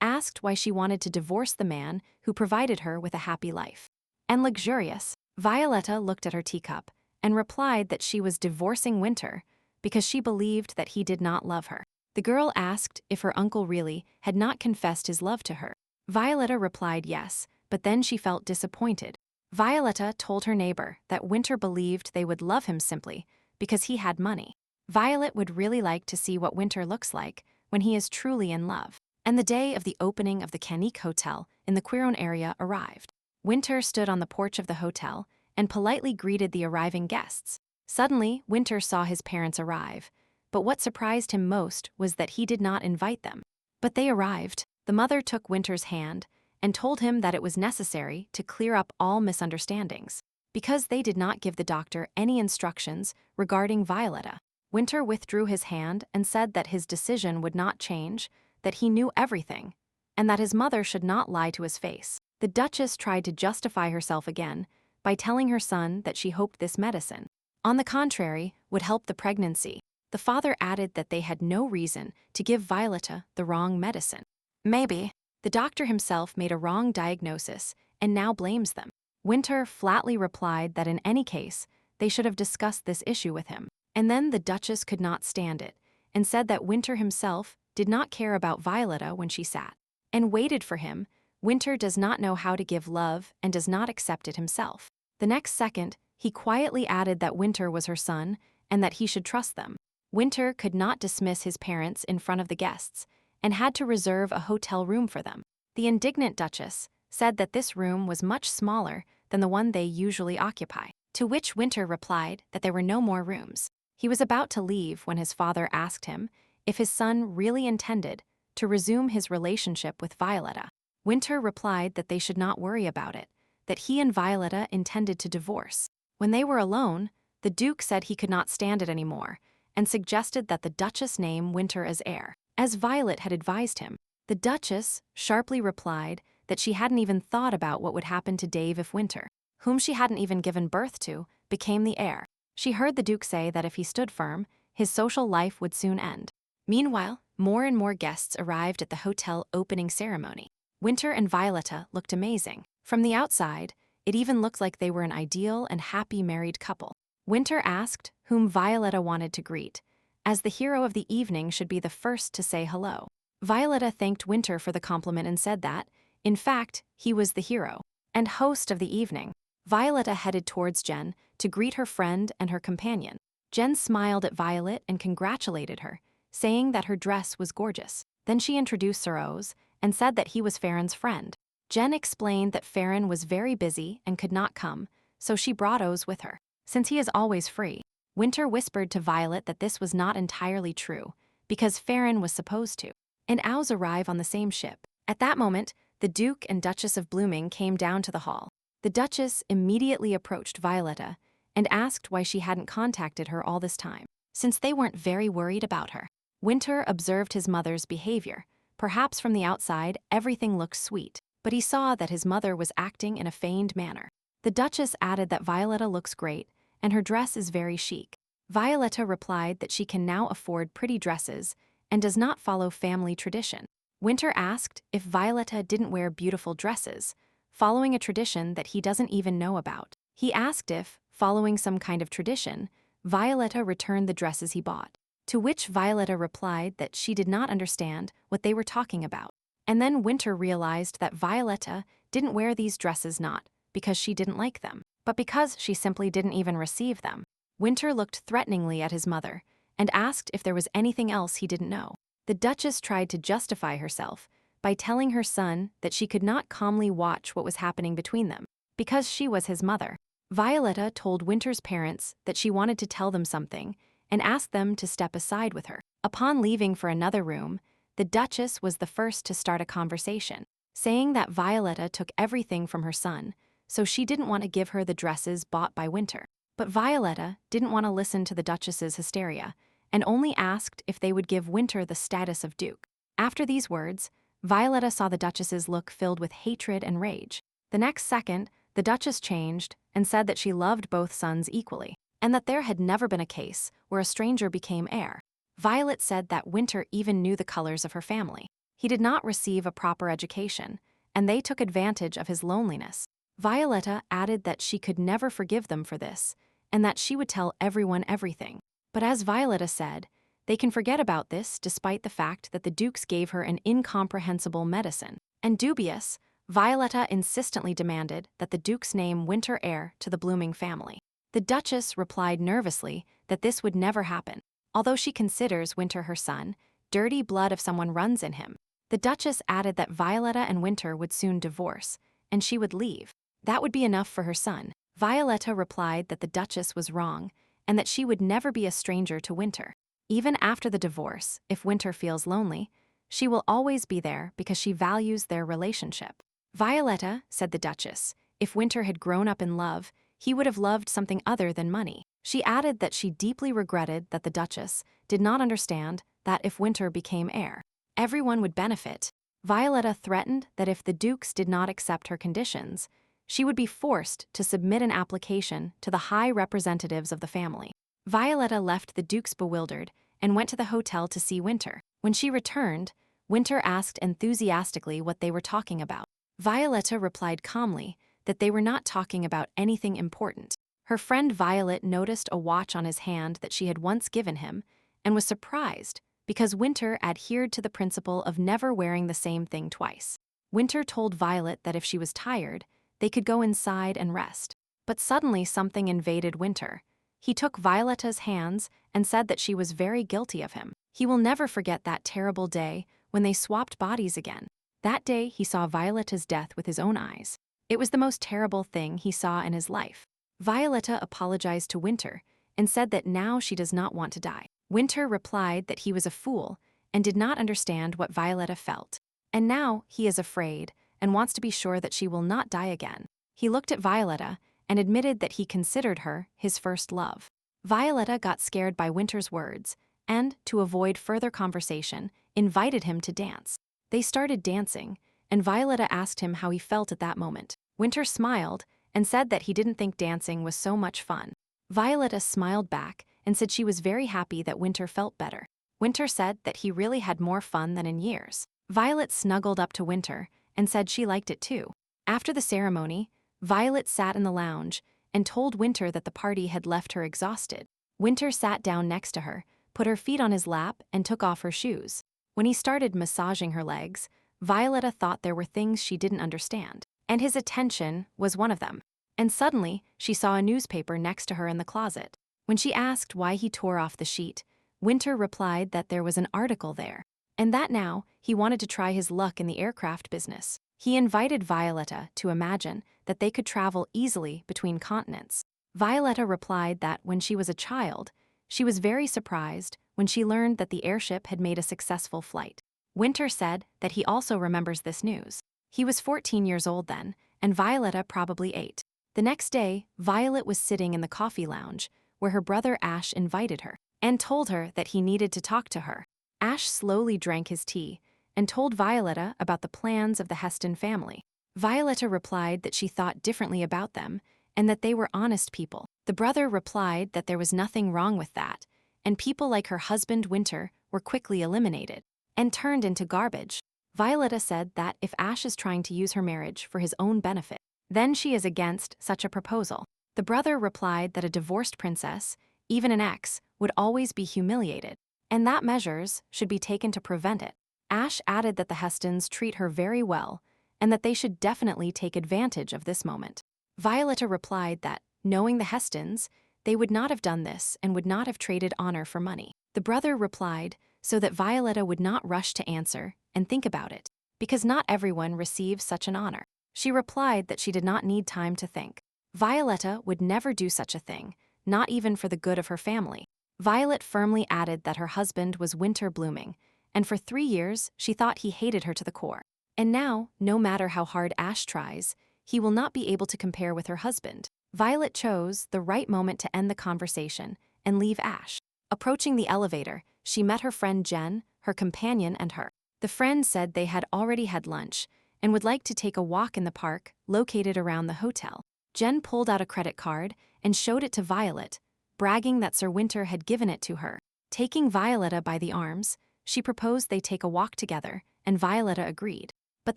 asked why she wanted to divorce the man who provided her with a happy life. And luxurious, Violetta looked at her teacup and replied that she was divorcing Winter because she believed that he did not love her. The girl asked if her uncle really had not confessed his love to her. Violetta replied yes, but then she felt disappointed. Violetta told her neighbor that Winter believed they would love him simply because he had money. Violet would really like to see what Winter looks like when he is truly in love. And the day of the opening of the Canique Hotel in the Quiron area arrived. Winter stood on the porch of the hotel and politely greeted the arriving guests. Suddenly, Winter saw his parents arrive, but what surprised him most was that he did not invite them. But they arrived. The mother took Winter's hand and told him that it was necessary to clear up all misunderstandings, because they did not give the doctor any instructions regarding Violetta. Winter withdrew his hand and said that his decision would not change, that he knew everything, and that his mother should not lie to his face. The Duchess tried to justify herself again by telling her son that she hoped this medicine, on the contrary, would help the pregnancy. The father added that they had no reason to give Violetta the wrong medicine. Maybe the doctor himself made a wrong diagnosis and now blames them. Winter flatly replied that in any case, they should have discussed this issue with him. And then the Duchess could not stand it and said that Winter himself did not care about Violetta when she sat and waited for him. Winter does not know how to give love and does not accept it himself. The next second, he quietly added that Winter was her son and that he should trust them. Winter could not dismiss his parents in front of the guests and had to reserve a hotel room for them. The indignant Duchess said that this room was much smaller than the one they usually occupy, to which Winter replied that there were no more rooms. He was about to leave when his father asked him if his son really intended to resume his relationship with Violetta. Winter replied that they should not worry about it, that he and Violetta intended to divorce. When they were alone, the Duke said he could not stand it anymore and suggested that the Duchess name Winter as heir, as Violet had advised him. The Duchess sharply replied that she hadn't even thought about what would happen to Dave if Winter, whom she hadn't even given birth to, became the heir. She heard the Duke say that if he stood firm, his social life would soon end. Meanwhile, more and more guests arrived at the hotel opening ceremony. Winter and Violetta looked amazing. From the outside, it even looked like they were an ideal and happy married couple. Winter asked whom Violetta wanted to greet, as the hero of the evening should be the first to say hello. Violetta thanked Winter for the compliment and said that, in fact, he was the hero and host of the evening. Violetta headed towards Jen to greet her friend and her companion. Jen smiled at Violet and congratulated her, saying that her dress was gorgeous. Then she introduced Rose and said that he was Farron's friend. Jen explained that Farron was very busy and could not come, so she brought Oz with her, since he is always free. Winter whispered to Violet that this was not entirely true, because Farron was supposed to, and Oz arrive on the same ship. At that moment, the Duke and Duchess of Blooming came down to the hall. The Duchess immediately approached Violetta and asked why she hadn't contacted her all this time, since they weren't very worried about her. Winter observed his mother's behavior. Perhaps from the outside, everything looked sweet, but he saw that his mother was acting in a feigned manner. The Duchess added that Violetta looks great, and her dress is very chic. Violetta replied that she can now afford pretty dresses and does not follow family tradition. Winter asked if Violetta didn't wear beautiful dresses, following a tradition that he doesn't even know about. He asked if, following some kind of tradition, Violetta returned the dresses he bought, to which Violetta replied that she did not understand what they were talking about. And then Winter realized that Violetta didn't wear these dresses not because she didn't like them, but because she simply didn't even receive them. Winter looked threateningly at his mother and asked if there was anything else he didn't know. The Duchess tried to justify herself by telling her son that she could not calmly watch what was happening between them, because she was his mother. Violetta told Winter's parents that she wanted to tell them something and asked them to step aside with her. Upon leaving for another room, the Duchess was the first to start a conversation, saying that Violetta took everything from her son, so she didn't want to give her the dresses bought by Winter. But Violetta didn't want to listen to the Duchess's hysteria and only asked if they would give Winter the status of Duke. After these words, Violetta saw the Duchess's look filled with hatred and rage. The next second, the Duchess changed and said that she loved both sons equally, and that there had never been a case where a stranger became heir. Violet said that Winter even knew the colors of her family. He did not receive a proper education, and they took advantage of his loneliness. Violetta added that she could never forgive them for this, and that she would tell everyone everything. But as Violetta said, they can forget about this despite the fact that the Dukes gave her an incomprehensible medicine. And dubious, Violetta insistently demanded that the Duke's name Winter heir to the Blooming family. The Duchess replied nervously that this would never happen. Although she considers Winter her son, dirty blood of someone runs in him. The Duchess added that Violetta and Winter would soon divorce, and she would leave. That would be enough for her son. Violetta replied that the Duchess was wrong, and that she would never be a stranger to Winter. Even after the divorce, if Winter feels lonely, she will always be there because she values their relationship. Violetta, said the Duchess, if Winter had grown up in love, he would have loved something other than money. She added that she deeply regretted that the Duchess did not understand that if Winter became heir, everyone would benefit. Violetta threatened that if the Dukes did not accept her conditions, she would be forced to submit an application to the high representatives of the family. Violetta left the Dukes bewildered and went to the hotel to see Winter. When she returned, Winter asked enthusiastically what they were talking about. Violetta replied calmly that they were not talking about anything important. Her friend Violet noticed a watch on his hand that she had once given him and was surprised because Winter adhered to the principle of never wearing the same thing twice. Winter told Violet that if she was tired, they could go inside and rest. But suddenly something invaded Winter. He took Violetta's hands and said that she was very guilty of him. He will never forget that terrible day when they swapped bodies again. That day he saw Violetta's death with his own eyes. It was the most terrible thing he saw in his life. Violetta apologized to Winter and said that now she does not want to die. Winter replied that he was a fool and did not understand what Violetta felt. And now he is afraid and wants to be sure that she will not die again. He looked at Violetta and admitted that he considered her his first love. Violetta got scared by Winter's words and, to avoid further conversation, invited him to dance. They started dancing, and Violetta asked him how he felt at that moment. Winter smiled and said that he didn't think dancing was so much fun. Violetta smiled back and said she was very happy that Winter felt better. Winter said that he really had more fun than in years. Violet snuggled up to Winter and said she liked it too. After the ceremony, Violet sat in the lounge and told Winter that the party had left her exhausted. Winter sat down next to her, put her feet on his lap, and took off her shoes. When he started massaging her legs, Violetta thought there were things she didn't understand, and his attention was one of them. And suddenly, she saw a newspaper next to her in the closet. When she asked why he tore off the sheet, Winter replied that there was an article there, and that now he wanted to try his luck in the aircraft business. He invited Violetta to imagine that they could travel easily between continents. Violetta replied that when she was a child, she was very surprised when she learned that the airship had made a successful flight. Winter said that he also remembers this news. He was 14 years old then, and Violetta probably 8. The next day, Violet was sitting in the coffee lounge, where her brother Ash invited her, and told her that he needed to talk to her. Ash slowly drank his tea and told Violetta about the plans of the Heston family. Violetta replied that she thought differently about them and that they were honest people. The brother replied that there was nothing wrong with that, and people like her husband Winter were quickly eliminated and turned into garbage. Violetta said that if Ash is trying to use her marriage for his own benefit, then she is against such a proposal. The brother replied that a divorced princess, even an ex, would always be humiliated, and that measures should be taken to prevent it. Ash added that the Hestons treat her very well, and that they should definitely take advantage of this moment. Violetta replied that, knowing the Hestons, they would not have done this and would not have traded honor for money. The brother replied so that Violetta would not rush to answer and think about it, because not everyone receives such an honor. She replied that she did not need time to think. Violetta would never do such a thing, not even for the good of her family. Violet firmly added that her husband was Winter Blooming, and for 3 years she thought he hated her to the core. And now, no matter how hard Ash tries, he will not be able to compare with her husband. Violet chose the right moment to end the conversation and leave Ash. Approaching the elevator, she met her friend Jen, her companion, and her. The friend said they had already had lunch and would like to take a walk in the park located around the hotel. Jen pulled out a credit card and showed it to Violet, bragging that Sir Winter had given it to her. Taking Violetta by the arms, she proposed they take a walk together, and Violetta agreed. But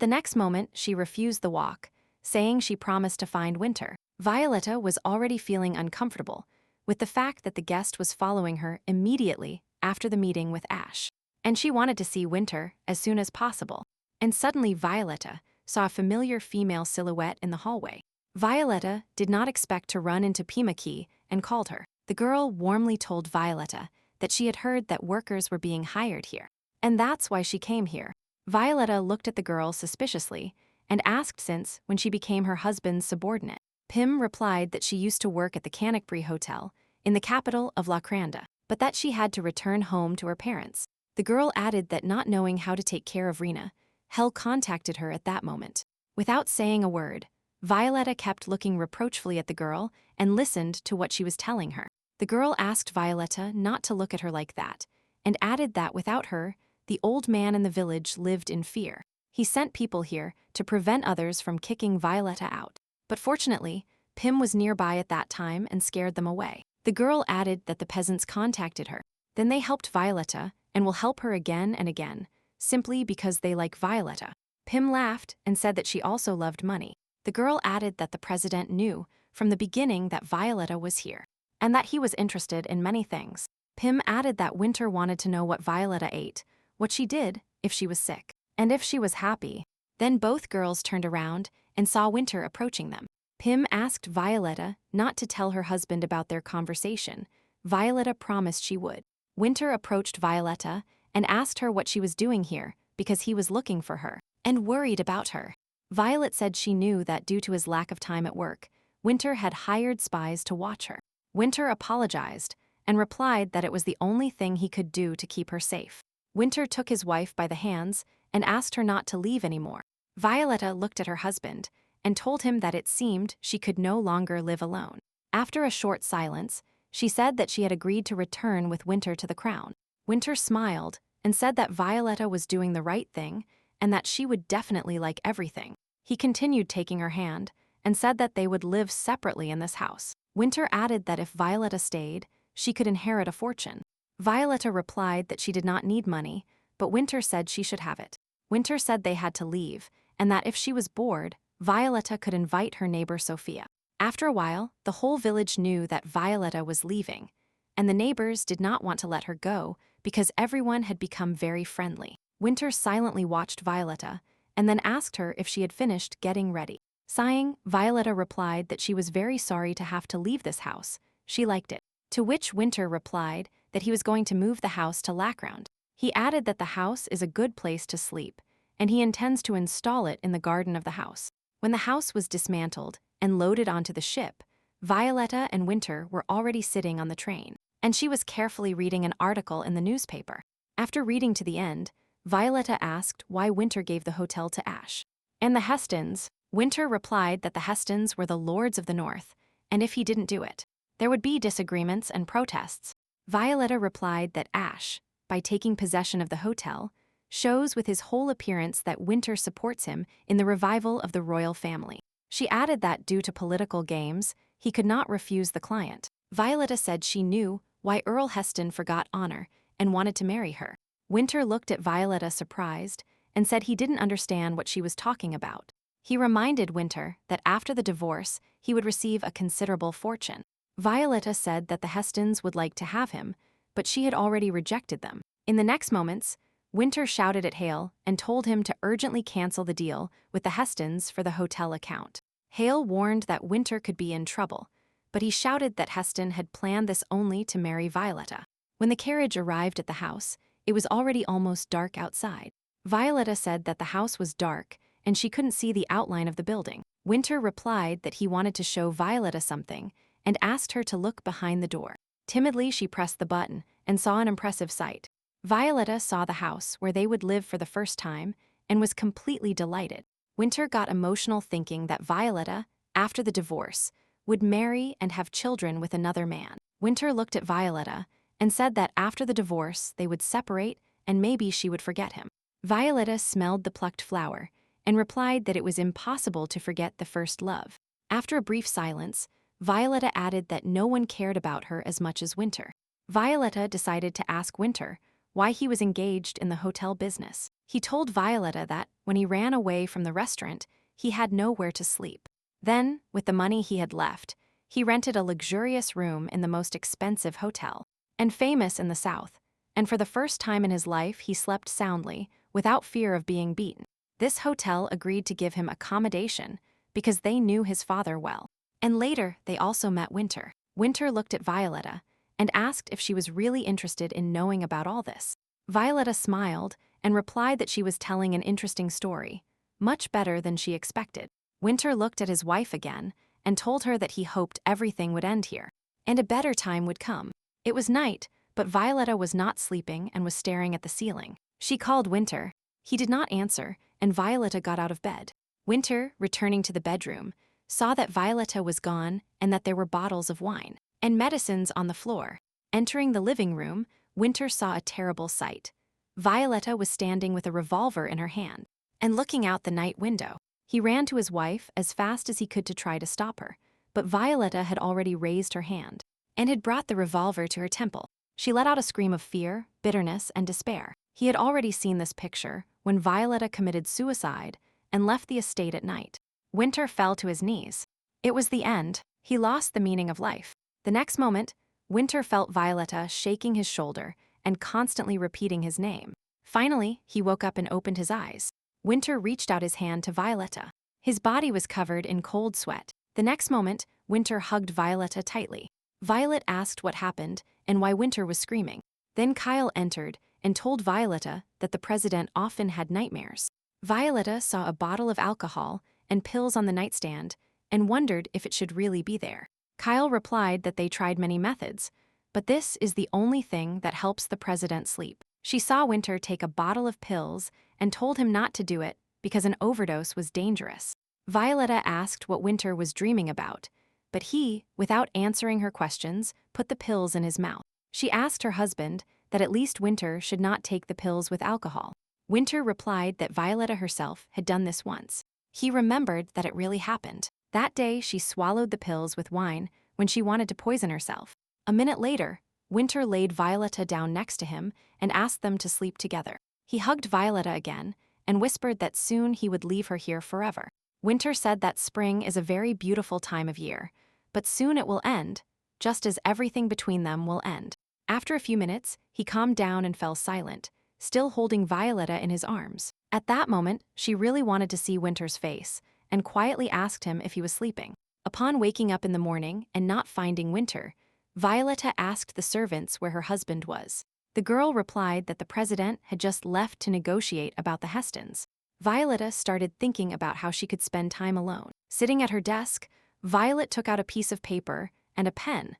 the next moment, she refused the walk, saying she promised to find Winter. Violetta was already feeling uncomfortable with the fact that the guest was following her immediately after the meeting with Ash, and she wanted to see Winter as soon as possible. And suddenly Violetta saw a familiar female silhouette in the hallway. Violetta did not expect to run into Pimaki and called her. The girl warmly told Violetta that she had heard that workers were being hired here, and that's why she came here. Violetta looked at the girl suspiciously and asked since when she became her husband's subordinate. Pim replied that she used to work at the Cannockbury Hotel in the capital of Lacranda, but that she had to return home to her parents. The girl added that not knowing how to take care of Rena, Hel contacted her at that moment. Without saying a word, Violetta kept looking reproachfully at the girl and listened to what she was telling her. The girl asked Violetta not to look at her like that, and added that without her, the old man in the village lived in fear. He sent people here to prevent others from kicking Violetta out. But fortunately, Pim was nearby at that time and scared them away. The girl added that the peasants contacted her. Then they helped Violetta and will help her again and again, simply because they like Violetta. Pim laughed and said that she also loved money. The girl added that the president knew from the beginning that Violetta was here, and that he was interested in many things. Pim added that Winter wanted to know what Violetta ate, what she did if she was sick, and if she was happy. Then both girls turned around and saw Winter approaching them. Pim asked Violetta not to tell her husband about their conversation. Violetta promised she would. Winter approached Violetta and asked her what she was doing here because he was looking for her and worried about her. Violet said she knew that due to his lack of time at work, Winter had hired spies to watch her. Winter apologized and replied that it was the only thing he could do to keep her safe. Winter took his wife by the hands and asked her not to leave anymore. Violetta looked at her husband and told him that it seemed she could no longer live alone. After a short silence, she said that she had agreed to return with Winter to the crown. Winter smiled and said that Violetta was doing the right thing and that she would definitely like everything. He continued taking her hand and said that they would live separately in this house. Winter added that if Violetta stayed, she could inherit a fortune. Violetta replied that she did not need money, but Winter said she should have it. Winter said they had to leave, and that if she was bored, Violetta could invite her neighbor Sophia. After a while, the whole village knew that Violetta was leaving, and the neighbors did not want to let her go because everyone had become very friendly. Winter silently watched Violetta and then asked her if she had finished getting ready. Sighing, Violetta replied that she was very sorry to have to leave this house. She liked it. To which Winter replied that he was going to move the house to Lackround. He added that the house is a good place to sleep, and he intends to install it in the garden of the house. When the house was dismantled and loaded onto the ship, Violetta and Winter were already sitting on the train, and she was carefully reading an article in the newspaper. After reading to the end, Violetta asked why Winter gave the hotel to Ash and the Hestons. Winter replied that the Hestons were the lords of the North, and if he didn't do it, there would be disagreements and protests. Violetta replied that Ash, by taking possession of the hotel, shows with his whole appearance that Winter supports him in the revival of the royal family. She added that due to political games, he could not refuse the client. Violetta said she knew why Earl Heston forgot honor and wanted to marry her. Winter looked at Violetta surprised and said he didn't understand what she was talking about. He reminded Winter that after the divorce, he would receive a considerable fortune. Violetta said that the Hestons would like to have him, but she had already rejected them. In the next moments, Winter shouted at Hale and told him to urgently cancel the deal with the Hestons for the hotel account. Hale warned that Winter could be in trouble, but he shouted that Heston had planned this only to marry Violetta. When the carriage arrived at the house, it was already almost dark outside. Violetta said that the house was dark and she couldn't see the outline of the building. Winter replied that he wanted to show Violetta something and asked her to look behind the door. Timidly, she pressed the button and saw an impressive sight. Violetta saw the house where they would live for the first time and was completely delighted. Winter got emotional thinking that Violetta, after the divorce, would marry and have children with another man. Winter looked at Violetta and said that after the divorce they would separate and maybe she would forget him. Violetta smelled the plucked flower and replied that it was impossible to forget the first love. After a brief silence, Violetta added that no one cared about her as much as Winter. Violetta decided to ask Winter why he was engaged in the hotel business. He told Violetta that, when he ran away from the restaurant, he had nowhere to sleep. Then, with the money he had left, he rented a luxurious room in the most expensive hotel, and famous in the South, and for the first time in his life he slept soundly, without fear of being beaten. This hotel agreed to give him accommodation because they knew his father well. And later, they also met Winter. Winter looked at Violetta and asked if she was really interested in knowing about all this. Violetta smiled and replied that she was telling an interesting story, much better than she expected. Winter looked at his wife again and told her that he hoped everything would end here, and a better time would come. It was night, but Violetta was not sleeping and was staring at the ceiling. She called Winter. He did not answer, and Violetta got out of bed. Winter, returning to the bedroom, saw that Violetta was gone and that there were bottles of wine and medicines on the floor. Entering the living room, Winter saw a terrible sight. Violetta was standing with a revolver in her hand and looking out the night window. He ran to his wife as fast as he could to try to stop her, but Violetta had already raised her hand and had brought the revolver to her temple. She let out a scream of fear, bitterness, and despair. He had already seen this picture when Violetta committed suicide and left the estate at night. Winter fell to his knees. It was the end. He lost the meaning of life. The next moment, Winter felt Violetta shaking his shoulder and constantly repeating his name. Finally, he woke up and opened his eyes. Winter reached out his hand to Violetta. His body was covered in cold sweat. The next moment, Winter hugged Violetta tightly. Violet asked what happened and why Winter was screaming. Then Kyle entered and told Violetta that the president often had nightmares. Violetta saw a bottle of alcohol and pills on the nightstand and wondered if it should really be there. Kyle replied that they tried many methods, but this is the only thing that helps the president sleep. She saw Winter take a bottle of pills and told him not to do it because an overdose was dangerous. Violetta asked what Winter was dreaming about, but he, without answering her questions, put the pills in his mouth. She asked her husband that at least Winter should not take the pills with alcohol. Winter replied that Violetta herself had done this once. He remembered that it really happened. That day, she swallowed the pills with wine when she wanted to poison herself. A minute later, Winter laid Violetta down next to him and asked them to sleep together. He hugged Violetta again and whispered that soon he would leave her here forever. Winter said that spring is a very beautiful time of year, but soon it will end, just as everything between them will end. After a few minutes, he calmed down and fell silent, still holding Violetta in his arms. At that moment, she really wanted to see Winter's face, and quietly asked him if he was sleeping. Upon waking up in the morning and not finding Winter, Violetta asked the servants where her husband was. The girl replied that the president had just left to negotiate about the Hestons. Violetta started thinking about how she could spend time alone. Sitting at her desk, Violet took out a piece of paper and a pen,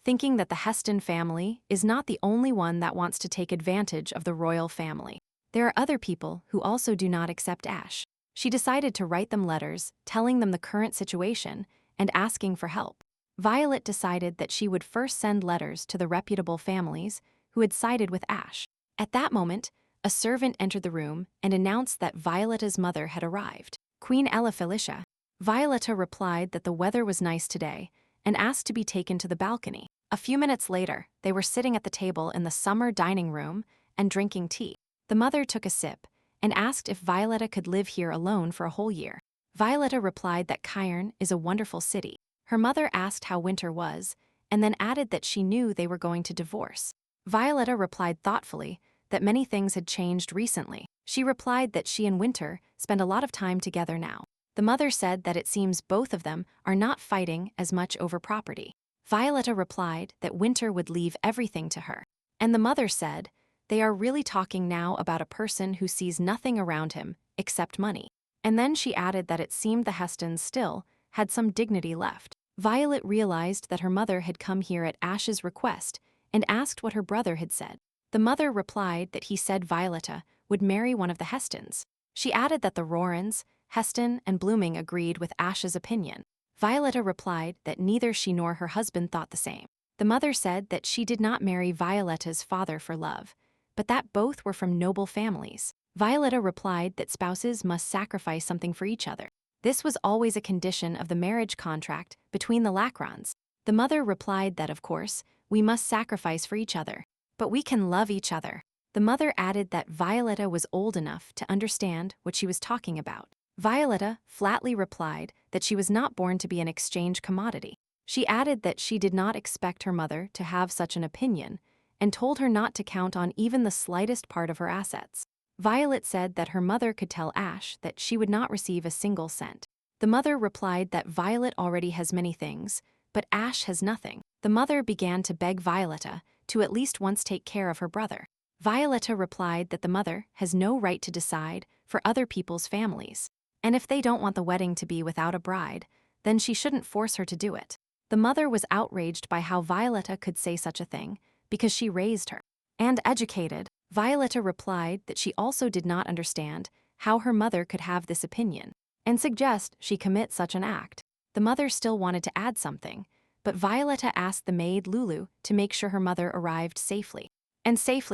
thinking that the Heston family is not the only one that wants to take advantage of the royal family. There are other people who also do not accept Ash. She decided to write them letters, telling them the current situation and asking for help. Violet decided that she would first send letters to the reputable families who had sided with Ash. At that moment, a servant entered the room and announced that Violetta's mother had arrived. Queen Ella Felicia. Violetta replied that the weather was nice today and asked to be taken to the balcony. A few minutes later, they were sitting at the table in the summer dining room and drinking tea. The mother took a sip and asked if Violetta could live here alone for a whole year. Violetta replied that Cairn is a wonderful city. Her mother asked how Winter was, and then added that she knew they were going to divorce. Violetta replied thoughtfully that many things had changed recently. She replied that she and Winter spend a lot of time together now. The mother said that it seems both of them are not fighting as much over property. Violetta replied that Winter would leave everything to her. And the mother said, they are really talking now about a person who sees nothing around him except money. And then she added that it seemed the Hestons still had some dignity left. Violet realized that her mother had come here at Ash's request and asked what her brother had said. The mother replied that he said Violetta would marry one of the Hestons. She added that the Rorans, Heston, and Blooming agreed with Ash's opinion. Violetta replied that neither she nor her husband thought the same. The mother said that she did not marry Violetta's father for love, but that both were from noble families. Violetta replied that spouses must sacrifice something for each other. This was always a condition of the marriage contract between the Lacrons. The mother replied that, of course, we must sacrifice for each other, but we can love each other. The mother added that Violetta was old enough to understand what she was talking about. Violetta flatly replied that she was not born to be an exchange commodity. She added that she did not expect her mother to have such an opinion and told her not to count on even the slightest part of her assets. Violet said that her mother could tell Ash that she would not receive a single cent. The mother replied that Violet already has many things, but Ash has nothing. The mother began to beg Violetta to at least once take care of her brother. Violetta replied that the mother has no right to decide for other people's families, and if they don't want the wedding to be without a bride, then she shouldn't force her to do it. The mother was outraged by how Violetta could say such a thing because she raised her and educated. Violetta replied that she also did not understand how her mother could have this opinion and suggest she commit such an act. The mother still wanted to add something, but Violetta asked the maid Lulu to make sure her mother arrived safely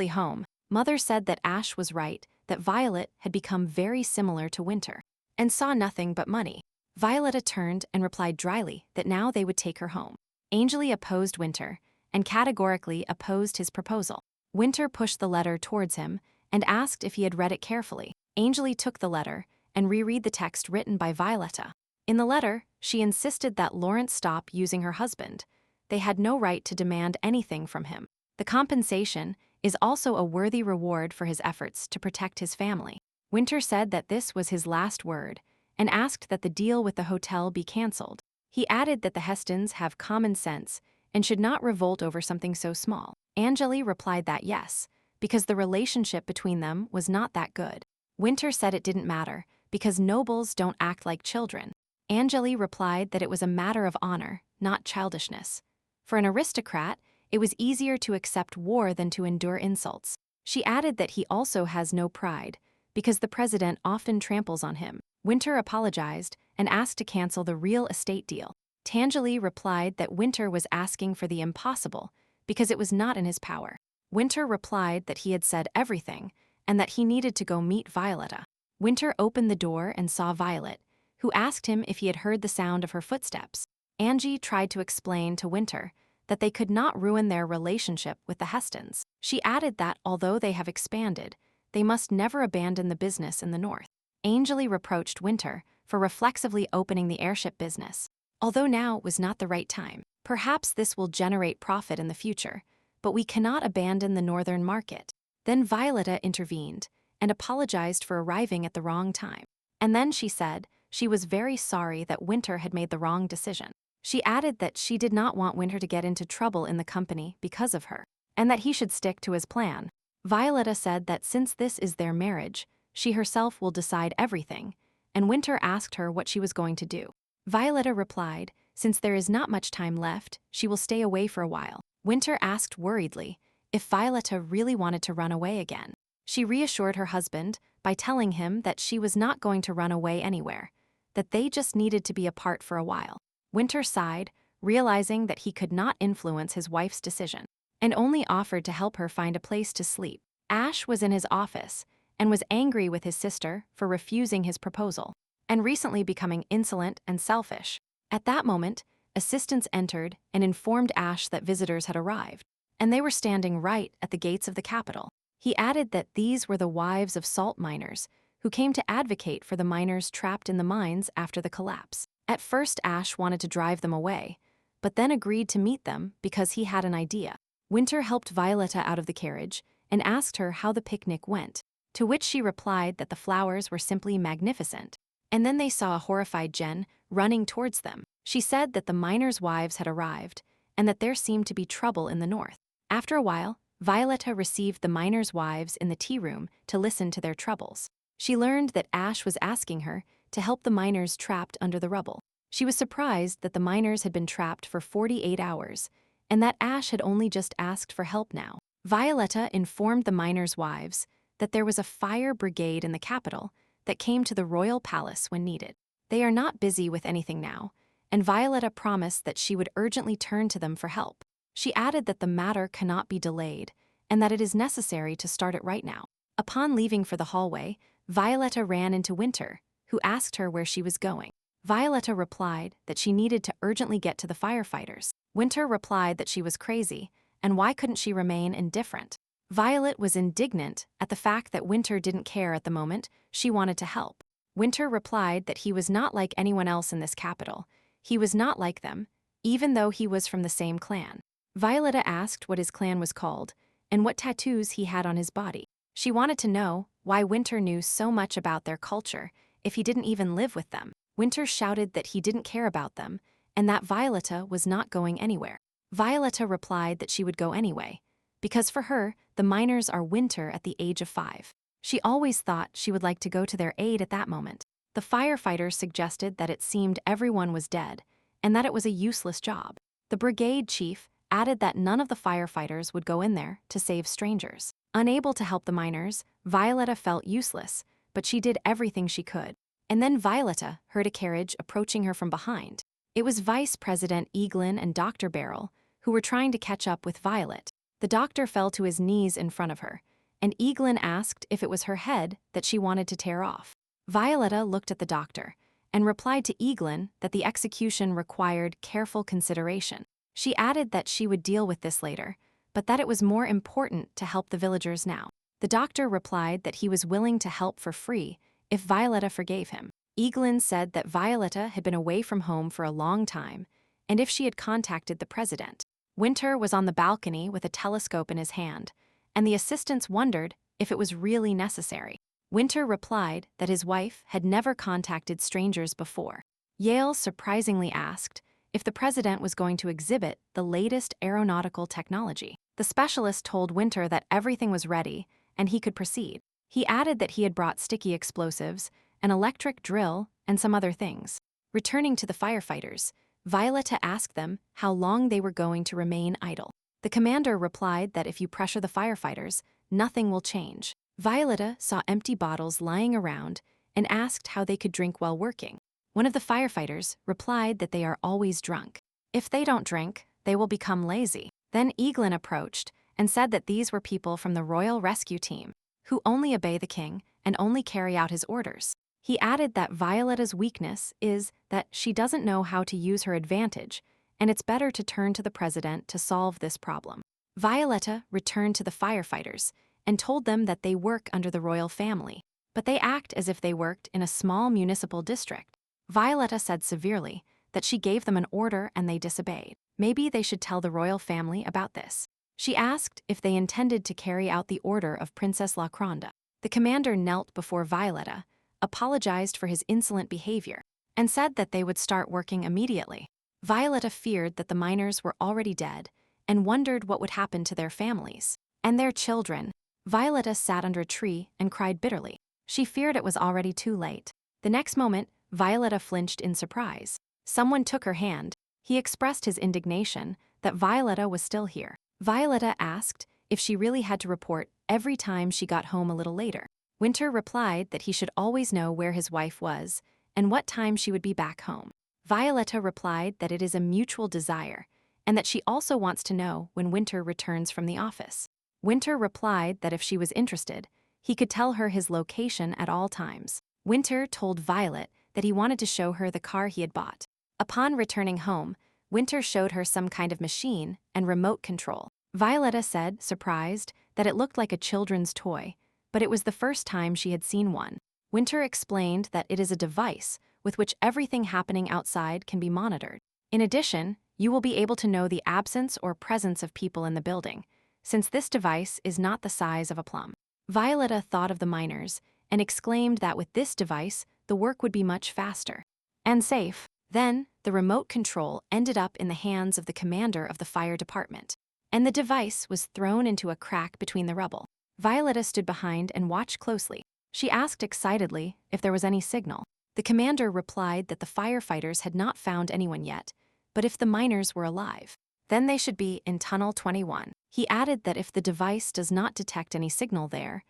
home. Mother said that Ash was right, that Violet had become very similar to Winter and saw nothing but money. Violetta turned and replied dryly that now they would take her home. Angeli opposed Winter and categorically opposed his proposal. Winter pushed the letter towards him and asked if he had read it carefully. Angeli took the letter and reread the text written by Violetta. In the letter, she insisted that Lawrence stop using her husband. They had no right to demand anything from him. The compensation is also a worthy reward for his efforts to protect his family. Winter said that this was his last word and asked that the deal with the hotel be cancelled. He added that the Hestons have common sense and should not revolt over something so small. Angeli replied that yes, because the relationship between them was not that good. Winter said it didn't matter, because nobles don't act like children. Angeli replied that it was a matter of honor, not childishness. For an aristocrat, it was easier to accept war than to endure insults. She added that he also has no pride, because the president often tramples on him. Winter apologized and asked to cancel the real estate deal. Tangeli replied that Winter was asking for the impossible because it was not in his power. Winter replied that he had said everything and that he needed to go meet Violetta. Winter opened the door and saw Violet, who asked him if he had heard the sound of her footsteps. Angie tried to explain to Winter that they could not ruin their relationship with the Hestons. She added that although they have expanded, they must never abandon the business in the north. Anjali reproached Winter for reflexively opening the airship business. Although now was not the right time, perhaps this will generate profit in the future, but we cannot abandon the northern market. Then Violetta intervened and apologized for arriving at the wrong time. And then she said she was very sorry that Winter had made the wrong decision. She added that she did not want Winter to get into trouble in the company because of her, and that he should stick to his plan. Violetta said that since this is their marriage, she herself will decide everything, and Winter asked her what she was going to do. Violetta replied, since there is not much time left, she will stay away for a while. Winter asked worriedly if Violetta really wanted to run away again. She reassured her husband by telling him that she was not going to run away anywhere, that they just needed to be apart for a while. Winter sighed, realizing that he could not influence his wife's decision, and only offered to help her find a place to sleep. Ash was in his office and was angry with his sister for refusing his proposal and recently becoming insolent and selfish. At that moment, assistants entered and informed Ash that visitors had arrived, and they were standing right at the gates of the capital. He added that these were the wives of salt miners who came to advocate for the miners trapped in the mines after the collapse. At first, Ash wanted to drive them away, but then agreed to meet them because he had an idea. Winter helped Violetta out of the carriage and asked her how the picnic went, to which she replied that the flowers were simply magnificent. And then they saw a horrified Jen running towards them. She said that the miners' wives had arrived and that there seemed to be trouble in the north. After a while, Violetta received the miners' wives in the tea room to listen to their troubles. She learned that Ash was asking her to help the miners trapped under the rubble. She was surprised that the miners had been trapped for 48 hours and that Ash had only just asked for help now. Violetta informed the miners' wives that there was a fire brigade in the capital that came to the royal palace when needed. They are not busy with anything now, and Violetta promised that she would urgently turn to them for help. She added that the matter cannot be delayed and that it is necessary to start it right now. Upon leaving for the hallway, Violetta ran into Winter, who asked her where she was going. Violetta replied that she needed to urgently get to the firefighters. Winter replied that she was crazy, and why couldn't she remain indifferent? Violet was indignant at the fact that Winter didn't care at the moment. She wanted to help. Winter replied that he was not like anyone else in this capital. He was not like them, even though he was from the same clan. Violetta asked what his clan was called and what tattoos he had on his body. She wanted to know why Winter knew so much about their culture if he didn't even live with them. Winter shouted that he didn't care about them and that Violetta was not going anywhere. Violetta replied that she would go anyway, because for her, the miners are Winter at the age of 5. She always thought she would like to go to their aid at that moment. The firefighters suggested that it seemed everyone was dead and that it was a useless job. The brigade chief added that none of the firefighters would go in there to save strangers. Unable to help the miners, Violetta felt useless, but she did everything she could. And then Violetta heard a carriage approaching her from behind. It was Vice President Eaglin and Dr. Beryl, who were trying to catch up with Violet. The doctor fell to his knees in front of her, and Eaglin asked if it was her head that she wanted to tear off. Violetta looked at the doctor and replied to Eaglin that the execution required careful consideration. She added that she would deal with this later, but that it was more important to help the villagers now. The doctor replied that he was willing to help for free if Violetta forgave him. Eaglin said that Violetta had been away from home for a long time, and if she had contacted the president. Winter was on the balcony with a telescope in his hand, and the assistants wondered if it was really necessary. Winter replied that his wife had never contacted strangers before. Yale surprisingly asked if the president was going to exhibit the latest aeronautical technology. The specialist told Winter that everything was ready and he could proceed. He added that he had brought sticky explosives, an electric drill, and some other things. Returning to the firefighters, Violetta asked them how long they were going to remain idle. The commander replied that if you pressure the firefighters, nothing will change. Violetta saw empty bottles lying around and asked how they could drink while working. One of the firefighters replied that they are always drunk. If they don't drink, they will become lazy. Then Eaglin approached and said that these were people from the Royal Rescue Team, who only obey the king and only carry out his orders. He added that Violetta's weakness is that she doesn't know how to use her advantage and it's better to turn to the president to solve this problem. Violetta returned to the firefighters and told them that they work under the royal family, but they act as if they worked in a small municipal district. Violetta said severely that she gave them an order and they disobeyed. Maybe they should tell the royal family about this. She asked if they intended to carry out the order of Princess Lacronda. The commander knelt before Violetta, apologized for his insolent behavior, and said that they would start working immediately. Violetta feared that the miners were already dead and wondered what would happen to their families and their children. Violetta sat under a tree and cried bitterly. She feared it was already too late. The next moment, Violetta flinched in surprise. Someone took her hand. He expressed his indignation that Violetta was still here. Violetta asked if she really had to report every time she got home a little later. Winter replied that he should always know where his wife was and what time she would be back home. Violetta replied that it is a mutual desire and that she also wants to know when Winter returns from the office. Winter replied that if she was interested, he could tell her his location at all times. Winter told Violet that he wanted to show her the car he had bought. Upon returning home, Winter showed her some kind of machine and remote control. Violetta said, surprised, that it looked like a children's toy, but it was the first time she had seen one. Winter explained that it is a device with which everything happening outside can be monitored. In addition, you will be able to know the absence or presence of people in the building, since this device is not the size of a plum. Violetta thought of the miners and exclaimed that with this device, the work would be much faster and safe. Then, the remote control ended up in the hands of the commander of the fire department, and the device was thrown into a crack between the rubble. Violetta stood behind and watched closely. She asked excitedly if there was any signal. The commander replied that the firefighters had not found anyone yet, but if the miners were alive, then they should be in Tunnel 21. He added that if the device does not detect any signal there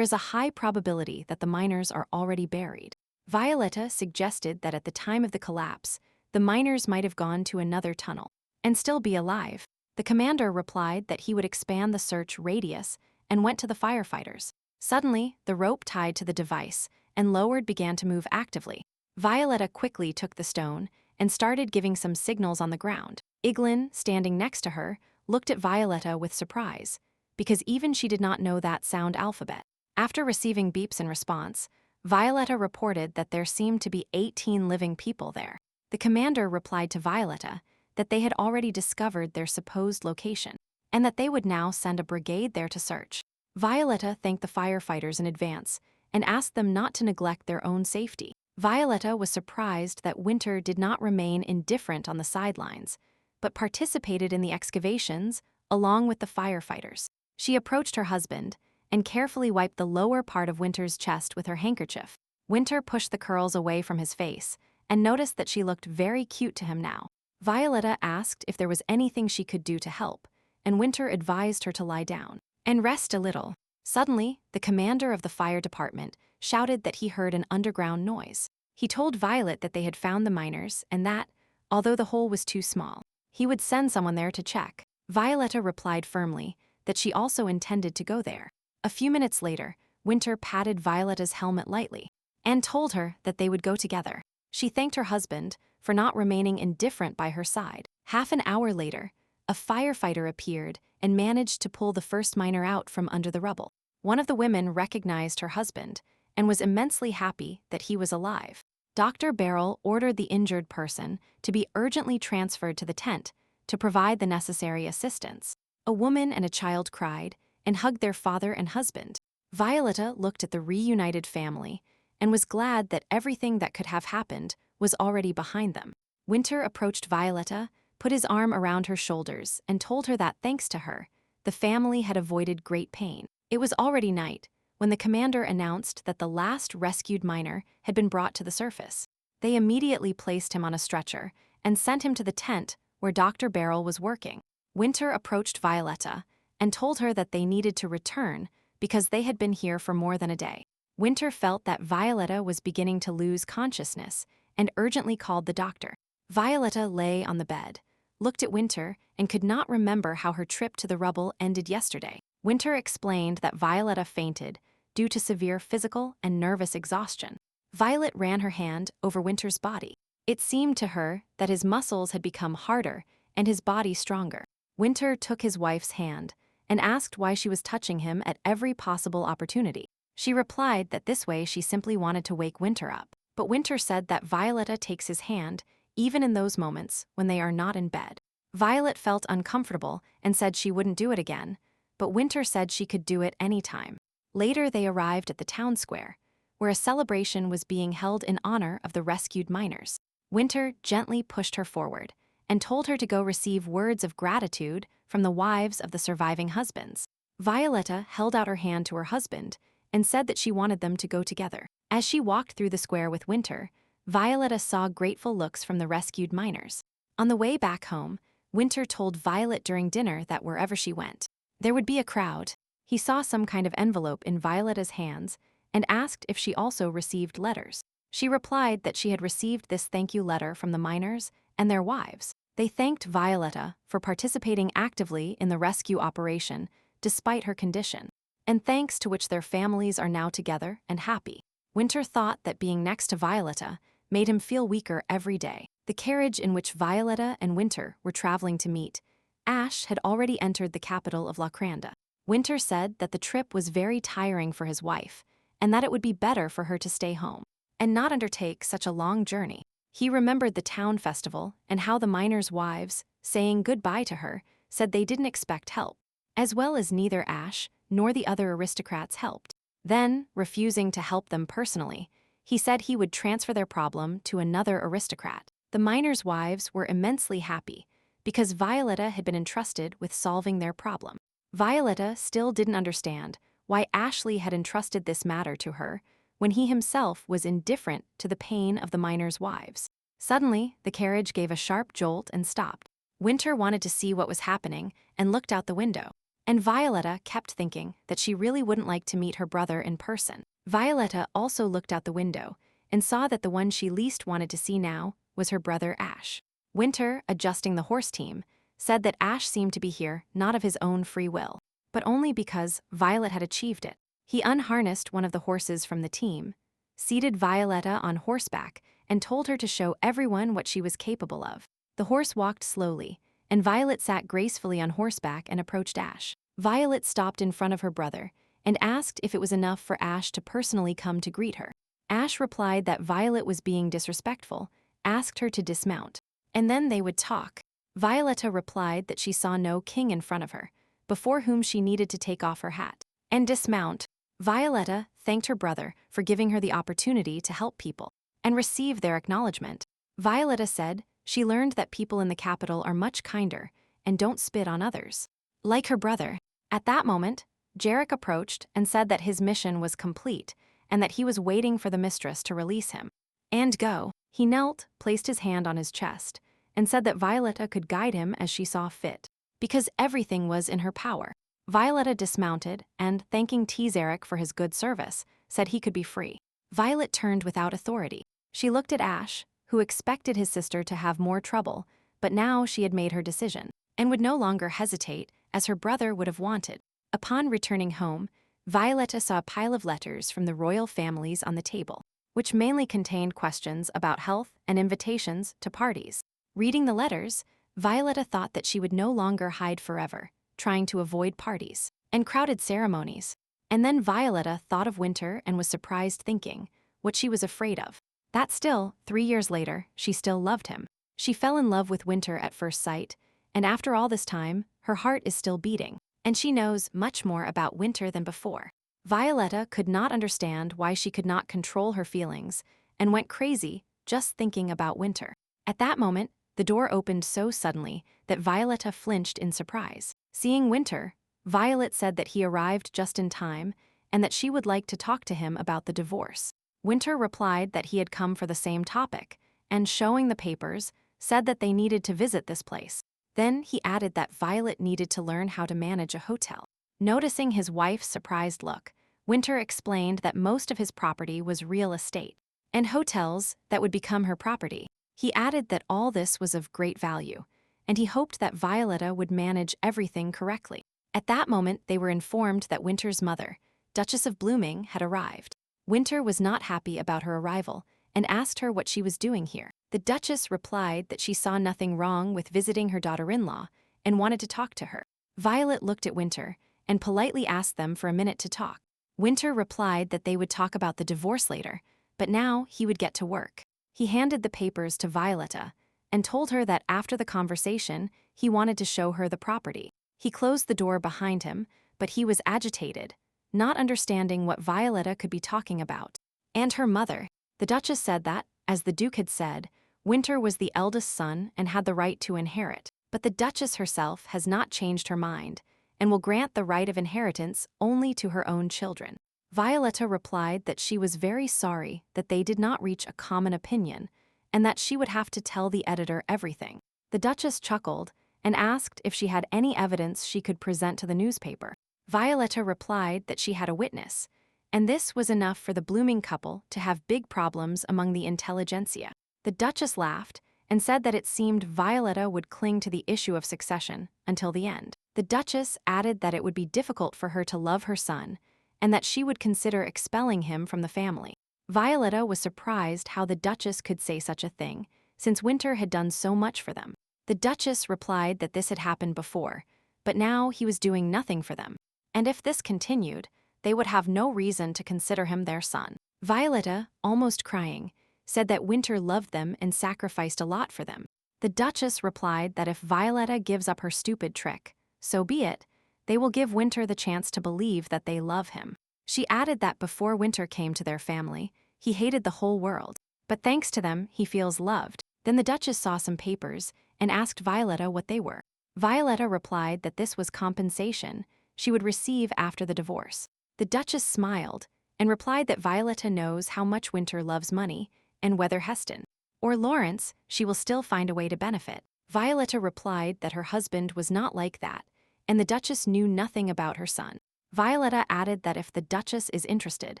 is a high probability that the miners are already buried. Violetta suggested that at the time of the collapse, the miners might have gone to another tunnel and still be alive. The commander replied that he would expand the search radius and went to the firefighters. Suddenly, the rope tied to the device and lowered began to move actively. Violetta quickly took the stone and started giving some signals on the ground. Iglin, standing next to her, looked at Violetta with surprise, because even she did not know that sound alphabet. After receiving beeps in response, Violetta reported that there seemed to be 18 living people there. The commander replied to Violetta that they had already discovered their supposed location, and that they would now send a brigade there to search. Violetta thanked the firefighters in advance and asked them not to neglect their own safety. Violetta was surprised that Winter did not remain indifferent on the sidelines, but participated in the excavations along with the firefighters. She approached her husband and carefully wiped the lower part of Winter's chest with her handkerchief. Winter pushed the curls away from his face and noticed that she looked very cute to him now. Violetta asked if there was anything she could do to help, and Winter advised her to lie down and rest a little. Suddenly, the commander of the fire department shouted that he heard an underground noise. He told Violet that they had found the miners and that, although the hole was too small, he would send someone there to check. Violetta replied firmly that she also intended to go there. A few minutes later, Winter patted Violetta's helmet lightly and told her that they would go together. She thanked her husband for not remaining indifferent by her side. Half an hour later, a firefighter appeared and managed to pull the first miner out from under the rubble. One of the women recognized her husband and was immensely happy that he was alive. Dr. Beryl ordered the injured person to be urgently transferred to the tent to provide the necessary assistance. A woman and a child cried and hugged their father and husband. Violetta looked at the reunited family and was glad that everything that could have happened was already behind them. Winter approached Violetta, put his arm around her shoulders, and told her that, thanks to her, the family had avoided great pain. It was already night when the commander announced that the last rescued miner had been brought to the surface. They immediately placed him on a stretcher and sent him to the tent where Dr. Beryl was working. Winter approached Violetta and told her that they needed to return because they had been here for more than a day. Winter felt that Violetta was beginning to lose consciousness and urgently called the doctor. Violetta lay on the bed, looked at Winter, and could not remember how her trip to the rubble ended yesterday. Winter explained that Violetta fainted due to severe physical and nervous exhaustion. Violet ran her hand over Winter's body. It seemed to her that his muscles had become harder and his body stronger. Winter took his wife's hand and asked why she was touching him at every possible opportunity. She replied that this way she simply wanted to wake Winter up. But Winter said that Violetta takes his hand even in those moments when they are not in bed. Violet felt uncomfortable and said she wouldn't do it again, but Winter said she could do it anytime. Later they arrived at the town square, where a celebration was being held in honor of the rescued miners. Winter gently pushed her forward and told her to go receive words of gratitude from the wives of the surviving husbands. Violetta held out her hand to her husband and said that she wanted them to go together. As she walked through the square with Winter, Violetta saw grateful looks from the rescued miners. On the way back home, Winter told Violet during dinner that wherever she went, there would be a crowd. He saw some kind of envelope in Violetta's hands and asked if she also received letters. She replied that she had received this thank you letter from the miners and their wives. They thanked Violetta for participating actively in the rescue operation despite her condition, and thanks to which their families are now together and happy. Winter thought that being next to Violetta made him feel weaker every day. The carriage in which Violetta and Winter were traveling to meet Ash had already entered the capital of Lacranda. Winter said that the trip was very tiring for his wife and that it would be better for her to stay home and not undertake such a long journey. He remembered the town festival and how the miners' wives, saying goodbye to her, said they didn't expect help, as well as neither Ash nor the other aristocrats helped. Then, refusing to help them personally, he said he would transfer their problem to another aristocrat. The miners' wives were immensely happy because Violetta had been entrusted with solving their problem. Violetta still didn't understand why Ashley had entrusted this matter to her when he himself was indifferent to the pain of the miners' wives. Suddenly, the carriage gave a sharp jolt and stopped. Winter wanted to see what was happening and looked out the window. And Violetta kept thinking that she really wouldn't like to meet her brother in person. Violetta also looked out the window and saw that the one she least wanted to see now was her brother Ash. Winter, adjusting the horse team, said that Ash seemed to be here not of his own free will, but only because Violet had achieved it. He unharnessed one of the horses from the team, seated Violetta on horseback, and told her to show everyone what she was capable of. The horse walked slowly, and Violet sat gracefully on horseback and approached Ash. Violet stopped in front of her brother and asked if it was enough for Ash to personally come to greet her. Ash replied that Violet was being disrespectful, asked her to dismount, and then they would talk. Violetta replied that she saw no king in front of her, before whom she needed to take off her hat and dismount. Violetta thanked her brother for giving her the opportunity to help people and receive their acknowledgement. Violetta said she learned that people in the capital are much kinder and don't spit on others, like her brother. At that moment, Jarek approached and said that his mission was complete and that he was waiting for the mistress to release him and go. He knelt, placed his hand on his chest, and said that Violetta could guide him as she saw fit, because everything was in her power. Violetta dismounted and, thanking Zarek for his good service, said he could be free. Violet turned without authority. She looked at Ash, who expected his sister to have more trouble, but now she had made her decision and would no longer hesitate as her brother would have wanted. Upon returning home, Violetta saw a pile of letters from the royal families on the table, which mainly contained questions about health and invitations to parties. Reading the letters, Violetta thought that she would no longer hide forever, trying to avoid parties and crowded ceremonies. And then Violetta thought of Winter and was surprised, thinking what she was afraid of. That still, 3 years later, she still loved him. She fell in love with Winter at first sight, and after all this time, her heart is still beating, and she knows much more about Winter than before. Violetta could not understand why she could not control her feelings and went crazy just thinking about Winter. At that moment, the door opened so suddenly that Violetta flinched in surprise. Seeing Winter, Violet said that he arrived just in time and that she would like to talk to him about the divorce. Winter replied that he had come for the same topic and, showing the papers, said that they needed to visit this place. Then he added that Violet needed to learn how to manage a hotel. Noticing his wife's surprised look, Winter explained that most of his property was real estate and hotels that would become her property. He added that all this was of great value, and he hoped that Violetta would manage everything correctly. At that moment, they were informed that Winter's mother, Duchess of Blooming, had arrived. Winter was not happy about her arrival and asked her what she was doing here. The Duchess replied that she saw nothing wrong with visiting her daughter-in-law and wanted to talk to her. Violet looked at Winter and politely asked them for a minute to talk. Winter replied that they would talk about the divorce later, but now he would get to work. He handed the papers to Violetta and told her that after the conversation, he wanted to show her the property. He closed the door behind him, but he was agitated, not understanding what Violetta could be talking about. And her mother. The Duchess said that, as the Duke had said, Winter was the eldest son and had the right to inherit. But the Duchess herself has not changed her mind and will grant the right of inheritance only to her own children. Violetta replied that she was very sorry that they did not reach a common opinion and that she would have to tell the editor everything. The Duchess chuckled and asked if she had any evidence she could present to the newspaper. Violetta replied that she had a witness, and this was enough for the blooming couple to have big problems among the intelligentsia. The Duchess laughed and said that it seemed Violetta would cling to the issue of succession until the end. The Duchess added that it would be difficult for her to love her son and that she would consider expelling him from the family. Violetta was surprised how the Duchess could say such a thing, since Winter had done so much for them. The Duchess replied that this had happened before, but now he was doing nothing for them, and if this continued, they would have no reason to consider him their son. Violetta, almost crying, said that Winter loved them and sacrificed a lot for them. The Duchess replied that if Violetta gives up her stupid trick, so be it, they will give Winter the chance to believe that they love him. She added that before Winter came to their family, he hated the whole world, but thanks to them, he feels loved. Then the Duchess saw some papers and asked Violetta what they were. Violetta replied that this was compensation she would receive after the divorce. The Duchess smiled and replied that Violetta knows how much Winter loves money and whether Heston or Lawrence, she will still find a way to benefit. Violetta replied that her husband was not like that, and the Duchess knew nothing about her son. Violetta added that if the Duchess is interested,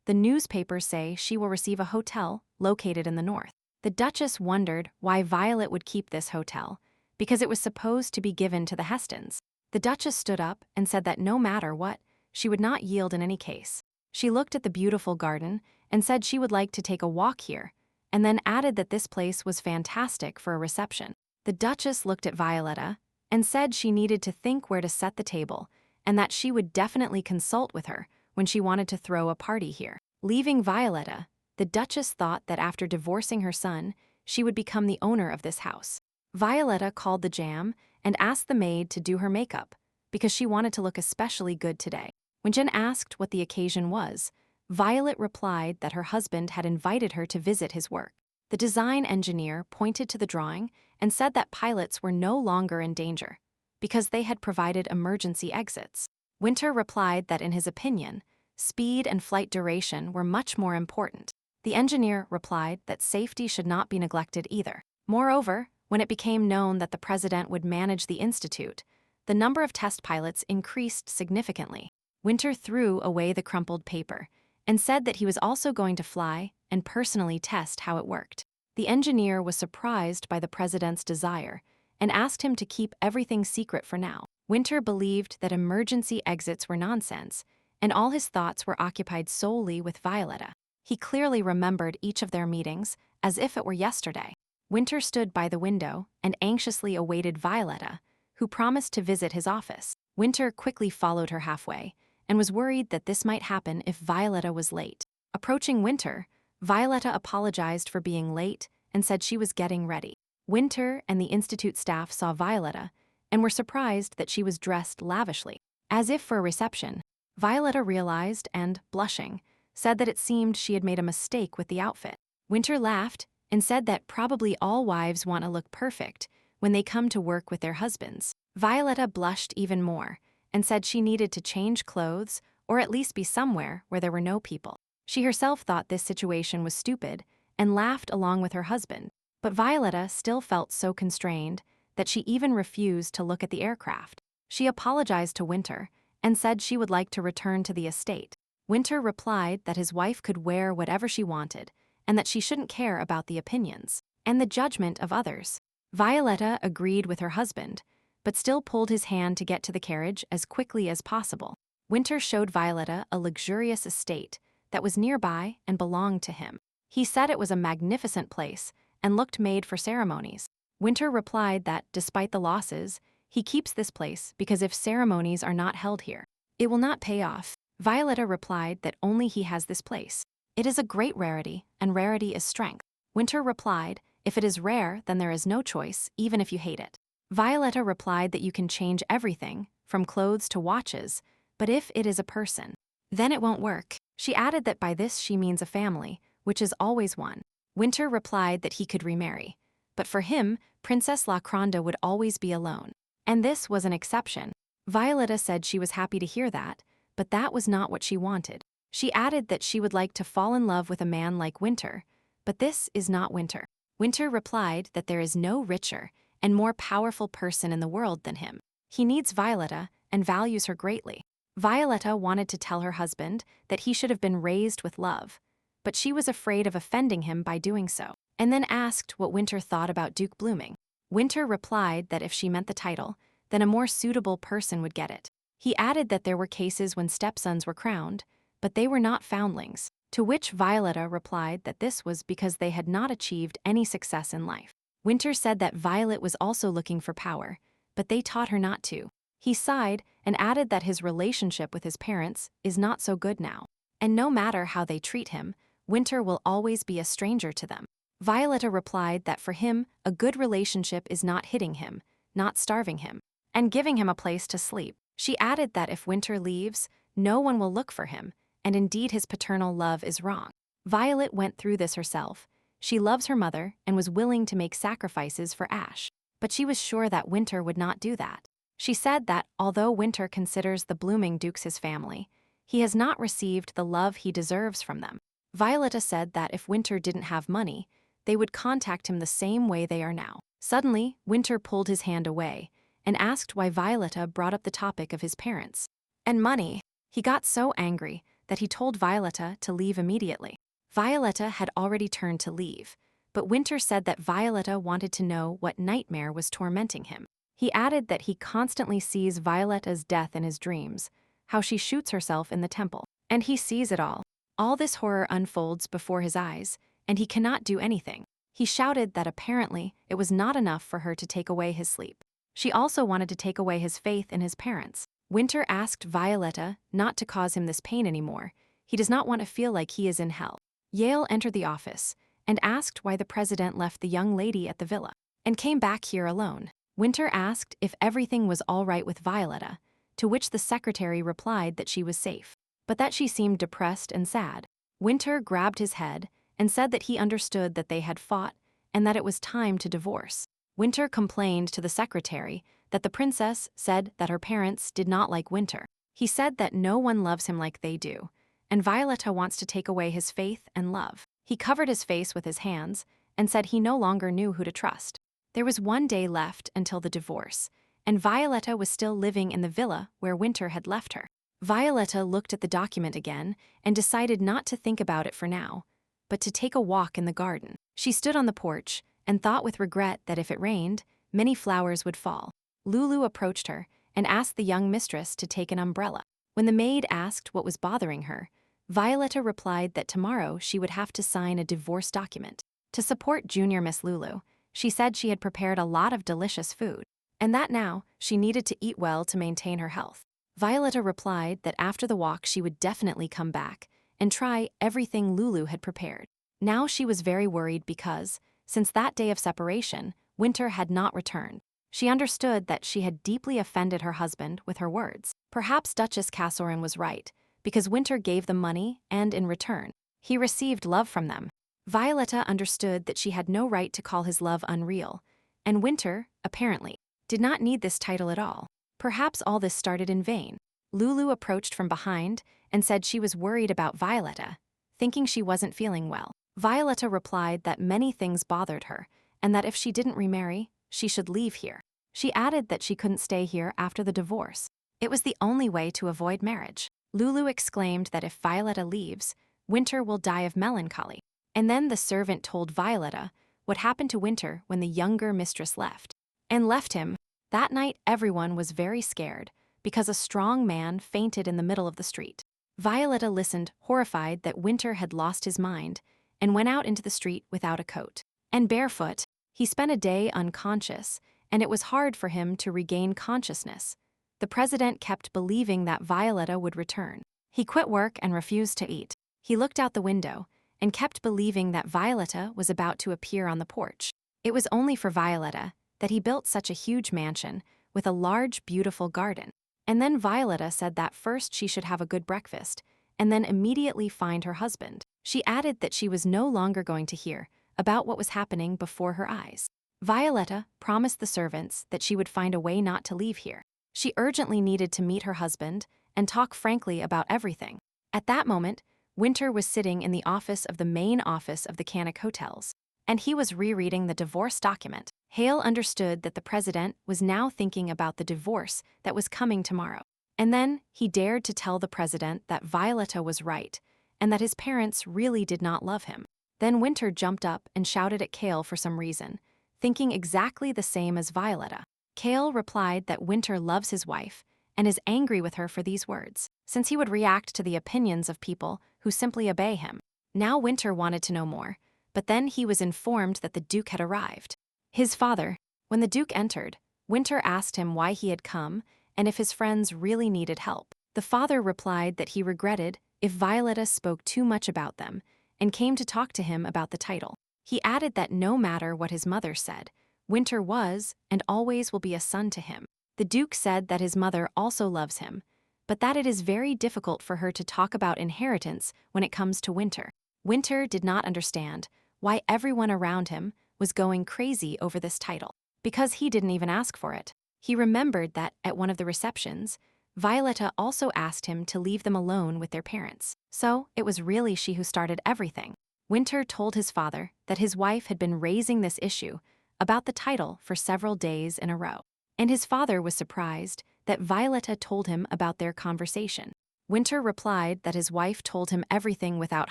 the newspapers say she will receive a hotel located in the north. The Duchess wondered why Violet would keep this hotel, because it was supposed to be given to the Hestons. The Duchess stood up and said that no matter what, she would not yield in any case. She looked at the beautiful garden and said she would like to take a walk here, and then added that this place was fantastic for a reception. The Duchess looked at Violetta and said she needed to think where to set the table and that she would definitely consult with her when she wanted to throw a party here. Leaving Violetta, the Duchess thought that after divorcing her son, she would become the owner of this house. Violetta called the jam and asked the maid to do her makeup because she wanted to look especially good today. When Jen asked what the occasion was, Violet replied that her husband had invited her to visit his work. The design engineer pointed to the drawing and said that pilots were no longer in danger because they had provided emergency exits. Winter replied that in his opinion, speed and flight duration were much more important. The engineer replied that safety should not be neglected either. Moreover, when it became known that the president would manage the institute, the number of test pilots increased significantly. Winter threw away the crumpled paper and said that he was also going to fly and personally test how it worked. The engineer was surprised by the president's desire and asked him to keep everything secret for now. Winter believed that emergency exits were nonsense, and all his thoughts were occupied solely with Violetta. He clearly remembered each of their meetings as if it were yesterday. Winter stood by the window and anxiously awaited Violetta, who promised to visit his office. Winter quickly followed her halfway and was worried that this might happen if Violetta was late. Approaching Winter, Violetta apologized for being late and said she was getting ready. Winter and the institute staff saw Violetta and were surprised that she was dressed lavishly. As if for a reception, Violetta realized and, blushing, said that it seemed she had made a mistake with the outfit. Winter laughed and said that probably all wives want to look perfect when they come to work with their husbands. Violetta blushed even more and said she needed to change clothes or at least be somewhere where there were no people. She herself thought this situation was stupid and laughed along with her husband, but Violetta still felt so constrained that she even refused to look at the aircraft. She apologized to Winter and said she would like to return to the estate. Winter replied that his wife could wear whatever she wanted and that she shouldn't care about the opinions and the judgment of others. Violetta agreed with her husband, but still pulled his hand to get to the carriage as quickly as possible. Winter showed Violetta a luxurious estate that was nearby and belonged to him. He said it was a magnificent place and looked made for ceremonies. Winter replied that, despite the losses, he keeps this place because if ceremonies are not held here, it will not pay off. Violetta replied that only he has this place. It is a great rarity, and rarity is strength. Winter replied, if it is rare, then there is no choice, even if you hate it. Violetta replied that you can change everything, from clothes to watches, but if it is a person, then it won't work. She added that by this she means a family, which is always one. Winter replied that he could remarry, but for him, Princess Lacronda would always be alone. And this was an exception. Violetta said she was happy to hear that, but that was not what she wanted. She added that she would like to fall in love with a man like Winter, but this is not Winter. Winter replied that there is no richer and more powerful person in the world than him. He needs Violetta and values her greatly. Violetta wanted to tell her husband that he should have been raised with love, but she was afraid of offending him by doing so, and then asked what Winter thought about Duke Blooming. Winter replied that if she meant the title, then a more suitable person would get it. He added that there were cases when stepsons were crowned, but they were not foundlings, to which Violetta replied that this was because they had not achieved any success in life. Winter said that Violet was also looking for power, but they taught her not to. He sighed and added that his relationship with his parents is not so good now, and no matter how they treat him, Winter will always be a stranger to them. Violetta replied that for him, a good relationship is not hitting him, not starving him, and giving him a place to sleep. She added that if Winter leaves, no one will look for him, and indeed his paternal love is wrong. Violet went through this herself. She loves her mother and was willing to make sacrifices for Ash, but she was sure that Winter would not do that. She said that, although Winter considers the Blooming Dukes his family, he has not received the love he deserves from them. Violetta said that if Winter didn't have money, they would contact him the same way they are now. Suddenly, Winter pulled his hand away and asked why Violetta brought up the topic of his parents and money. He got so angry that he told Violetta to leave immediately. Violetta had already turned to leave, but Winter said that Violetta wanted to know what nightmare was tormenting him. He added that he constantly sees Violetta's death in his dreams, how she shoots herself in the temple, and he sees it all. All this horror unfolds before his eyes, and he cannot do anything. He shouted that apparently it was not enough for her to take away his sleep. She also wanted to take away his faith in his parents. Winter asked Violetta not to cause him this pain anymore. He does not want to feel like he is in hell. Yale entered the office and asked why the president left the young lady at the villa and came back here alone. Winter asked if everything was all right with Violetta, to which the secretary replied that she was safe, but that she seemed depressed and sad. Winter grabbed his head and said that he understood that they had fought and that it was time to divorce. Winter complained to the secretary that the princess said that her parents did not like Winter. He said that no one loves him like they do, and Violetta wants to take away his faith and love. He covered his face with his hands and said he no longer knew who to trust. There was one day left until the divorce, and Violetta was still living in the villa where Winter had left her. Violetta looked at the document again and decided not to think about it for now, but to take a walk in the garden. She stood on the porch and thought with regret that if it rained, many flowers would fall. Lulu approached her and asked the young mistress to take an umbrella. When the maid asked what was bothering her, Violetta replied that tomorrow she would have to sign a divorce document. To support Junior Miss Lulu, she said she had prepared a lot of delicious food, and that now she needed to eat well to maintain her health. Violetta replied that after the walk she would definitely come back and try everything Lulu had prepared. Now she was very worried because, since that day of separation, Winter had not returned. She understood that she had deeply offended her husband with her words. Perhaps Duchess Castlereagh was right, because Winter gave them money and, in return, he received love from them. Violetta understood that she had no right to call his love unreal, and Winter, apparently, did not need this title at all. Perhaps all this started in vain. Lulu approached from behind and said she was worried about Violetta, thinking she wasn't feeling well. Violetta replied that many things bothered her, and that if she didn't remarry, she should leave here. She added that she couldn't stay here after the divorce. It was the only way to avoid marriage. Lulu exclaimed that if Violetta leaves, Winter will die of melancholy. And then the servant told Violetta what happened to Winter when the younger mistress left. And left him. That night everyone was very scared, because a strong man fainted in the middle of the street. Violetta listened, horrified that Winter had lost his mind, and went out into the street without a coat. And barefoot, he spent a day unconscious, and it was hard for him to regain consciousness. The president kept believing that Violetta would return. He quit work and refused to eat. He looked out the window and kept believing that Violetta was about to appear on the porch. It was only for Violetta that he built such a huge mansion with a large, beautiful garden. And then Violetta said that first she should have a good breakfast and then immediately find her husband. She added that she was no longer going to hear about what was happening before her eyes. Violetta promised the servants that she would find a way not to leave here. She urgently needed to meet her husband and talk frankly about everything. At that moment, Winter was sitting in the office of the main office of the Canic Hotels, and he was rereading the divorce document. Hale understood that the president was now thinking about the divorce that was coming tomorrow. And then he dared to tell the president that Violetta was right and that his parents really did not love him. Then Winter jumped up and shouted at Cale for some reason, thinking exactly the same as Violetta. Cale replied that Winter loves his wife and is angry with her for these words, since he would react to the opinions of people who simply obey him. Now Winter wanted to know more, but then he was informed that the Duke had arrived. His father. When the Duke entered, Winter asked him why he had come and if his friends really needed help. The father replied that he regretted if Violetta spoke too much about them and came to talk to him about the title. He added that no matter what his mother said, Winter was and always will be a son to him. The Duke said that his mother also loves him, but that it is very difficult for her to talk about inheritance when it comes to Winter. Winter did not understand why everyone around him was going crazy over this title, because he didn't even ask for it. He remembered that at one of the receptions, Violetta also asked him to leave them alone with their parents. So it was really she who started everything. Winter told his father that his wife had been raising this issue about the title for several days in a row, and his father was surprised that Violetta told him about their conversation. Winter replied that his wife told him everything without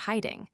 hiding,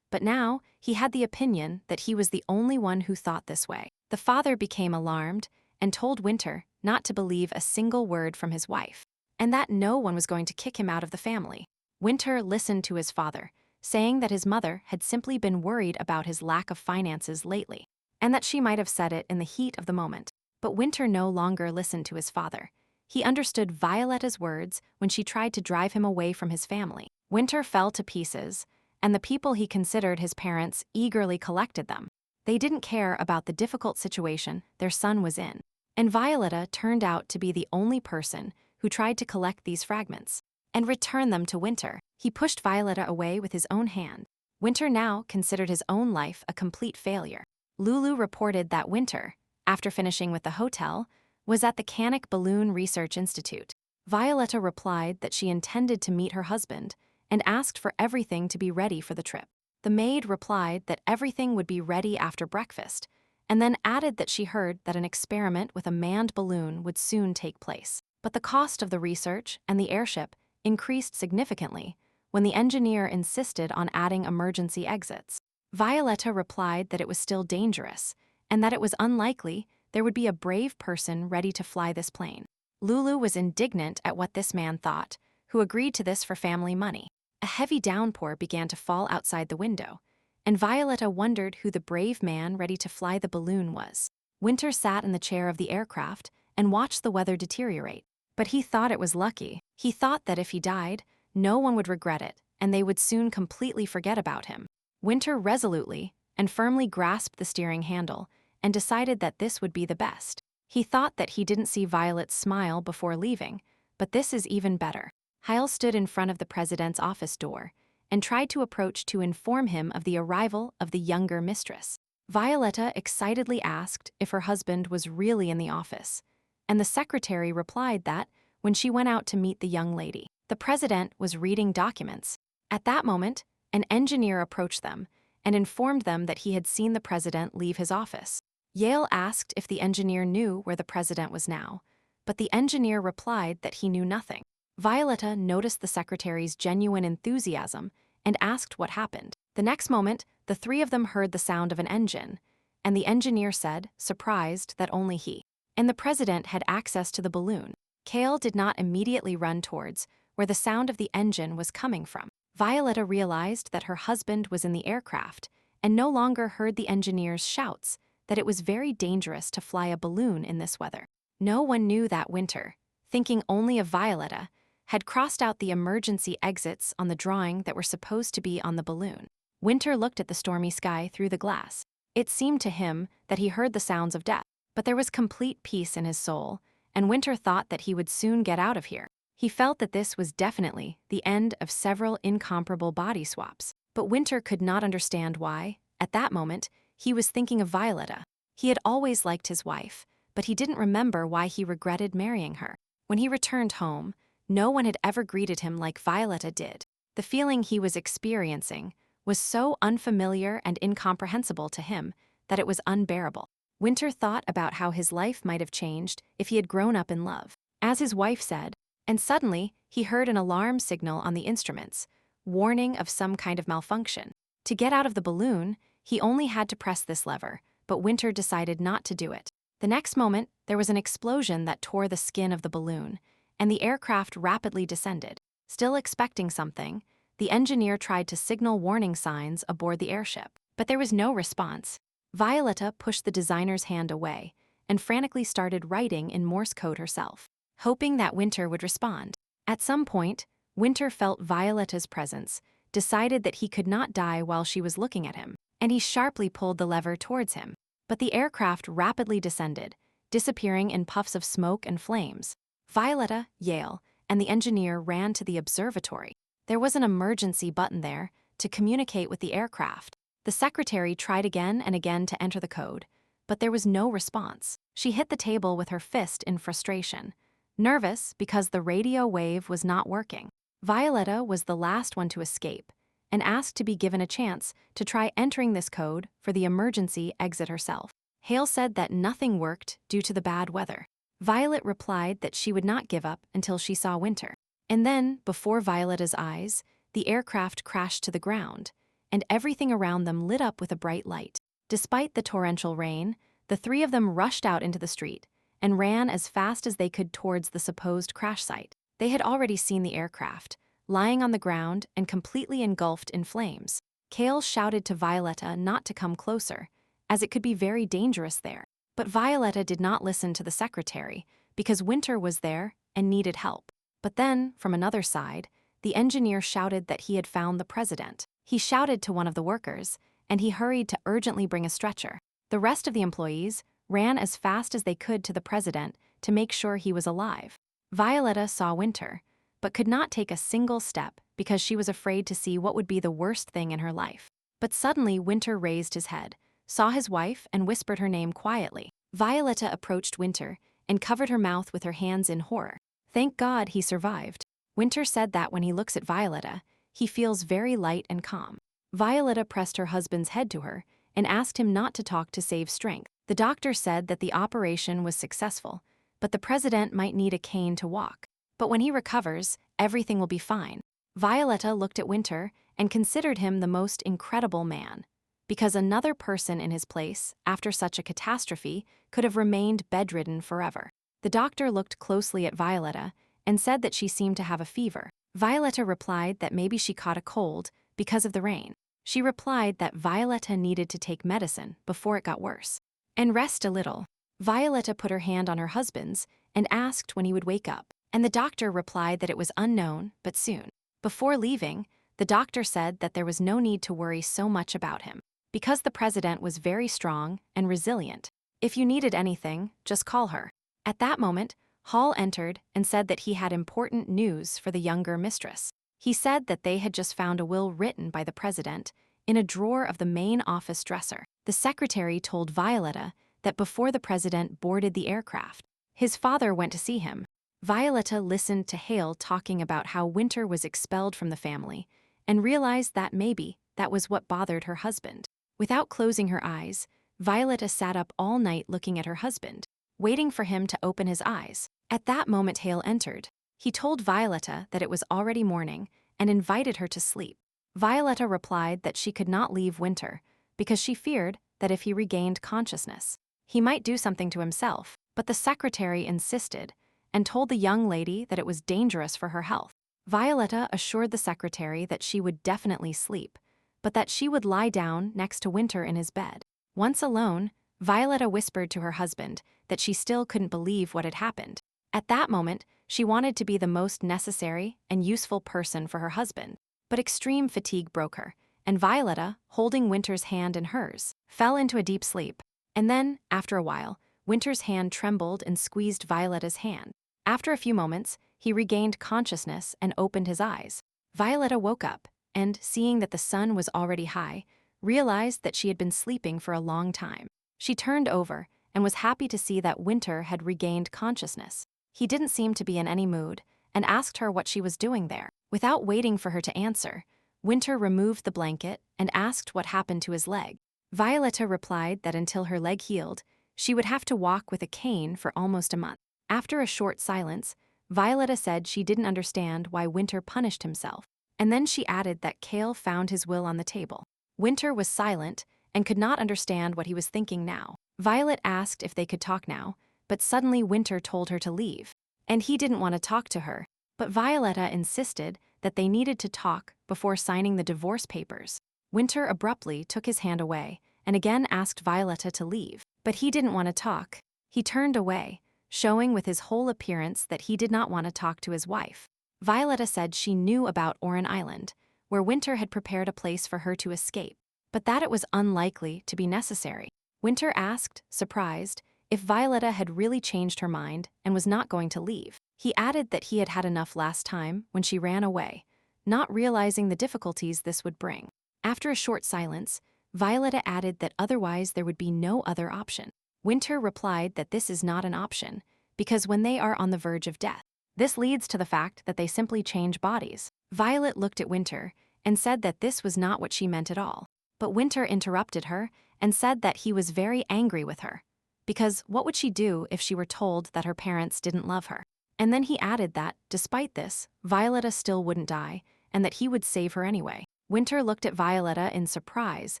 but now he had the opinion that he was the only one who thought this way. The father became alarmed and told Winter not to believe a single word from his wife, and that no one was going to kick him out of the family. Winter listened to his father, saying that his mother had simply been worried about his lack of finances lately, and that she might have said it in the heat of the moment. But Winter no longer listened to his father. He understood Violetta's words when she tried to drive him away from his family. Winter fell to pieces, and the people he considered his parents eagerly collected them. They didn't care about the difficult situation their son was in, and Violetta turned out to be the only person who tried to collect these fragments and return them to Winter. He pushed Violetta away with his own hand. Winter now considered his own life a complete failure. Lulu reported that Winter, after finishing with the hotel, was at the Canic Balloon Research Institute. Violetta replied that she intended to meet her husband and asked for everything to be ready for the trip. The maid replied that everything would be ready after breakfast, and then added that she heard that an experiment with a manned balloon would soon take place. But the cost of the research and the airship increased significantly when the engineer insisted on adding emergency exits. Violetta replied that it was still dangerous and that it was unlikely there would be a brave person ready to fly this plane. Lulu was indignant at what this man thought, who agreed to this for family money. A heavy downpour began to fall outside the window, and Violetta wondered who the brave man ready to fly the balloon was. Winter sat in the chair of the aircraft and watched the weather deteriorate, but he thought it was lucky. He thought that if he died, no one would regret it, and they would soon completely forget about him. Winter resolutely and firmly grasped the steering handle and decided that this would be the best. He thought that he didn't see Violet's smile before leaving, but this is even better. Hyle stood in front of the president's office door and tried to approach to inform him of the arrival of the younger mistress. Violetta excitedly asked if her husband was really in the office, and the secretary replied that when she went out to meet the young lady, the president was reading documents. At that moment, an engineer approached them and informed them that he had seen the president leave his office. Yale asked if the engineer knew where the president was now, but the engineer replied that he knew nothing. Violetta noticed the secretary's genuine enthusiasm and asked what happened. The next moment, the three of them heard the sound of an engine, and the engineer said, surprised, that only he and the president had access to the balloon. Cale did not immediately run towards where the sound of the engine was coming from. Violetta realized that her husband was in the aircraft and no longer heard the engineer's shouts that it was very dangerous to fly a balloon in this weather. No one knew that Winter, thinking only of Violetta, had crossed out the emergency exits on the drawing that were supposed to be on the balloon. Winter looked at the stormy sky through the glass. It seemed to him that he heard the sounds of death, but there was complete peace in his soul, and Winter thought that he would soon get out of here. He felt that this was definitely the end of several incomparable body swaps, but Winter could not understand why, at that moment, he was thinking of Violetta. He had always liked his wife, but he didn't remember why he regretted marrying her. When he returned home, no one had ever greeted him like Violetta did. The feeling he was experiencing was so unfamiliar and incomprehensible to him that it was unbearable. Winter thought about how his life might have changed if he had grown up in love, as his wife said, and suddenly he heard an alarm signal on the instruments, warning of some kind of malfunction. To get out of the balloon, he only had to press this lever, but Winter decided not to do it. The next moment, there was an explosion that tore the skin of the balloon, and the aircraft rapidly descended. Still expecting something, the engineer tried to signal warning signs aboard the airship, but there was no response. Violetta pushed the designer's hand away and frantically started writing in Morse code herself, hoping that Winter would respond. At some point, Winter felt Violetta's presence, decided that he could not die while she was looking at him, and he sharply pulled the lever towards him. But the aircraft rapidly descended, disappearing in puffs of smoke and flames. Violetta, Yale, and the engineer ran to the observatory. There was an emergency button there to communicate with the aircraft. The secretary tried again and again to enter the code, but there was no response. She hit the table with her fist in frustration, nervous because the radio wave was not working. Violetta was the last one to escape and asked to be given a chance to try entering this code for the emergency exit herself. Hale said that nothing worked due to the bad weather. Violet replied that she would not give up until she saw Winter. And then, before Violetta's eyes, the aircraft crashed to the ground, and everything around them lit up with a bright light. Despite the torrential rain, the three of them rushed out into the street and ran as fast as they could towards the supposed crash site. They had already seen the aircraft, lying on the ground and completely engulfed in flames. Cale shouted to Violetta not to come closer, as it could be very dangerous there. But Violetta did not listen to the secretary because Winter was there and needed help. But then, from another side, the engineer shouted that he had found the president. He shouted to one of the workers, and he hurried to urgently bring a stretcher. The rest of the employees ran as fast as they could to the president to make sure he was alive. Violetta saw Winter, but could not take a single step because she was afraid to see what would be the worst thing in her life. But suddenly Winter raised his head, saw his wife, and whispered her name quietly. Violetta approached Winter and covered her mouth with her hands in horror. Thank God he survived. Winter said that when he looks at Violetta, he feels very light and calm. Violetta pressed her husband's head to her and asked him not to talk to save strength. The doctor said that the operation was successful, but the president might need a cane to walk. But when he recovers, everything will be fine. Violetta looked at Winter and considered him the most incredible man, because another person in his place, after such a catastrophe, could have remained bedridden forever. The doctor looked closely at Violetta and said that she seemed to have a fever. Violetta replied that maybe she caught a cold because of the rain. She replied that Violetta needed to take medicine before it got worse and rest a little. Violetta put her hand on her husband's and asked when he would wake up, and the doctor replied that it was unknown, but soon. Before leaving, the doctor said that there was no need to worry so much about him, because the president was very strong and resilient. If you needed anything, just call her. At that moment, Hall entered and said that he had important news for the younger mistress. He said that they had just found a will written by the president in a drawer of the main office dresser. The secretary told Violetta that before the president boarded the aircraft, his father went to see him. Violetta listened to Hale talking about how Winter was expelled from the family and realized that maybe that was what bothered her husband. Without closing her eyes, Violetta sat up all night looking at her husband, waiting for him to open his eyes. At that moment Hale entered. He told Violetta that it was already morning and invited her to sleep. Violetta replied that she could not leave Winter because she feared that if he regained consciousness, he might do something to himself. But the secretary insisted and told the young lady that it was dangerous for her health. Violetta assured the secretary that she would definitely sleep, but that she would lie down next to Winter in his bed. Once alone, Violetta whispered to her husband that she still couldn't believe what had happened. At that moment, she wanted to be the most necessary and useful person for her husband. But extreme fatigue broke her, and Violetta, holding Winter's hand in hers, fell into a deep sleep. And then, after a while, Winter's hand trembled and squeezed Violetta's hand. After a few moments, he regained consciousness and opened his eyes. Violetta woke up, and, seeing that the sun was already high, realized that she had been sleeping for a long time. She turned over and was happy to see that Winter had regained consciousness. He didn't seem to be in any mood and asked her what she was doing there. Without waiting for her to answer, Winter removed the blanket and asked what happened to his leg. Violetta replied that until her leg healed, she would have to walk with a cane for almost a month. After a short silence, Violetta said she didn't understand why Winter punished himself, and then she added that Kale found his will on the table. Winter was silent and could not understand what he was thinking now. Violet asked if they could talk now, but suddenly Winter told her to leave, and he didn't want to talk to her. But Violetta insisted that they needed to talk before signing the divorce papers. Winter abruptly took his hand away and again asked Violetta to leave, but he didn't want to talk. He turned away, showing with his whole appearance that he did not want to talk to his wife. Violetta said she knew about Oran Island, where Winter had prepared a place for her to escape, but that it was unlikely to be necessary. Winter asked, surprised, if Violetta had really changed her mind and was not going to leave. He added that he had had enough last time when she ran away, not realizing the difficulties this would bring. After a short silence, Violetta added that otherwise there would be no other option. Winter replied that this is not an option, because when they are on the verge of death, this leads to the fact that they simply change bodies. Violet looked at Winter and said that this was not what she meant at all. But Winter interrupted her and said that he was very angry with her, because what would she do if she were told that her parents didn't love her? And then he added that, despite this, Violetta still wouldn't die, and that he would save her anyway. Winter looked at Violetta in surprise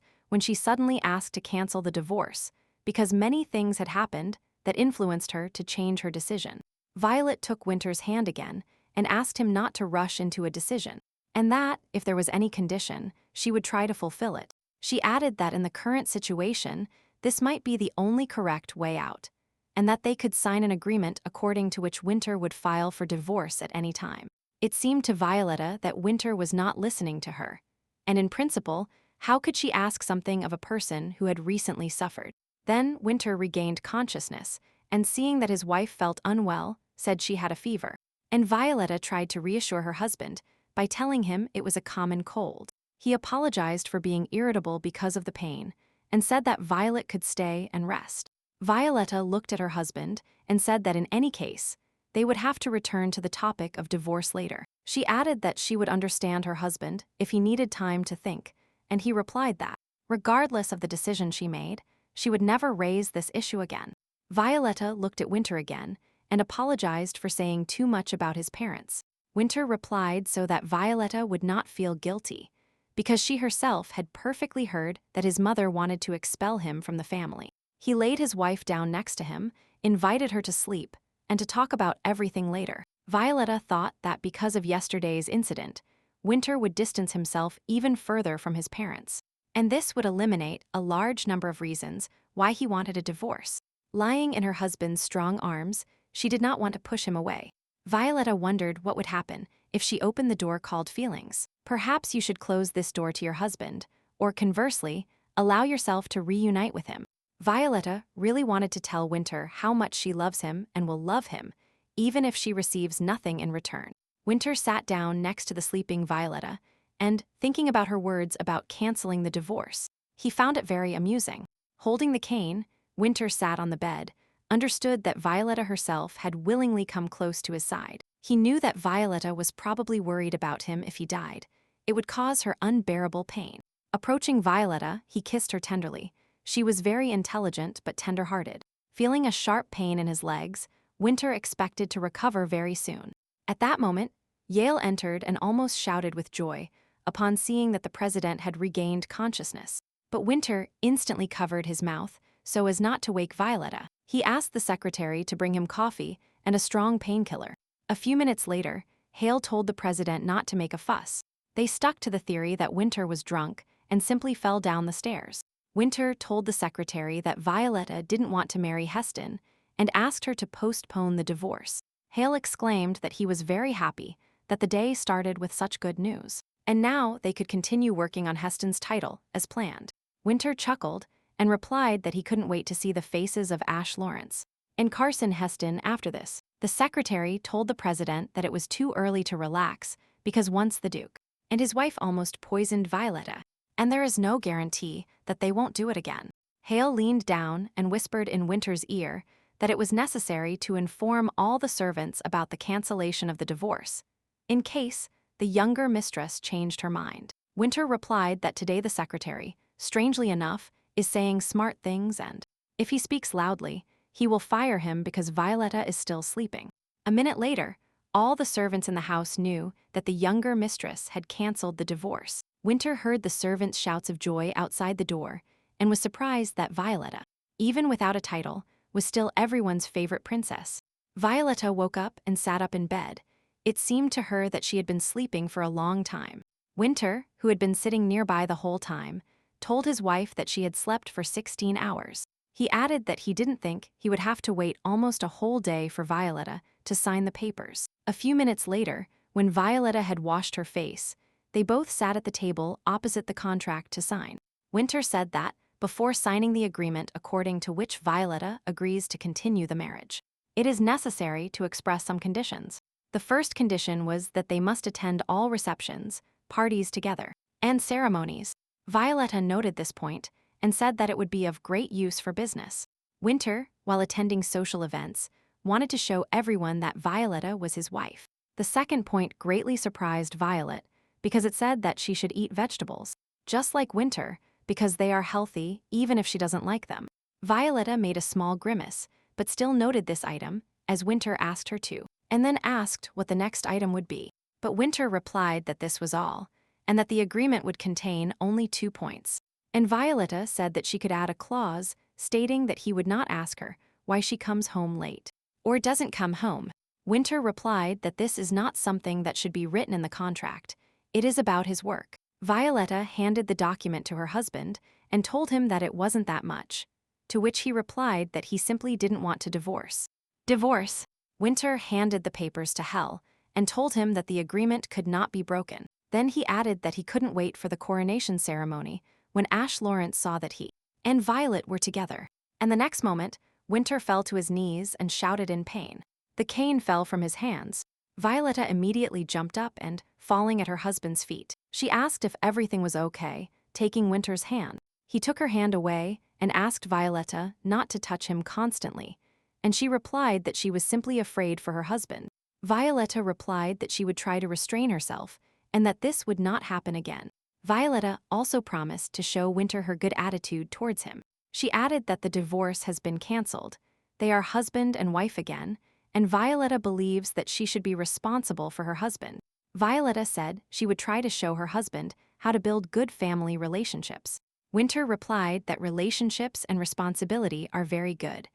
when she suddenly asked to cancel the divorce, because many things had happened that influenced her to change her decision. Violet took Winter's hand again and asked him not to rush into a decision, and that, if there was any condition, she would try to fulfill it. She added that in the current situation, this might be the only correct way out, and that they could sign an agreement according to which Winter would file for divorce at any time. It seemed to Violetta that Winter was not listening to her, and in principle, how could she ask something of a person who had recently suffered? Then Winter regained consciousness, and seeing that his wife felt unwell, said she had a fever. And Violetta tried to reassure her husband by telling him it was a common cold. He apologized for being irritable because of the pain, and said that Violet could stay and rest. Violetta looked at her husband and said that in any case, they would have to return to the topic of divorce later. She added that she would understand her husband if he needed time to think, and he replied that, regardless of the decision she made, she would never raise this issue again. Violetta looked at Winter again and apologized for saying too much about his parents. Winter replied so that Violetta would not feel guilty, because she herself had perfectly heard that his mother wanted to expel him from the family. He laid his wife down next to him, invited her to sleep, and to talk about everything later. Violetta thought that because of yesterday's incident, Winter would distance himself even further from his parents, and this would eliminate a large number of reasons why he wanted a divorce. Lying in her husband's strong arms, she did not want to push him away. Violetta wondered what would happen if she opened the door called feelings. Perhaps you should close this door to your husband, or conversely, allow yourself to reunite with him. Violetta really wanted to tell Winter how much she loves him and will love him, even if she receives nothing in return. Winter sat down next to the sleeping Violetta, and, thinking about her words about canceling the divorce, he found it very amusing. Holding the cane, Winter sat on the bed, understood that Violetta herself had willingly come close to his side. He knew that Violetta was probably worried about him if he died. It would cause her unbearable pain. Approaching Violetta, he kissed her tenderly. She was very intelligent but tender-hearted. Feeling a sharp pain in his legs, Winter expected to recover very soon. At that moment, Yale entered and almost shouted with joy upon seeing that the president had regained consciousness. But Winter instantly covered his mouth so as not to wake Violetta. He asked the secretary to bring him coffee and a strong painkiller. A few minutes later, Hale told the president not to make a fuss. They stuck to the theory that Winter was drunk and simply fell down the stairs. Winter told the secretary that Violetta didn't want to marry Heston and asked her to postpone the divorce. Hale exclaimed that he was very happy that the day started with such good news, and now they could continue working on Heston's title as planned. Winter chuckled and replied that he couldn't wait to see the faces of Ash Lawrence and Carson Heston after this. The secretary told the president that it was too early to relax because once the Duke and his wife almost poisoned Violetta, and there is no guarantee that they won't do it again. Hale leaned down and whispered in Winter's ear that it was necessary to inform all the servants about the cancellation of the divorce, in case the younger mistress changed her mind. Winter replied that today the secretary, strangely enough, is saying smart things and, if he speaks loudly, he will fire him because Violetta is still sleeping. A minute later, all the servants in the house knew that the younger mistress had canceled the divorce. Winter heard the servants' shouts of joy outside the door and was surprised that Violetta, even without a title, was still everyone's favorite princess. Violetta woke up and sat up in bed. It seemed to her that she had been sleeping for a long time. Winter, who had been sitting nearby the whole time, told his wife that she had slept for 16 hours. He added that he didn't think he would have to wait almost a whole day for Violetta to sign the papers. A few minutes later, when Violetta had washed her face, they both sat at the table opposite the contract to sign. Winter said that, before signing the agreement according to which Violetta agrees to continue the marriage, it is necessary to express some conditions. The first condition was that they must attend all receptions, parties together, and ceremonies. Violetta noted this point and said that it would be of great use for business. Winter, while attending social events, wanted to show everyone that Violetta was his wife. The second point greatly surprised Violet because it said that she should eat vegetables, just like Winter, because they are healthy even if she doesn't like them. Violetta made a small grimace, but still noted this item, as Winter asked her to, and then asked what the next item would be. But Winter replied that this was all, and that the agreement would contain only 2 points. And Violetta said that she could add a clause stating that he would not ask her why she comes home late, or doesn't come home. Winter replied that this is not something that should be written in the contract. It is about his work. Violetta handed the document to her husband and told him that it wasn't that much, to which he replied that he simply didn't want to divorce. Divorce. Winter handed the papers to Hell and told him that the agreement could not be broken. Then he added that he couldn't wait for the coronation ceremony when Ash Lawrence saw that he and Violet were together. And the next moment, Winter fell to his knees and shouted in pain. The cane fell from his hands. Violetta immediately jumped up and, falling at her husband's feet, she asked if everything was okay, taking Winter's hand. He took her hand away and asked Violetta not to touch him constantly, and she replied that she was simply afraid for her husband. Violetta replied that she would try to restrain herself and that this would not happen again. Violetta also promised to show Winter her good attitude towards him. She added that the divorce has been canceled. They are husband and wife again, and Violetta believes that she should be responsible for her husband. Violetta said she would try to show her husband how to build good family relationships. Winter replied that relationships and responsibility are very good,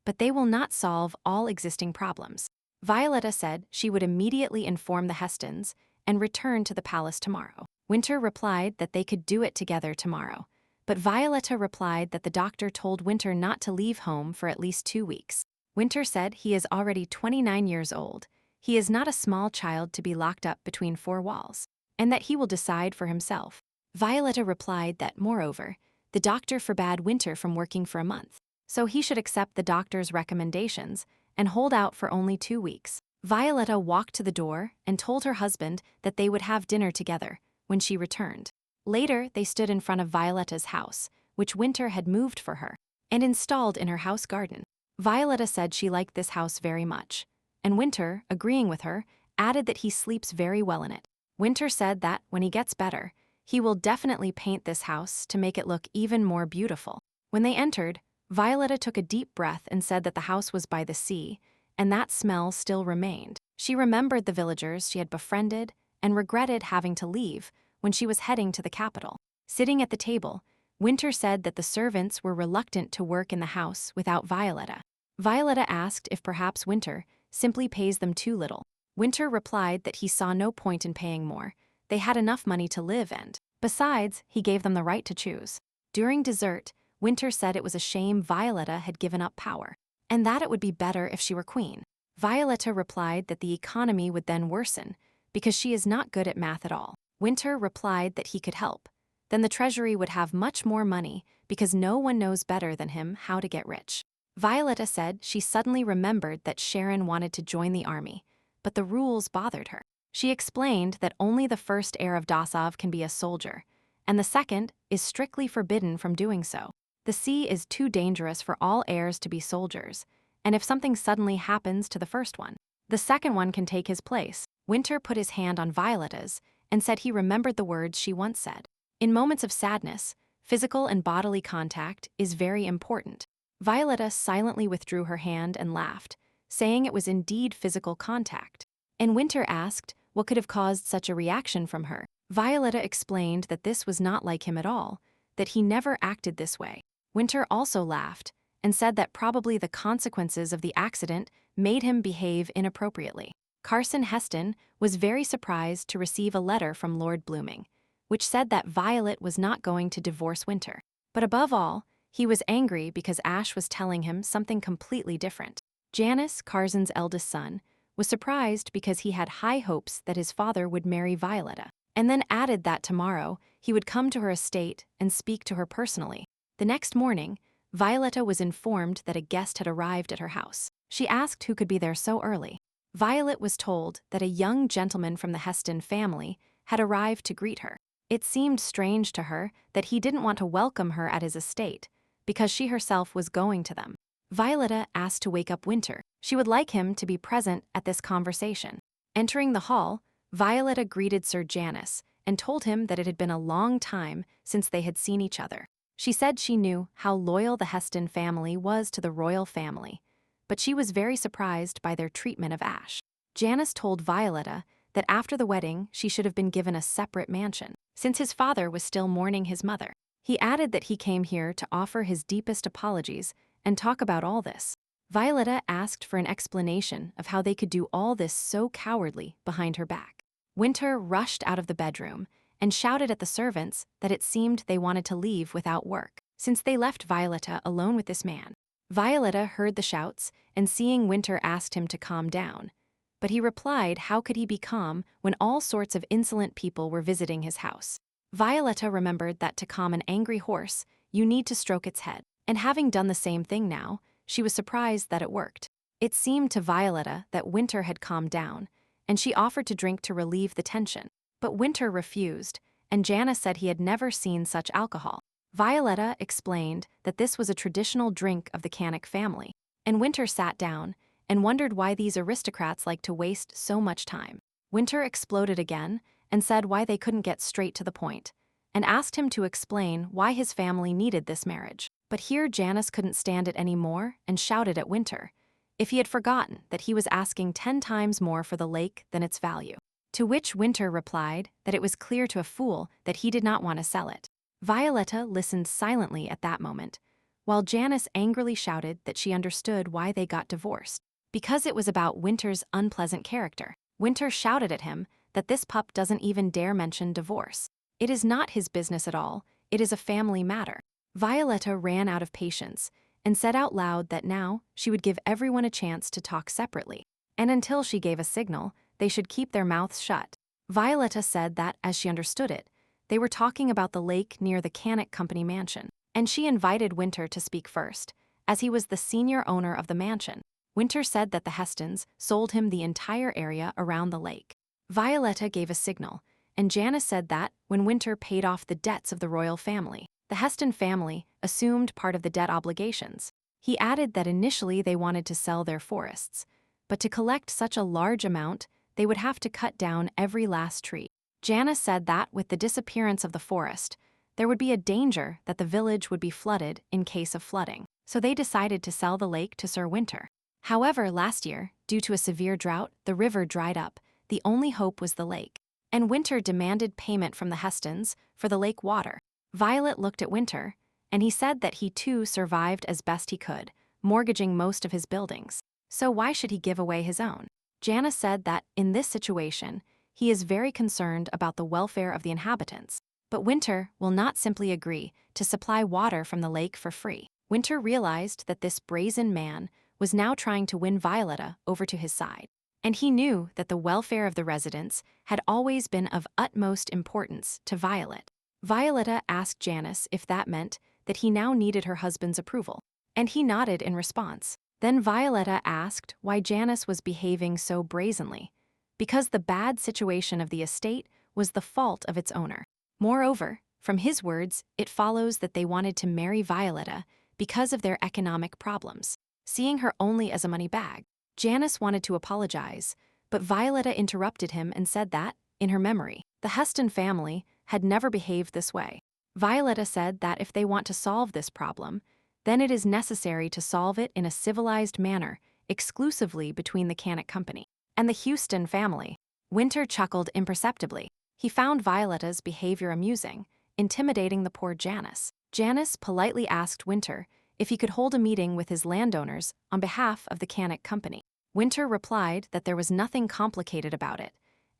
but they will not solve all existing problems. Violetta said she would immediately inform the Hestons and return to the palace tomorrow. Winter replied that they could do it together tomorrow, but Violetta replied that the doctor told Winter not to leave home for at least 2 weeks. Winter said he is already 29 years old, he is not a small child to be locked up between 4 walls, and that he will decide for himself. Violetta replied that, moreover, the doctor forbade Winter from working for a month, so he should accept the doctor's recommendations and hold out for only 2 weeks. Violetta walked to the door and told her husband that they would have dinner together when she returned. Later, they stood in front of Violetta's house, which Winter had moved for her, and installed in her house garden. Violetta said she liked this house very much, and Winter, agreeing with her, added that he sleeps very well in it. Winter said that, when he gets better, he will definitely paint this house to make it look even more beautiful. When they entered, Violetta took a deep breath and said that the house was by the sea, and that smell still remained. She remembered the villagers she had befriended and regretted having to leave when she was heading to the capital. Sitting at the table, Winter said that the servants were reluctant to work in the house without Violetta. Violetta asked if perhaps Winter simply pays them too little. Winter replied that he saw no point in paying more. they had enough money to live and, besides, he gave them the right to choose. During dessert, Winter said it was a shame Violetta had given up power, and that it would be better if she were queen. Violetta replied that the economy would then worsen, because she is not good at math at all. Winter replied that he could help. Then the treasury would have much more money, because no one knows better than him how to get rich. Violetta said she suddenly remembered that Sharon wanted to join the army, but the rules bothered her. She explained that only the first heir of Dasov can be a soldier, and the second is strictly forbidden from doing so. The sea is too dangerous for all heirs to be soldiers, and if something suddenly happens to the first one, the second one can take his place. Winter put his hand on Violetta's and said he remembered the words she once said. In moments of sadness, physical and bodily contact is very important. Violetta silently withdrew her hand and laughed, saying it was indeed physical contact. And Winter asked what could have caused such a reaction from her. Violetta explained that this was not like him at all, that he never acted this way. Winter also laughed and said that probably the consequences of the accident made him behave inappropriately. Carson Heston was very surprised to receive a letter from Lord Blooming, which said that Violet was not going to divorce Winter. But above all, he was angry because Ash was telling him something completely different. Janice, Carson's eldest son, was surprised because he had high hopes that his father would marry Violetta, and then added that tomorrow he would come to her estate and speak to her personally. The next morning, Violetta was informed that a guest had arrived at her house. She asked who could be there so early. Violet was told that a young gentleman from the Heston family had arrived to greet her. It seemed strange to her that he didn't want to welcome her at his estate, because she herself was going to them. Violetta asked to wake up Winter. She would like him to be present at this conversation. Entering the hall, Violetta greeted Sir Janice and told him that it had been a long time since they had seen each other. She said she knew how loyal the Heston family was to the royal family, but she was very surprised by their treatment of Ash. Janice told Violetta that after the wedding she should have been given a separate mansion, since his father was still mourning his mother. He added that he came here to offer his deepest apologies and talk about all this. Violetta asked for an explanation of how they could do all this so cowardly behind her back. Winter rushed out of the bedroom and shouted at the servants that it seemed they wanted to leave without work, since they left Violetta alone with this man. Violetta heard the shouts and seeing Winter asked him to calm down, but he replied how could he be calm when all sorts of insolent people were visiting his house. Violetta remembered that to calm an angry horse, you need to stroke its head, and having done the same thing now, she was surprised that it worked. It seemed to Violetta that Winter had calmed down, and she offered to drink to relieve the tension. But Winter refused, and Janice said he had never seen such alcohol. Violetta explained that this was a traditional drink of the Canic family, and Winter sat down and wondered why these aristocrats liked to waste so much time. Winter exploded again and said why they couldn't get straight to the point, and asked him to explain why his family needed this marriage. But here Janice couldn't stand it anymore and shouted at Winter if he had forgotten that he was asking 10 times more for the lake than its value. To which Winter replied that it was clear to a fool that he did not want to sell it. Violetta listened silently at that moment, while Janice angrily shouted that she understood why they got divorced. Because it was about Winter's unpleasant character. Winter shouted at him that this pup doesn't even dare mention divorce. It is not his business at all, it is a family matter. Violetta ran out of patience and said out loud that now she would give everyone a chance to talk separately, and until she gave a signal, they should keep their mouths shut. Violetta said that, as she understood it, they were talking about the lake near the Canic Company mansion, and she invited Winter to speak first, as he was the senior owner of the mansion. Winter said that the Hestons sold him the entire area around the lake. Violetta gave a signal, and Janice said that, when Winter paid off the debts of the royal family, the Heston family assumed part of the debt obligations. He added that initially they wanted to sell their forests, but to collect such a large amount, they would have to cut down every last tree. Janice said that, with the disappearance of the forest, there would be a danger that the village would be flooded in case of flooding, so they decided to sell the lake to Sir Winter. However, last year, due to a severe drought, the river dried up. The only hope was the lake, and Winter demanded payment from the Hestons for the lake water. Violet looked at Winter, and he said that he too survived as best he could, mortgaging most of his buildings. So why should he give away his own? Janice said that, in this situation, he is very concerned about the welfare of the inhabitants. But Winter will not simply agree to supply water from the lake for free. Winter realized that this brazen man was now trying to win Violetta over to his side. And he knew that the welfare of the residents had always been of utmost importance to Violet. Violetta asked Janice if that meant that he now needed her husband's approval, and he nodded in response. Then Violetta asked why Janice was behaving so brazenly, because the bad situation of the estate was the fault of its owner. Moreover, from his words, it follows that they wanted to marry Violetta because of their economic problems, seeing her only as a money bag. Janice wanted to apologize, but Violetta interrupted him and said that, in her memory, the Heston family had never behaved this way. Violetta said that if they want to solve this problem, then it is necessary to solve it in a civilized manner, exclusively between the Canic Company and the Houston family. Winter chuckled imperceptibly. He found Violetta's behavior amusing, intimidating the poor Janice. Janice politely asked Winter if he could hold a meeting with his landowners on behalf of the Canic Company. Winter replied that there was nothing complicated about it,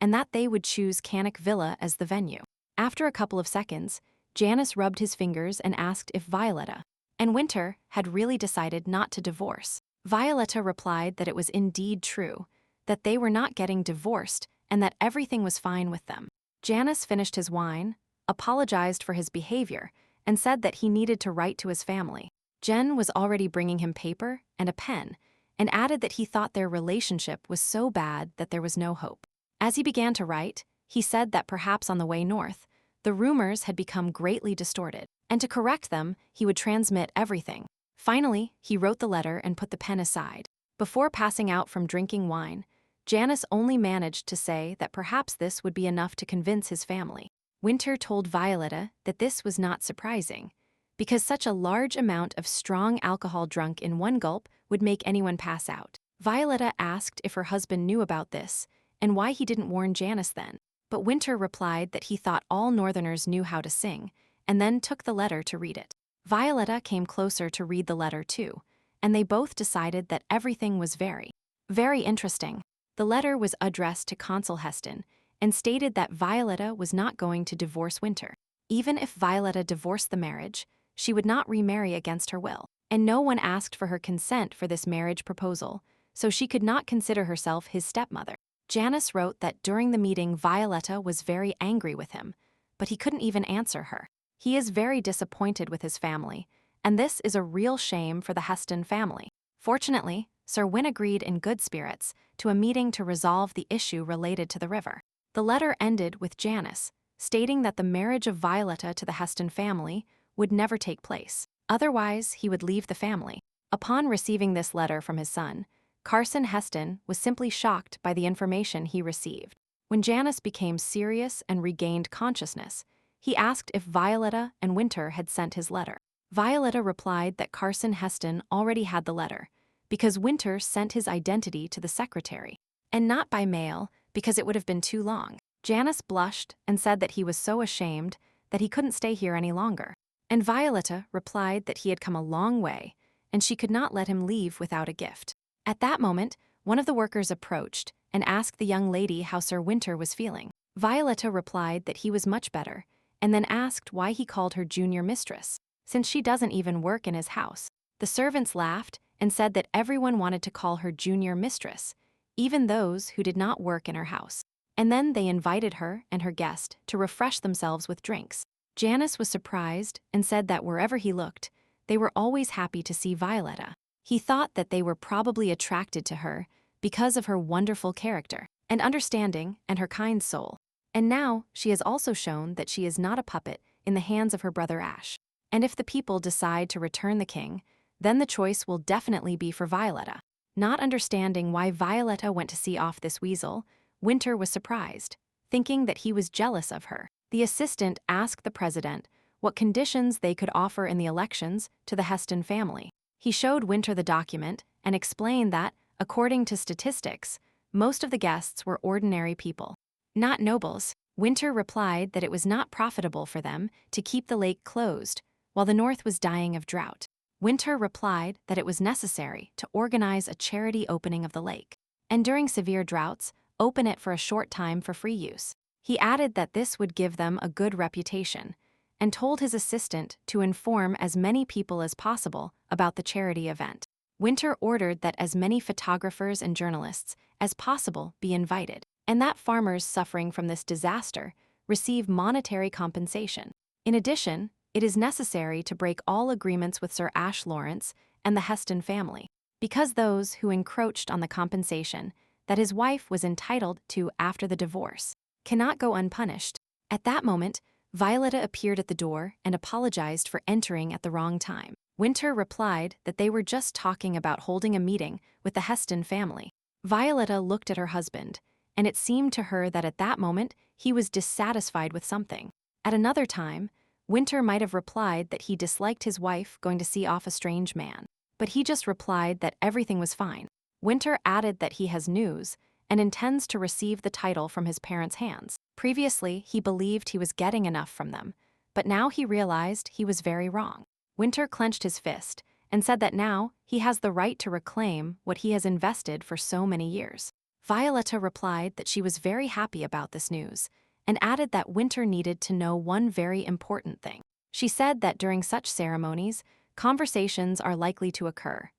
and that they would choose Canic Villa as the venue. After a couple of seconds, Janice rubbed his fingers and asked if Violetta and Winter had really decided not to divorce. Violetta replied that it was indeed true, that they were not getting divorced and that everything was fine with them. Janice finished his wine, apologized for his behavior, and said that he needed to write to his family. Jen was already bringing him paper and a pen, and added that he thought their relationship was so bad that there was no hope. As he began to write, he said that perhaps on the way north, the rumors had become greatly distorted, and to correct them, he would transmit everything. Finally, he wrote the letter and put the pen aside. Before passing out from drinking wine, Janice only managed to say that perhaps this would be enough to convince his family. Winter told Violetta that this was not surprising, because such a large amount of strong alcohol drunk in one gulp would make anyone pass out. Violetta asked if her husband knew about this, and why he didn't warn Janice then. But Winter replied that he thought all Northerners knew how to sing, and then took the letter to read it. Violetta came closer to read the letter too, and they both decided that everything was very, very interesting. The letter was addressed to Consul Heston and stated that Violetta was not going to divorce Winter. Even if Violetta divorced the marriage, she would not remarry against her will, and no one asked for her consent for this marriage proposal, so she could not consider herself his stepmother. Janice wrote that during the meeting Violetta was very angry with him, but he couldn't even answer her. He is very disappointed with his family, and this is a real shame for the Heston family. Fortunately, Sir Win agreed in good spirits to a meeting to resolve the issue related to the river. The letter ended with Janice stating that the marriage of Violetta to the Heston family would never take place. Otherwise, he would leave the family. Upon receiving this letter from his son, Carson Heston was simply shocked by the information he received. When Janice became serious and regained consciousness, he asked if Violetta and Winter had sent his letter. Violetta replied that Carson Heston already had the letter, because Winter sent his identity to the secretary, and not by mail because it would have been too long. Janice blushed and said that he was so ashamed that he couldn't stay here any longer. And Violetta replied that he had come a long way, and she could not let him leave without a gift. At that moment, one of the workers approached and asked the young lady how Sir Winter was feeling. Violetta replied that he was much better, and then asked why he called her junior mistress, since she doesn't even work in his house. The servants laughed and said that everyone wanted to call her junior mistress, even those who did not work in her house. And then they invited her and her guest to refresh themselves with drinks. Janice was surprised and said that wherever he looked, they were always happy to see Violetta. He thought that they were probably attracted to her because of her wonderful character and understanding and her kind soul. And now she has also shown that she is not a puppet in the hands of her brother Ash. And if the people decide to return the king, then the choice will definitely be for Violetta. Not understanding why Violetta went to see off this weasel, Winter was surprised, thinking that he was jealous of her. The assistant asked the president what conditions they could offer in the elections to the Heston family. He showed Winter the document and explained that, according to statistics, most of the guests were ordinary people, not nobles. Winter replied that it was not profitable for them to keep the lake closed while the north was dying of drought. Winter replied that it was necessary to organize a charity opening of the lake. And during severe droughts, open it for a short time for free use. He added that this would give them a good reputation, and told his assistant to inform as many people as possible about the charity event. Winter ordered that as many photographers and journalists as possible be invited, and that farmers suffering from this disaster receive monetary compensation. In addition, it is necessary to break all agreements with Sir Ash Lawrence and the Heston family, because those who encroached on the compensation that his wife was entitled to after the divorce cannot go unpunished. At that moment, Violetta appeared at the door and apologized for entering at the wrong time. Winter replied that they were just talking about holding a meeting with the Heston family. Violetta looked at her husband, and it seemed to her that at that moment he was dissatisfied with something. At another time, Winter might have replied that he disliked his wife going to see off a strange man, but he just replied that everything was fine. Winter added that he has news and intends to receive the title from his parents' hands. Previously, he believed he was getting enough from them, but now he realized he was very wrong. Winter clenched his fist and said that now he has the right to reclaim what he has invested for so many years. Violetta replied that she was very happy about this news and added that Winter needed to know one very important thing. She said that during such ceremonies, conversations are likely to occur,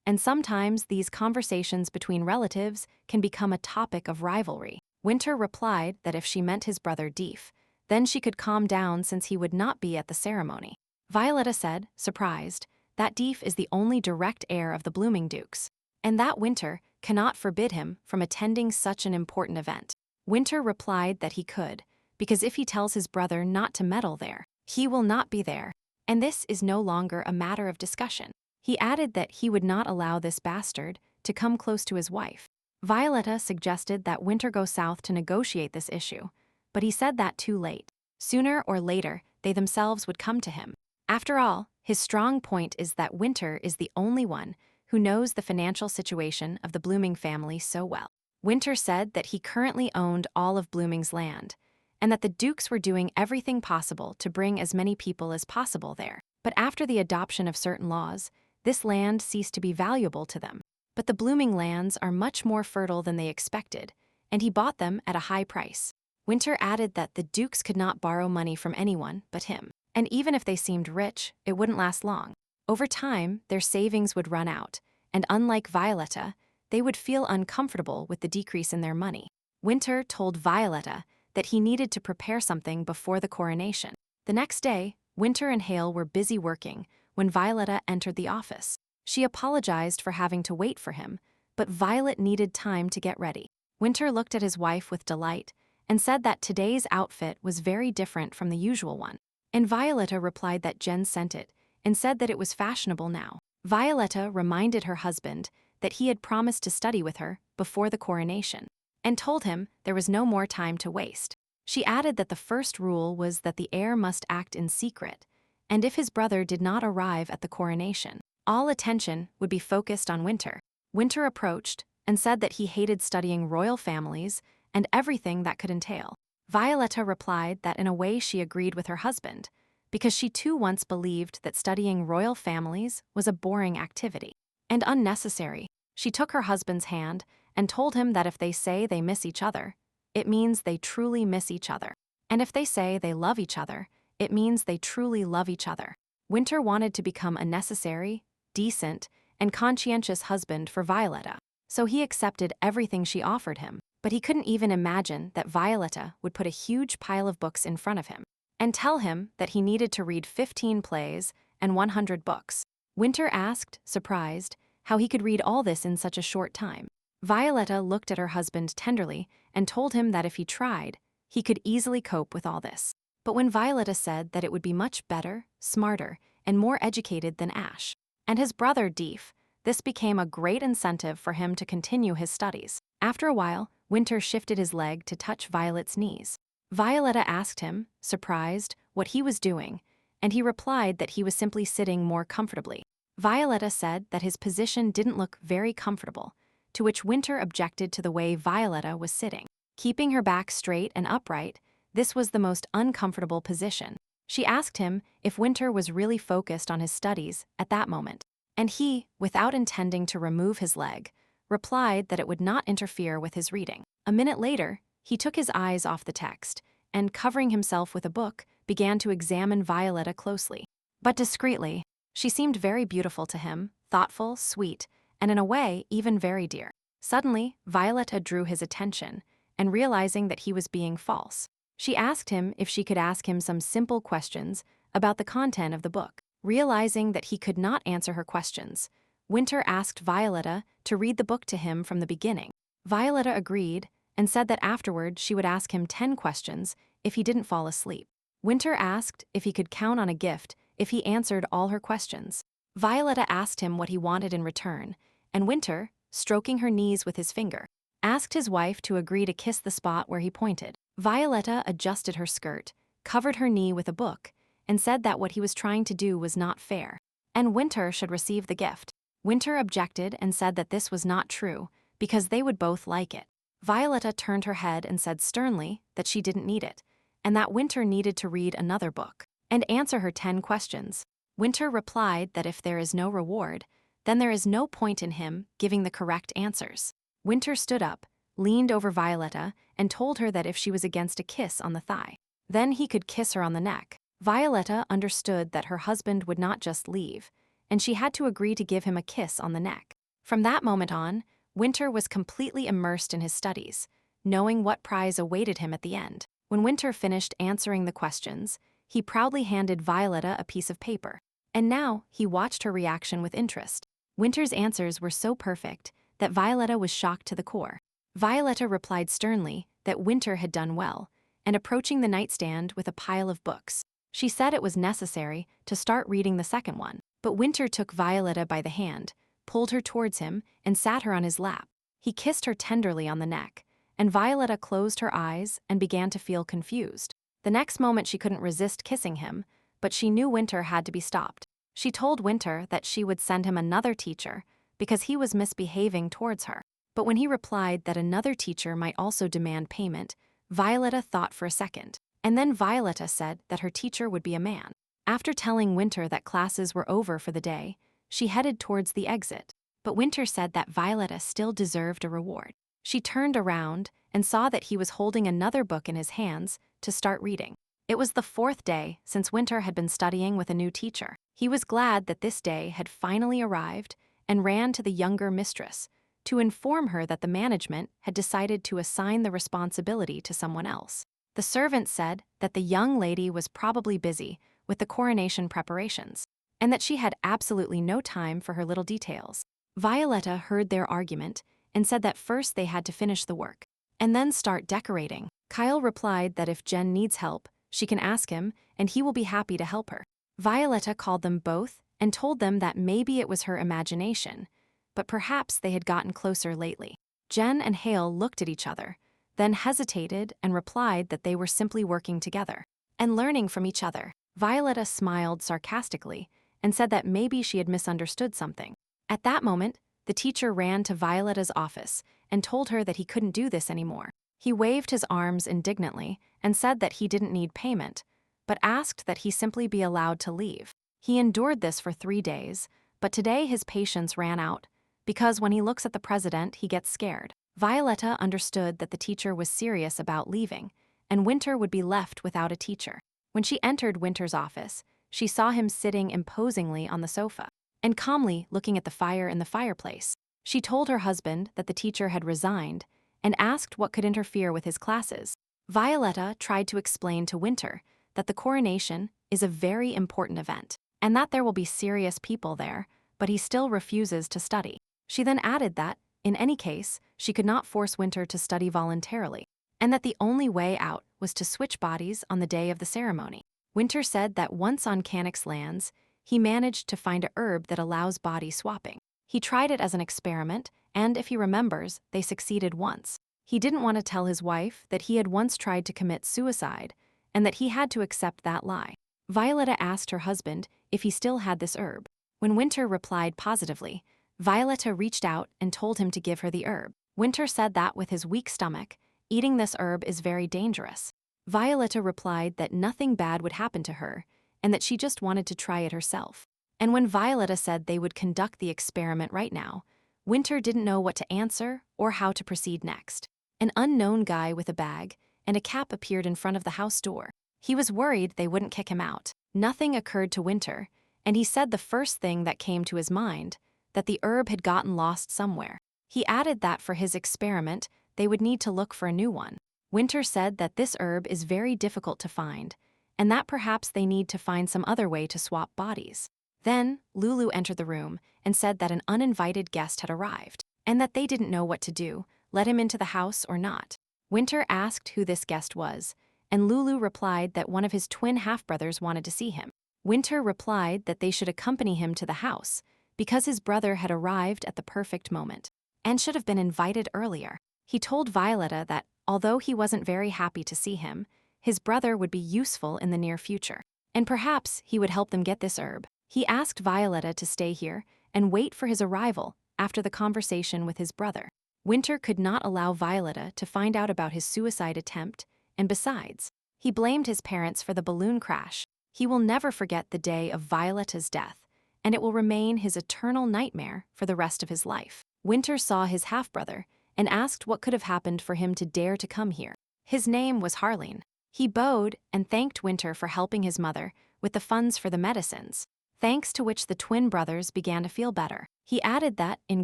and sometimes these conversations between relatives can become a topic of rivalry. Winter replied that if she meant his brother Deef, then she could calm down since he would not be at the ceremony. Violetta said, surprised, that Deef is the only direct heir of the Blooming Dukes, and that Winter cannot forbid him from attending such an important event. Winter replied that he could, because if he tells his brother not to meddle there, he will not be there, and this is no longer a matter of discussion. He added that he would not allow this bastard to come close to his wife. Violetta suggested that Winter go south to negotiate this issue, but he said that too late. Sooner or later, they themselves would come to him. After all, his strong point is that Winter is the only one who knows the financial situation of the Blooming family so well. Winter said that he currently owned all of Blooming's land, and that the Dukes were doing everything possible to bring as many people as possible there. But after the adoption of certain laws, this land ceased to be valuable to them. But the Blooming lands are much more fertile than they expected, and he bought them at a high price. Winter added that the Dukes could not borrow money from anyone but him, and even if they seemed rich, it wouldn't last long. Over time, their savings would run out, and unlike Violetta, they would feel uncomfortable with the decrease in their money. Winter told Violetta that he needed to prepare something before the coronation. The next day, Winter and Hale were busy working when Violetta entered the office. She apologized for having to wait for him, but Violet needed time to get ready. Winter looked at his wife with delight and said that today's outfit was very different from the usual one. And Violetta replied that Jen sent it and said that it was fashionable now. Violetta reminded her husband that he had promised to study with her before the coronation, and told him there was no more time to waste. She added that the first rule was that the heir must act in secret, and if his brother did not arrive at the coronation, all attention would be focused on Winter. Winter approached and said that he hated studying royal families and everything that could entail. Violetta replied that in a way she agreed with her husband, because she too once believed that studying royal families was a boring activity and unnecessary. She took her husband's hand and told him that if they say they miss each other, it means they truly miss each other. And if they say they love each other, it means they truly love each other. Winter wanted to become a necessary, decent, and conscientious husband for Violetta, so he accepted everything she offered him. But he couldn't even imagine that Violetta would put a huge pile of books in front of him and tell him that he needed to read 15 plays and 100 books. Winter asked, surprised, how he could read all this in such a short time. Violetta looked at her husband tenderly and told him that if he tried, he could easily cope with all this. But when Violetta said that it would be much better, smarter, and more educated than Ash and his brother Deef, this became a great incentive for him to continue his studies. After a while, Winter shifted his leg to touch Violet's knees. Violetta asked him, surprised, what he was doing, and he replied that he was simply sitting more comfortably. Violetta said that his position didn't look very comfortable, to which Winter objected to the way Violetta was sitting. Keeping her back straight and upright, this was the most uncomfortable position. She asked him if Winter was really focused on his studies at that moment, and he, without intending to remove his leg, replied that it would not interfere with his reading. A minute later, he took his eyes off the text and, covering himself with a book, began to examine Violetta closely. But discreetly. She seemed very beautiful to him, thoughtful, sweet, and in a way, even very dear. Suddenly, Violetta drew his attention, and realizing that he was being false, she asked him if she could ask him some simple questions about the content of the book. Realizing that he could not answer her questions, Winter asked Violetta to read the book to him from the beginning. Violetta agreed and said that afterward she would ask him 10 questions if he didn't fall asleep. Winter asked if he could count on a gift if he answered all her questions. Violetta asked him what he wanted in return, and Winter, stroking her knees with his finger, asked his wife to agree to kiss the spot where he pointed. Violetta adjusted her skirt, covered her knee with a book, and said that what he was trying to do was not fair, and Winter should receive the gift. Winter objected and said that this was not true, because they would both like it. Violetta turned her head and said sternly that she didn't need it, and that Winter needed to read another book and answer her 10 questions. Winter replied that if there is no reward, then there is no point in him giving the correct answers. Winter stood up, leaned over Violetta, and told her that if she was against a kiss on the thigh, then he could kiss her on the neck. Violetta understood that her husband would not just leave, and she had to agree to give him a kiss on the neck. From that moment on, Winter was completely immersed in his studies, knowing what prize awaited him at the end. When Winter finished answering the questions, he proudly handed Violetta a piece of paper, and now he watched her reaction with interest. Winter's answers were so perfect that Violetta was shocked to the core. Violetta replied sternly that Winter had done well, and approaching the nightstand with a pile of books, she said it was necessary to start reading the second one. But Winter took Violetta by the hand, pulled her towards him, and sat her on his lap. He kissed her tenderly on the neck, and Violetta closed her eyes and began to feel confused. The next moment she couldn't resist kissing him, but she knew Winter had to be stopped. She told Winter that she would send him another teacher because he was misbehaving towards her. But when he replied that another teacher might also demand payment, Violetta thought for a second, and then Violetta said that her teacher would be a man. After telling Winter that classes were over for the day, she headed towards the exit, but Winter said that Violetta still deserved a reward. She turned around and saw that he was holding another book in his hands to start reading. It was the 4th day since Winter had been studying with a new teacher. He was glad that this day had finally arrived and ran to the younger mistress to inform her that the management had decided to assign the responsibility to someone else. The servant said that the young lady was probably busy with the coronation preparations, and that she had absolutely no time for her little details. Violetta heard their argument and said that first they had to finish the work, and then start decorating. Kyle replied that if Jen needs help, she can ask him, and he will be happy to help her. Violetta called them both and told them that maybe it was her imagination, but perhaps they had gotten closer lately. Jen and Hale looked at each other, then hesitated and replied that they were simply working together and learning from each other. Violetta smiled sarcastically and said that maybe she had misunderstood something. At that moment, the teacher ran to Violetta's office and told her that he couldn't do this anymore. He waved his arms indignantly and said that he didn't need payment, but asked that he simply be allowed to leave. He endured this for 3 days, but today his patience ran out, because when he looks at the president, he gets scared. Violetta understood that the teacher was serious about leaving, and Winter would be left without a teacher. When she entered Winter's office, she saw him sitting imposingly on the sofa and calmly looking at the fire in the fireplace. She told her husband that the teacher had resigned and asked what could interfere with his classes. Violetta tried to explain to Winter that the coronation is a very important event and that there will be serious people there, but he still refuses to study. She then added that, in any case, she could not force Winter to study voluntarily, and that the only way out was to switch bodies on the day of the ceremony. Winter said that once on Canix lands, he managed to find a herb that allows body swapping. He tried it as an experiment, and if he remembers, they succeeded once. He didn't want to tell his wife that he had once tried to commit suicide, and that he had to accept that lie. Violetta asked her husband if he still had this herb. When Winter replied positively, Violetta reached out and told him to give her the herb. Winter said that with his weak stomach, eating this herb is very dangerous. Violetta replied that nothing bad would happen to her, and that she just wanted to try it herself. And when Violetta said they would conduct the experiment right now, Winter didn't know what to answer or how to proceed next. An unknown guy with a bag and a cap appeared in front of the house door. He was worried they wouldn't kick him out. Nothing occurred to Winter, and he said the first thing that came to his mind, that the herb had gotten lost somewhere. He added that for his experiment, they would need to look for a new one. Winter said that this herb is very difficult to find, and that perhaps they need to find some other way to swap bodies. Then, Lulu entered the room and said that an uninvited guest had arrived, and that they didn't know what to do, let him into the house or not. Winter asked who this guest was, and Lulu replied that one of his twin half-brothers wanted to see him. Winter replied that they should accompany him to the house because his brother had arrived at the perfect moment and should have been invited earlier. He told Violetta that, although he wasn't very happy to see him, his brother would be useful in the near future, and perhaps he would help them get this herb. He asked Violetta to stay here and wait for his arrival after the conversation with his brother. Winter could not allow Violetta to find out about his suicide attempt, and besides, he blamed his parents for the balloon crash. He will never forget the day of Violetta's death, and it will remain his eternal nightmare for the rest of his life. Winter saw his half-brother and asked what could have happened for him to dare to come here. His name was Harleen. He bowed and thanked Winter for helping his mother with the funds for the medicines, thanks to which the twin brothers began to feel better. He added that, in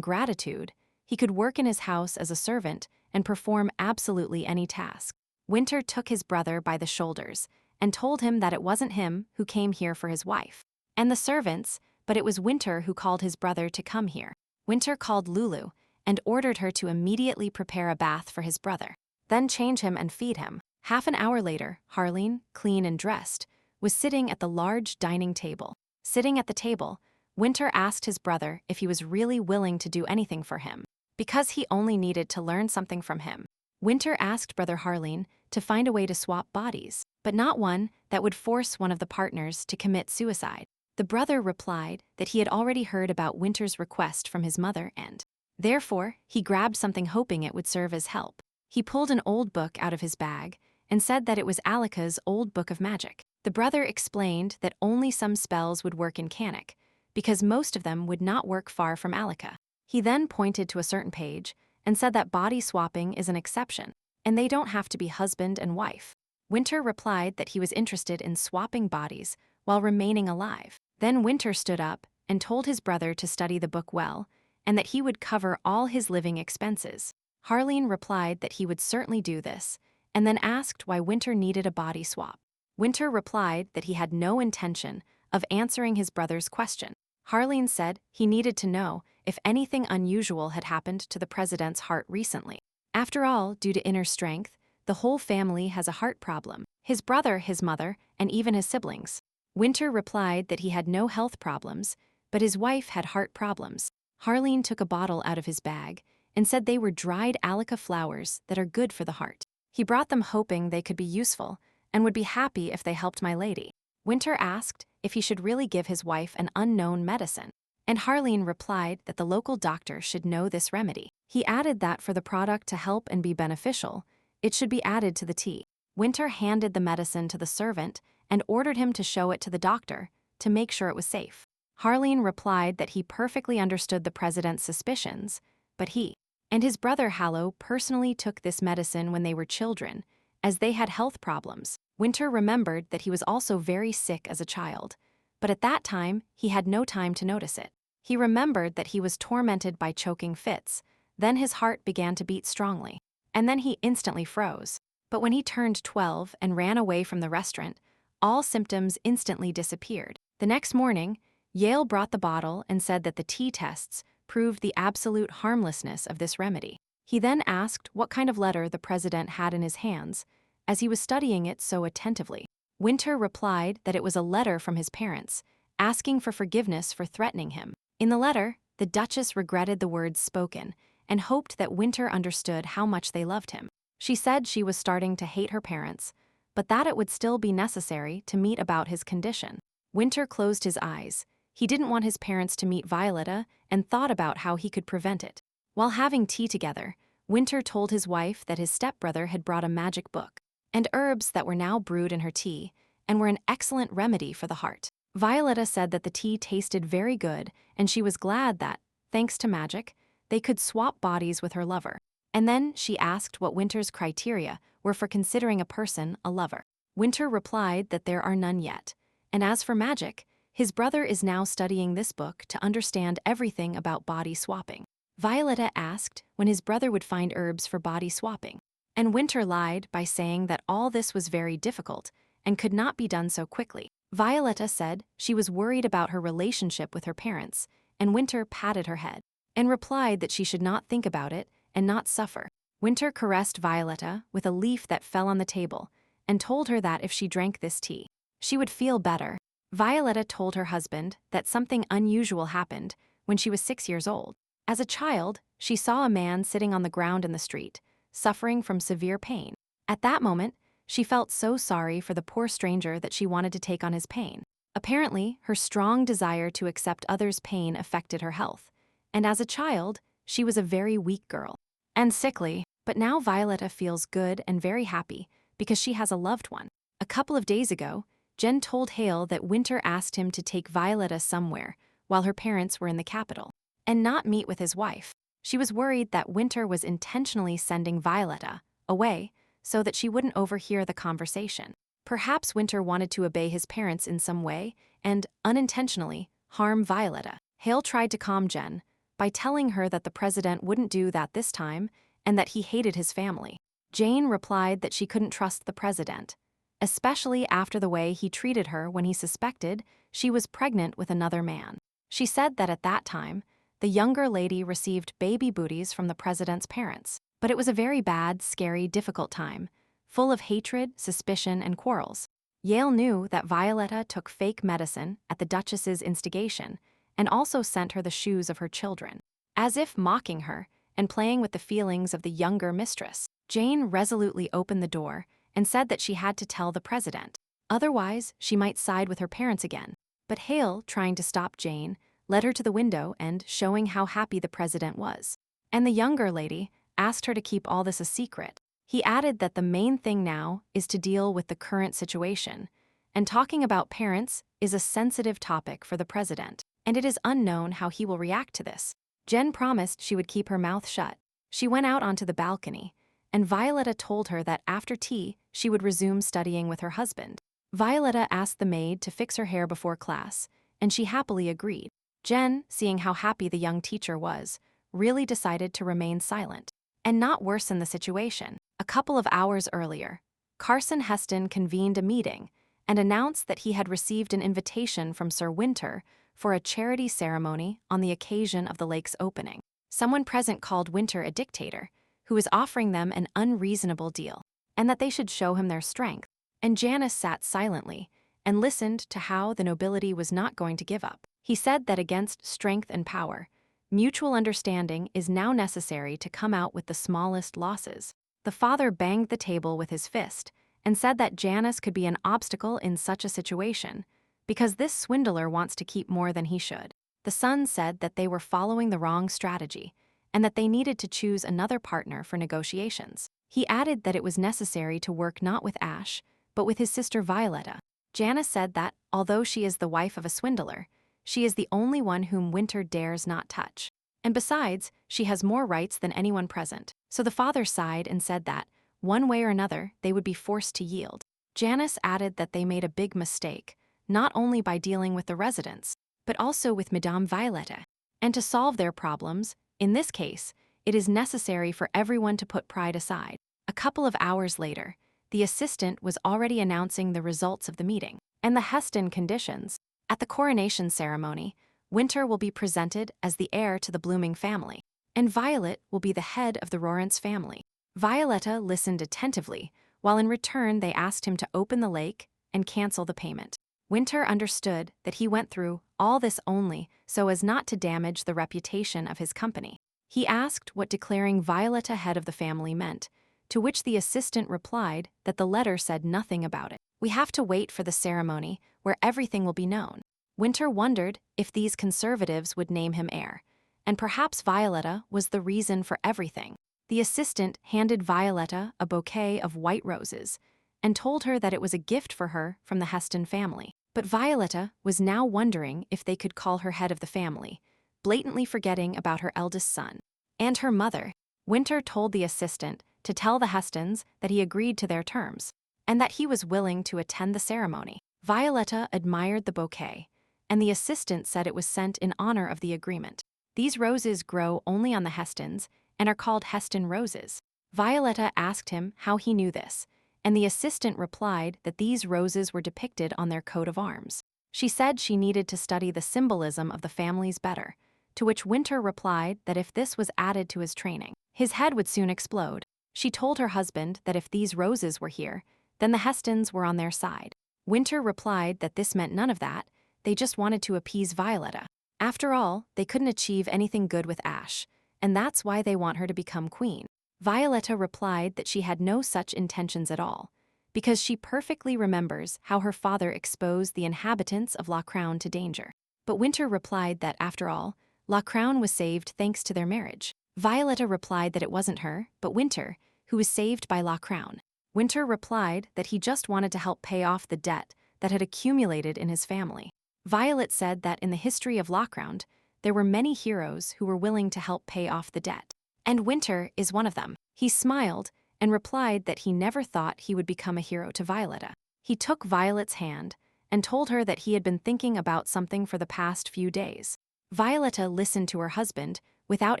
gratitude, he could work in his house as a servant and perform absolutely any task. Winter took his brother by the shoulders and told him that it wasn't him who came here for his wife and the servants, but it was Winter who called his brother to come here. Winter called Lulu and ordered her to immediately prepare a bath for his brother, then change him and feed him. Half an hour later, Harleen, clean and dressed, was sitting at the large dining table. Sitting at the table, Winter asked his brother if he was really willing to do anything for him, because he only needed to learn something from him. Winter asked Brother Harleen to find a way to swap bodies, but not one that would force one of the partners to commit suicide. The brother replied that he had already heard about Winter's request from his mother and, therefore, he grabbed something hoping it would serve as help. He pulled an old book out of his bag and said that it was Alika's old book of magic. The brother explained that only some spells would work in Canic, because most of them would not work far from Alika. He then pointed to a certain page and said that body swapping is an exception, and they don't have to be husband and wife. Winter replied that he was interested in swapping bodies while remaining alive. Then Winter stood up and told his brother to study the book well, and that he would cover all his living expenses. Harleen replied that he would certainly do this, and then asked why Winter needed a body swap. Winter replied that he had no intention of answering his brother's question. Harleen said he needed to know if anything unusual had happened to the president's heart recently. After all, due to inner strength, the whole family has a heart problem. His brother, his mother, and even his siblings. Winter replied that he had no health problems, but his wife had heart problems. Harleen took a bottle out of his bag and said they were dried Alika flowers that are good for the heart. He brought them hoping they could be useful and would be happy if they helped my lady. Winter asked if he should really give his wife an unknown medicine, and Harleen replied that the local doctor should know this remedy. He added that for the product to help and be beneficial, it should be added to the tea. Winter handed the medicine to the servant and ordered him to show it to the doctor to make sure it was safe. Harleen replied that he perfectly understood the president's suspicions, but he and his brother Hallow personally took this medicine when they were children, as they had health problems. Winter remembered that he was also very sick as a child, but at that time he had no time to notice it. He remembered that he was tormented by choking fits, then his heart began to beat strongly, and then he instantly froze. But when he turned 12 and ran away from the restaurant, all symptoms instantly disappeared. The next morning, Yale brought the bottle and said that the tea tests proved the absolute harmlessness of this remedy. He then asked what kind of letter the president had in his hands, as he was studying it so attentively. Winter replied that it was a letter from his parents, asking for forgiveness for threatening him. In the letter, the Duchess regretted the words spoken and hoped that Winter understood how much they loved him. She said she was starting to hate her parents, but that it would still be necessary to meet about his condition. Winter closed his eyes. He didn't want his parents to meet Violetta and thought about how he could prevent it. While having tea together, Winter told his wife that his stepbrother had brought a magic book and herbs that were now brewed in her tea and were an excellent remedy for the heart. Violetta said that the tea tasted very good and she was glad that, thanks to magic, they could swap bodies with her lover. And then she asked what Winter's criteria were for considering a person a lover. Winter replied that there are none yet. And as for magic, his brother is now studying this book to understand everything about body swapping. Violetta asked when his brother would find herbs for body swapping. And Winter lied by saying that all this was very difficult and could not be done so quickly. Violetta said she was worried about her relationship with her parents, and Winter patted her head and replied that she should not think about it and not suffer. Winter caressed Violetta with a leaf that fell on the table and told her that if she drank this tea, she would feel better. Violetta told her husband that something unusual happened when she was 6 years old. As a child, she saw a man sitting on the ground in the street, suffering from severe pain. At that moment, she felt so sorry for the poor stranger that she wanted to take on his pain. Apparently, her strong desire to accept others' pain affected her health, and as a child, she was a very weak girl and sickly. But now Violetta feels good and very happy because she has a loved one. A couple of days ago, Jen told Hale that Winter asked him to take Violetta somewhere while her parents were in the capital and not meet with his wife. She was worried that Winter was intentionally sending Violetta away so that she wouldn't overhear the conversation. Perhaps Winter wanted to obey his parents in some way and, unintentionally, harm Violetta. Hale tried to calm Jen by telling her that the president wouldn't do that this time and that he hated his family. Jane replied that she couldn't trust the president, especially after the way he treated her when he suspected she was pregnant with another man. She said that at that time, the younger lady received baby booties from the president's parents. But it was a very bad, scary, difficult time, full of hatred, suspicion, and quarrels. Yale knew that Violetta took fake medicine at the Duchess's instigation and also sent her the shoes of her children. As if mocking her and playing with the feelings of the younger mistress, Jane resolutely opened the door and said that she had to tell the president. Otherwise, she might side with her parents again. But Hale, trying to stop Jane, led her to the window and showing how happy the president was. And the younger lady asked her to keep all this a secret. He added that the main thing now is to deal with the current situation, and talking about parents is a sensitive topic for the president, and it is unknown how he will react to this. Jen promised she would keep her mouth shut. She went out onto the balcony, and Violetta told her that after tea she would resume studying with her husband. Violetta asked the maid to fix her hair before class, and she happily agreed. Jen, seeing how happy the young teacher was, really decided to remain silent and not worsen the situation. A couple of hours earlier, Carson Heston convened a meeting and announced that he had received an invitation from Sir Winter for a charity ceremony on the occasion of the lake's opening. Someone present called Winter a dictator, who was offering them an unreasonable deal, and that they should show him their strength. And Janice sat silently and listened to how the nobility was not going to give up. He said that against strength and power, mutual understanding is now necessary to come out with the smallest losses. The father banged the table with his fist and said that Janice could be an obstacle in such a situation because this swindler wants to keep more than he should. The son said that they were following the wrong strategy and that they needed to choose another partner for negotiations. He added that it was necessary to work not with Ash, but with his sister Violetta. Janice said that, although she is the wife of a swindler, she is the only one whom Winter dares not touch. And besides, she has more rights than anyone present. So the father sighed and said that, one way or another, they would be forced to yield. Janice added that they made a big mistake, not only by dealing with the residents, but also with Madame Violetta. And to solve their problems, in this case, it is necessary for everyone to put pride aside. A couple of hours later, the assistant was already announcing the results of the meeting and the Heston conditions. At the coronation ceremony, Winter will be presented as the heir to the Blooming family, and Violet will be the head of the Lawrence family. Violetta listened attentively, while in return they asked him to open the lake and cancel the payment. Winter understood that he went through all this only so as not to damage the reputation of his company. He asked what declaring Violetta head of the family meant, to which the assistant replied that the letter said nothing about it. We have to wait for the ceremony where everything will be known. Winter wondered if these conservatives would name him heir, and perhaps Violetta was the reason for everything. The assistant handed Violetta a bouquet of white roses and told her that it was a gift for her from the Heston family. But Violetta was now wondering if they could call her head of the family, blatantly forgetting about her eldest son and her mother. Winter told the assistant to tell the Hestons that he agreed to their terms, and that he was willing to attend the ceremony. Violetta admired the bouquet, and the assistant said it was sent in honor of the agreement. These roses grow only on the Hestons and are called Heston roses. Violetta asked him how he knew this, and the assistant replied that these roses were depicted on their coat of arms. She said she needed to study the symbolism of the families better, to which Winter replied that if this was added to his training, his head would soon explode. She told her husband that if these roses were here, then the Hestons were on their side. Winter replied that this meant none of that, they just wanted to appease Violetta. After all, they couldn't achieve anything good with Ash, and that's why they want her to become queen. Violetta replied that she had no such intentions at all, because she perfectly remembers how her father exposed the inhabitants of La Crown to danger. But Winter replied that, after all, La Crown was saved thanks to their marriage. Violetta replied that it wasn't her, but Winter, who was saved by La Crown. Winter replied that he just wanted to help pay off the debt that had accumulated in his family. Violet said that in the history of La Crown, there were many heroes who were willing to help pay off the debt. And Winter is one of them. He smiled and replied that he never thought he would become a hero to Violetta. He took Violet's hand and told her that he had been thinking about something for the past few days. Violetta listened to her husband without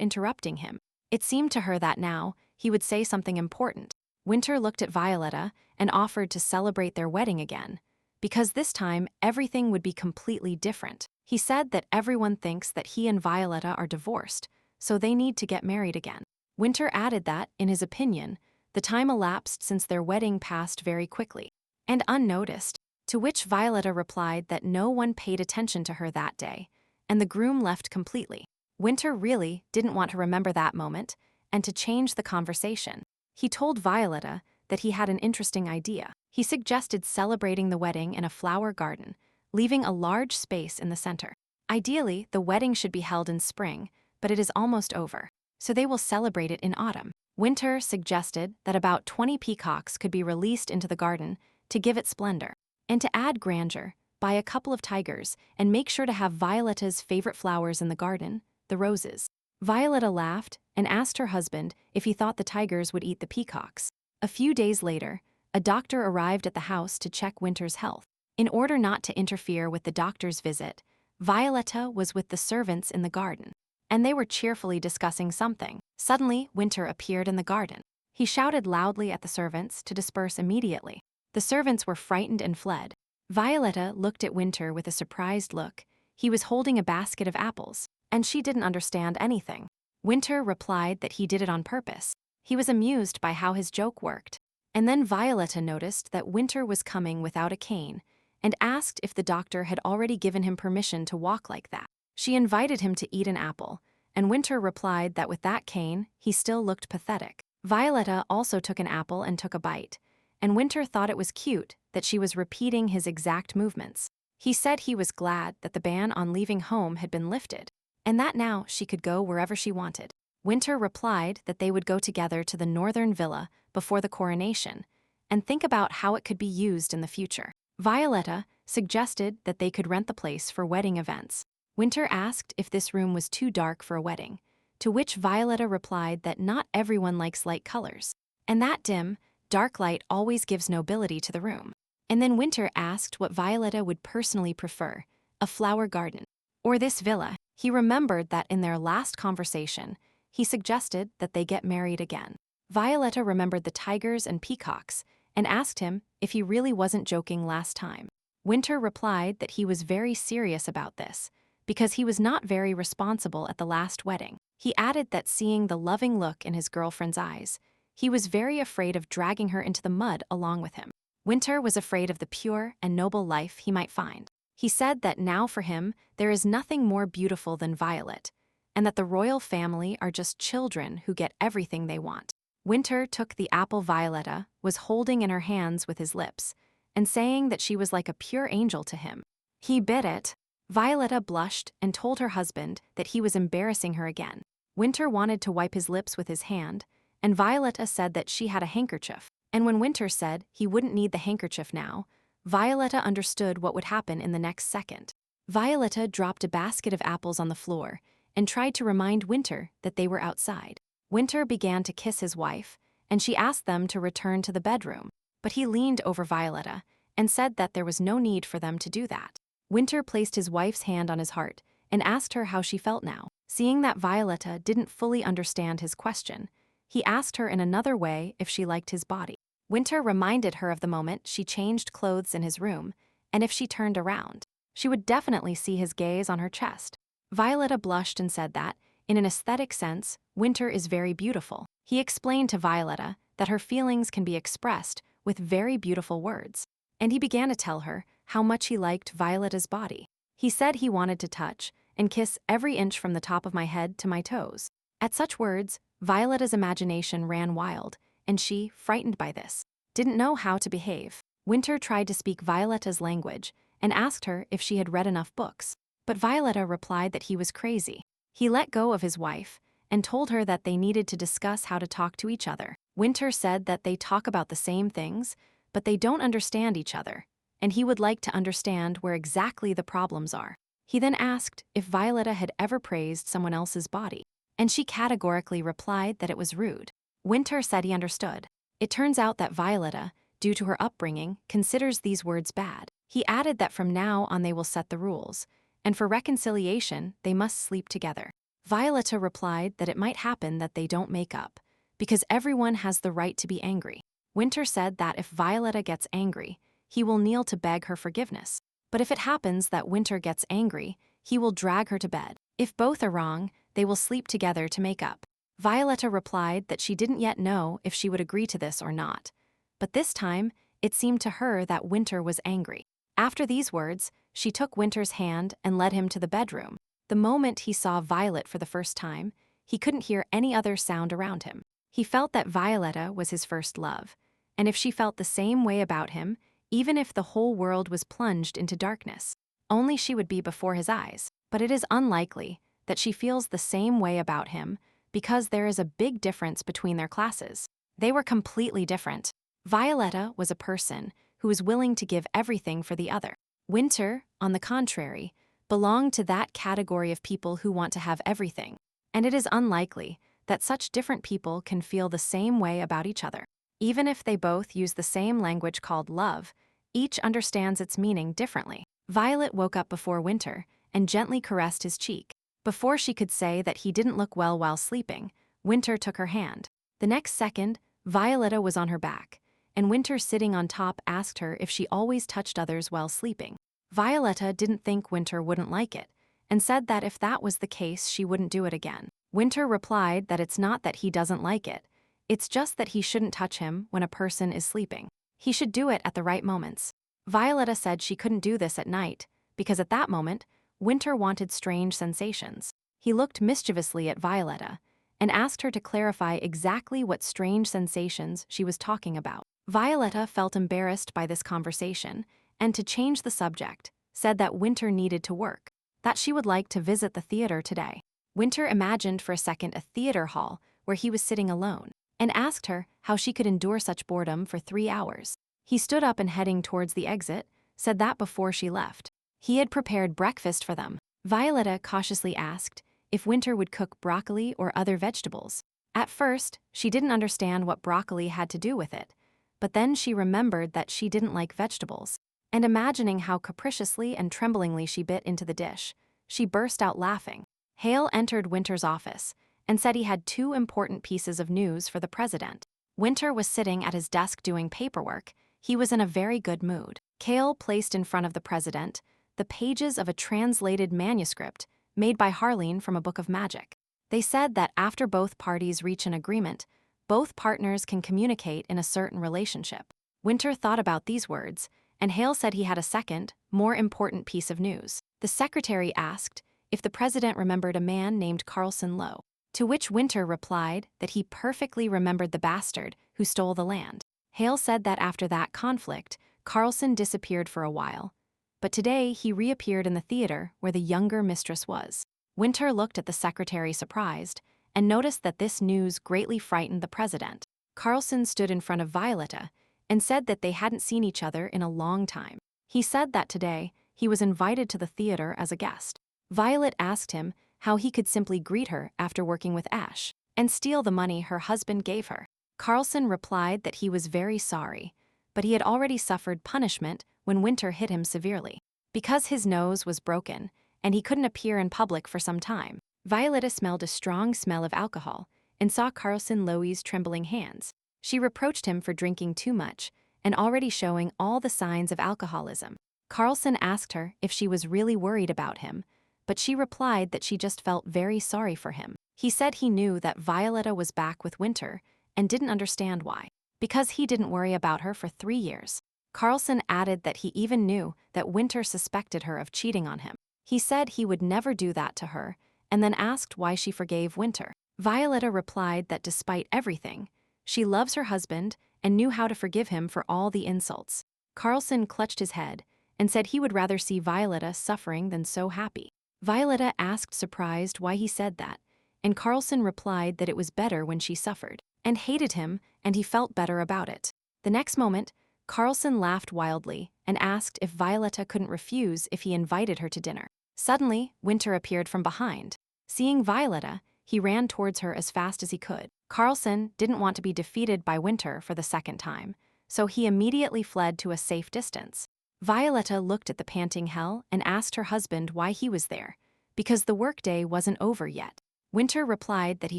interrupting him. It seemed to her that now he would say something important. Winter looked at Violetta and offered to celebrate their wedding again, because this time everything would be completely different. He said that everyone thinks that he and Violetta are divorced, so they need to get married again. Winter added that, in his opinion, the time elapsed since their wedding passed very quickly and unnoticed, to which Violetta replied that no one paid attention to her that day, and the groom left completely. Winter really didn't want to remember that moment and to change the conversation. He told Violetta that he had an interesting idea. He suggested celebrating the wedding in a flower garden, leaving a large space in the center. Ideally, the wedding should be held in spring, but it is almost over, so they will celebrate it in autumn. Winter suggested that about 20 peacocks could be released into the garden to give it splendor. And to add grandeur, buy a couple of tigers and make sure to have Violetta's favorite flowers in the garden, the roses. Violetta laughed and asked her husband if he thought the tigers would eat the peacocks. A few days later, a doctor arrived at the house to check Winter's health. In order not to interfere with the doctor's visit, Violetta was with the servants in the garden, and they were cheerfully discussing something. Suddenly, Winter appeared in the garden. He shouted loudly at the servants to disperse immediately. The servants were frightened and fled. Violetta looked at Winter with a surprised look. He was holding a basket of apples, and she didn't understand anything. Winter replied that he did it on purpose. He was amused by how his joke worked. And then Violetta noticed that Winter was coming without a cane and asked if the doctor had already given him permission to walk like that. She invited him to eat an apple, and Winter replied that with that cane, he still looked pathetic. Violetta also took an apple and took a bite, and Winter thought it was cute that she was repeating his exact movements. He said he was glad that the ban on leaving home had been lifted, and that now she could go wherever she wanted. Winter replied that they would go together to the northern villa before the coronation and think about how it could be used in the future. Violetta suggested that they could rent the place for wedding events. Winter asked if this room was too dark for a wedding, to which Violetta replied that not everyone likes light colors, and that dim, dark light always gives nobility to the room. And then Winter asked what Violetta would personally prefer, a flower garden or this villa. He remembered that in their last conversation, he suggested that they get married again. Violetta remembered the tigers and peacocks and asked him if he really wasn't joking last time. Winter replied that he was very serious about this because he was not very responsible at the last wedding. He added that seeing the loving look in his girlfriend's eyes, he was very afraid of dragging her into the mud along with him. Winter was afraid of the pure and noble life he might find. He said that now for him, there is nothing more beautiful than Violet, and that the royal family are just children who get everything they want. Winter took the apple Violetta was holding in her hands with his lips, and saying that she was like a pure angel to him. He bit it. Violetta blushed and told her husband that he was embarrassing her again. Winter wanted to wipe his lips with his hand, and Violetta said that she had a handkerchief. And when Winter said he wouldn't need the handkerchief now, Violetta understood what would happen in the next second. Violetta dropped a basket of apples on the floor and tried to remind Winter that they were outside. Winter began to kiss his wife, and she asked them to return to the bedroom. But he leaned over Violetta and said that there was no need for them to do that. Winter placed his wife's hand on his heart and asked her how she felt now. Seeing that Violetta didn't fully understand his question, he asked her in another way if she liked his body. Winter reminded her of the moment she changed clothes in his room, and if she turned around, she would definitely see his gaze on her chest. Violetta blushed and said that, in an aesthetic sense, Winter is very beautiful. He explained to Violetta that her feelings can be expressed with very beautiful words, and he began to tell her how much he liked Violetta's body. He said he wanted to touch and kiss every inch from the top of my head to my toes. At such words, Violetta's imagination ran wild, and she, frightened by this, didn't know how to behave. Winter tried to speak Violetta's language and asked her if she had read enough books, but Violetta replied that he was crazy. He let go of his wife and told her that they needed to discuss how to talk to each other. Winter said that they talk about the same things, but they don't understand each other, and he would like to understand where exactly the problems are. He then asked if Violetta had ever praised someone else's body, and she categorically replied that it was rude. Winter said he understood. It turns out that Violetta, due to her upbringing, considers these words bad. He added that from now on they will set the rules, and for reconciliation they must sleep together. Violetta replied that it might happen that they don't make up, because everyone has the right to be angry. Winter said that if Violetta gets angry, he will kneel to beg her forgiveness. But if it happens that Winter gets angry, he will drag her to bed. If both are wrong, they will sleep together to make up. Violetta replied that she didn't yet know if she would agree to this or not. But this time, it seemed to her that Winter was angry. After these words, she took Winter's hand and led him to the bedroom. The moment he saw Violet for the first time, he couldn't hear any other sound around him. He felt that Violetta was his first love, and if she felt the same way about him, even if the whole world was plunged into darkness, only she would be before his eyes. But it is unlikely that she feels the same way about him because there is a big difference between their classes. They were completely different. Violetta was a person who was willing to give everything for the other. Winter, on the contrary, belonged to that category of people who want to have everything, and it is unlikely that such different people can feel the same way about each other. Even if they both use the same language called love, each understands its meaning differently. Violet woke up before Winter and gently caressed his cheek. Before she could say that he didn't look well while sleeping, Winter took her hand. The next second, Violetta was on her back, and Winter sitting on top asked her if she always touched others while sleeping. Violetta didn't think Winter wouldn't like it, and said that if that was the case she wouldn't do it again. Winter replied that it's not that he doesn't like it, it's just that he shouldn't touch him when a person is sleeping. He should do it at the right moments. Violetta said she couldn't do this at night, because at that moment, Winter wanted strange sensations. He looked mischievously at Violetta and asked her to clarify exactly what strange sensations she was talking about. Violetta felt embarrassed by this conversation and, to change the subject, said that Winter needed to work, that she would like to visit the theater today. Winter imagined for a second a theater hall where he was sitting alone, and asked her how she could endure such boredom for 3 hours. He stood up and, heading towards the exit, said that before she left. He had prepared breakfast for them. Violetta cautiously asked if Winter would cook broccoli or other vegetables. At first, she didn't understand what broccoli had to do with it, but then she remembered that she didn't like vegetables, and imagining how capriciously and tremblingly she bit into the dish, she burst out laughing. Hale entered Winter's office and said he had 2 important pieces of news for the president. Winter was sitting at his desk doing paperwork. He was in a very good mood. Hale placed in front of the president the pages of a translated manuscript made by Harleen from a book of magic. They said that after both parties reach an agreement, both partners can communicate in a certain relationship. Winter thought about these words, and Hale said he had a second, more important piece of news. The secretary asked if the president remembered a man named Carlson Lowe, to which Winter replied that he perfectly remembered the bastard who stole the land. Hale said that after that conflict, Carlson disappeared for a while, but today he reappeared in the theater where the younger mistress was. Winter looked at the secretary surprised and noticed that this news greatly frightened the president. Carlson stood in front of Violetta and said that they hadn't seen each other in a long time. He said that today he was invited to the theater as a guest. Violet asked him how he could simply greet her after working with Ash, and steal the money her husband gave her. Carlson replied that he was very sorry, but he had already suffered punishment when Winter hit him severely. Because his nose was broken, and he couldn't appear in public for some time, Violetta smelled a strong smell of alcohol and saw Carlson Loewy's trembling hands. She reproached him for drinking too much and already showing all the signs of alcoholism. Carlson asked her if she was really worried about him, but she replied that she just felt very sorry for him. He said he knew that Violetta was back with Winter and didn't understand why, because he didn't worry about her for 3 years. Carlson added that he even knew that Winter suspected her of cheating on him. He said he would never do that to her, and then asked why she forgave Winter. Violetta replied that despite everything, she loves her husband and knew how to forgive him for all the insults. Carlson clutched his head and said he would rather see Violetta suffering than so happy. Violetta asked surprised why he said that, and Carlson replied that it was better when she suffered, and hated him, and he felt better about it. The next moment, Carlson laughed wildly and asked if Violetta couldn't refuse if he invited her to dinner. Suddenly, Winter appeared from behind. Seeing Violetta, he ran towards her as fast as he could. Carlson didn't want to be defeated by Winter for the second time, so he immediately fled to a safe distance. Violetta looked at the panting Hell and asked her husband why he was there, because the workday wasn't over yet. Winter replied that he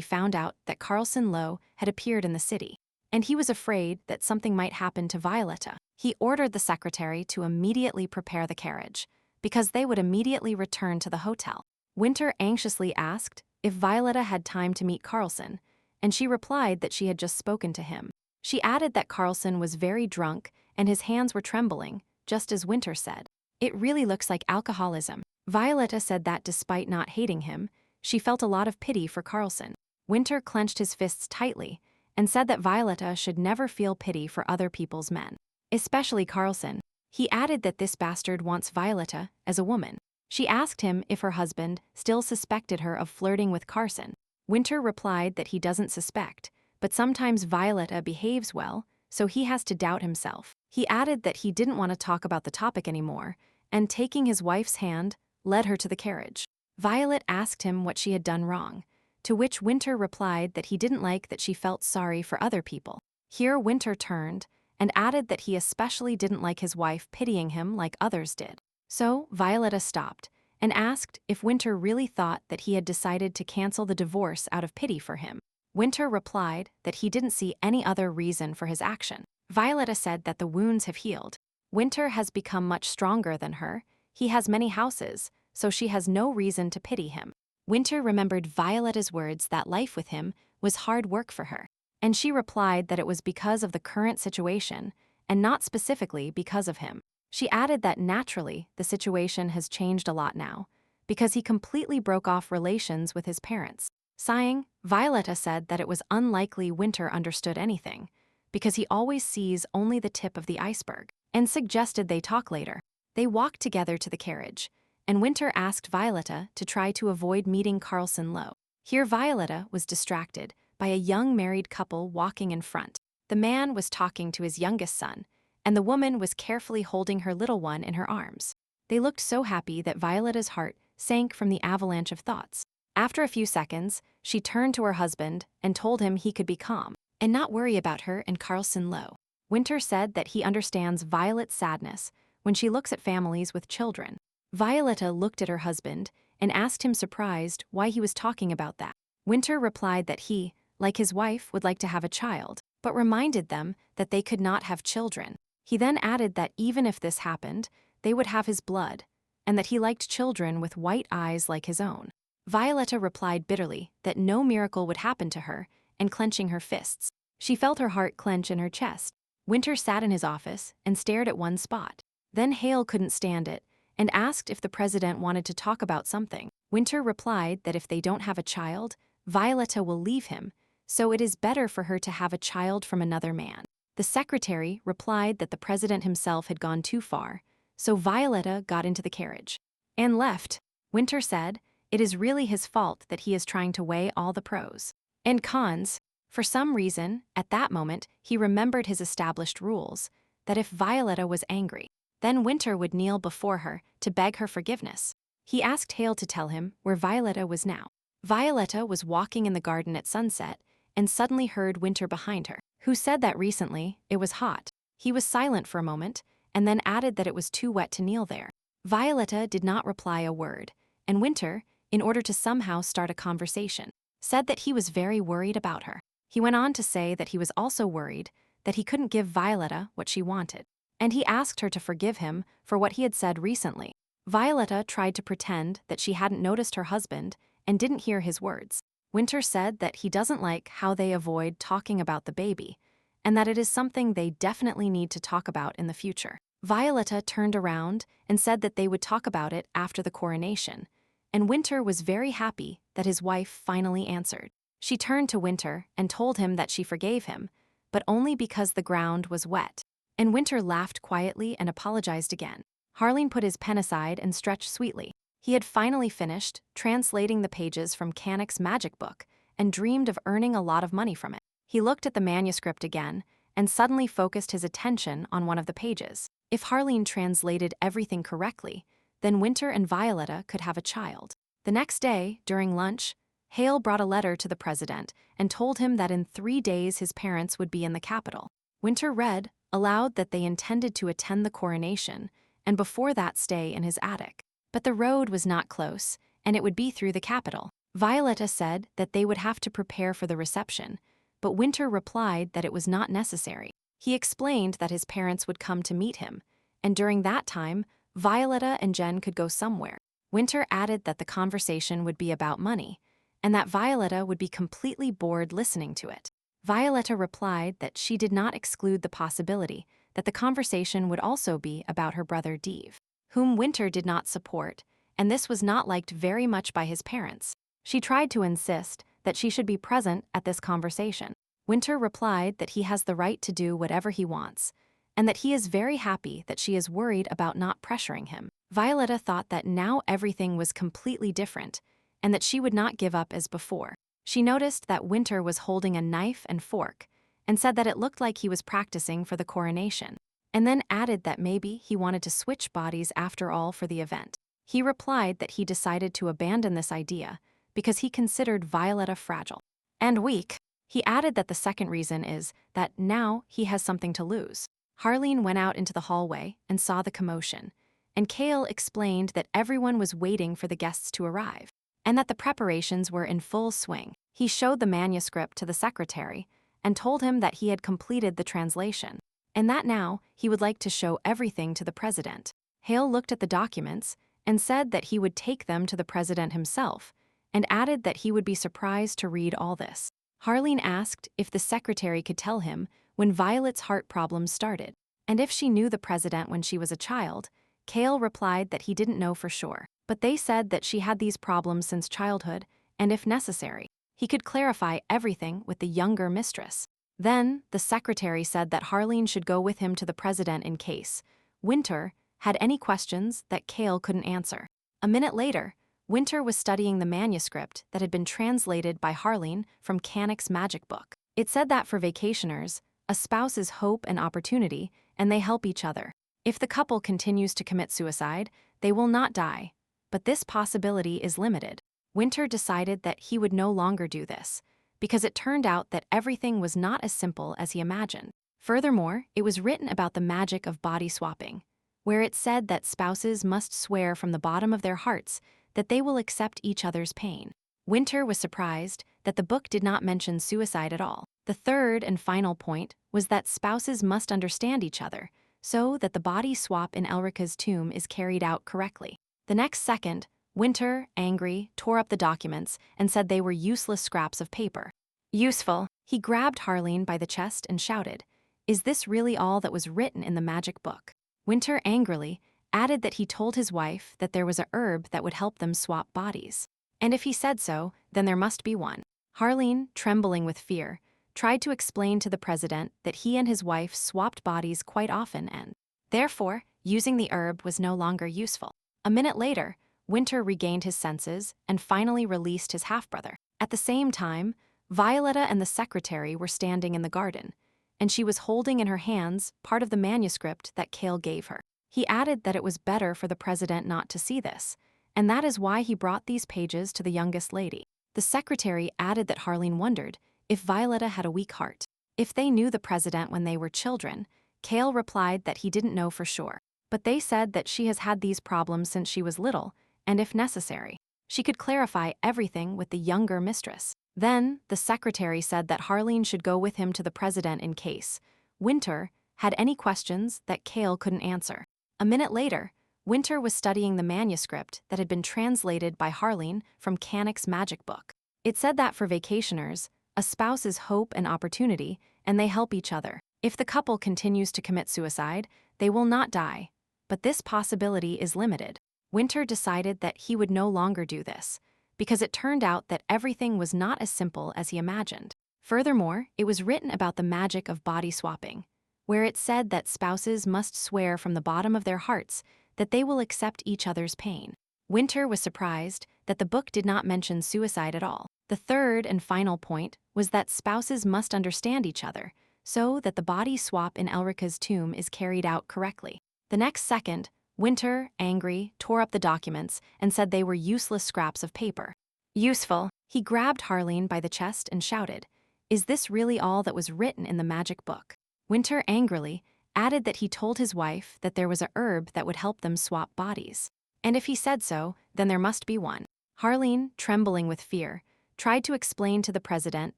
found out that Carlson Lowe had appeared in the city, and he was afraid that something might happen to Violetta. He ordered the secretary to immediately prepare the carriage, because they would immediately return to the hotel. Winter anxiously asked if Violetta had time to meet Carlson, and she replied that she had just spoken to him. She added that Carlson was very drunk and his hands were trembling, just as Winter said. It really looks like alcoholism. Violetta said that despite not hating him, she felt a lot of pity for Carlson. Winter clenched his fists tightly and said that Violetta should never feel pity for other people's men, especially Carlson. He added that this bastard wants Violetta as a woman. She asked him if her husband still suspected her of flirting with Carlson. Winter replied that he doesn't suspect, but sometimes Violetta behaves well, so he has to doubt himself. He added that he didn't want to talk about the topic anymore, and taking his wife's hand, led her to the carriage. Violet asked him what she had done wrong, to which Winter replied that he didn't like that she felt sorry for other people. Here Winter turned and added that he especially didn't like his wife pitying him like others did. So Violetta stopped and asked if Winter really thought that he had decided to cancel the divorce out of pity for him. Winter replied that he didn't see any other reason for his action. Violetta said that the wounds have healed. Winter has become much stronger than her. He has many houses, so she has no reason to pity him. Winter remembered Violetta's words that life with him was hard work for her, and she replied that it was because of the current situation and not specifically because of him. She added that naturally the situation has changed a lot now, because he completely broke off relations with his parents. Sighing, Violetta said that it was unlikely Winter understood anything, because he always sees only the tip of the iceberg, and suggested they talk later. They walked together to the carriage, and Winter asked Violetta to try to avoid meeting Carlson Lowe. Here Violetta was distracted by a young married couple walking in front. The man was talking to his youngest son, and the woman was carefully holding her little one in her arms. They looked so happy that Violetta's heart sank from the avalanche of thoughts. After a few seconds, she turned to her husband and told him he could be calm and not worry about her and Carlson Lowe. Winter said that he understands Violet's sadness when she looks at families with children. Violetta looked at her husband and asked him surprised why he was talking about that. Winter replied that he, like his wife, would like to have a child, but reminded them that they could not have children. He then added that even if this happened, they would have his blood, and that he liked children with white eyes like his own. Violetta replied bitterly that no miracle would happen to her, and clenching her fists. She felt her heart clench in her chest. Winter sat in his office and stared at one spot. Then Hale couldn't stand it and asked if the president wanted to talk about something. Winter replied that if they don't have a child, Violetta will leave him, so it is better for her to have a child from another man. The secretary replied that the president himself had gone too far, so Violetta got into the carriage and left. Winter said it is really his fault that he is trying to weigh all the pros and cons. For some reason, at that moment, he remembered his established rules, that if Violetta was angry, then Winter would kneel before her to beg her forgiveness. He asked Hale to tell him where Violetta was now. Violetta was walking in the garden at sunset and suddenly heard Winter behind her, who said that recently it was hot. He was silent for a moment and then added that it was too wet to kneel there. Violetta did not reply a word, and Winter, in order to somehow start a conversation, said that he was very worried about her. He went on to say that he was also worried that he couldn't give Violetta what she wanted, and he asked her to forgive him for what he had said recently. Violetta tried to pretend that she hadn't noticed her husband and didn't hear his words. Winter said that he doesn't like how they avoid talking about the baby, and that it is something they definitely need to talk about in the future. Violetta turned around and said that they would talk about it after the coronation, and Winter was very happy that his wife finally answered. She turned to Winter and told him that she forgave him, but only because the ground was wet. And Winter laughed quietly and apologized again. Harleen put his pen aside and stretched sweetly. He had finally finished translating the pages from Canic's magic book and dreamed of earning a lot of money from it. He looked at the manuscript again and suddenly focused his attention on one of the pages. If Harleen translated everything correctly, then Winter and Violetta could have a child. The next day, during lunch, Hale brought a letter to the president and told him that in 3 days his parents would be in the capital. Winter read aloud that they intended to attend the coronation and before that stay in his attic. But the road was not close, and it would be through the capital. Violetta said that they would have to prepare for the reception, but Winter replied that it was not necessary. He explained that his parents would come to meet him, and during that time, Violetta and Jen could go somewhere. Winter added that the conversation would be about money, and that Violetta would be completely bored listening to it. Violetta replied that she did not exclude the possibility that the conversation would also be about her brother Dave, whom Winter did not support, and this was not liked very much by his parents. She tried to insist that she should be present at this conversation. Winter replied that he has the right to do whatever he wants, and that he is very happy that she is worried about not pressuring him. Violetta thought that now everything was completely different, and that she would not give up as before. She noticed that Winter was holding a knife and fork, and said that it looked like he was practicing for the coronation, and then added that maybe he wanted to switch bodies after all for the event. He replied that he decided to abandon this idea because he considered Violetta fragile and weak. He added that the second reason is that now he has something to lose. Harleen went out into the hallway and saw the commotion, and Cale explained that everyone was waiting for the guests to arrive, and that the preparations were in full swing. He showed the manuscript to the secretary and told him that he had completed the translation, and that now he would like to show everything to the president. Hale looked at the documents and said that he would take them to the president himself, and added that he would be surprised to read all this. Harleen asked if the secretary could tell him when Violet's heart problems started, and if she knew the president when she was a child. Cale replied that he didn't know for sure, but they said that she had these problems since childhood, and if necessary, he could clarify everything with the younger mistress. Then, the secretary said that Harleen should go with him to the president in case Winter had any questions that Cale couldn't answer. A minute later, Winter was studying the manuscript that had been translated by Harleen from Canic's magic book. It said that for vacationers, a spouse is hope and opportunity, and they help each other. If the couple continues to commit suicide, they will not die, but this possibility is limited. Winter decided that he would no longer do this, because it turned out that everything was not as simple as he imagined. Furthermore, it was written about the magic of body swapping, where it said that spouses must swear from the bottom of their hearts that they will accept each other's pain. Winter was surprised that the book did not mention suicide at all. The third and final point was that spouses must understand each other, so that the body swap in Elrica's tomb is carried out correctly. The next second, Winter, angry, tore up the documents and said they were useless scraps of paper. Useful. He grabbed Harleen by the chest and shouted, "Is this really all that was written in the magic book?" Winter angrily added that he told his wife that there was a herb that would help them swap bodies, and if he said so, then there must be one. Harleen, trembling with fear, tried to explain to the president that he and his wife swapped bodies quite often and, therefore, using the herb was no longer useful. A minute later, Winter regained his senses and finally released his half-brother. At the same time, Violetta and the secretary were standing in the garden, and she was holding in her hands part of the manuscript that Cale gave her. He added that it was better for the president not to see this, and that is why he brought these pages to the youngest lady. The secretary added that Harleen wondered if Violetta had a weak heart. If they knew the president when they were children, Cale replied that he didn't know for sure. But they said that she has had these problems since she was little, and if necessary, she could clarify everything with the younger mistress. Then, the secretary said that Harleen should go with him to the president in case Winter had any questions that Cale couldn't answer. A minute later, Winter was studying the manuscript that had been translated by Harleen from Canic's magic book. It said that for vacationers, a spouse is hope and opportunity, and they help each other. If the couple continues to commit suicide, they will not die, but this possibility is limited. Winter decided that he would no longer do this, because it turned out that everything was not as simple as he imagined. Furthermore, it was written about the magic of body swapping, where it said that spouses must swear from the bottom of their hearts that they will accept each other's pain. Winter was surprised that the book did not mention suicide at all. The third and final point was that spouses must understand each other, so that the body swap in Elrica's tomb is carried out correctly. The next second, Winter, angry, tore up the documents and said they were useless scraps of paper. Useful. He grabbed Harleen by the chest and shouted, "Is this really all that was written in the magic book?" Winter angrily added that he told his wife that there was a herb that would help them swap bodies. And if he said so, then there must be one. Harleen, trembling with fear, tried to explain to the president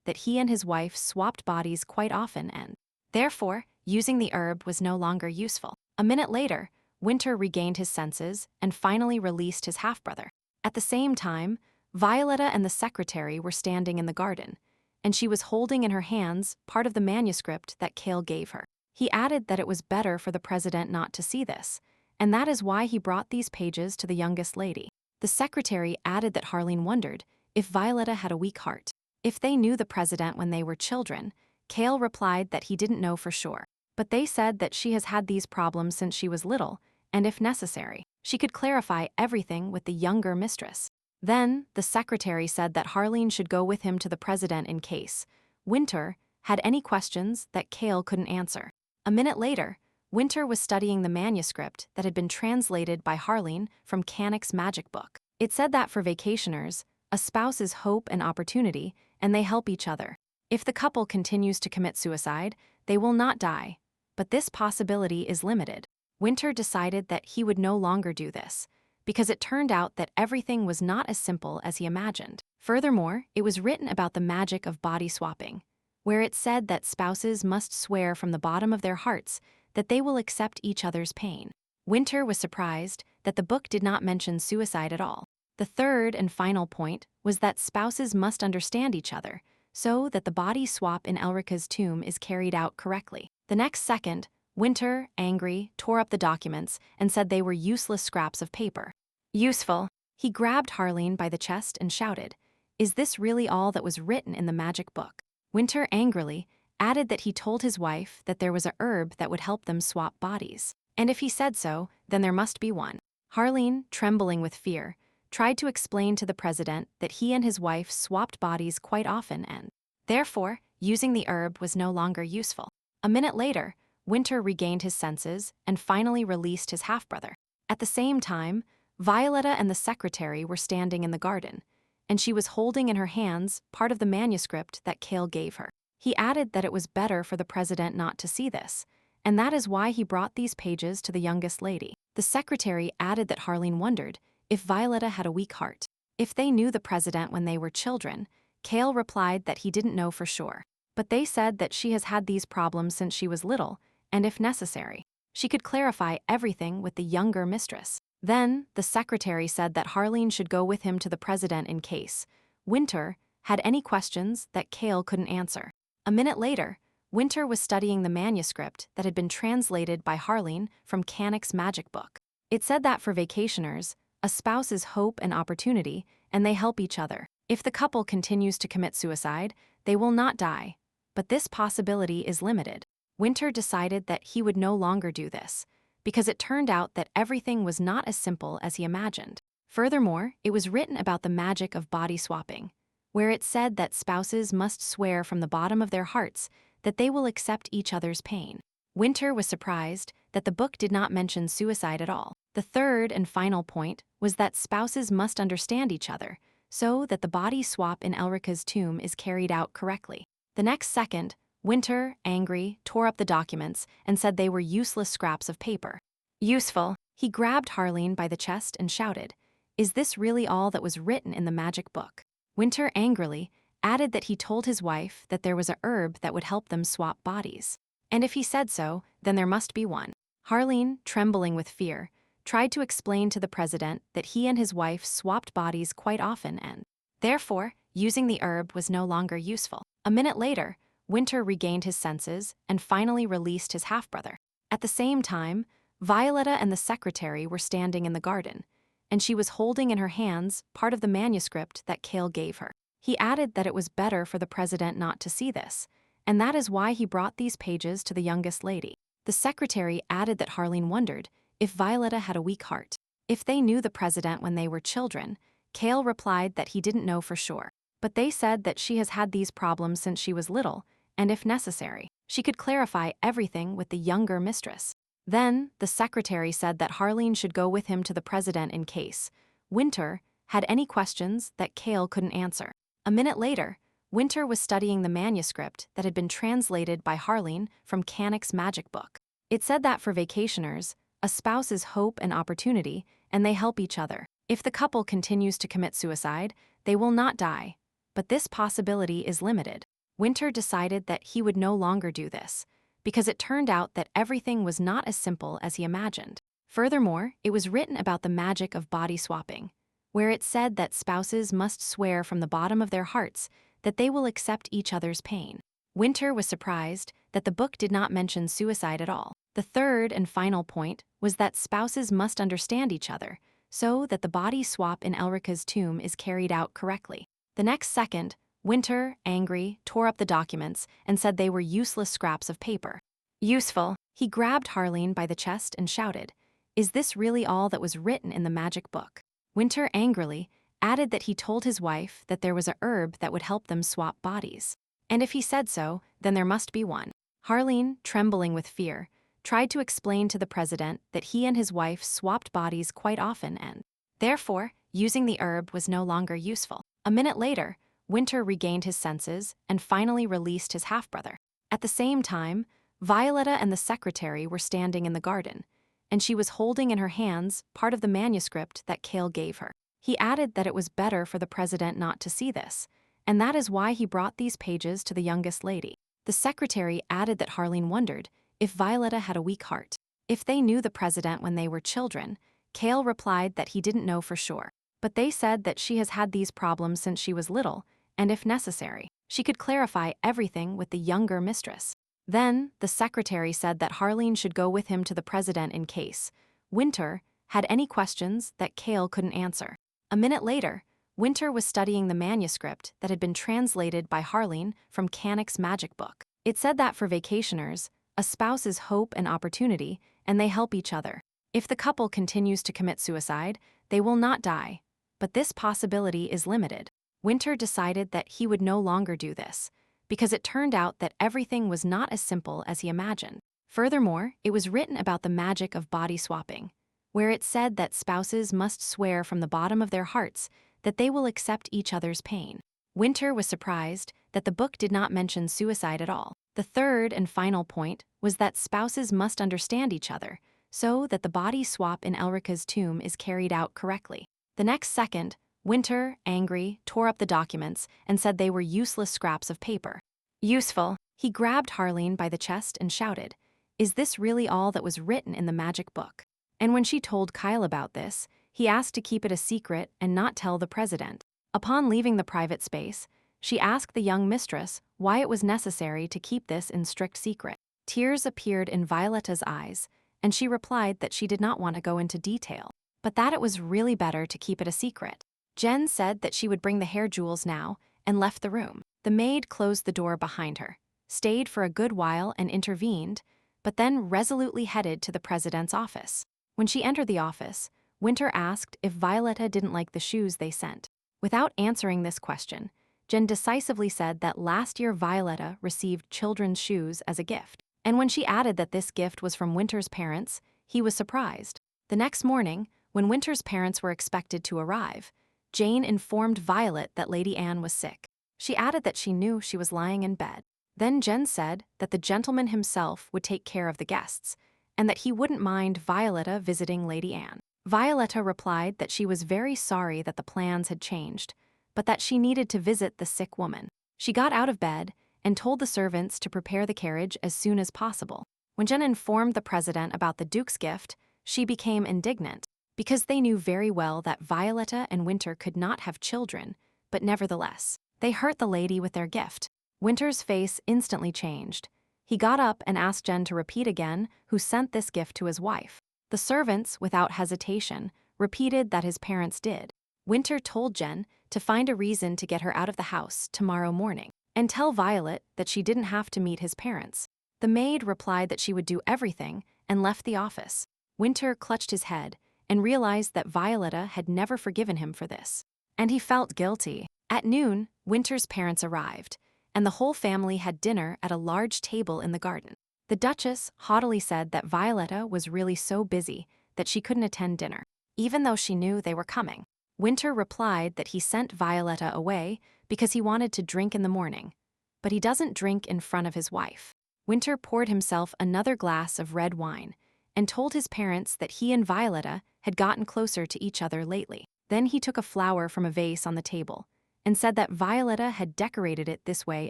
that he and his wife swapped bodies quite often and, therefore, using the herb was no longer useful. A minute later, Winter regained his senses and finally released his half-brother. At the same time, Violetta and the secretary were standing in the garden, and she was holding in her hands part of the manuscript that Cale gave her. He added that it was better for the president not to see this, and that is why he brought these pages to the youngest lady. The secretary added that Harleen wondered if Violetta had a weak heart. If they knew the president when they were children, Cale replied that he didn't know for sure. But they said that she has had these problems since she was little, and if necessary, she could clarify everything with the younger mistress. Then, the secretary said that Harleen should go with him to the president in case Winter had any questions that Cale couldn't answer. A minute later, Winter was studying the manuscript that had been translated by Harleen from Canic's magic book. It said that for vacationers, a spouse is hope and opportunity, and they help each other. If the couple continues to commit suicide, they will not die, but this possibility is limited. Winter decided that he would no longer do this, because it turned out that everything was not as simple as he imagined. Furthermore, it was written about the magic of body swapping, where it said that spouses must swear from the bottom of their hearts that they will accept each other's pain. Winter was surprised that the book did not mention suicide at all. The third and final point was that spouses must understand each other, so that the body swap in Elrica's tomb is carried out correctly. The next second, Winter, angry, tore up the documents and said they were useless scraps of paper. Useful. He grabbed Harleen by the chest and shouted, "Is this really all that was written in the magic book?" Winter angrily added that he told his wife that there was a herb that would help them swap bodies. And if he said so, then there must be one. Harleen, trembling with fear, tried to explain to the president that he and his wife swapped bodies quite often and, therefore, using the herb was no longer useful. A minute later, Winter regained his senses and finally released his half-brother. At the same time, Violetta and the secretary were standing in the garden, and she was holding in her hands part of the manuscript that Cale gave her. He added that it was better for the president not to see this, and that is why he brought these pages to the youngest lady. The secretary added that Harleen wondered if Violetta had a weak heart. If they knew the president when they were children, Cale replied that he didn't know for sure. But they said that she has had these problems since she was little, and if necessary, she could clarify everything with the younger mistress. Then, the secretary said that Harleen should go with him to the president in case Winter had any questions that Cale couldn't answer. A minute later, Winter was studying the manuscript that had been translated by Harleen from Canic's magic book. It said that for vacationers, a spouse is hope and opportunity, and they help each other. If the couple continues to commit suicide, they will not die, but this possibility is limited. Winter decided that he would no longer do this, because it turned out that everything was not as simple as he imagined. Furthermore, it was written about the magic of body swapping, where it said that spouses must swear from the bottom of their hearts that they will accept each other's pain. Winter was surprised that the book did not mention suicide at all. The third and final point was that spouses must understand each other, so that the body swap in Elrica's tomb is carried out correctly. The next second, Winter, angry, tore up the documents and said they were useless scraps of paper. Useful. He grabbed Harleen by the chest and shouted, "Is this really all that was written in the magic book?" Winter angrily added that he told his wife that there was a herb that would help them swap bodies. And if he said so, then there must be one. Harleen, trembling with fear, tried to explain to the president that he and his wife swapped bodies quite often and, therefore, using the herb was no longer useful. A minute later, Winter regained his senses and finally released his half-brother. At the same time, Violetta and the secretary were standing in the garden, and she was holding in her hands part of the manuscript that Cale gave her. He added that it was better for the president not to see this, and that is why he brought these pages to the youngest lady. The secretary added that Harleen wondered if Violetta had a weak heart. If they knew the president when they were children, Cale replied that he didn't know for sure. But they said that she has had these problems since she was little, and if necessary, she could clarify everything with the younger mistress. Then, the secretary said that Harleen should go with him to the president in case Winter had any questions that Cale couldn't answer. A minute later, Winter was studying the manuscript that had been translated by Harleen from Cannick's magic book. It said that for vacationers, a spouse is hope and opportunity, and they help each other. If the couple continues to commit suicide, they will not die, but this possibility is limited. Winter decided that he would no longer do this, because it turned out that everything was not as simple as he imagined. Furthermore, it was written about the magic of body swapping, where it said that spouses must swear from the bottom of their hearts that they will accept each other's pain. Winter was surprised that the book did not mention suicide at all. The third and final point was that spouses must understand each other, so that the body swap in Elrica's tomb is carried out correctly. The next second, Winter, angry, tore up the documents and said they were useless scraps of paper. Useful. He grabbed Harleen by the chest and shouted, "Is this really all that was written in the magic book?" Winter angrily added that he told his wife that there was a herb that would help them swap bodies. And if he said so, then there must be one. Harleen, trembling with fear, tried to explain to the president that he and his wife swapped bodies quite often and, therefore, using the herb was no longer useful. A minute later, Winter regained his senses and finally released his half-brother. At the same time, Violetta and the secretary were standing in the garden, and she was holding in her hands part of the manuscript that Cale gave her. He added that it was better for the president not to see this, and that is why he brought these pages to the youngest lady. The secretary added that Harleen wondered if Violetta had a weak heart. If they knew the president when they were children, Cale replied that he didn't know for sure. But they said that she has had these problems since she was little, and if necessary, she could clarify everything with the younger mistress. Then, the secretary said that Harleen should go with him to the president in case Winter had any questions that Cale couldn't answer. A minute later, Winter was studying the manuscript that had been translated by Harleen from Cannick's magic book. It said that for vacationers, a spouse is hope and opportunity, and they help each other. If the couple continues to commit suicide, they will not die, but this possibility is limited. Winter decided that he would no longer do this, because it turned out that everything was not as simple as he imagined. Furthermore, it was written about the magic of body swapping, where it said that spouses must swear from the bottom of their hearts that they will accept each other's pain. Winter was surprised that the book did not mention suicide at all. The third and final point was that spouses must understand each other, so that the body swap in Elrica's tomb is carried out correctly. The next second, Winter, angry, tore up the documents and said they were useless scraps of paper. Useful. He grabbed Harleen by the chest and shouted, "Is this really all that was written in the magic book?" And when she told Kyle about this, he asked to keep it a secret and not tell the president. Upon leaving the private space, she asked the young mistress why it was necessary to keep this in strict secret. Tears appeared in Violetta's eyes, and she replied that she did not want to go into detail, but that it was really better to keep it a secret. Jen said that she would bring the hair jewels now and left the room. The maid closed the door behind her, stayed for a good while and intervened, but then resolutely headed to the president's office. When she entered the office, Winter asked if Violetta didn't like the shoes they sent. Without answering this question, Jen decisively said that last year Violetta received children's shoes as a gift. And when she added that this gift was from Winter's parents, he was surprised. The next morning, when Winter's parents were expected to arrive, Jane informed Violet that Lady Anne was sick. She added that she knew she was lying in bed. Then Jen said that the gentleman himself would take care of the guests, and that he wouldn't mind Violetta visiting Lady Anne. Violetta replied that she was very sorry that the plans had changed, but that she needed to visit the sick woman. She got out of bed and told the servants to prepare the carriage as soon as possible. When Jen informed the president about the Duke's gift, she became indignant, because they knew very well that Violetta and Winter could not have children, but nevertheless, they hurt the lady with their gift. Winter's face instantly changed. He got up and asked Jen to repeat again who sent this gift to his wife. The servants, without hesitation, repeated that his parents did. Winter told Jen to find a reason to get her out of the house tomorrow morning, and tell Violet that she didn't have to meet his parents. The maid replied that she would do everything and left the office. Winter clutched his head and realized that Violetta had never forgiven him for this, and he felt guilty. At noon, Winter's parents arrived, and the whole family had dinner at a large table in the garden. The Duchess haughtily said that Violetta was really so busy that she couldn't attend dinner, even though she knew they were coming. Winter replied that he sent Violetta away because he wanted to drink in the morning, but he doesn't drink in front of his wife. Winter poured himself another glass of red wine and told his parents that he and Violetta had gotten closer to each other lately. Then he took a flower from a vase on the table and said that Violetta had decorated it this way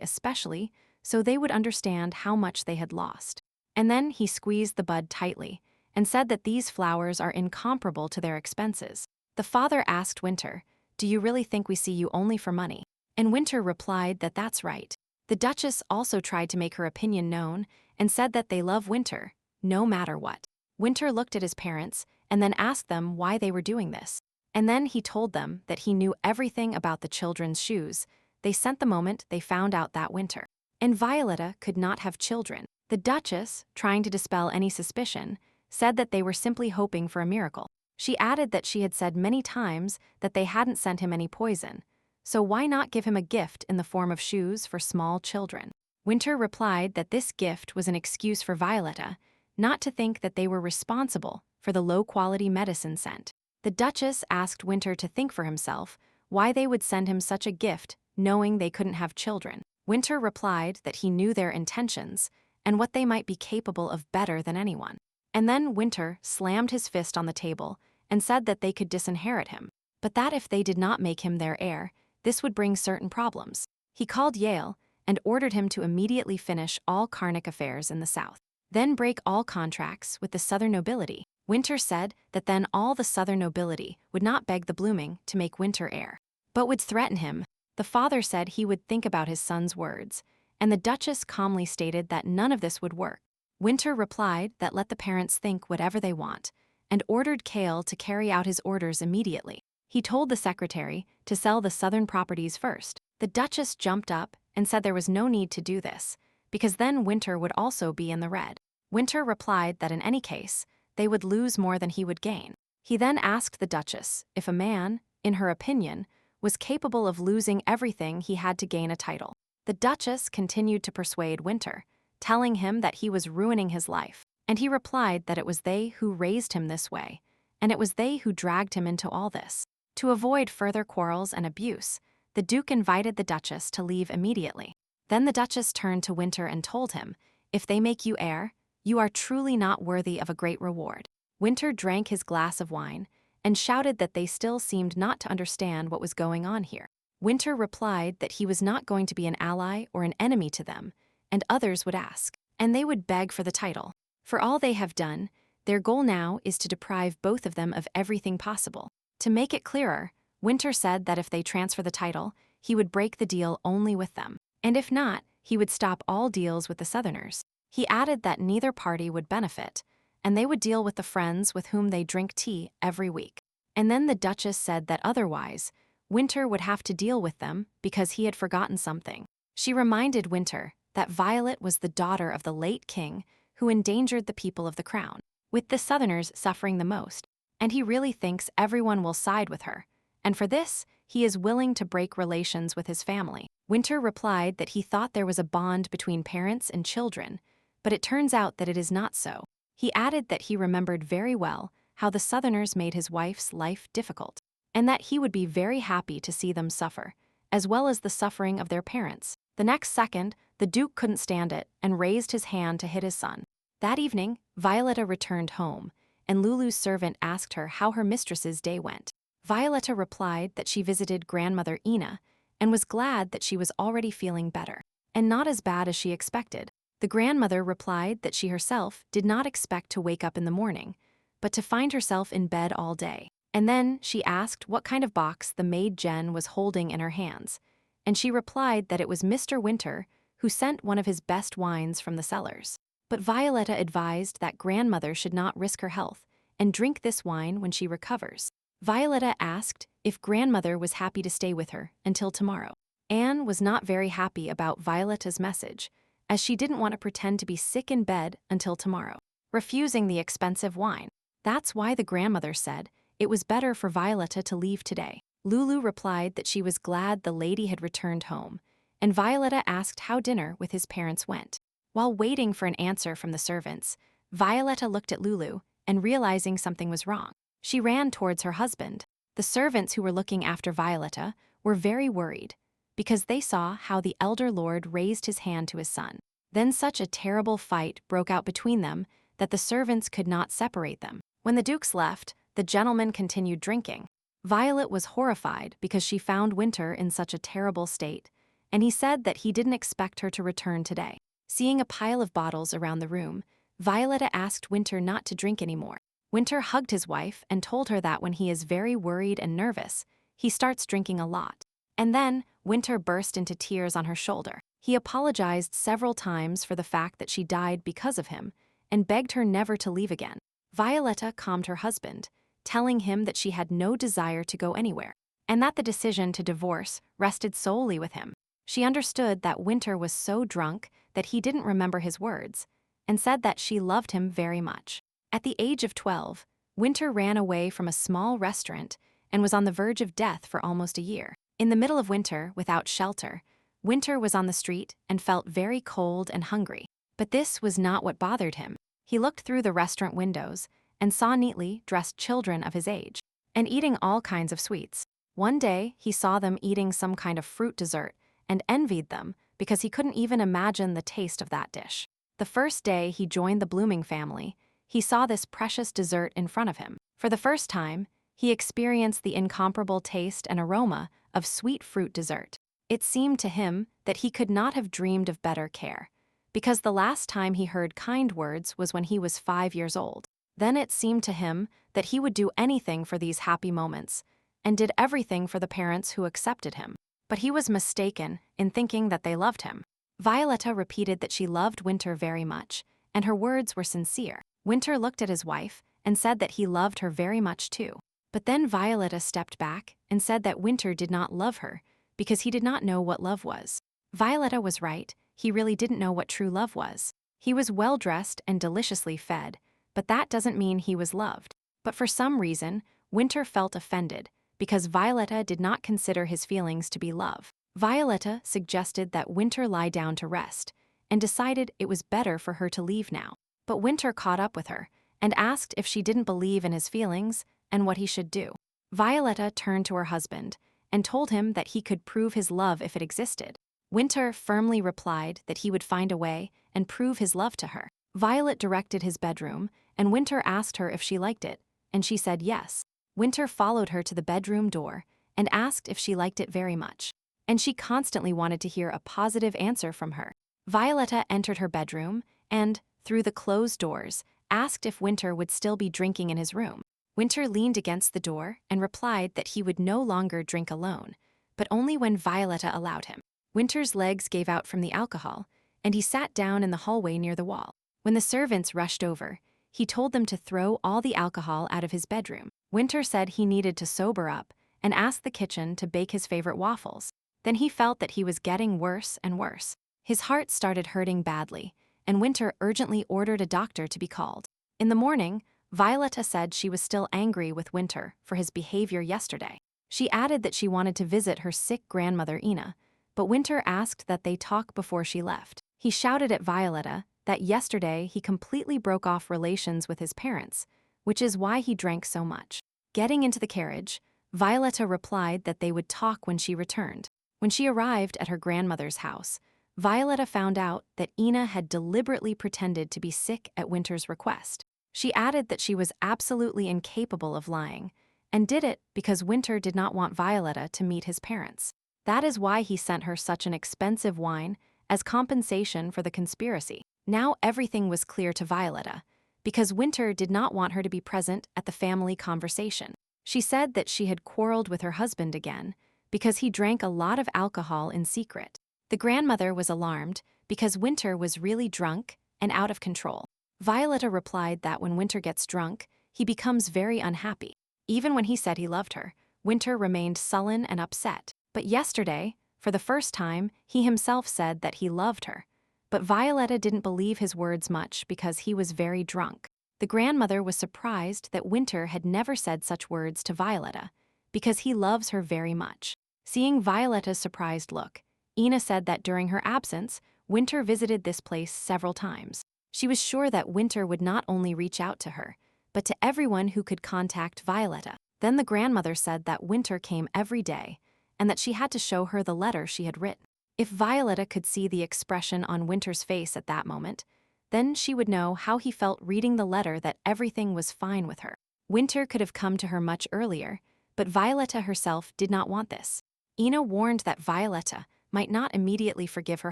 especially so they would understand how much they had lost. And then he squeezed the bud tightly and said that these flowers are incomparable to their expenses. The father asked Winter, "Do you really think we see you only for money?" And Winter replied that that's right. The Duchess also tried to make her opinion known and said that they love Winter, no matter what. Winter looked at his parents and then asked them why they were doing this. And then he told them that he knew everything about the children's shoes they sent the moment they found out that winter. And Violetta could not have children. The Duchess, trying to dispel any suspicion, said that they were simply hoping for a miracle. She added that she had said many times that they hadn't sent him any poison, so why not give him a gift in the form of shoes for small children? Winter replied that this gift was an excuse for Violetta not to think that they were responsible for the low-quality medicine sent. The Duchess asked Winter to think for himself why they would send him such a gift knowing they couldn't have children. Winter replied that he knew their intentions and what they might be capable of better than anyone. And then Winter slammed his fist on the table and said that they could disinherit him, but that if they did not make him their heir, this would bring certain problems. He called Yale and ordered him to immediately finish all Karnak affairs in the South, then break all contracts with the Southern nobility. Winter said that then all the Southern nobility would not beg the Blooming to make Winter heir, but would threaten him. The father said he would think about his son's words, and the Duchess calmly stated that none of this would work. Winter replied that let the parents think whatever they want, and ordered Cale to carry out his orders immediately. He told the secretary to sell the Southern properties first. The Duchess jumped up and said there was no need to do this, because then Winter would also be in the red. Winter replied that in any case, they would lose more than he would gain. He then asked the Duchess if a man, in her opinion, was capable of losing everything he had to gain a title. The Duchess continued to persuade Winter, telling him that he was ruining his life, and he replied that it was they who raised him this way, and it was they who dragged him into all this. To avoid further quarrels and abuse, the Duke invited the Duchess to leave immediately. Then the Duchess turned to Winter and told him, "If they make you heir, you are truly not worthy of a great reward." Winter drank his glass of wine and shouted that they still seemed not to understand what was going on here. Winter replied that he was not going to be an ally or an enemy to them, and others would ask, and they would beg for the title. For all they have done, their goal now is to deprive both of them of everything possible. To make it clearer, Winter said that if they transfer the title, he would break the deal only with them, and if not, he would stop all deals with the Southerners. He added that neither party would benefit, and they would deal with the friends with whom they drink tea every week. And then the Duchess said that otherwise, Winter would have to deal with them because he had forgotten something. She reminded Winter that Violet was the daughter of the late king who endangered the people of the crown, with the Southerners suffering the most, and he really thinks everyone will side with her, and for this, he is willing to break relations with his family. Winter replied that he thought there was a bond between parents and children, but it turns out that it is not so. He added that he remembered very well how the Southerners made his wife's life difficult, and that he would be very happy to see them suffer, as well as the suffering of their parents. The next second, the Duke couldn't stand it and raised his hand to hit his son. That evening, Violetta returned home, and Lulu's servant asked her how her mistress's day went. Violetta replied that she visited grandmother Ina and was glad that she was already feeling better, and not as bad as she expected. The grandmother replied that she herself did not expect to wake up in the morning, but to find herself in bed all day. And then she asked what kind of box the maid Jen was holding in her hands, and she replied that it was Mr. Winter, who sent one of his best wines from the cellars. But Violetta advised that grandmother should not risk her health and drink this wine when she recovers. Violetta asked if grandmother was happy to stay with her until tomorrow. Anne was not very happy about Violetta's message, as she didn't want to pretend to be sick in bed until tomorrow, refusing the expensive wine. That's why the grandmother said it was better for Violetta to leave today. Lulu replied that she was glad the lady had returned home, and Violetta asked how dinner with his parents went. While waiting for an answer from the servants, Violetta looked at Lulu and, realizing something was wrong, she ran towards her husband. The servants who were looking after Violetta were very worried because they saw how the elder lord raised his hand to his son. Then such a terrible fight broke out between them that the servants could not separate them. When the dukes left, the gentleman continued drinking. Violet was horrified because she found Winter in such a terrible state, and he said that he didn't expect her to return today. Seeing a pile of bottles around the room, Violetta asked Winter not to drink anymore. Winter hugged his wife and told her that when he is very worried and nervous, he starts drinking a lot. And then, Winter burst into tears on her shoulder. He apologized several times for the fact that she died because of him, and begged her never to leave again. Violetta calmed her husband, telling him that she had no desire to go anywhere, and that the decision to divorce rested solely with him. She understood that Winter was so drunk that he didn't remember his words, and said that she loved him very much. At the age of 12, Winter ran away from a small restaurant and was on the verge of death for almost a year. In the middle of winter, without shelter, Winter was on the street and felt very cold and hungry. But this was not what bothered him. He looked through the restaurant windows and saw neatly dressed children of his age, and eating all kinds of sweets. One day, he saw them eating some kind of fruit dessert and envied them because he couldn't even imagine the taste of that dish. The first day he joined the Blooming family, he saw this precious dessert in front of him. For the first time, he experienced the incomparable taste and aroma of sweet fruit dessert. It seemed to him that he could not have dreamed of better care, because the last time he heard kind words was when he was 5 years old. Then it seemed to him that he would do anything for these happy moments, and did everything for the parents who accepted him. But he was mistaken in thinking that they loved him. Violetta repeated that she loved Winter very much, and her words were sincere. Winter looked at his wife and said that he loved her very much too. But then Violetta stepped back and said that Winter did not love her because he did not know what love was. Violetta was right, he really didn't know what true love was. He was well-dressed and deliciously fed, but that doesn't mean he was loved. But for some reason, Winter felt offended because Violetta did not consider his feelings to be love. Violetta suggested that Winter lie down to rest, and decided it was better for her to leave now. But Winter caught up with her and asked if she didn't believe in his feelings and what he should do. Violetta turned to her husband and told him that he could prove his love if it existed. Winter firmly replied that he would find a way and prove his love to her. Violet directed his bedroom, and Winter asked her if she liked it, and she said yes. Winter followed her to the bedroom door and asked if she liked it very much, and she constantly wanted to hear a positive answer from her. Violetta entered her bedroom and, through the closed doors, asked if Winter would still be drinking in his room. Winter leaned against the door and replied that he would no longer drink alone, but only when Violetta allowed him. Winter's legs gave out from the alcohol, and he sat down in the hallway near the wall. When the servants rushed over, he told them to throw all the alcohol out of his bedroom. Winter said he needed to sober up and asked the kitchen to bake his favorite waffles. Then he felt that he was getting worse and worse. His heart started hurting badly, and Winter urgently ordered a doctor to be called. In the morning, Violetta said she was still angry with Winter for his behavior yesterday. She added that she wanted to visit her sick grandmother Ina, but Winter asked that they talk before she left. He shouted at Violetta that yesterday he completely broke off relations with his parents, which is why he drank so much. Getting into the carriage, Violetta replied that they would talk when she returned. When she arrived at her grandmother's house, Violetta found out that Ina had deliberately pretended to be sick at Winter's request. She added that she was absolutely incapable of lying, and did it because Winter did not want Violetta to meet his parents. That is why he sent her such an expensive wine as compensation for the conspiracy. Now everything was clear to Violetta, because Winter did not want her to be present at the family conversation. She said that she had quarreled with her husband again because he drank a lot of alcohol in secret. The grandmother was alarmed because Winter was really drunk and out of control. Violetta replied that when Winter gets drunk, he becomes very unhappy. Even when he said he loved her, Winter remained sullen and upset. But yesterday, for the first time, he himself said that he loved her. But Violetta didn't believe his words much because he was very drunk. The grandmother was surprised that Winter had never said such words to Violetta, because he loves her very much. Seeing Violetta's surprised look, Ina said that during her absence, Winter visited this place several times. She was sure that Winter would not only reach out to her, but to everyone who could contact Violetta. Then the grandmother said that Winter came every day, and that she had to show her the letter she had written. If Violetta could see the expression on Winter's face at that moment, then she would know how he felt reading the letter that everything was fine with her. Winter could have come to her much earlier, but Violetta herself did not want this. Ina warned that Violetta might not immediately forgive her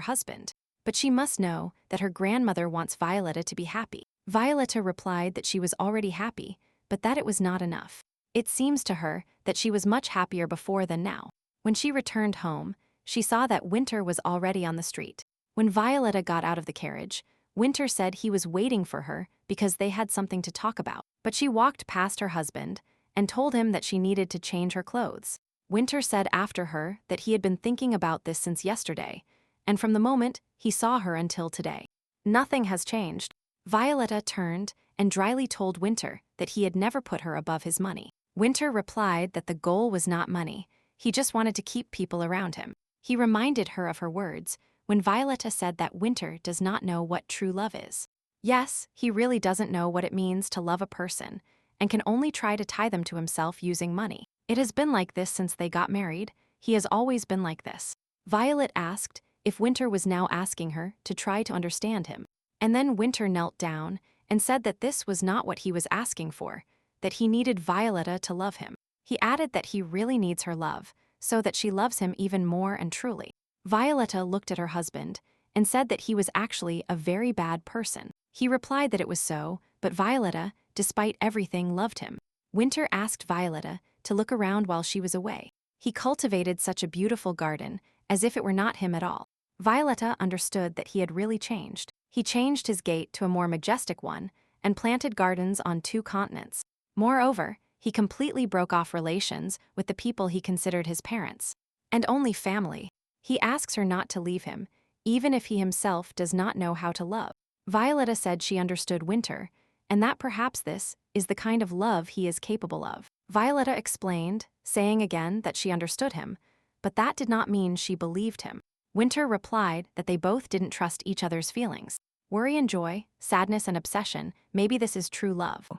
husband, but she must know that her grandmother wants Violetta to be happy. Violetta replied that she was already happy, but that it was not enough. It seems to her that she was much happier before than now. When she returned home, she saw that Winter was already on the street. When Violetta got out of the carriage, Winter said he was waiting for her because they had something to talk about. But she walked past her husband and told him that she needed to change her clothes. Winter said after her that he had been thinking about this since yesterday, and from the moment he saw her until today. Nothing has changed. Violetta turned and dryly told Winter that he had never put her above his money. Winter replied that the goal was not money, he just wanted to keep people around him. He reminded her of her words when Violetta said that Winter does not know what true love is. Yes, he really doesn't know what it means to love a person, and can only try to tie them to himself using money. It has been like this since they got married. He has always been like this. Violet asked if Winter was now asking her to try to understand him. And then Winter knelt down and said that this was not what he was asking for, that he needed Violetta to love him. He added that he really needs her love, so that she loves him even more and truly. Violetta looked at her husband and said that he was actually a very bad person. He replied that it was so, but Violetta, despite everything, loved him. Winter asked Violetta to look around while she was away. He cultivated such a beautiful garden, as if it were not him at all. Violetta understood that he had really changed. He changed his gait to a more majestic one and planted gardens on 2 continents. Moreover, he completely broke off relations with the people he considered his parents, and only family. He asks her not to leave him, even if he himself does not know how to love. Violetta said she understood Winter, and that perhaps this is the kind of love he is capable of. Violetta explained, saying again that she understood him, but that did not mean she believed him. Winter replied that they both didn't trust each other's feelings. Worry and joy, sadness and obsession, maybe this is true love.